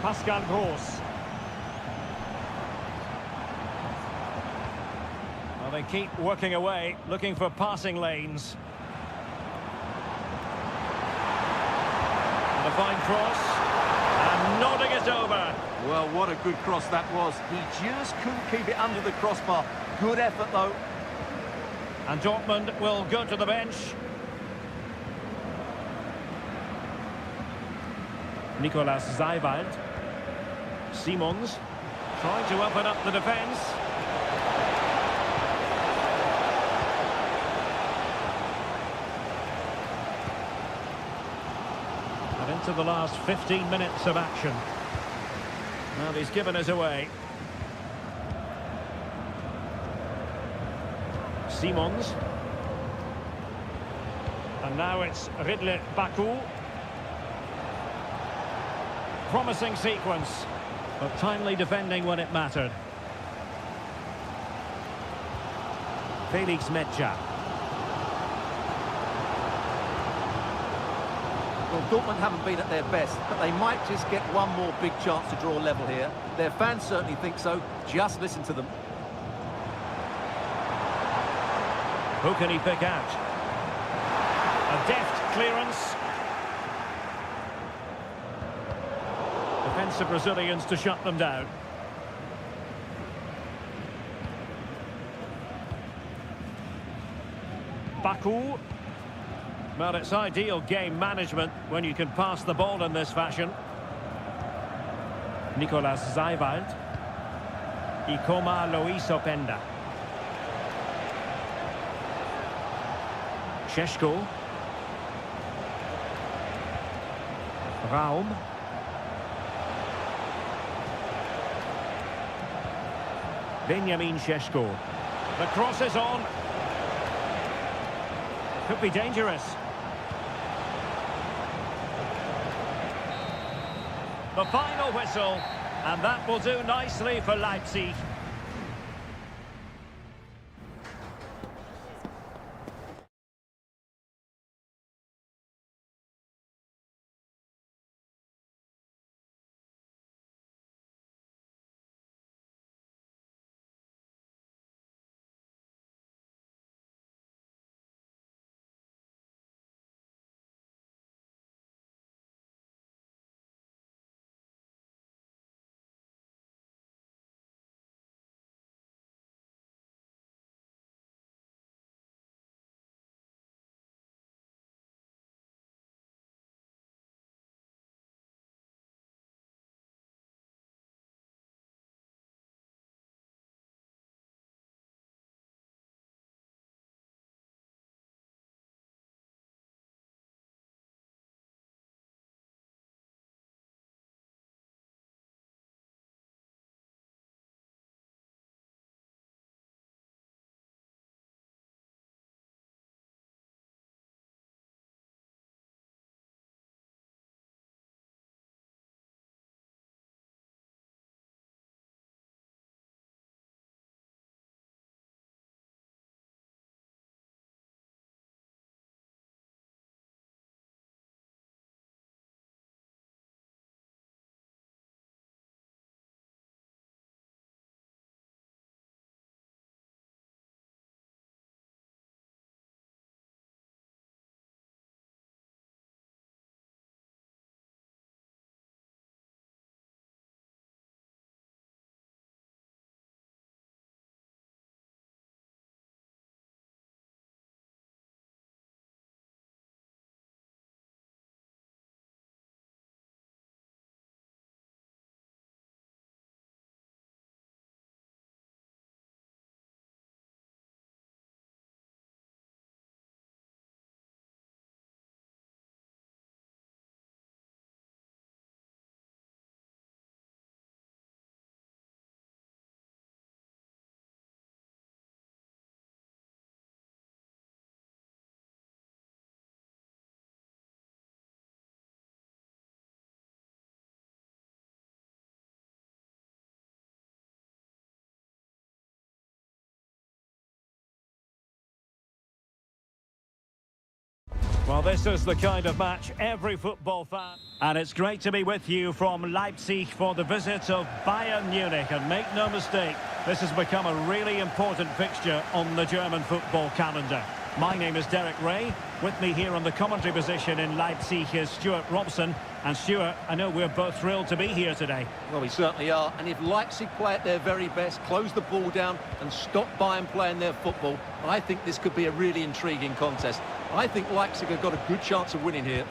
Pascal Gross. Well, they keep working away, looking for passing lanes. And a fine cross. And nodding it over. Well, what a good cross that was. He just couldn't keep it under the crossbar. Good effort, though. And Dortmund will go to the bench. Nicolas Seiwald. Simons trying to open up the defence. And into the last 15 minutes of action. Now he's given us away. Simons. And now it's Ridley Baku. Promising sequence, but timely defending when it mattered. Felix Metja. Well, Dortmund haven't been at their best, but they might just get one more big chance to draw level here. Their fans certainly think so. Just listen to them. Who can he pick out? A deft clearance. Defensive Brazilians to shut them down. Baku. Well, it's ideal game management when you can pass the ball in this fashion. Nicolas Zaiwald. Ikoma Luis Openda. Šeško. Raum. Benjamin Šeško. The cross is on. Could be dangerous. The final whistle, and that will do nicely for Leipzig. Well, this is the kind of match every football fan... And it's great to be with you from Leipzig for the visit of Bayern Munich. And make no mistake, this has become a really important fixture on the German football calendar. My name is Derek Ray. With me here on the commentary position in Leipzig is Stuart Robson. And Stuart, I know we're both thrilled to be here today. Well, we certainly are. And if Leipzig play at their very best, close the ball down and stop Bayern playing their football, I think this could be a really intriguing contest. I think Leipzig have got a good chance of winning here.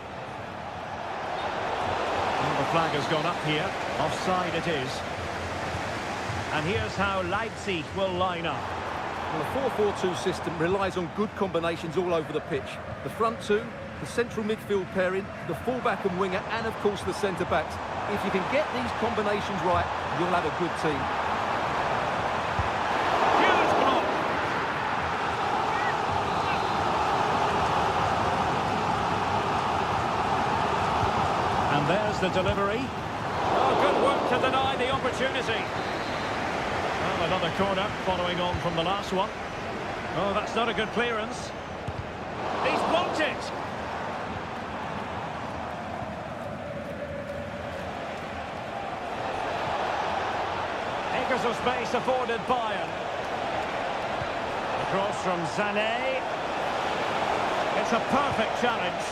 Well, the flag has gone up here. Offside it is. And here's how Leipzig will line up. Well, the 4-4-2 system relies on good combinations all over the pitch. The front two, the central midfield pairing, the fullback and winger, and of course the centre-backs. If you can get these combinations right, you'll have a good team. Huge block! And there's the delivery. Oh, good work to deny the opportunity. Well, another corner following on from the last one. Oh, that's not a good clearance. He's blocked it. acres of space afforded Bayern. Across from Sané. It's a perfect challenge.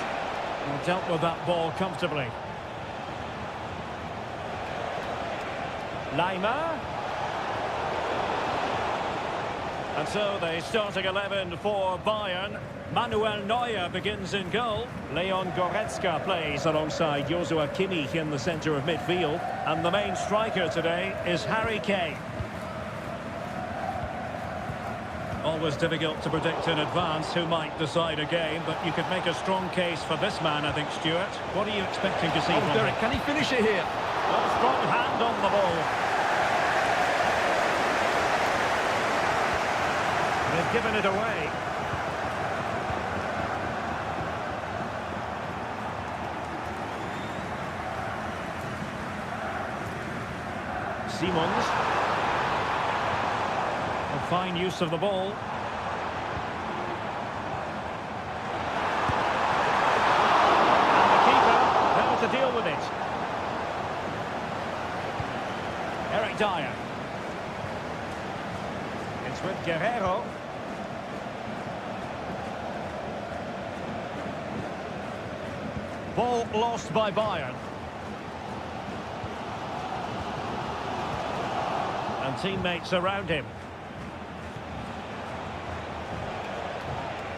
And dealt with that ball comfortably. Lima. And so the starting 11 for Bayern. Manuel Neuer begins in goal. Leon Goretzka plays alongside Joshua Kimmich in the centre of midfield. And the main striker today is Harry Kane. Always difficult to predict in advance who might decide a game, but you could make a strong case for this man, I think, Stuart. What are you expecting to see from him? Derek, can he finish it here? A strong hand on the ball. They've given it away. Simons. A fine use of the ball. And the keeper how to deal with it. Eric Dyer. It's with Guerrero. Ball lost by Bayern. And teammates around him.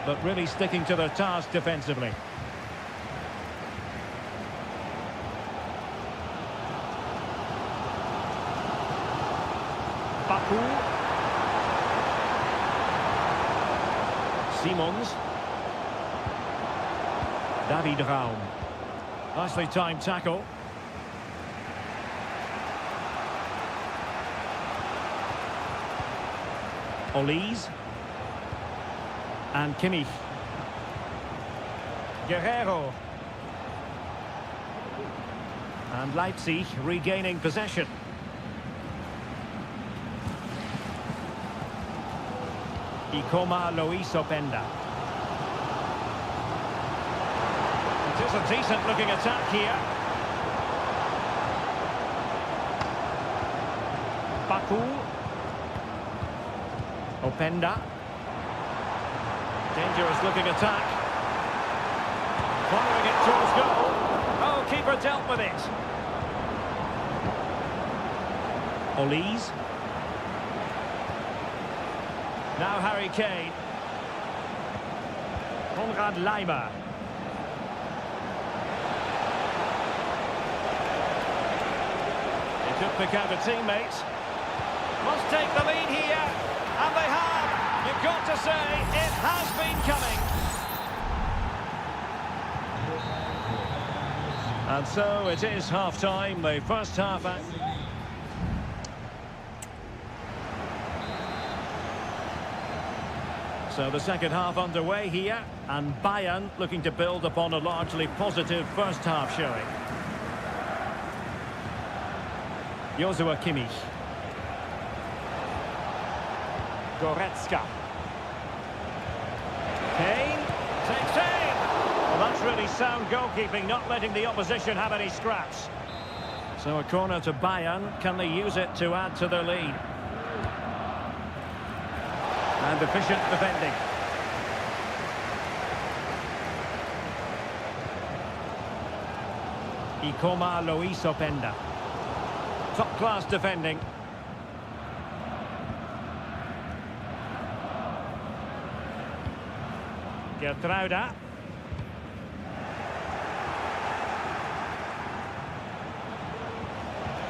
But really sticking to their task defensively. Baku. Simons. David Raum. Nicely timed tackle. Olise. And Kimmich. Guerrero. And Leipzig regaining possession. Ikoma Lois Openda. It is a decent looking attack here. Baku. Openda. Dangerous looking attack. Following it towards goal. Oh, keeper dealt with it. Olise. Now Harry Kane. Konrad Laimer. He took the counter teammates. Must take the lead here. And they have. You've got to say, it has been coming. And so it is half-time, the first half. So the second half underway here, and Bayern looking to build upon a largely positive first half showing. Joshua Kimmich. Goretzka. Kane takes aim. Well, that's really sound goalkeeping, not letting the opposition have any scraps. So a corner to Bayern. Can they use it to add to their lead? And efficient defending. Ikoma Lois Openda. Top-class defending. Gertruida.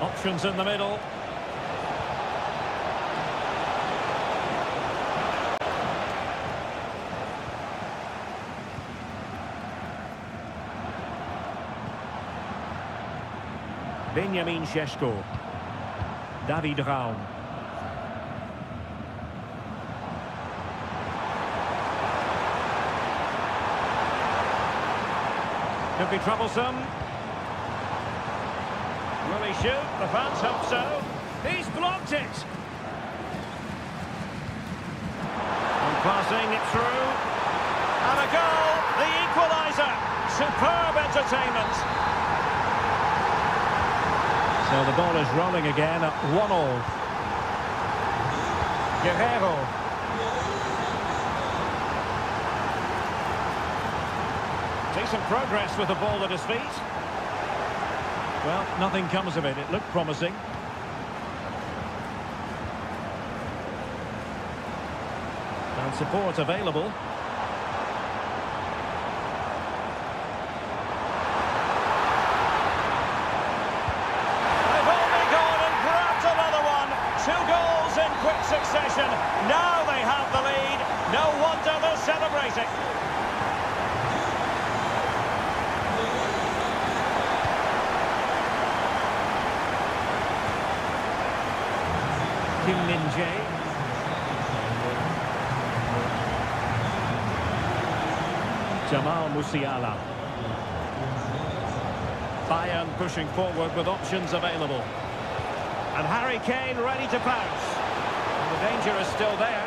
Options in the middle. Benjamin Šeško. David Raum. Could be troublesome. Will he shoot? The fans hope so. He's blocked it. And passing it through. And a goal. The equaliser. Superb entertainment. So the ball is rolling again at 1-1. Guerrero. Decent progress with the ball at his feet. Well, nothing comes of it. It looked promising. And support available. They've only gone and grabbed another one. 2 goals in quick succession. Now they have the lead. No wonder they're celebrating. Kim Min-jae. Jamal Musiala. Bayern pushing forward with options available. And Harry Kane ready to pounce. And the danger is still there.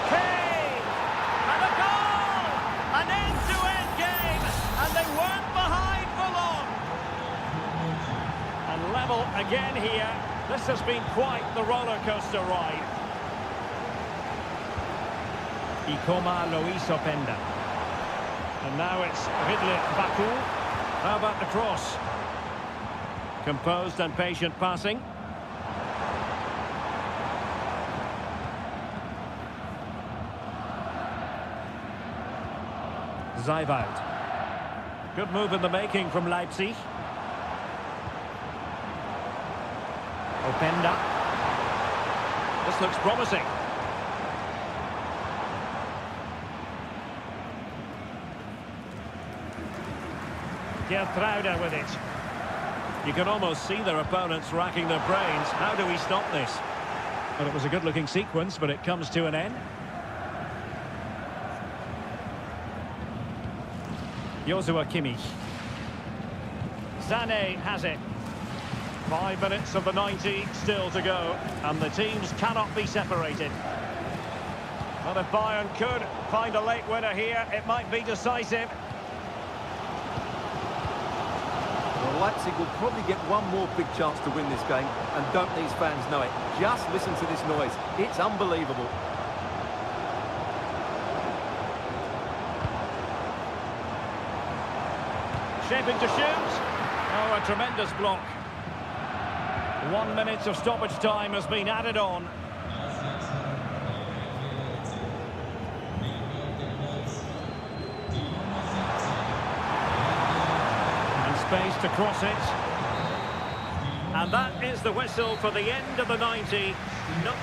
Kane! And a goal! An end-to-end game! And they weren't behind for long. And level again here. This has been quite the roller coaster ride. Ikoma Lois Openda. And now it's Ridley Baku. How about the cross? Composed and patient passing. Zayveld. Good move in the making from Leipzig. Openda. This looks promising. Gertruida with it. You can almost see their opponents racking their brains. How do we stop this? Well, it was a good-looking sequence, but it comes to an end. Joshua Kimmich. Sané has it. 5 minutes of the 90 still to go, and the teams cannot be separated. Well, if Bayern could find a late winner here, it might be decisive. Well, Leipzig will probably get one more big chance to win this game, and don't these fans know it? Just listen to this noise. It's unbelievable. Shaping to shoot. Oh, a tremendous block. 1 minute of stoppage time has been added on. And space to cross it. And that is the whistle for the end of the 90. No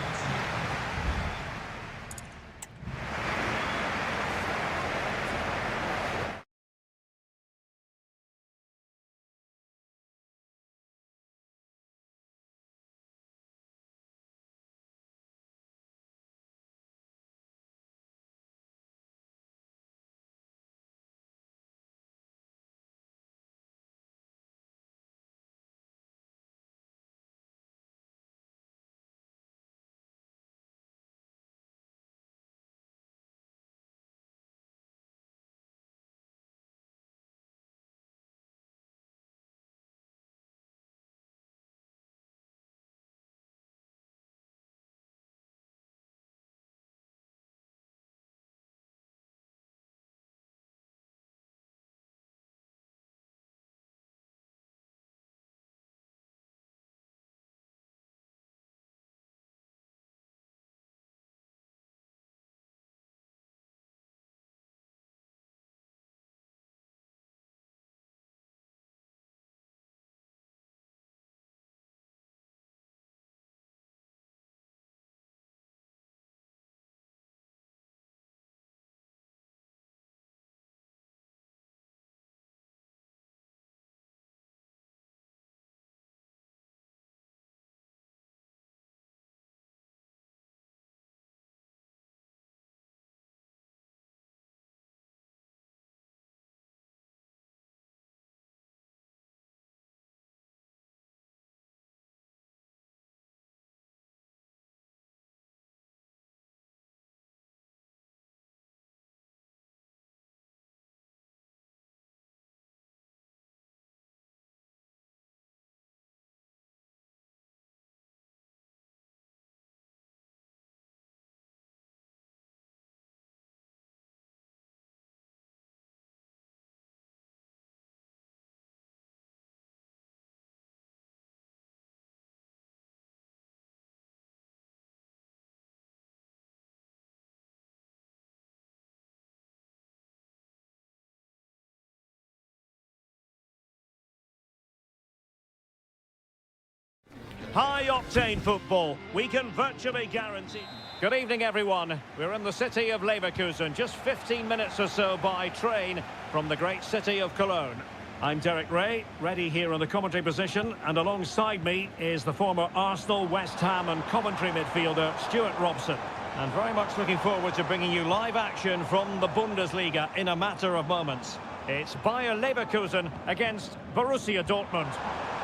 High-octane football, we can virtually guarantee. Good evening, everyone. We're in the city of Leverkusen, just 15 minutes or so by train from the great city of Cologne. I'm Derek Ray, ready here in the commentary position, and alongside me is the former Arsenal, West Ham and Coventry midfielder, Stuart Robson. And very much looking forward to bringing you live action from the Bundesliga in a matter of moments. It's Bayer Leverkusen against Borussia Dortmund.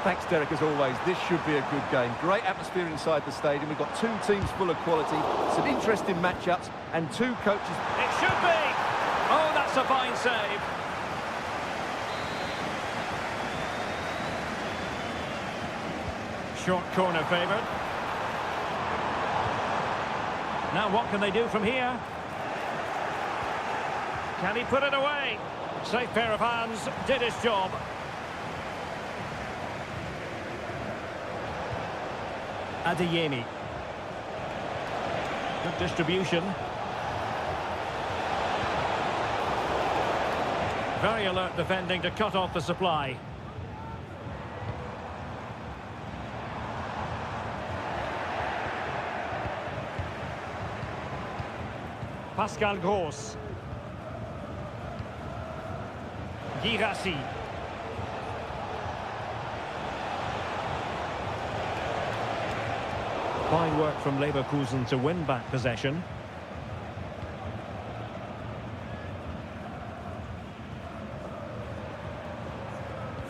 Thanks, Derek, as always. This should be a good game. Great atmosphere inside the stadium. We've got two teams full of quality, some interesting matchups, and two coaches. It should be! Oh, that's a fine save. Short corner favoured. Now what can they do from here? Can he put it away? Safe pair of hands, did his job. Adeyemi. Good distribution. Very alert defending to cut off the supply. Pascal Gross. Girassi. Fine work from Leverkusen to win back possession.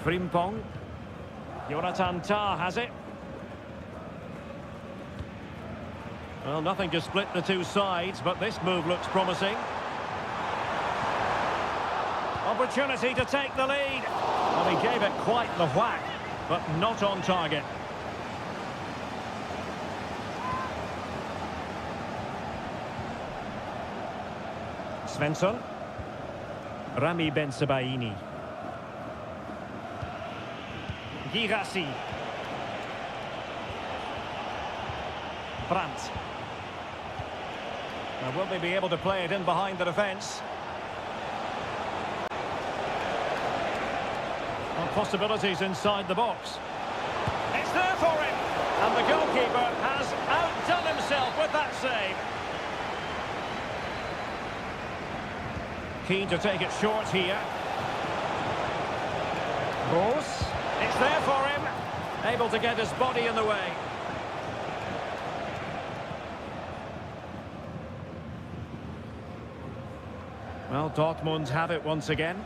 Frimpong. Jonathan Tah has it. Well, nothing to split the two sides, but this move looks promising. Opportunity to take the lead. Well, he gave it quite the whack, but not on target. Svensson. Rami Bensebaini. Girassi. Brandt. Now, will they be able to play it in behind the defence? Well, possibilities inside the box. It's there for him! And the goalkeeper has outdone himself with that save. Keen to take it short here. Gross. It's there for him. Able to get his body in the way. Well, Dortmund have it once again.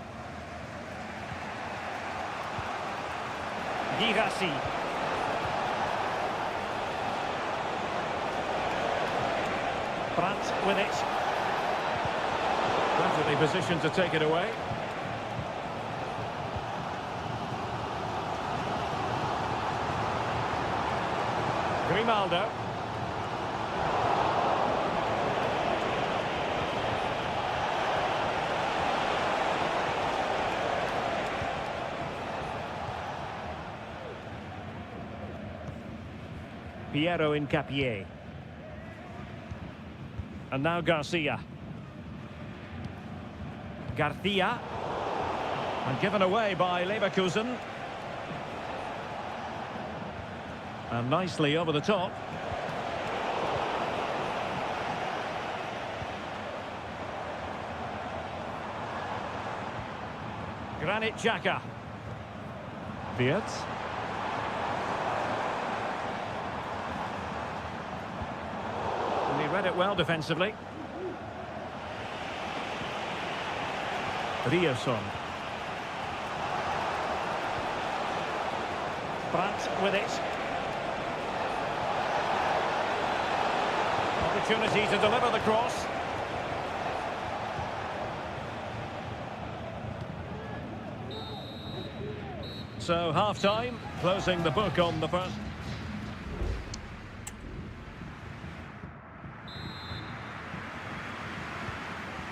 Girassi. Brandt with it. Perfectly positioned to take it away. Grimaldo. Piero Incapié. And now Garcia. Garcia. And given away by Leverkusen. And nicely over the top. Granit Xhaka. Wirtz. And he read it well defensively. Rierson. Brandt with it. Opportunity to deliver the cross. So half-time, closing the book on the first.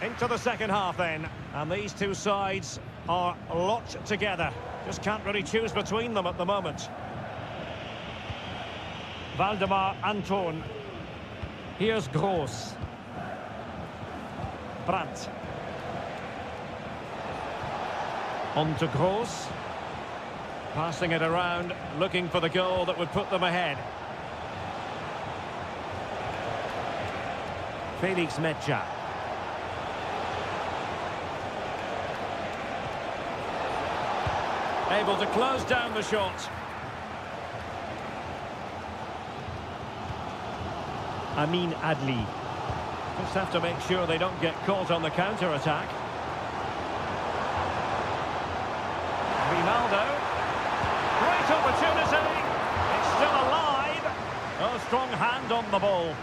Into the second half then, and these two sides are locked together. Just can't really choose between them at the moment. Valdemar Anton. Here's Gross. Brandt. On to Gross. Passing it around, looking for the goal that would put them ahead. Felix Mecha. Able to close down the shot. Amin Adli. Just have to make sure they don't get caught on the counter-attack. Ronaldo. Great opportunity. It's still alive. Oh, strong hand on the ball.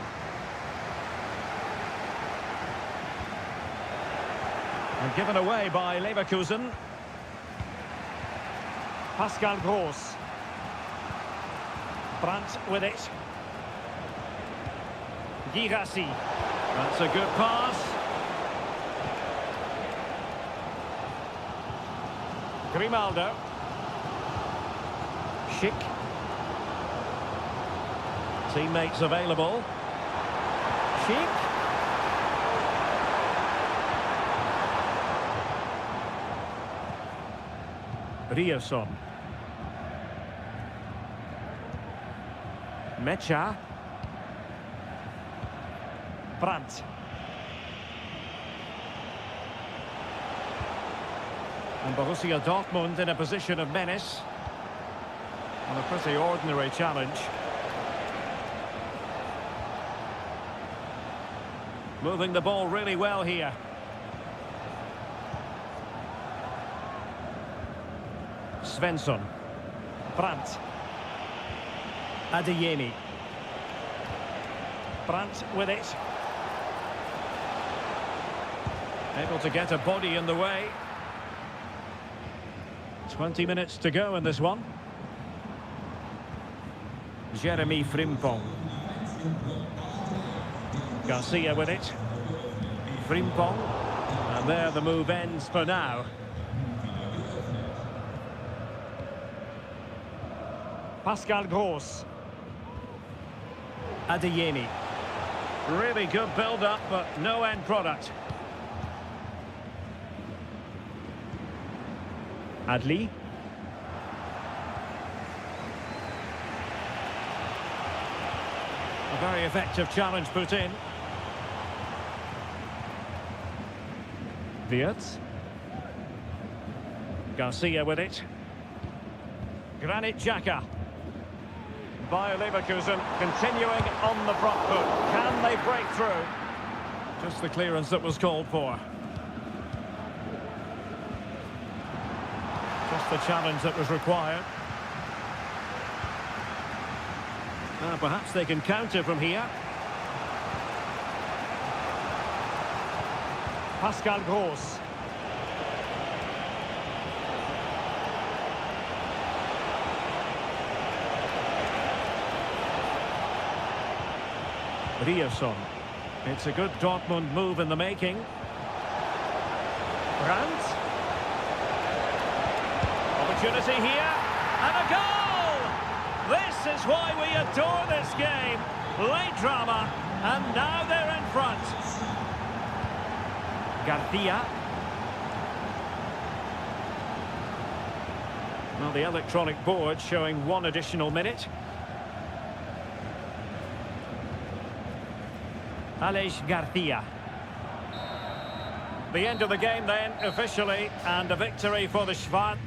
And given away by Leverkusen. Pascal Gross. Brandt with it. Girassi. That's a good pass. Grimaldo. Schick. Teammates available. Schick. Rierson. Mecha. Brandt. And Borussia Dortmund in a position of menace. On a pretty ordinary challenge. Moving the ball really well here. Svensson. Brandt. Adeyemi. Brandt with it. Able to get a body in the way. 20 minutes to go in this one. Jeremy Frimpong. Garcia with it. Frimpong. And there the move ends for now. Pascal Gross. Adeyemi. Really good build-up, but no end product. Adli. A very effective challenge put in. Wirtz. Garcia with it. Granit Xhaka. Bayer Leverkusen continuing on the front foot. Can they break through? Just the clearance that was called for. Just the challenge that was required. Perhaps they can counter from here. Pascal Gross. Rierson. It's a good Dortmund move in the making. Brandt. Opportunity here. And a goal! This is why we adore this game. Late drama. And now they're in front. Garcia. Well, the electronic board showing one additional minute. Aleix Garcia. The end of the game then, officially, and a victory for the Schwarz.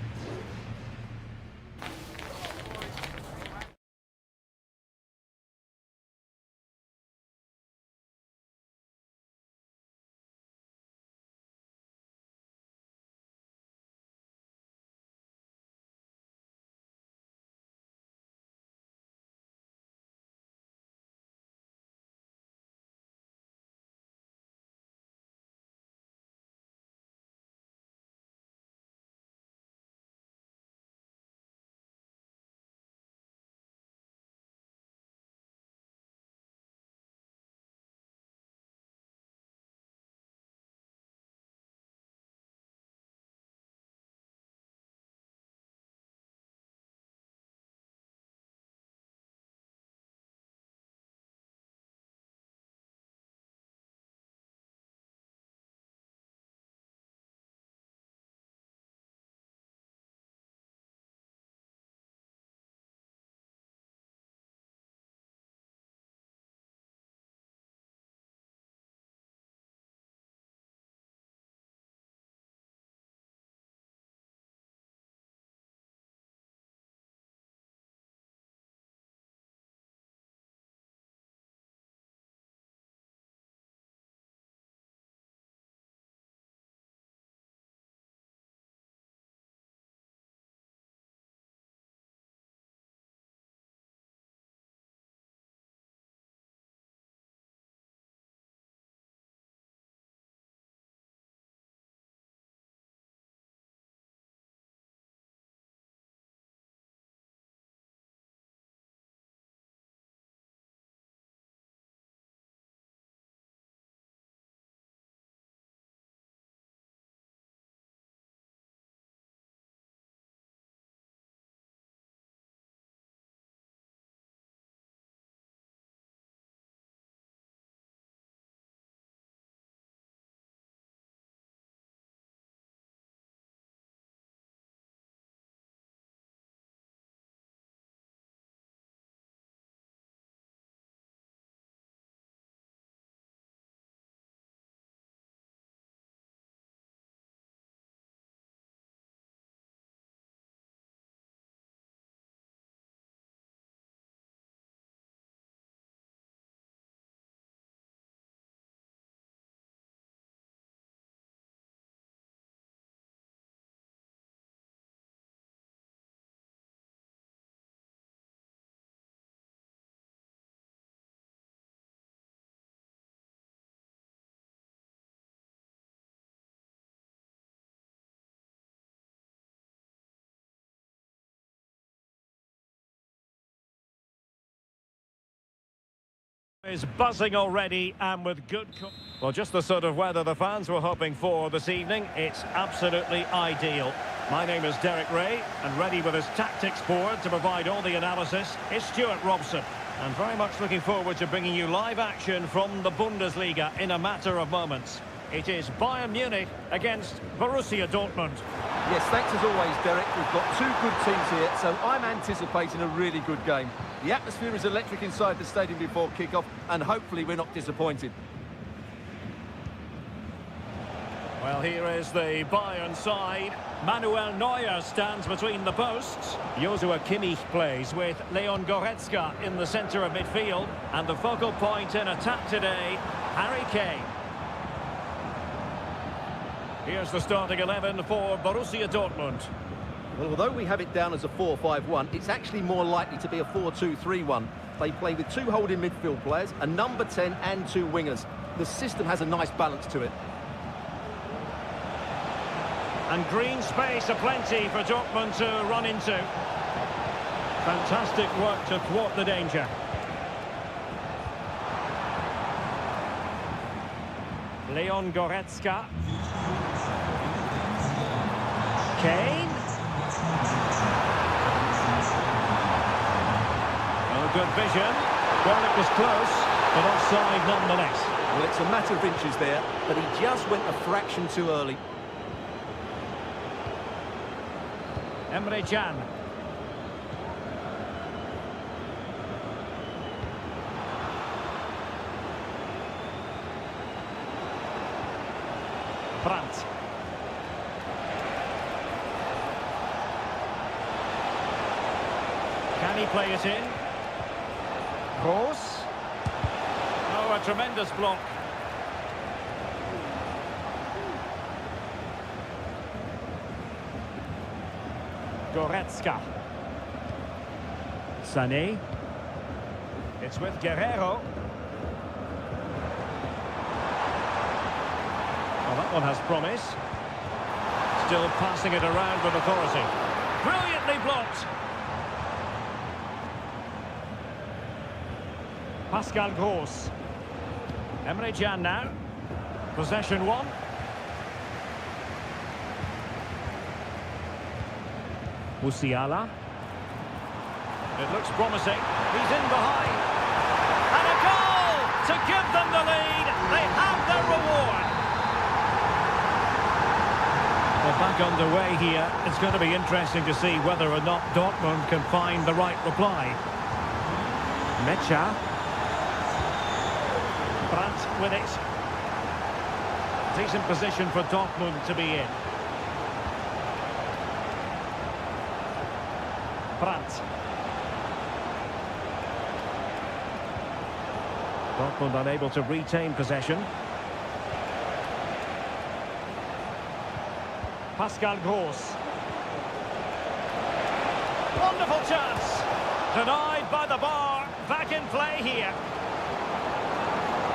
Is buzzing already and with good... Well, just the sort of weather the fans were hoping for this evening. It's absolutely ideal. My name is Derek Ray, and ready with his tactics board to provide all the analysis is Stuart Robson. And very much looking forward to bringing you live action from the Bundesliga in a matter of moments. It is Bayern Munich against Borussia Dortmund. Yes, thanks as always, Derek. We've got two good teams here, so I'm anticipating a really good game. The atmosphere is electric inside the stadium before kick-off, and hopefully we're not disappointed. Well, here is the Bayern side. Manuel Neuer stands between the posts. Joshua Kimmich plays with Leon Goretzka in the centre of midfield. And the focal point in attack today, Harry Kane. Here's the starting 11 for Borussia Dortmund. Well, although we have it down as a 4-5-1, it's actually more likely to be a 4-2-3-1. They play with two holding midfield players, a number 10 and two wingers. The system has a nice balance to it. And green space aplenty for Dortmund to run into. Fantastic work to thwart the danger. Leon Goretzka. Kane. Oh, good vision. Well, it was close, but offside nonetheless. Well, it's a matter of inches there, but he just went a fraction too early. Emre Can. Brandt. Can he play it in? Kroos. Oh, a tremendous block. Goretzka. Sané. It's with Guerrero. Well, that one has promise. Still passing it around with authority. Brilliantly blocked. Pascal Gross. Emre Can now. Possession one. Musiala. It looks promising. He's in behind. And a goal to give them the lead. They have their reward. Well, back underway here. It's going to be interesting to see whether or not Dortmund can find the right reply. Mecha. Brandt with it. Decent position for Dortmund to be in. Brandt. Dortmund unable to retain possession. Pascal Gross. Wonderful chance. Denied by the bar. Back in play here.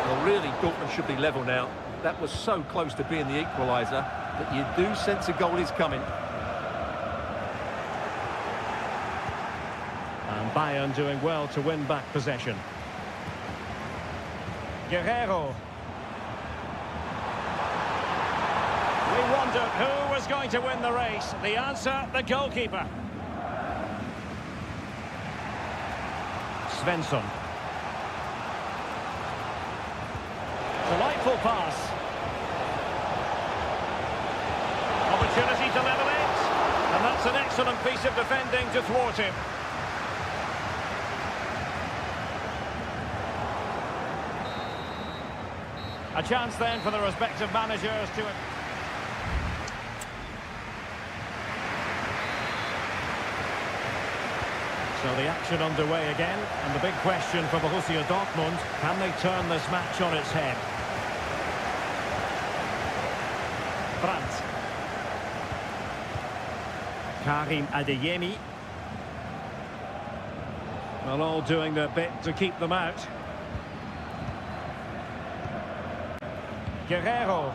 Well, really, Dortmund should be level now. That was so close to being the equaliser, but you do sense a goal is coming. And Bayern doing well to win back possession. Guerrero. We wondered who was going to win the race. The answer, the goalkeeper. Svensson. Delightful pass. Opportunity to level it. And that's an excellent piece of defending to thwart him. A chance then for the respective managers to... So the action underway again, and the big question for Borussia Dortmund, can they turn this match on its head? Brandt. Karim Adeyemi. Well, all doing their bit to keep them out. Guerrero.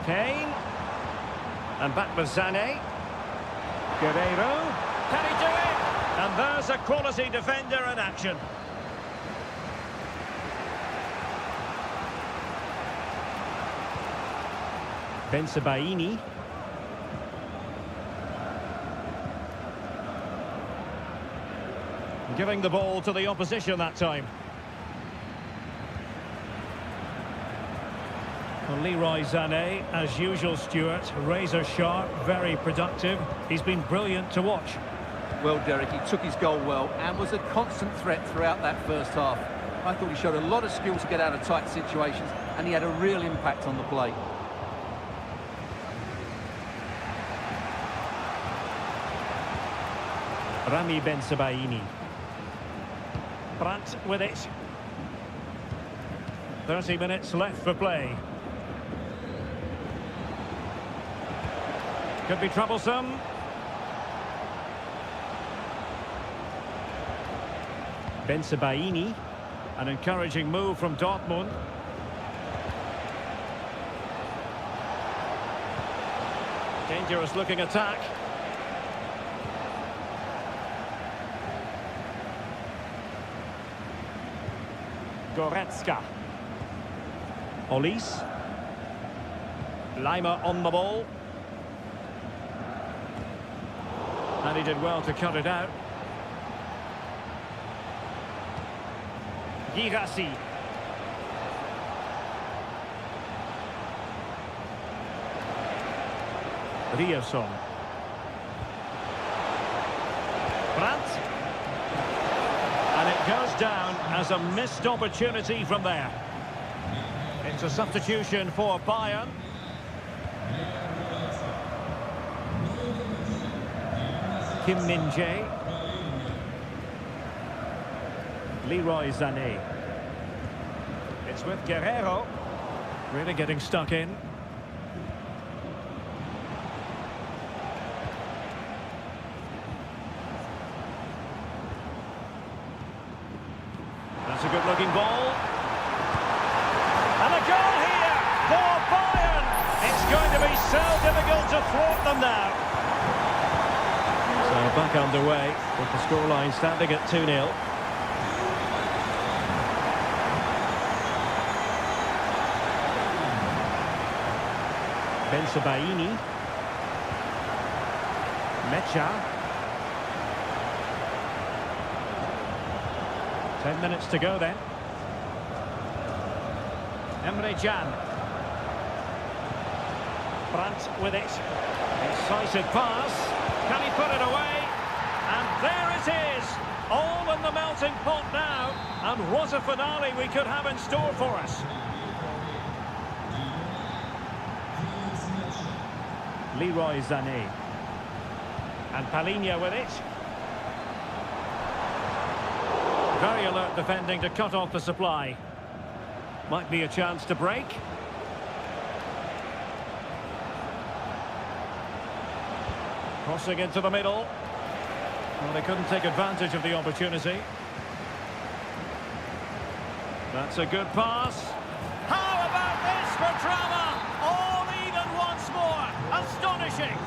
Kane. And back with Sané. Guerrero. Can And there's a quality defender in action. Bensebaini. Giving the ball to the opposition that time. Well, Leroy Sané, as usual, Stuart, razor sharp, very productive. He's been brilliant to watch. Well, Derek, he took his goal well and was a constant threat throughout that first half. I thought he showed a lot of skill to get out of tight situations, and he had a real impact on the play. Rami Bensebaini. Brandt with it. 30 minutes left for play. Could be troublesome. Bensebaini. An encouraging move from Dortmund. Dangerous looking attack. Goretzka. Olis. Lima on the ball. And he did well to cut it out. Girassi. Rierson. Brandt. And it goes down as a missed opportunity from there. It's a substitution for Bayern. Kim Min-jae. Leroy Sané. It's with Guerrero. Really getting stuck in. That's a good-looking ball. And a goal here for Bayern. It's going to be so difficult to thwart them now. So back underway with the scoreline standing at 2-0. Bensebaini. Mecha. 10 minutes to go then. Emre Can. Brandt with it. Incisive pass. Can he put it away? And there it is. All in the melting pot now. And what a finale we could have in store for us. Leroy Sané. And Palhinha with it. Very alert defending to cut off the supply. Might be a chance to break. Crossing into the middle. Well, they couldn't take advantage of the opportunity. That's a good pass. How about this for drama? All even once more. Astonishing.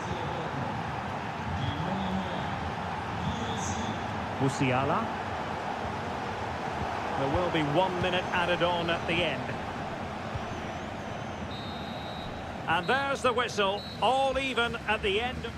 Musiala. There will be 1 minute added on at the end. And there's the whistle, all even at the end.